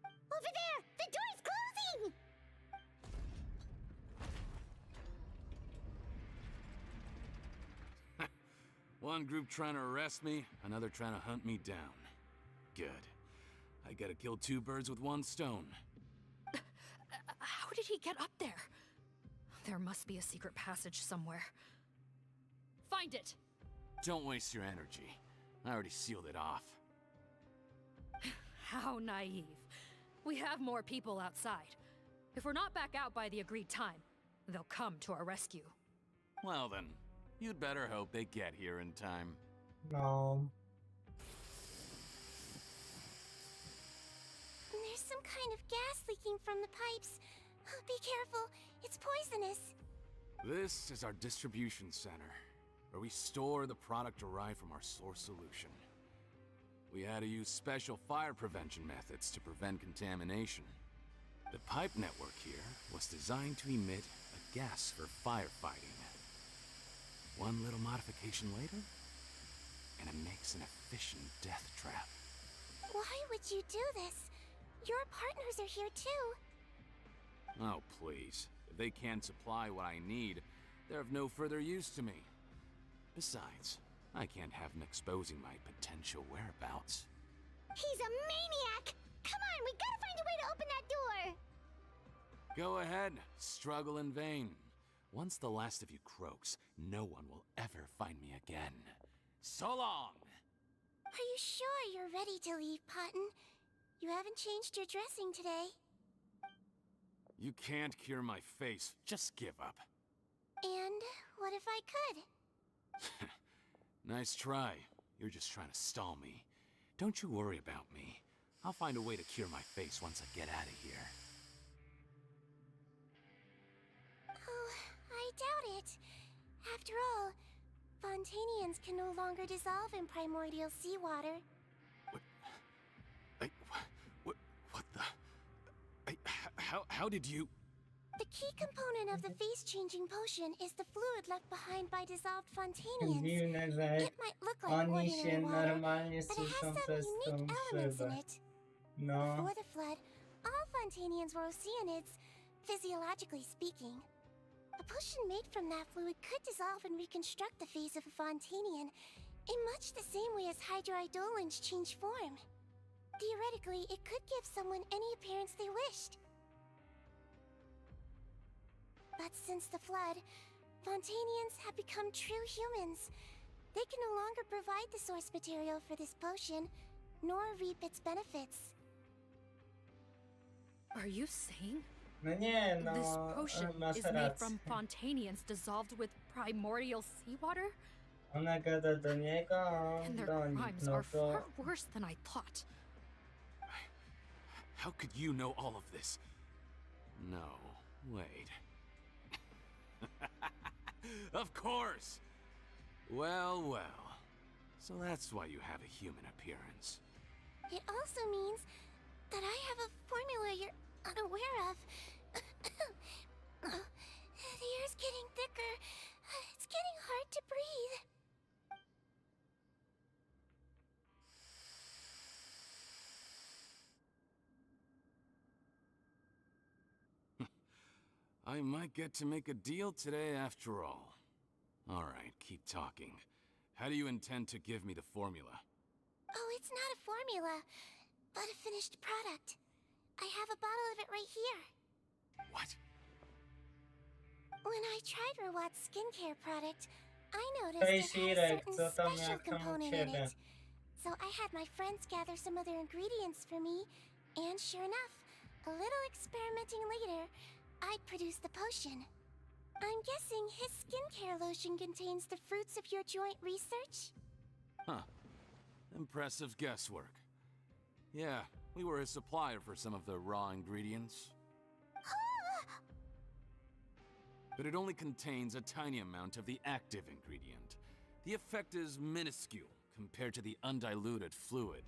Over there! The door's closing! One group trying to arrest me, another trying to hunt me down. Good. I gotta kill two birds with one stone. How did he get up there? There must be a secret passage somewhere. Find it! Don't waste your energy. I already sealed it off. How naive. We have more people outside. If we're not back out by the agreed time, they'll come to our rescue. Well then, you'd better hope they get here in time. No. There's some kind of gas leaking from the pipes. Be careful, it's poisonous. This is our distribution center. where we store the product derived from our source solution. We had to use special fire prevention methods to prevent contamination. The pipe network here was designed to emit a gas for firefighting. One little modification later, and it makes an efficient death trap. Why would you do this? Your partners are here too. Oh, please. If they can't supply what I need, they're of no further use to me. Besides, I can't have them exposing my potential whereabouts. He's a maniac! Come on, we gotta find a way to open that door! Go ahead, struggle in vain. Once the last of you croaks, no one will ever find me again. So long! Are you sure you're ready to leave, Potton? You haven't changed your dressing today. You can't cure my face, just give up. And what if I could? Nice try. You're just trying to stall me. Don't you worry about me. I'll find a way to cure my face once I get out of here. Oh, I doubt it. After all, Fontanians can no longer dissolve in primordial seawater. What the... How did you... The key component of the face-changing potion is the fluid left behind by dissolved Fontanians. Dziwne, że It might look like oni się ordinary water, normalnie but it suszą has some przez tą unique elements in szybę. it. No. Before the flood, all Fontanians were oceanids, physiologically speaking. A potion made from that fluid could dissolve and reconstruct the face of a Fontanian in much the same way as hydroidolins change form. Theoretically, it could give someone any appearance they wished. But since the flood, Fontanians have become true humans. They can no longer provide the source material for this potion, nor reap its benefits. Are you saying No nie, no, this potion masz is made rację. from Fontanians dissolved with primordial seawater? Ona gada do niego, a on And their do nich, crimes no are to... far worse than I thought. How could you know all of this? No, wait. Of course! Well, well. So that's why you have a human appearance. It also means that I have a formula you're unaware of. The air's getting thicker. It's getting hard to breathe. I might get to make a deal today after all. Alright, keep talking. How do you intend to give me the formula? Oh, it's not a formula, but a finished product. I have a bottle of it right here. What? When I tried Rawat's skincare product, I noticed Hej, it Sirek, had a co certain tam, special jak tam u component in ciebie? it. So I had my friends gather some other ingredients for me, and sure enough, a little experimenting later, I'd produced the potion. I'm guessing his skincare lotion contains the fruits of your joint research? Huh. Impressive guesswork. Yeah, we were a supplier for some of the raw ingredients. But it only contains a tiny amount of the active ingredient. The effect is minuscule compared to the undiluted fluid.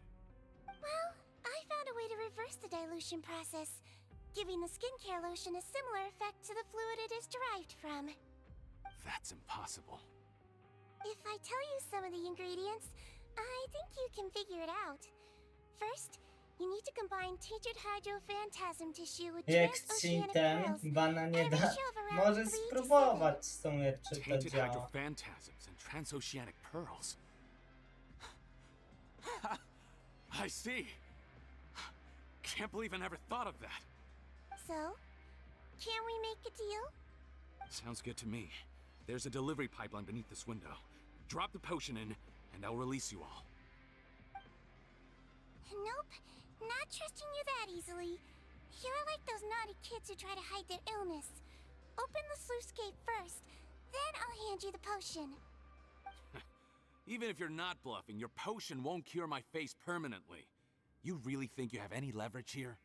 Well, I found a way to reverse the dilution process, giving the skincare lotion a similar effect to the fluid it is derived from. That's impossible. If I tell you some of the ingredients, I think you can figure it out. First, you need to combine tainted hydrophantasm tissue with Jak z transoceanic cheatem, pearls. bana nie da. Average of around Może 3 to 7. spróbować w sumie, czy to Tainted działa. hydrophantasms and transoceanic pearls. I see. Can't believe I never thought of that. So, can we make a deal? Sounds good to me. There's a delivery pipeline beneath this window. Drop the potion in, and I'll release you all. Nope, not trusting you that easily. You're like those naughty kids who try to hide their illness. Open the sluice gate first, then I'll hand you the potion. Even if you're not bluffing, your potion won't cure my face permanently. You really think you have any leverage here?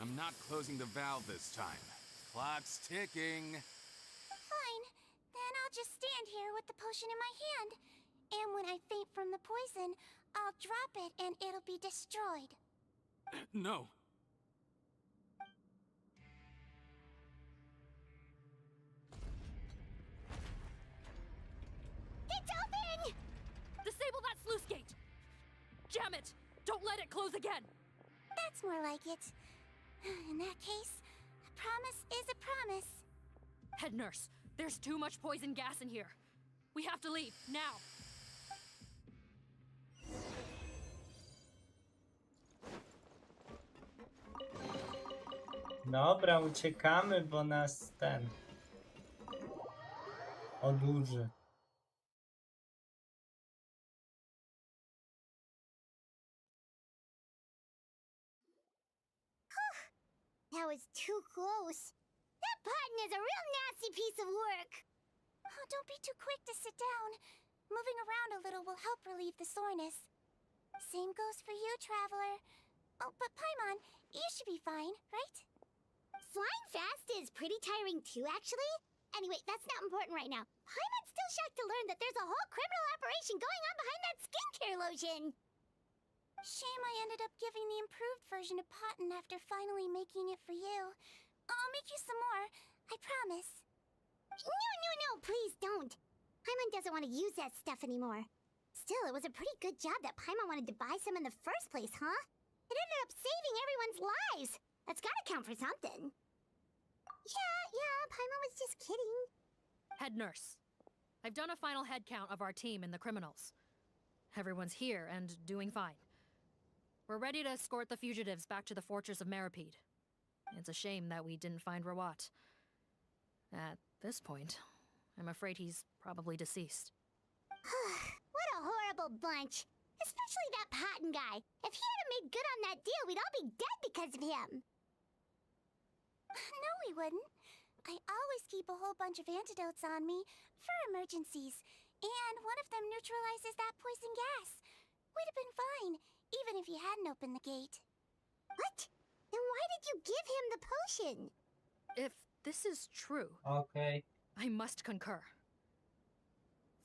I'm not closing the valve this time. Clock's ticking. Fine. Then I'll just stand here with the potion in my hand. And when I faint from the poison, I'll drop it and it'll be destroyed. No. It's open! Disable that sluice gate! Jam it! Don't let it close again! That's more like it. In that case, a promise is a promise. Head nurse, there's too much poison gas in here. We have to leave, now! Dobra, uciekamy, bo nas ten odurzy. That was too close. That button is a real nasty piece of work. Oh, don't be too quick to sit down. Moving around a little will help relieve the soreness. Same goes for you, traveler. Oh, but Paimon, you should be fine, right? Flying fast is pretty tiring too, actually. Anyway, that's not important right now. Paimon's still shocked to learn that there's a whole criminal operation going on behind that skincare lotion. Shame I ended up giving the improved version to Potten after finally making it for you. I'll make you some more, I promise. No, please don't. Paimon doesn't want to use that stuff anymore. Still, it was a pretty good job that Paimon wanted to buy some in the first place, huh? It ended up saving everyone's lives. That's gotta count for something. Yeah, Paimon was just kidding. Head nurse, I've done a final head count of our team and the criminals. Everyone's here and doing fine. We're ready to escort the fugitives back to the fortress of Meripede. It's a shame that we didn't find Rawat. At this point, I'm afraid he's probably deceased. What a horrible bunch. Especially that Potten guy. If he hadn't made good on that deal, we'd all be dead because of him. No, we wouldn't. I always keep a whole bunch of antidotes on me for emergencies, and one of them neutralizes that poison gas. We'd have been fine, even if you hadn't opened the gate. What? Then why did you give him the potion? If this is true, Okay. I must concur.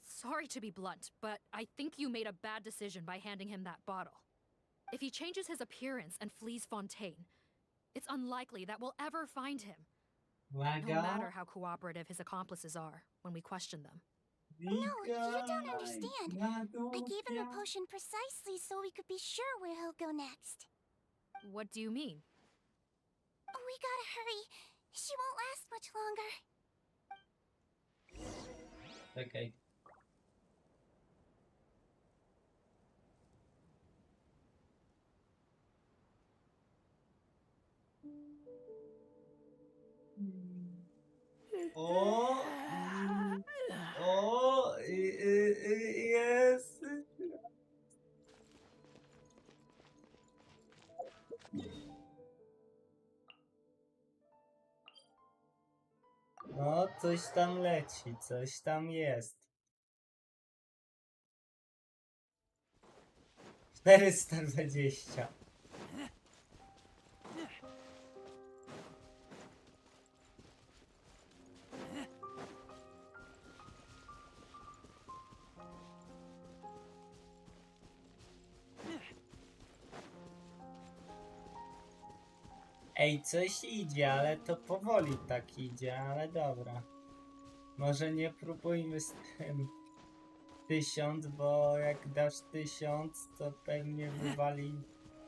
Sorry to be blunt, but I think you made a bad decision by handing him that bottle. If he changes his appearance and flees Fontaine, it's unlikely that we'll ever find him. No matter how cooperative his accomplices are when we question them. No, you don't understand. I gave him the potion precisely so we could be sure where he'll go next. What do you mean? We gotta hurry. She won't last much longer. Czekaj. Jest. No, coś tam leci, coś tam jest. 420. Ej, coś idzie, ale to powoli tak idzie, ale dobra. Może nie próbujmy z tym 1000, bo jak dasz 1000, to pewnie wywali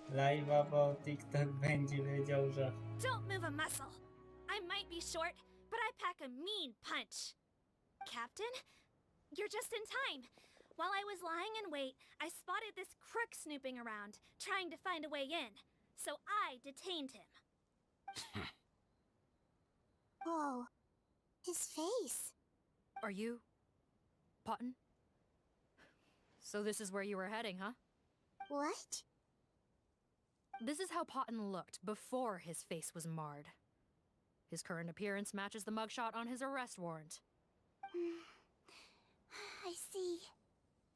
live'a, bo TikTok będzie wiedział, że... Don't move a muscle. I might be short, but I pack a mean punch. Captain, you're just in time. While I was lying in wait, I spotted this crook snooping around, trying to find a way in. So I detained him. Whoa. His face. Are you... Potten? So this is where you were heading, huh? What? This is how Potten looked before his face was marred. His current appearance matches the mugshot on his arrest warrant. I see.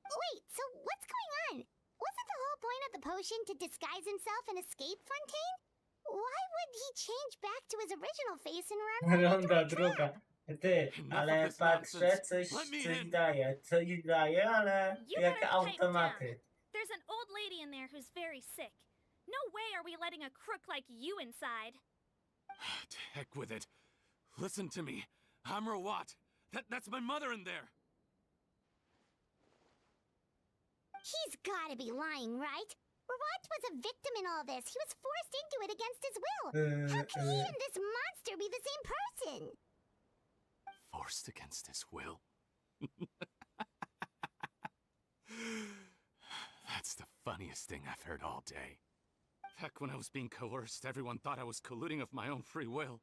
Wait, so what's going on? Wasn't the whole point of the potion to disguise himself and escape Fontaine? Why would he change back to his original face and run right after Runda our trap? druga. Ty, ale patrzę, coś daje, ale You jak better pipe down. automaty. There's an old lady in there who's very sick. No way are we letting a crook like you inside. To heck with it. Listen to me. I'm Rawat. That's my mother in there. He's gotta be lying, right? Rawat was a victim in all this. He was forced into it against his will. How can he and this monster be the same person? Forced against his will? That's the funniest thing I've heard all day. Back when I was being coerced, everyone thought I was colluding of my own free will.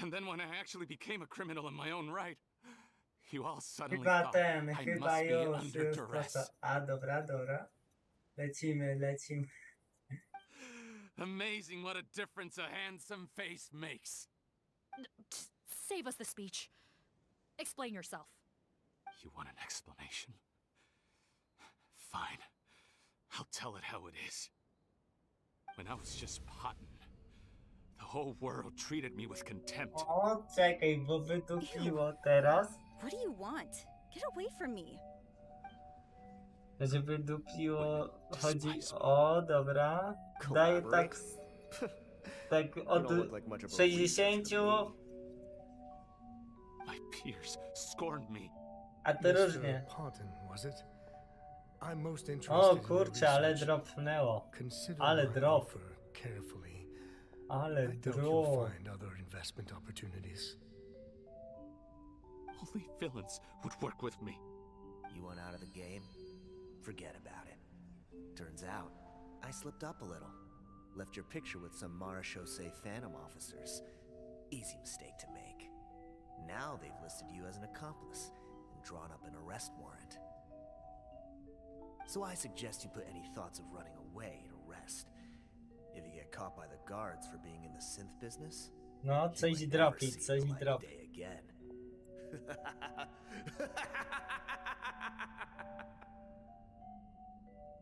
And then when I actually became a criminal in my own right, you all suddenly thought I must be under duress. A, dobra. Lecimy. Amazing what a difference a handsome face makes. Save us the speech. Explain yourself. You want an explanation? Fine. I'll tell it how it is. When I was just potting, the whole world treated me with contempt. O, czekaj, bo wydupiło teraz. What do you want? Get away from me. Że wydupiło, chodzi o, dobra. Daje tak, tak od 60, My peers scorned me. a to różnie. O kurczę, ale dropnęło. Ale drop. Ale drop. Only villains would work with me. You want out of the game? Forget about it. Turns out, I slipped up a little. Left your picture with some marechaussee phantom officers. Easy mistake to make. Now they've listed you as an accomplice and drawn up an arrest warrant. So I suggest you put any thoughts of running away to rest. If you get caught by the guards for being in the synth business, No, coś dropi, coś dropi. day again.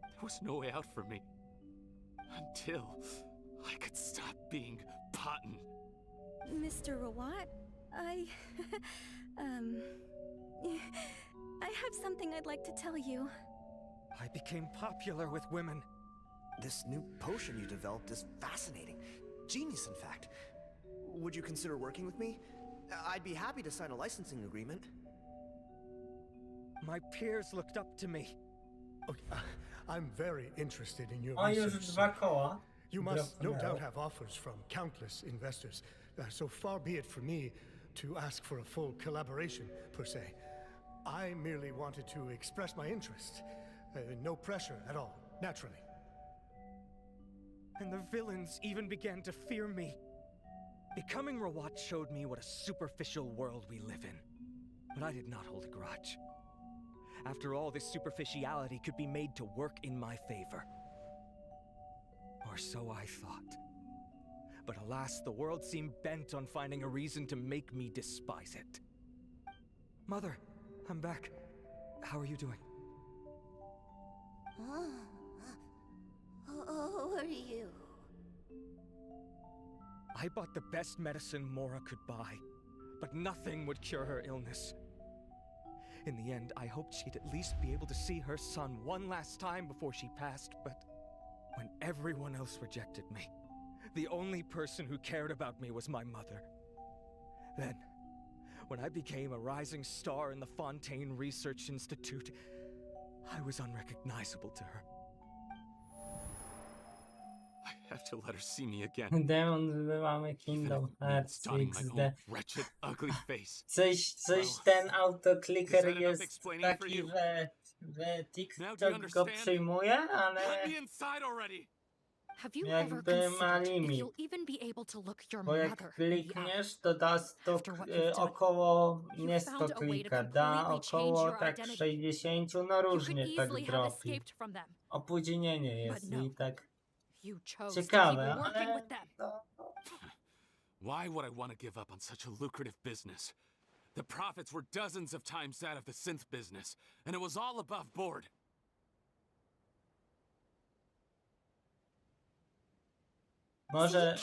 There was no way out for me. Until I could stop being Potton. Mr. Rawat, I have something I'd like to tell you. I became popular with women. This new potion you developed is fascinating. Genius, in fact. Would you consider working with me? I'd be happy to sign a licensing agreement. My peers looked up to me. Okay, I'm very interested in your O, już research. 2 koła. You must no Dropnęło. doubt have offers from countless investors. So far be it from me to ask for a full collaboration, per se. I merely wanted to express my interest. No pressure at all, naturally. And the villains even began to fear me. Becoming Rawat showed me what a superficial world we live in. But I did not hold a grudge. After all, this superficiality could be made to work in my favor. Or so I thought. But alas, the world seemed bent on finding a reason to make me despise it. Mother, I'm back. How are you doing? Who are you? I bought the best medicine Mora could buy, but nothing would cure her illness. In the end, I hoped she'd at least be able to see her son one last time before she passed, but when everyone else rejected me, the only person who cared about me was my mother. Then, when I became a rising star in the Fontaine Research Institute, I was unrecognizable to her. I have to let her see me again. Demon, mamy Kingdom Hearts Donning my XD. own wretched, ugly face. Coś ten autoclicker Is that enough jest explaining for taki, you? że Now do you TikTok go understand? przyjmuje, ale Let me inside already. Have you ever jakby ma considered if limit. you'll even be able to look your Bo jak mother in the eye? klikniesz, to da After what you've done, około, nie found a 100 way to klika, da completely change około your tak identity. 60, no You could różnie tak easily have dropi. escaped from them. Opóźnienie jest no. i tak You chose to keep ciekawe, working ale with them. Why would I want to give up on such a lucrative business? The profits were dozens of times that of the synth business, and it was all above board. Może.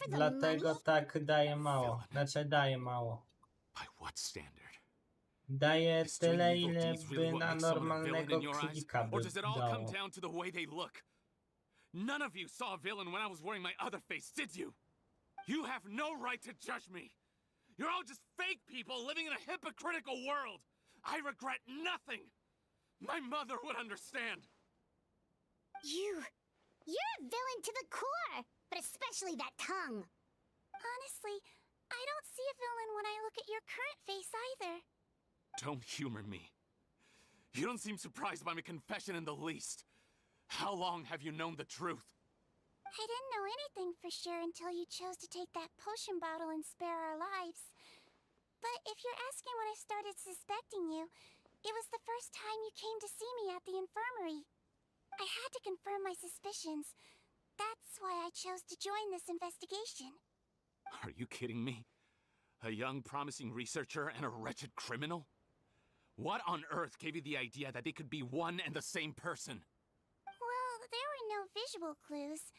Dlatego tak daje mało. Znaczy daje mało. By what standard? Daje Is doing tyle, evil ile deeds really by what na makes someone a villain normalnego in your eyes? klika Or by does it all come dało. down to the way they look? None of you saw a villain when I was wearing my other face, did you? You have no right to judge me. You're all just fake people living in a hypocritical world. I regret nothing. My mother would understand. You're a villain to the core, but especially that tongue. Honestly, I don't see a villain when I look at your current face either. Don't humor me. You don't seem surprised by my confession in the least. How long have you known the truth? I didn't know anything for sure until you chose to take that potion bottle and spare our lives. But if you're asking when I started suspecting you, it was the first time you came to see me at the infirmary. I had to confirm my suspicions. That's why I chose to join this investigation. Are you kidding me? A young, promising researcher and a wretched criminal? What on earth gave you the idea that they could be one and the same person? Well, there were no visual clues.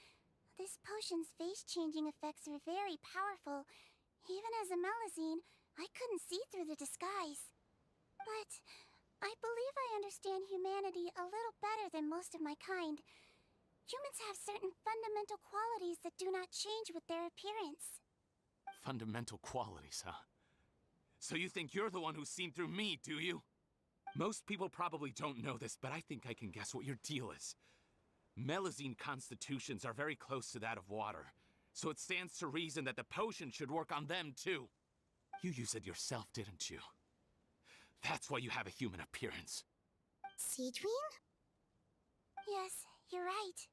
This potion's face-changing effects are very powerful. Even as a Melazine, I couldn't see through the disguise. But I believe I understand humanity a little better than most of my kind. Humans have certain fundamental qualities that do not change with their appearance. Fundamental qualities, huh? So you think you're the one who's seen through me, do you? Most people probably don't know this, but I think I can guess what your deal is. Melazine constitutions are very close to that of water, so it stands to reason that the potion should work on them too. You use it yourself, didn't you? That's why you have a human appearance. Seedween? Yes, you're right.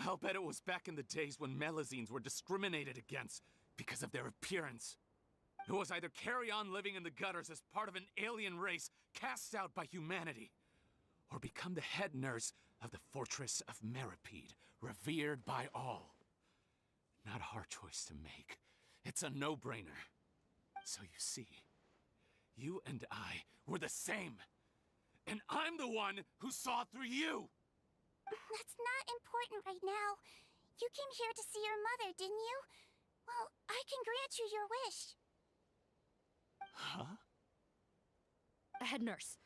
I'll bet it was back in the days when Melazines were discriminated against because of their appearance. It was either carry on living in the gutters as part of an alien race cast out by humanity, or become the head nurse of the fortress of Meripede, revered by all. Not a hard choice to make. It's a no-brainer. So you see, you and I were the same. And I'm the one who saw through you! That's not important right now. You came here to see your mother, didn't you? Well, I can grant you your wish. Huh? Head nurse,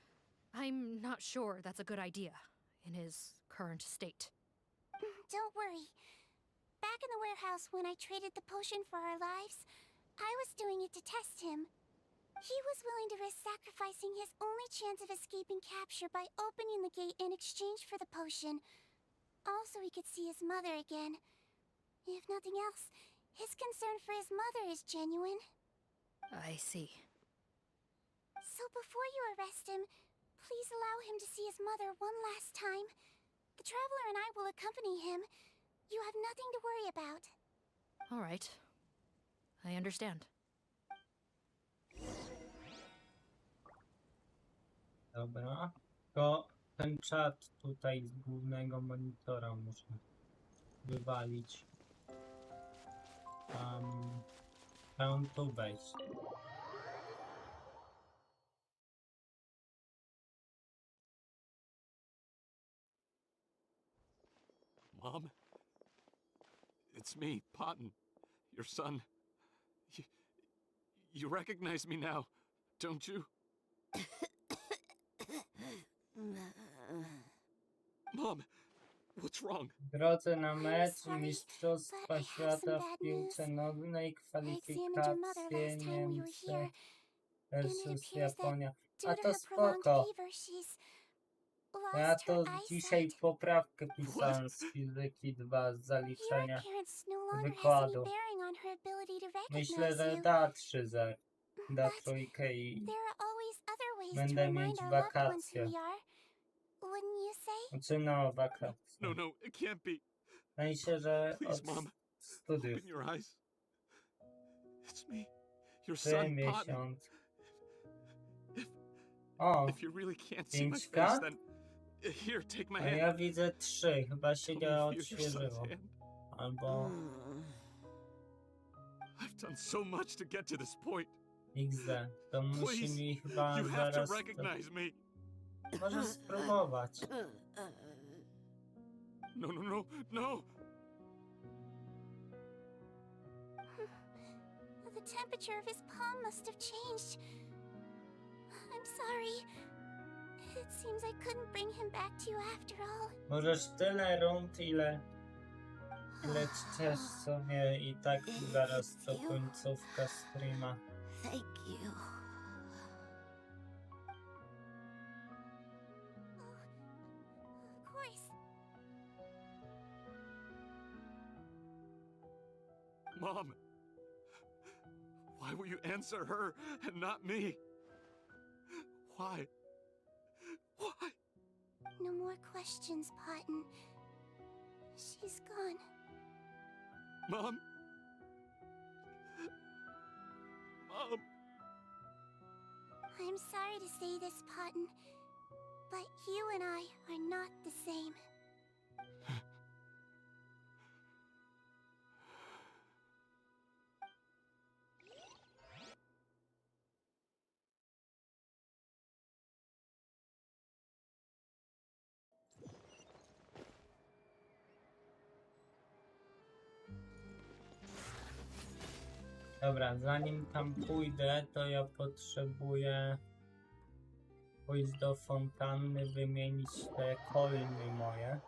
I'm not sure that's a good idea in his current state. Don't worry. Back in the warehouse when I traded the potion for our lives, I was doing it to test him. He was willing to risk sacrificing his only chance of escaping capture by opening the gate in exchange for the potion. Also, he could see his mother again. If nothing else, his concern for his mother is genuine. I see. So before you arrest him, please allow him to see his mother one last time. The Traveler and I will accompany him. You have nothing to worry about. All right. I understand. Dobra. To ten czat tutaj z głównego monitora muszę wywalić. Chciałem tu wejść. Mom? It's me, Potton, your son. You recognize me now, don't you? Mom, what's wrong? Drodze na mecz Mistrzostwa Świata w piłce nożnej, kwalifikacje Niemcy versus Japonia. A to spoko. Ja to dzisiaj poprawkę pisałem z fizyki 2 z zaliczenia wykładu. Myślę, że da 3 da trójkę i będę mieć wakacje. Znaczy no, wakacje. No, it can't be. W sensie, że od studiów. Open your eyes. It's me, your 3 son, Potton. miesiące. O, If you really can't see my 5K? face, then here, take my A hand. ja widzę 3, chyba się nie Let me feel your son's odświeżyło. hand. Albo I've done so much to get to this point. XD. To musi Please, mi chyba you have to zaraz... recognize me. Możesz spróbować. No, no, no, no! The temperature of his palm must have changed. I'm sorry. It seems I couldn't bring him back to you after all. Możesz tyle rund, ile chcesz sobie i tak zaraz to końcówka streama. Thank you. Of course. Mom! Why will you answer her and not me? Why? Why? No more questions, Potton. She's gone. Mom? Mom? I'm sorry to say this, Potton, but you and I are not the same. Dobra, zanim tam pójdę, to ja potrzebuję pójść do fontanny, wymienić te coiny moje.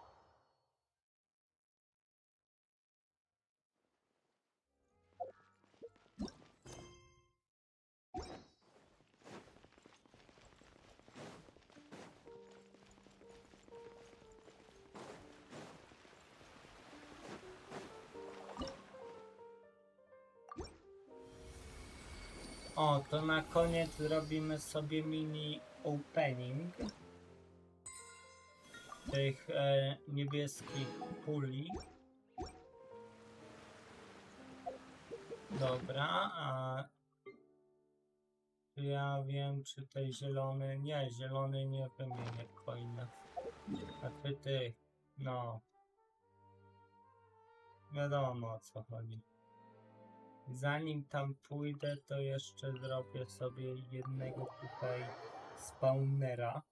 O, to na koniec zrobimy sobie mini opening tych niebieskich puli. Dobra, a ja wiem, czy te zielony... Nie, zielony nie wymienię coina. A ty, no. Wiadomo, o co chodzi. Zanim tam pójdę, to jeszcze zrobię sobie jednego tutaj spawnera.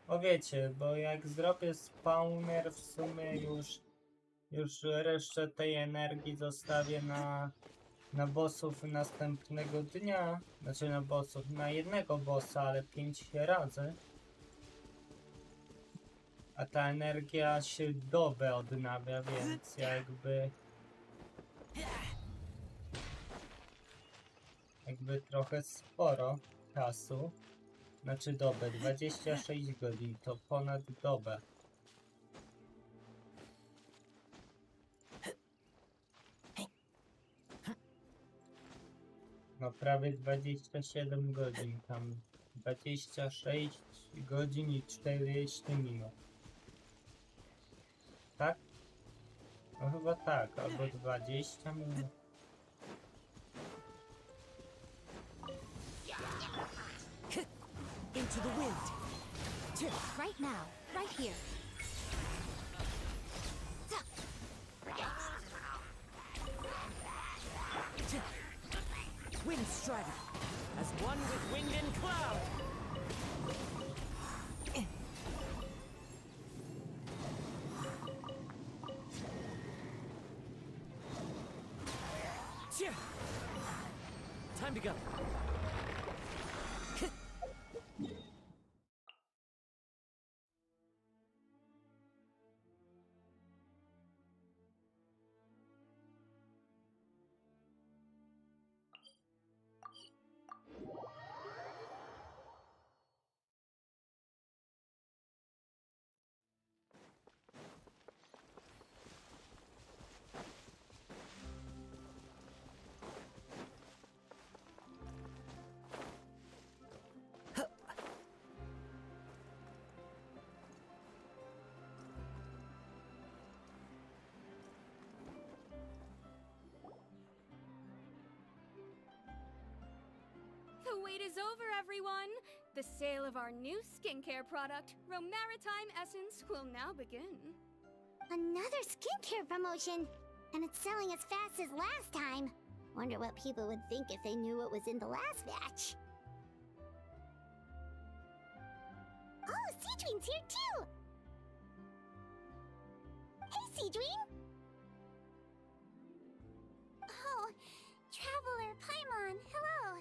O wiecie, bo jak zrobię spawner, w sumie już resztę tej energii zostawię na bossów następnego dnia. Znaczy na bossów, na jednego bossa, ale 5 razy. A ta energia się dobę odnawia, więc jakby trochę sporo czasu. Znaczy dobę, 26 godzin, to ponad dobę. No prawie 27 godzin tam. 26 godzin i 40 minut. Tak? No chyba tak, albo 20 minut. Into the wind. Right now, right here. Wind strider. As one with wind and cloud. Time to go. The wait is over, everyone! The sale of our new skincare product, Romaritime Essence, will now begin. Another skincare promotion. And it's selling as fast as last time. Wonder what people would think if they knew what was in the last batch. Oh, Seedween's here too! Hey, Seedween! Oh, Traveler Paimon, hello!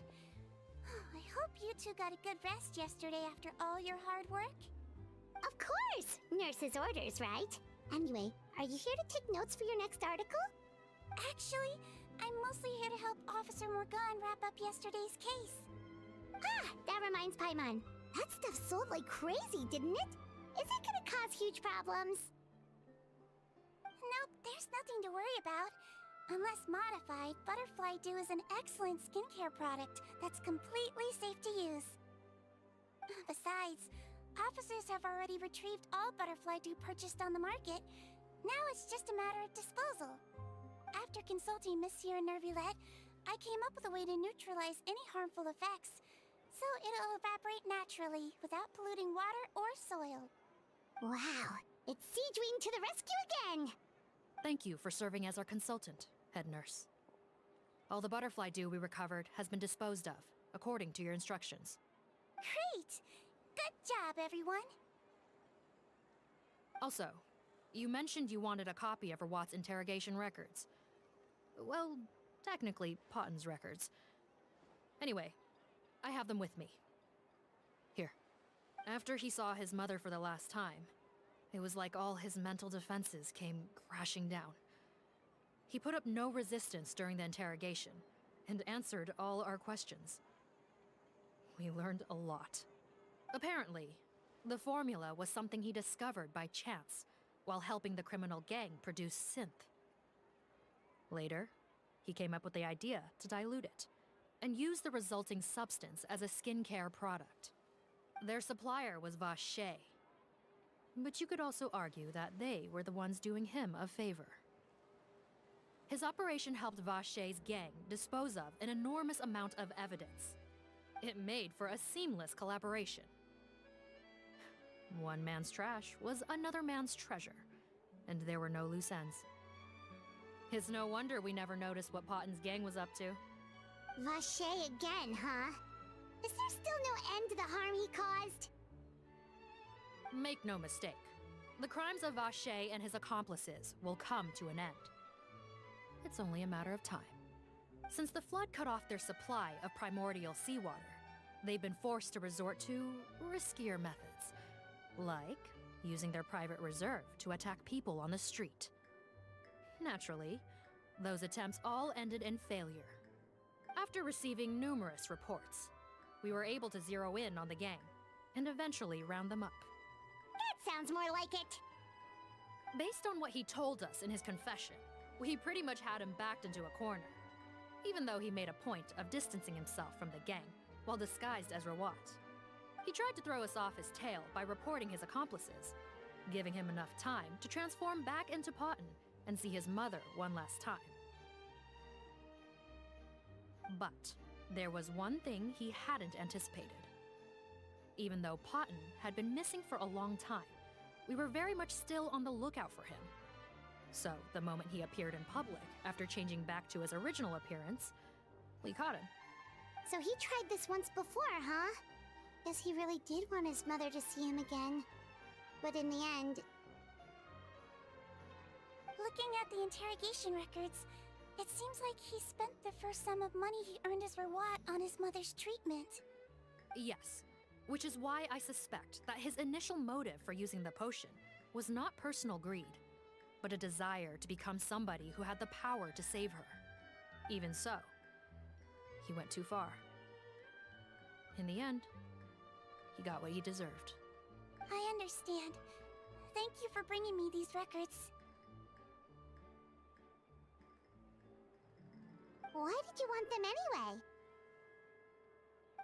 Oh, I hope you two got a good rest yesterday after all your hard work. Of course! Nurse's orders, right? Anyway, are you here to take notes for your next article? Actually, I'm mostly here to help Officer Morgan wrap up yesterday's case. Ah, that reminds Paimon. That stuff sold like crazy, didn't it? Is it gonna cause huge problems? Nope, there's nothing to worry about. Unless modified, Butterfly Dew is an excellent skincare product that's completely safe to use. Besides, officers have already retrieved all Butterfly Dew purchased on the market. Now it's just a matter of disposal. After consulting Monsieur Nervulette, I came up with a way to neutralize any harmful effects, so it'll evaporate naturally without polluting water or soil. Wow, it's Seedween to the rescue again! Thank you for serving as our consultant, head nurse. All the butterfly dew we recovered has been disposed of, according to your instructions. Great! Good job, everyone! Also, you mentioned you wanted a copy of Rawat's interrogation records. Well, technically, Potten's records. Anyway, I have them with me. Here. After he saw his mother for the last time, it was like all his mental defenses came crashing down. He put up no resistance during the interrogation, and answered all our questions. We learned a lot. Apparently, the formula was something he discovered by chance, while helping the criminal gang produce synth. Later, he came up with the idea to dilute it, and use the resulting substance as a skincare product. Their supplier was Vache, but you could also argue that they were the ones doing him a favor. His operation helped Vache's gang dispose of an enormous amount of evidence. It made for a seamless collaboration. One man's trash was another man's treasure, and there were no loose ends. It's no wonder we never noticed what Potten's gang was up to. Vache again, huh? Is there still no end to the harm he caused? Make no mistake, the crimes of Vache and his accomplices will come to an end. It's only a matter of time. Since the flood cut off their supply of primordial seawater, they've been forced to resort to riskier methods, like using their private reserve to attack people on the street. Naturally, those attempts all ended in failure. After receiving numerous reports, we were able to zero in on the gang, and eventually round them up. That sounds more like it! Based on what he told us in his confession, we pretty much had him backed into a corner, even though he made a point of distancing himself from the gang, while disguised as Rawat. He tried to throw us off his tail by reporting his accomplices, giving him enough time to transform back into Potten and see his mother one last time. But there was one thing he hadn't anticipated. Even though Potten had been missing for a long time, we were very much still on the lookout for him. So, the moment he appeared in public, after changing back to his original appearance, we caught him. So he tried this once before, huh? Guess he really did want his mother to see him again. But in the end... Looking at the interrogation records, it seems like he spent the first sum of money he earned as Rawat on his mother's treatment. Yes, which is why I suspect that his initial motive for using the potion was not personal greed, but a desire to become somebody who had the power to save her. Even so, he went too far. In the end, he got what he deserved. I understand. Thank you for bringing me these records. Why did you want them anyway?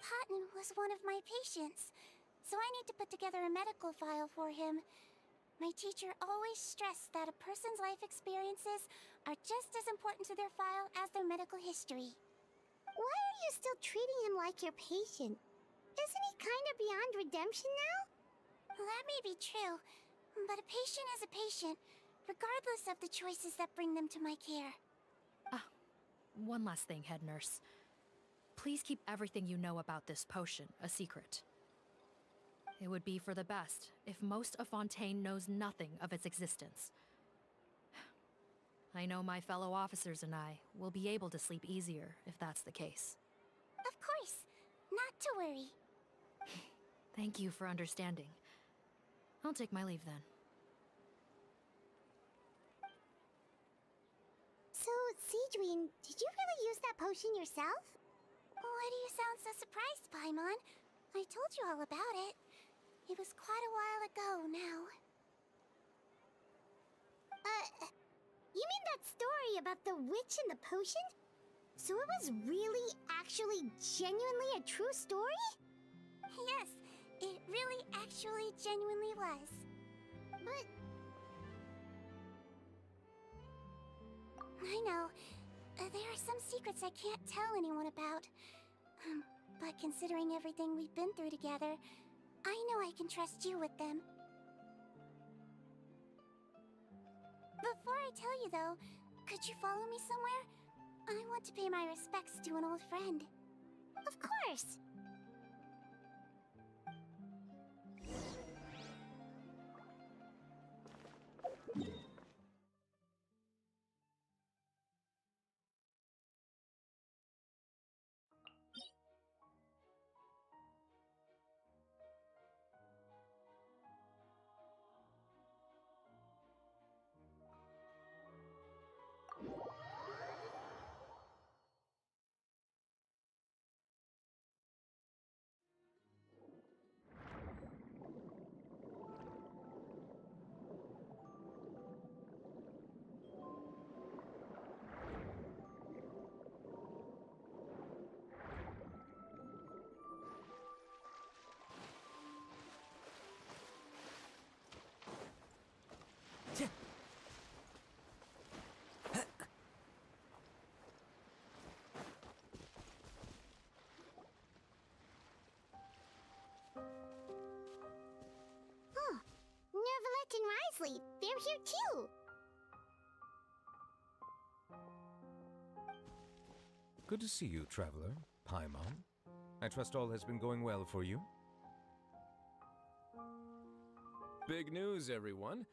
Potten was one of my patients, so I need to put together a medical file for him. My teacher always stressed that a person's life experiences are just as important to their file as their medical history. Why are you still treating him like your patient? Isn't he kind of beyond redemption now? That may be true, but a patient is a patient, regardless of the choices that bring them to my care. One last thing, head nurse. Please keep everything you know about this potion a secret. It would be for the best if most of Fontaine knows nothing of its existence. I know my fellow officers and I will be able to sleep easier if that's the case. Of course. Not to worry. Thank you for understanding. I'll take my leave then. So, Sigewin, did you really use that potion yourself? Why do you sound so surprised, Paimon? I told you all about it. It was quite a while ago now. You mean that story about the witch and the potion? So it was really, actually, genuinely a true story? Yes, it really actually genuinely was. But... I know. There are some secrets I can't tell anyone about. But considering everything we've been through together, I know I can trust you with them. Before I tell you though, could you follow me somewhere? I want to pay my respects to an old friend. Of course! Nervalet and Risley, they're here too! Good to see you, traveler. Paimon. I trust all has been going well for you? Big news, everyone.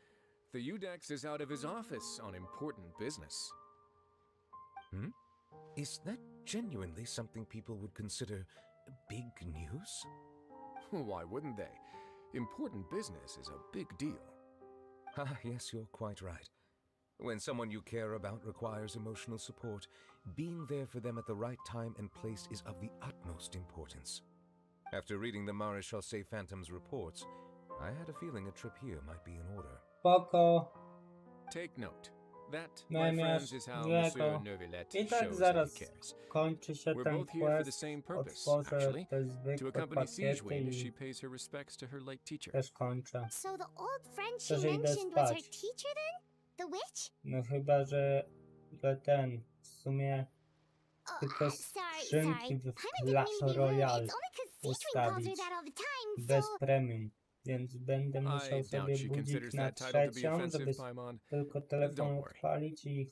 The Udex is out of his office on important business. Is that genuinely something people would consider big news? Why wouldn't they? Important business is a big deal. Yes, you're quite right. When someone you care about requires emotional support, being there for them at the right time and place is of the utmost importance. After reading the Maréchal Phantom's reports, I had a feeling a trip here might be in order. Spoko. Take note. That, No my miałeś friends, is how Monsieur złego. Nervalet I tak shows that he zaraz cares. kończy się We're ten both here for the quest. same purpose, Otworzę actually. te To zwykłe accompany pakiety Sigewin as she i pays her respects to her late teacher. też kończę. So the old friend she To, że idę mentioned was her spać. teacher then? The witch? No chyba, że ten w sumie tylko skrzynki w Clash Royale ustawić bez premium. Więc będę musiał I doubt sobie she budzik considers na that title to be trzecią, offensive, żeby Paimon. tylko telefon Don't worry. odpalić i...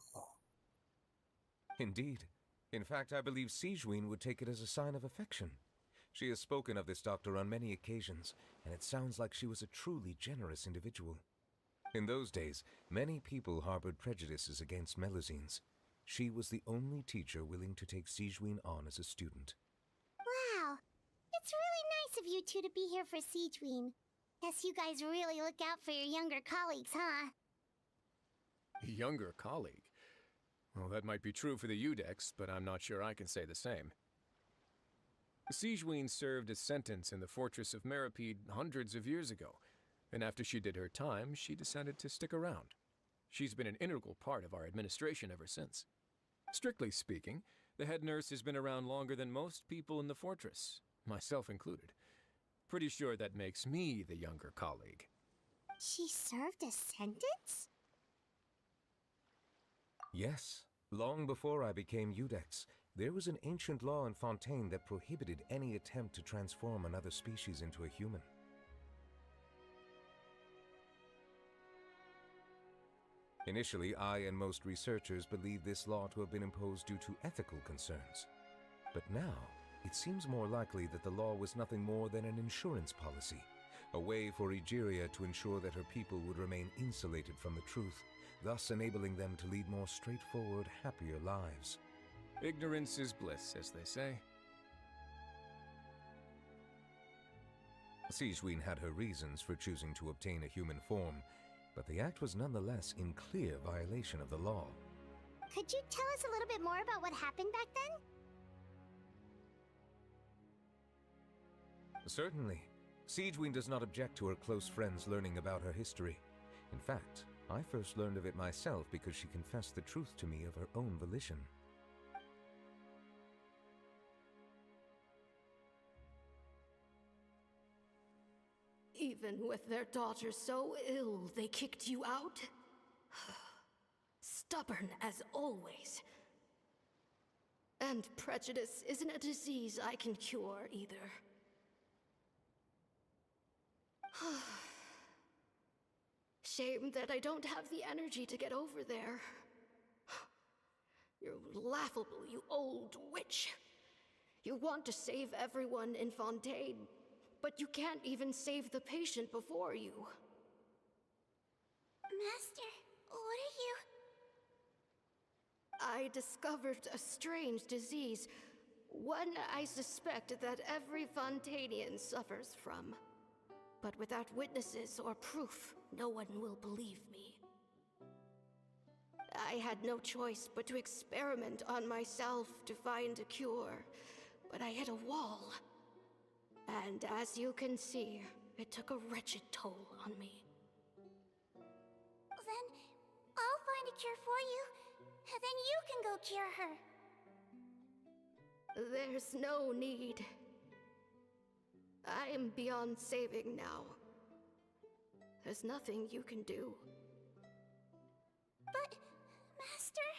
Indeed. In fact, I believe Sigewin would take it as a sign of affection. She has spoken of this doctor on many occasions, and it sounds like she was a truly generous individual. In those days, many people harbored prejudices against Melusines. She was the only teacher willing to take Sigewin on as a student. Wow. It's really nice of you two to be here for Sigewin. Guess you guys really look out for your younger colleagues, huh? Younger colleague? Well, that might be true for the Udex, but I'm not sure I can say the same. Sigewin served a sentence in the fortress of Meripede hundreds of years ago, and after she did her time, she decided to stick around. She's been an integral part of our administration ever since. Strictly speaking, the head nurse has been around longer than most people in the fortress, myself included. Pretty sure that makes me the younger colleague. She served a sentence? Yes. Long before I became Udex, there was an ancient law in Fontaine that prohibited any attempt to transform another species into a human. Initially, I and most researchers believed this law to have been imposed due to ethical concerns. But now, it seems more likely that the law was nothing more than an insurance policy, a way for Egeria to ensure that her people would remain insulated from the truth, thus enabling them to lead more straightforward, happier lives. Ignorance is bliss, as they say. Sigewinne had her reasons for choosing to obtain a human form, but the act was nonetheless in clear violation of the law. Could you tell us a little bit more about what happened back then? Certainly. Sigewinne does not object to her close friends learning about her history. In fact, I first learned of it myself because she confessed the truth to me of her own volition. Even with their daughter so ill, they kicked you out? Stubborn as always. And prejudice isn't a disease I can cure either. Shame that I don't have the energy to get over there. You're laughable, you old witch. You want to save everyone in Fontaine, but you can't even save the patient before you. Master, what are you... I discovered a strange disease, one I suspect that every Fontainian suffers from. But without witnesses or proof, no one will believe me. I had no choice but to experiment on myself to find a cure, but I hit a wall. And as you can see, it took a wretched toll on me. Then I'll find a cure for you, and then you can go cure her. There's no need. I am beyond saving now. There's nothing you can do. But, Master...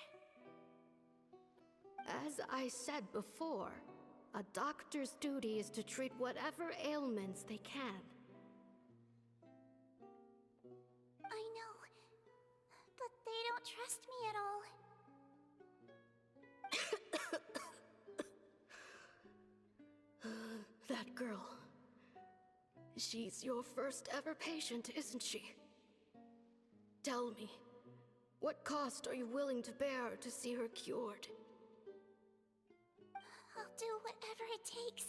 As I said before, a doctor's duty is to treat whatever ailments they can. I know, but they don't trust me at all. That girl. She's your first ever patient, isn't she? Tell me, what cost are you willing to bear to see her cured? I'll do whatever it takes.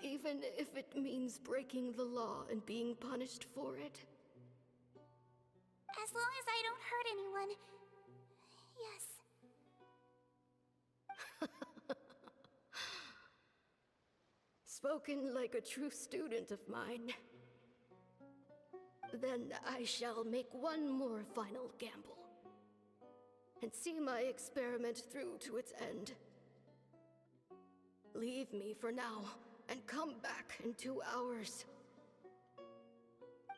Even if it means breaking the law and being punished for it? As long as I don't hurt anyone. Yes. Spoken like a true student of mine. Then I shall make one more final gamble. And see my experiment through to its end. Leave me for now, and come back in 2 hours.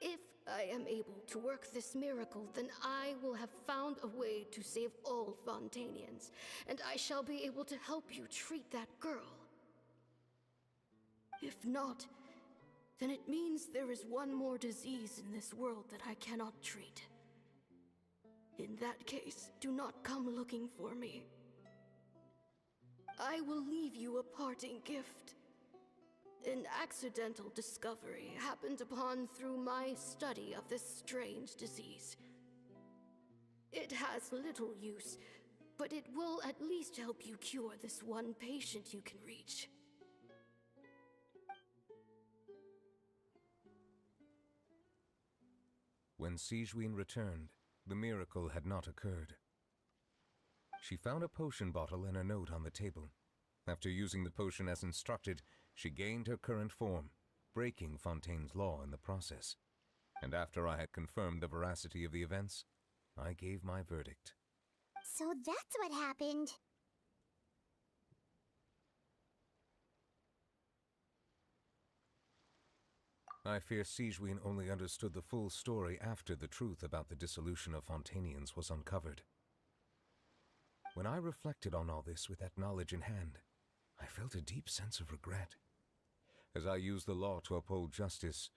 If I am able to work this miracle, then I will have found a way to save all Fontainians, and I shall be able to help you treat that girl. If not, then it means there is one more disease in this world that I cannot treat. In that case, do not come looking for me. I will leave you a parting gift. An accidental discovery happened upon through my study of this strange disease. It has little use, but it will at least help you cure this one patient you can reach. When Sigewinne returned, the miracle had not occurred. She found a potion bottle and a note on the table. After using the potion as instructed, she gained her current form, breaking Fontaine's law in the process. And after I had confirmed the veracity of the events, I gave my verdict. So that's what happened. I fear Sigewinne only understood the full story after the truth about the dissolution of Fontainians was uncovered. When I reflected on all this with that knowledge in hand, I felt a deep sense of regret. As I used the law to uphold justice,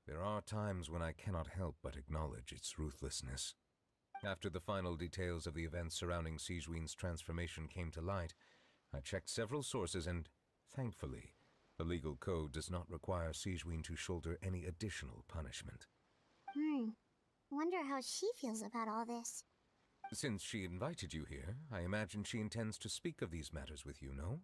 There are times when I cannot help but acknowledge its ruthlessness. After the final details of the events surrounding Sigewin's transformation came to light, I checked several sources and, thankfully, the legal code does not require Sigewin to shoulder any additional punishment. Wonder how she feels about all this. Since she invited you here, I imagine she intends to speak of these matters with you, no?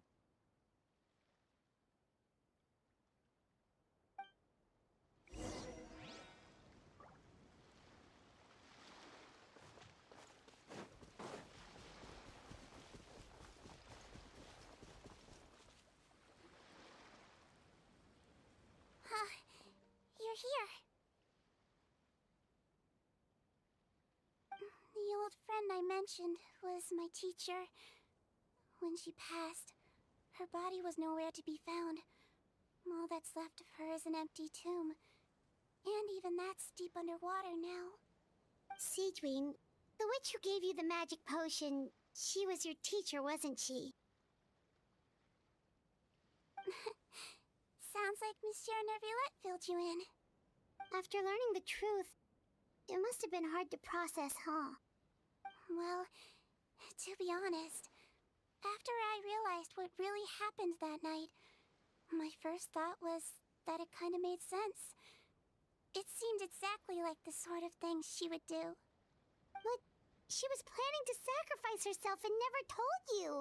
You're here. The old friend I mentioned was my teacher. When she passed, her body was nowhere to be found. All that's left of her is an empty tomb. And even that's deep underwater now. Sigewin, the witch who gave you the magic potion, she was your teacher, wasn't she? Sounds like Monsieur Neuvillette filled you in. After learning the truth, it must have been hard to process, huh? Well, to be honest, after I realized what really happened that night, my first thought was that it kind of made sense. It seemed exactly like the sort of thing she would do. But she was planning to sacrifice herself and never told you.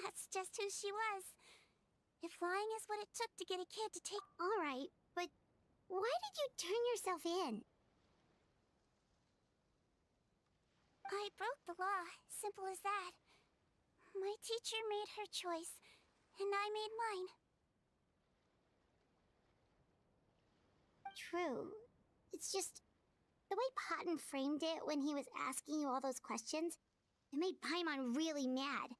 That's just who she was. If lying is what it took to get a kid to take... Alright, but why did you turn yourself in? I broke the law, simple as that. My teacher made her choice, and I made mine. True. It's just... the way Patton framed it when he was asking you all those questions, it made Paimon really mad.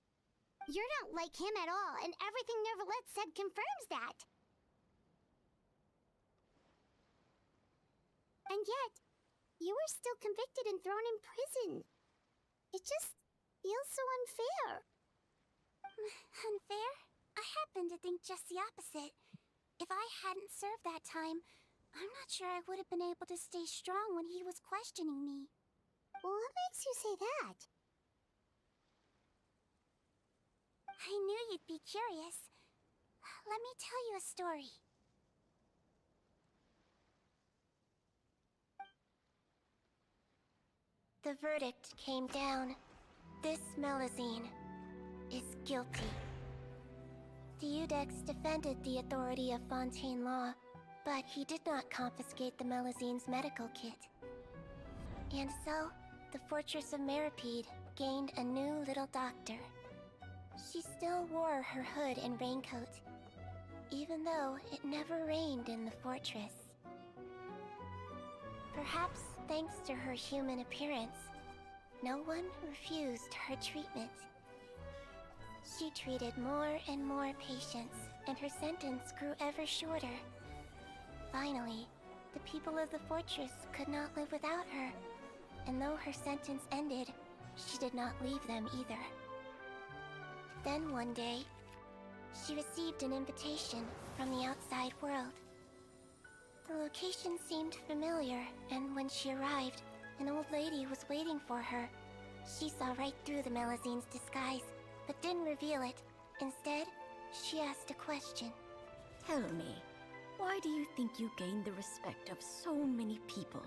You're not like him at all, and everything Neuvillette said confirms that. And yet, you were still convicted and thrown in prison. It just feels so unfair. Unfair? I happen to think just the opposite. If I hadn't served that time, I'm not sure I would have been able to stay strong when he was questioning me. What makes you say that? I knew you'd be curious. Let me tell you a story. The verdict came down. This Melusine is guilty. The Eudex defended the authority of Fontaine law, but he did not confiscate the Melusine's medical kit. And so, the Fortress of Meripede gained a new little doctor. She still wore her hood and raincoat, even though it never rained in the fortress. Perhaps thanks to her human appearance, no one refused her treatment. She treated more and more patients, and her sentence grew ever shorter. Finally, the people of the fortress could not live without her, and though her sentence ended, she did not leave them either. Then one day, she received an invitation from the outside world. The location seemed familiar, and when she arrived, an old lady was waiting for her. She saw right through the Melusine's disguise, but didn't reveal it. Instead, she asked a question. Tell me, why do you think you gained the respect of so many people,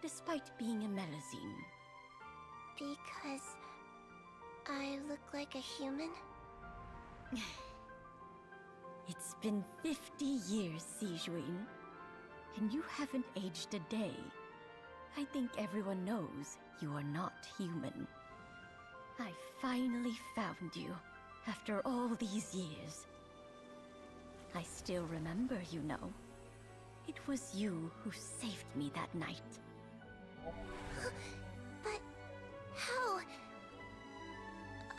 despite being a Melusine? Because I look like a human? It's been 50 years, Sigewin, and you haven't aged a day. I think everyone knows you are not human. I finally found you, after all these years. I still remember, you know. It was you who saved me that night. But how?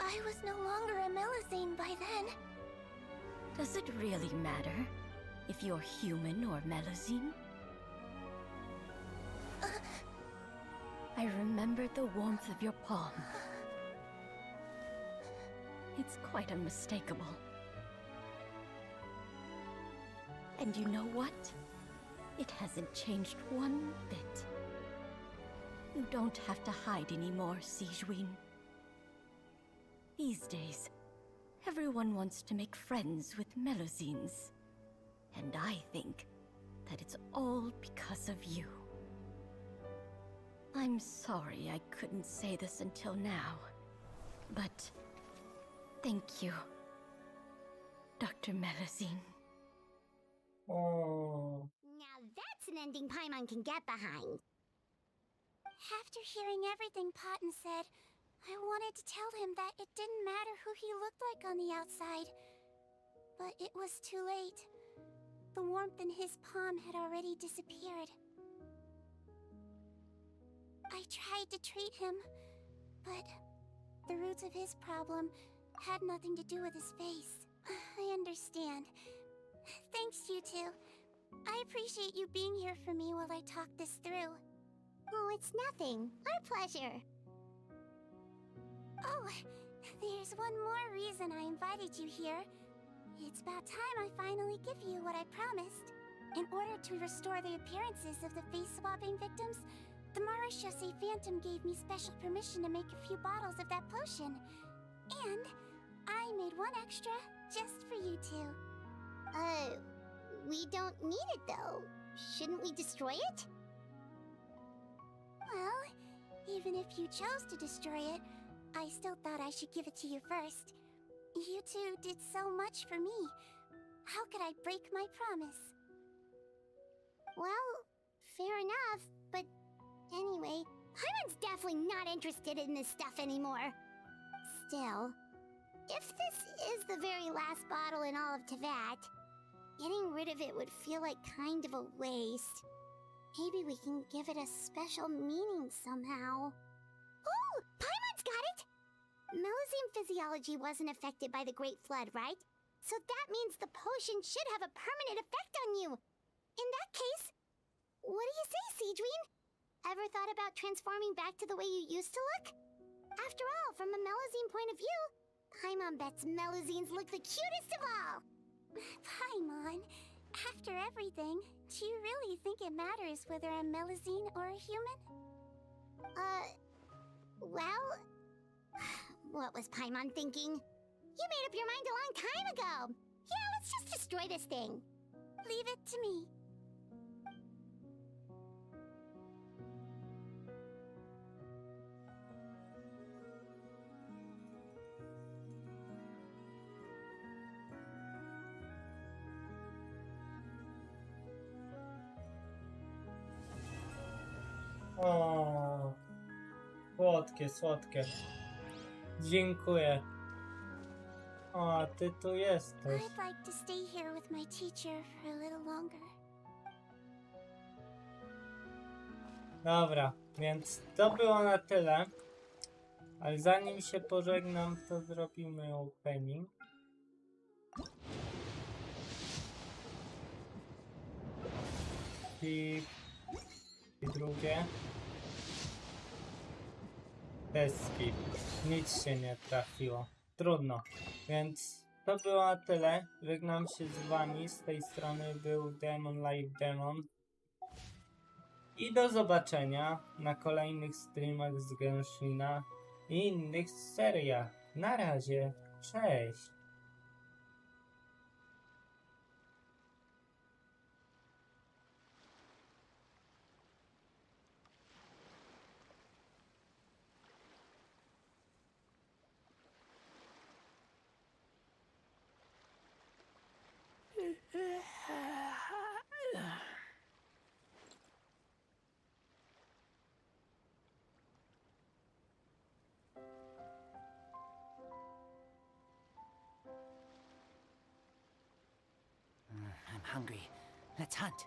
I was no longer a Melusine by then. Does it really matter if you're human or Melusine? I remember the warmth of your palm. It's quite unmistakable. And you know what? It hasn't changed one bit. You don't have to hide anymore, Sigewin. These days, everyone wants to make friends with Melusines. And I think that it's all because of you. I'm sorry I couldn't say this until now, but thank you, Dr. Melusine. Oh. Now that's an ending Paimon can get behind. After hearing everything Potten said, I wanted to tell him that it didn't matter who he looked like on the outside. But it was too late. The warmth in his palm had already disappeared. I tried to treat him, but the roots of his problem had nothing to do with his face. I understand. Thanks, you two. I appreciate you being here for me while I talk this through. Oh, it's nothing. Our pleasure. Oh, there's one more reason I invited you here. It's about time I finally give you what I promised. In order to restore the appearances of the face-swapping victims, the Marechaussee Phantom gave me special permission to make a few bottles of that potion. And I made one extra just for you two. We don't need it though. Shouldn't we destroy it? Well, even if you chose to destroy it, I still thought I should give it to you first. You two did so much for me. How could I break my promise? Well, fair enough, but anyway, Paimon's definitely not interested in this stuff anymore. Still, if this is the very last bottle in all of Teyvat, getting rid of it would feel like kind of a waste. Maybe we can give it a special meaning somehow. Oh, Paimon's got it! Melusine physiology wasn't affected by the Great Flood, right? So that means the potion should have a permanent effect on you. In that case, what do you say, Sigewin? Ever thought about transforming back to the way you used to look? After all, from a Melusine point of view, Paimon bets Melusines look the cutest of all. Paimon, after everything, do you really think it matters whether I'm Melusine or a human? Well, what was Paimon thinking? You made up your mind a long time ago. Yeah, let's just destroy this thing. Leave it to me. O, słodkie, słodkie. Dziękuję. O, ty tu jesteś. I'd like to stay here with my teacher for a little longer. Dobra, więc to było na tyle. Ale zanim się pożegnam, to zrobimy opening. I drugie. Skip. Nic się nie trafiło. Trudno. Więc to było na tyle. Żegnam się z wami. Z tej strony był Demon Live Demon. I do zobaczenia na kolejnych streamach z Genshina i innych seriach. Na razie. Cześć. I'm hungry. Let's hunt.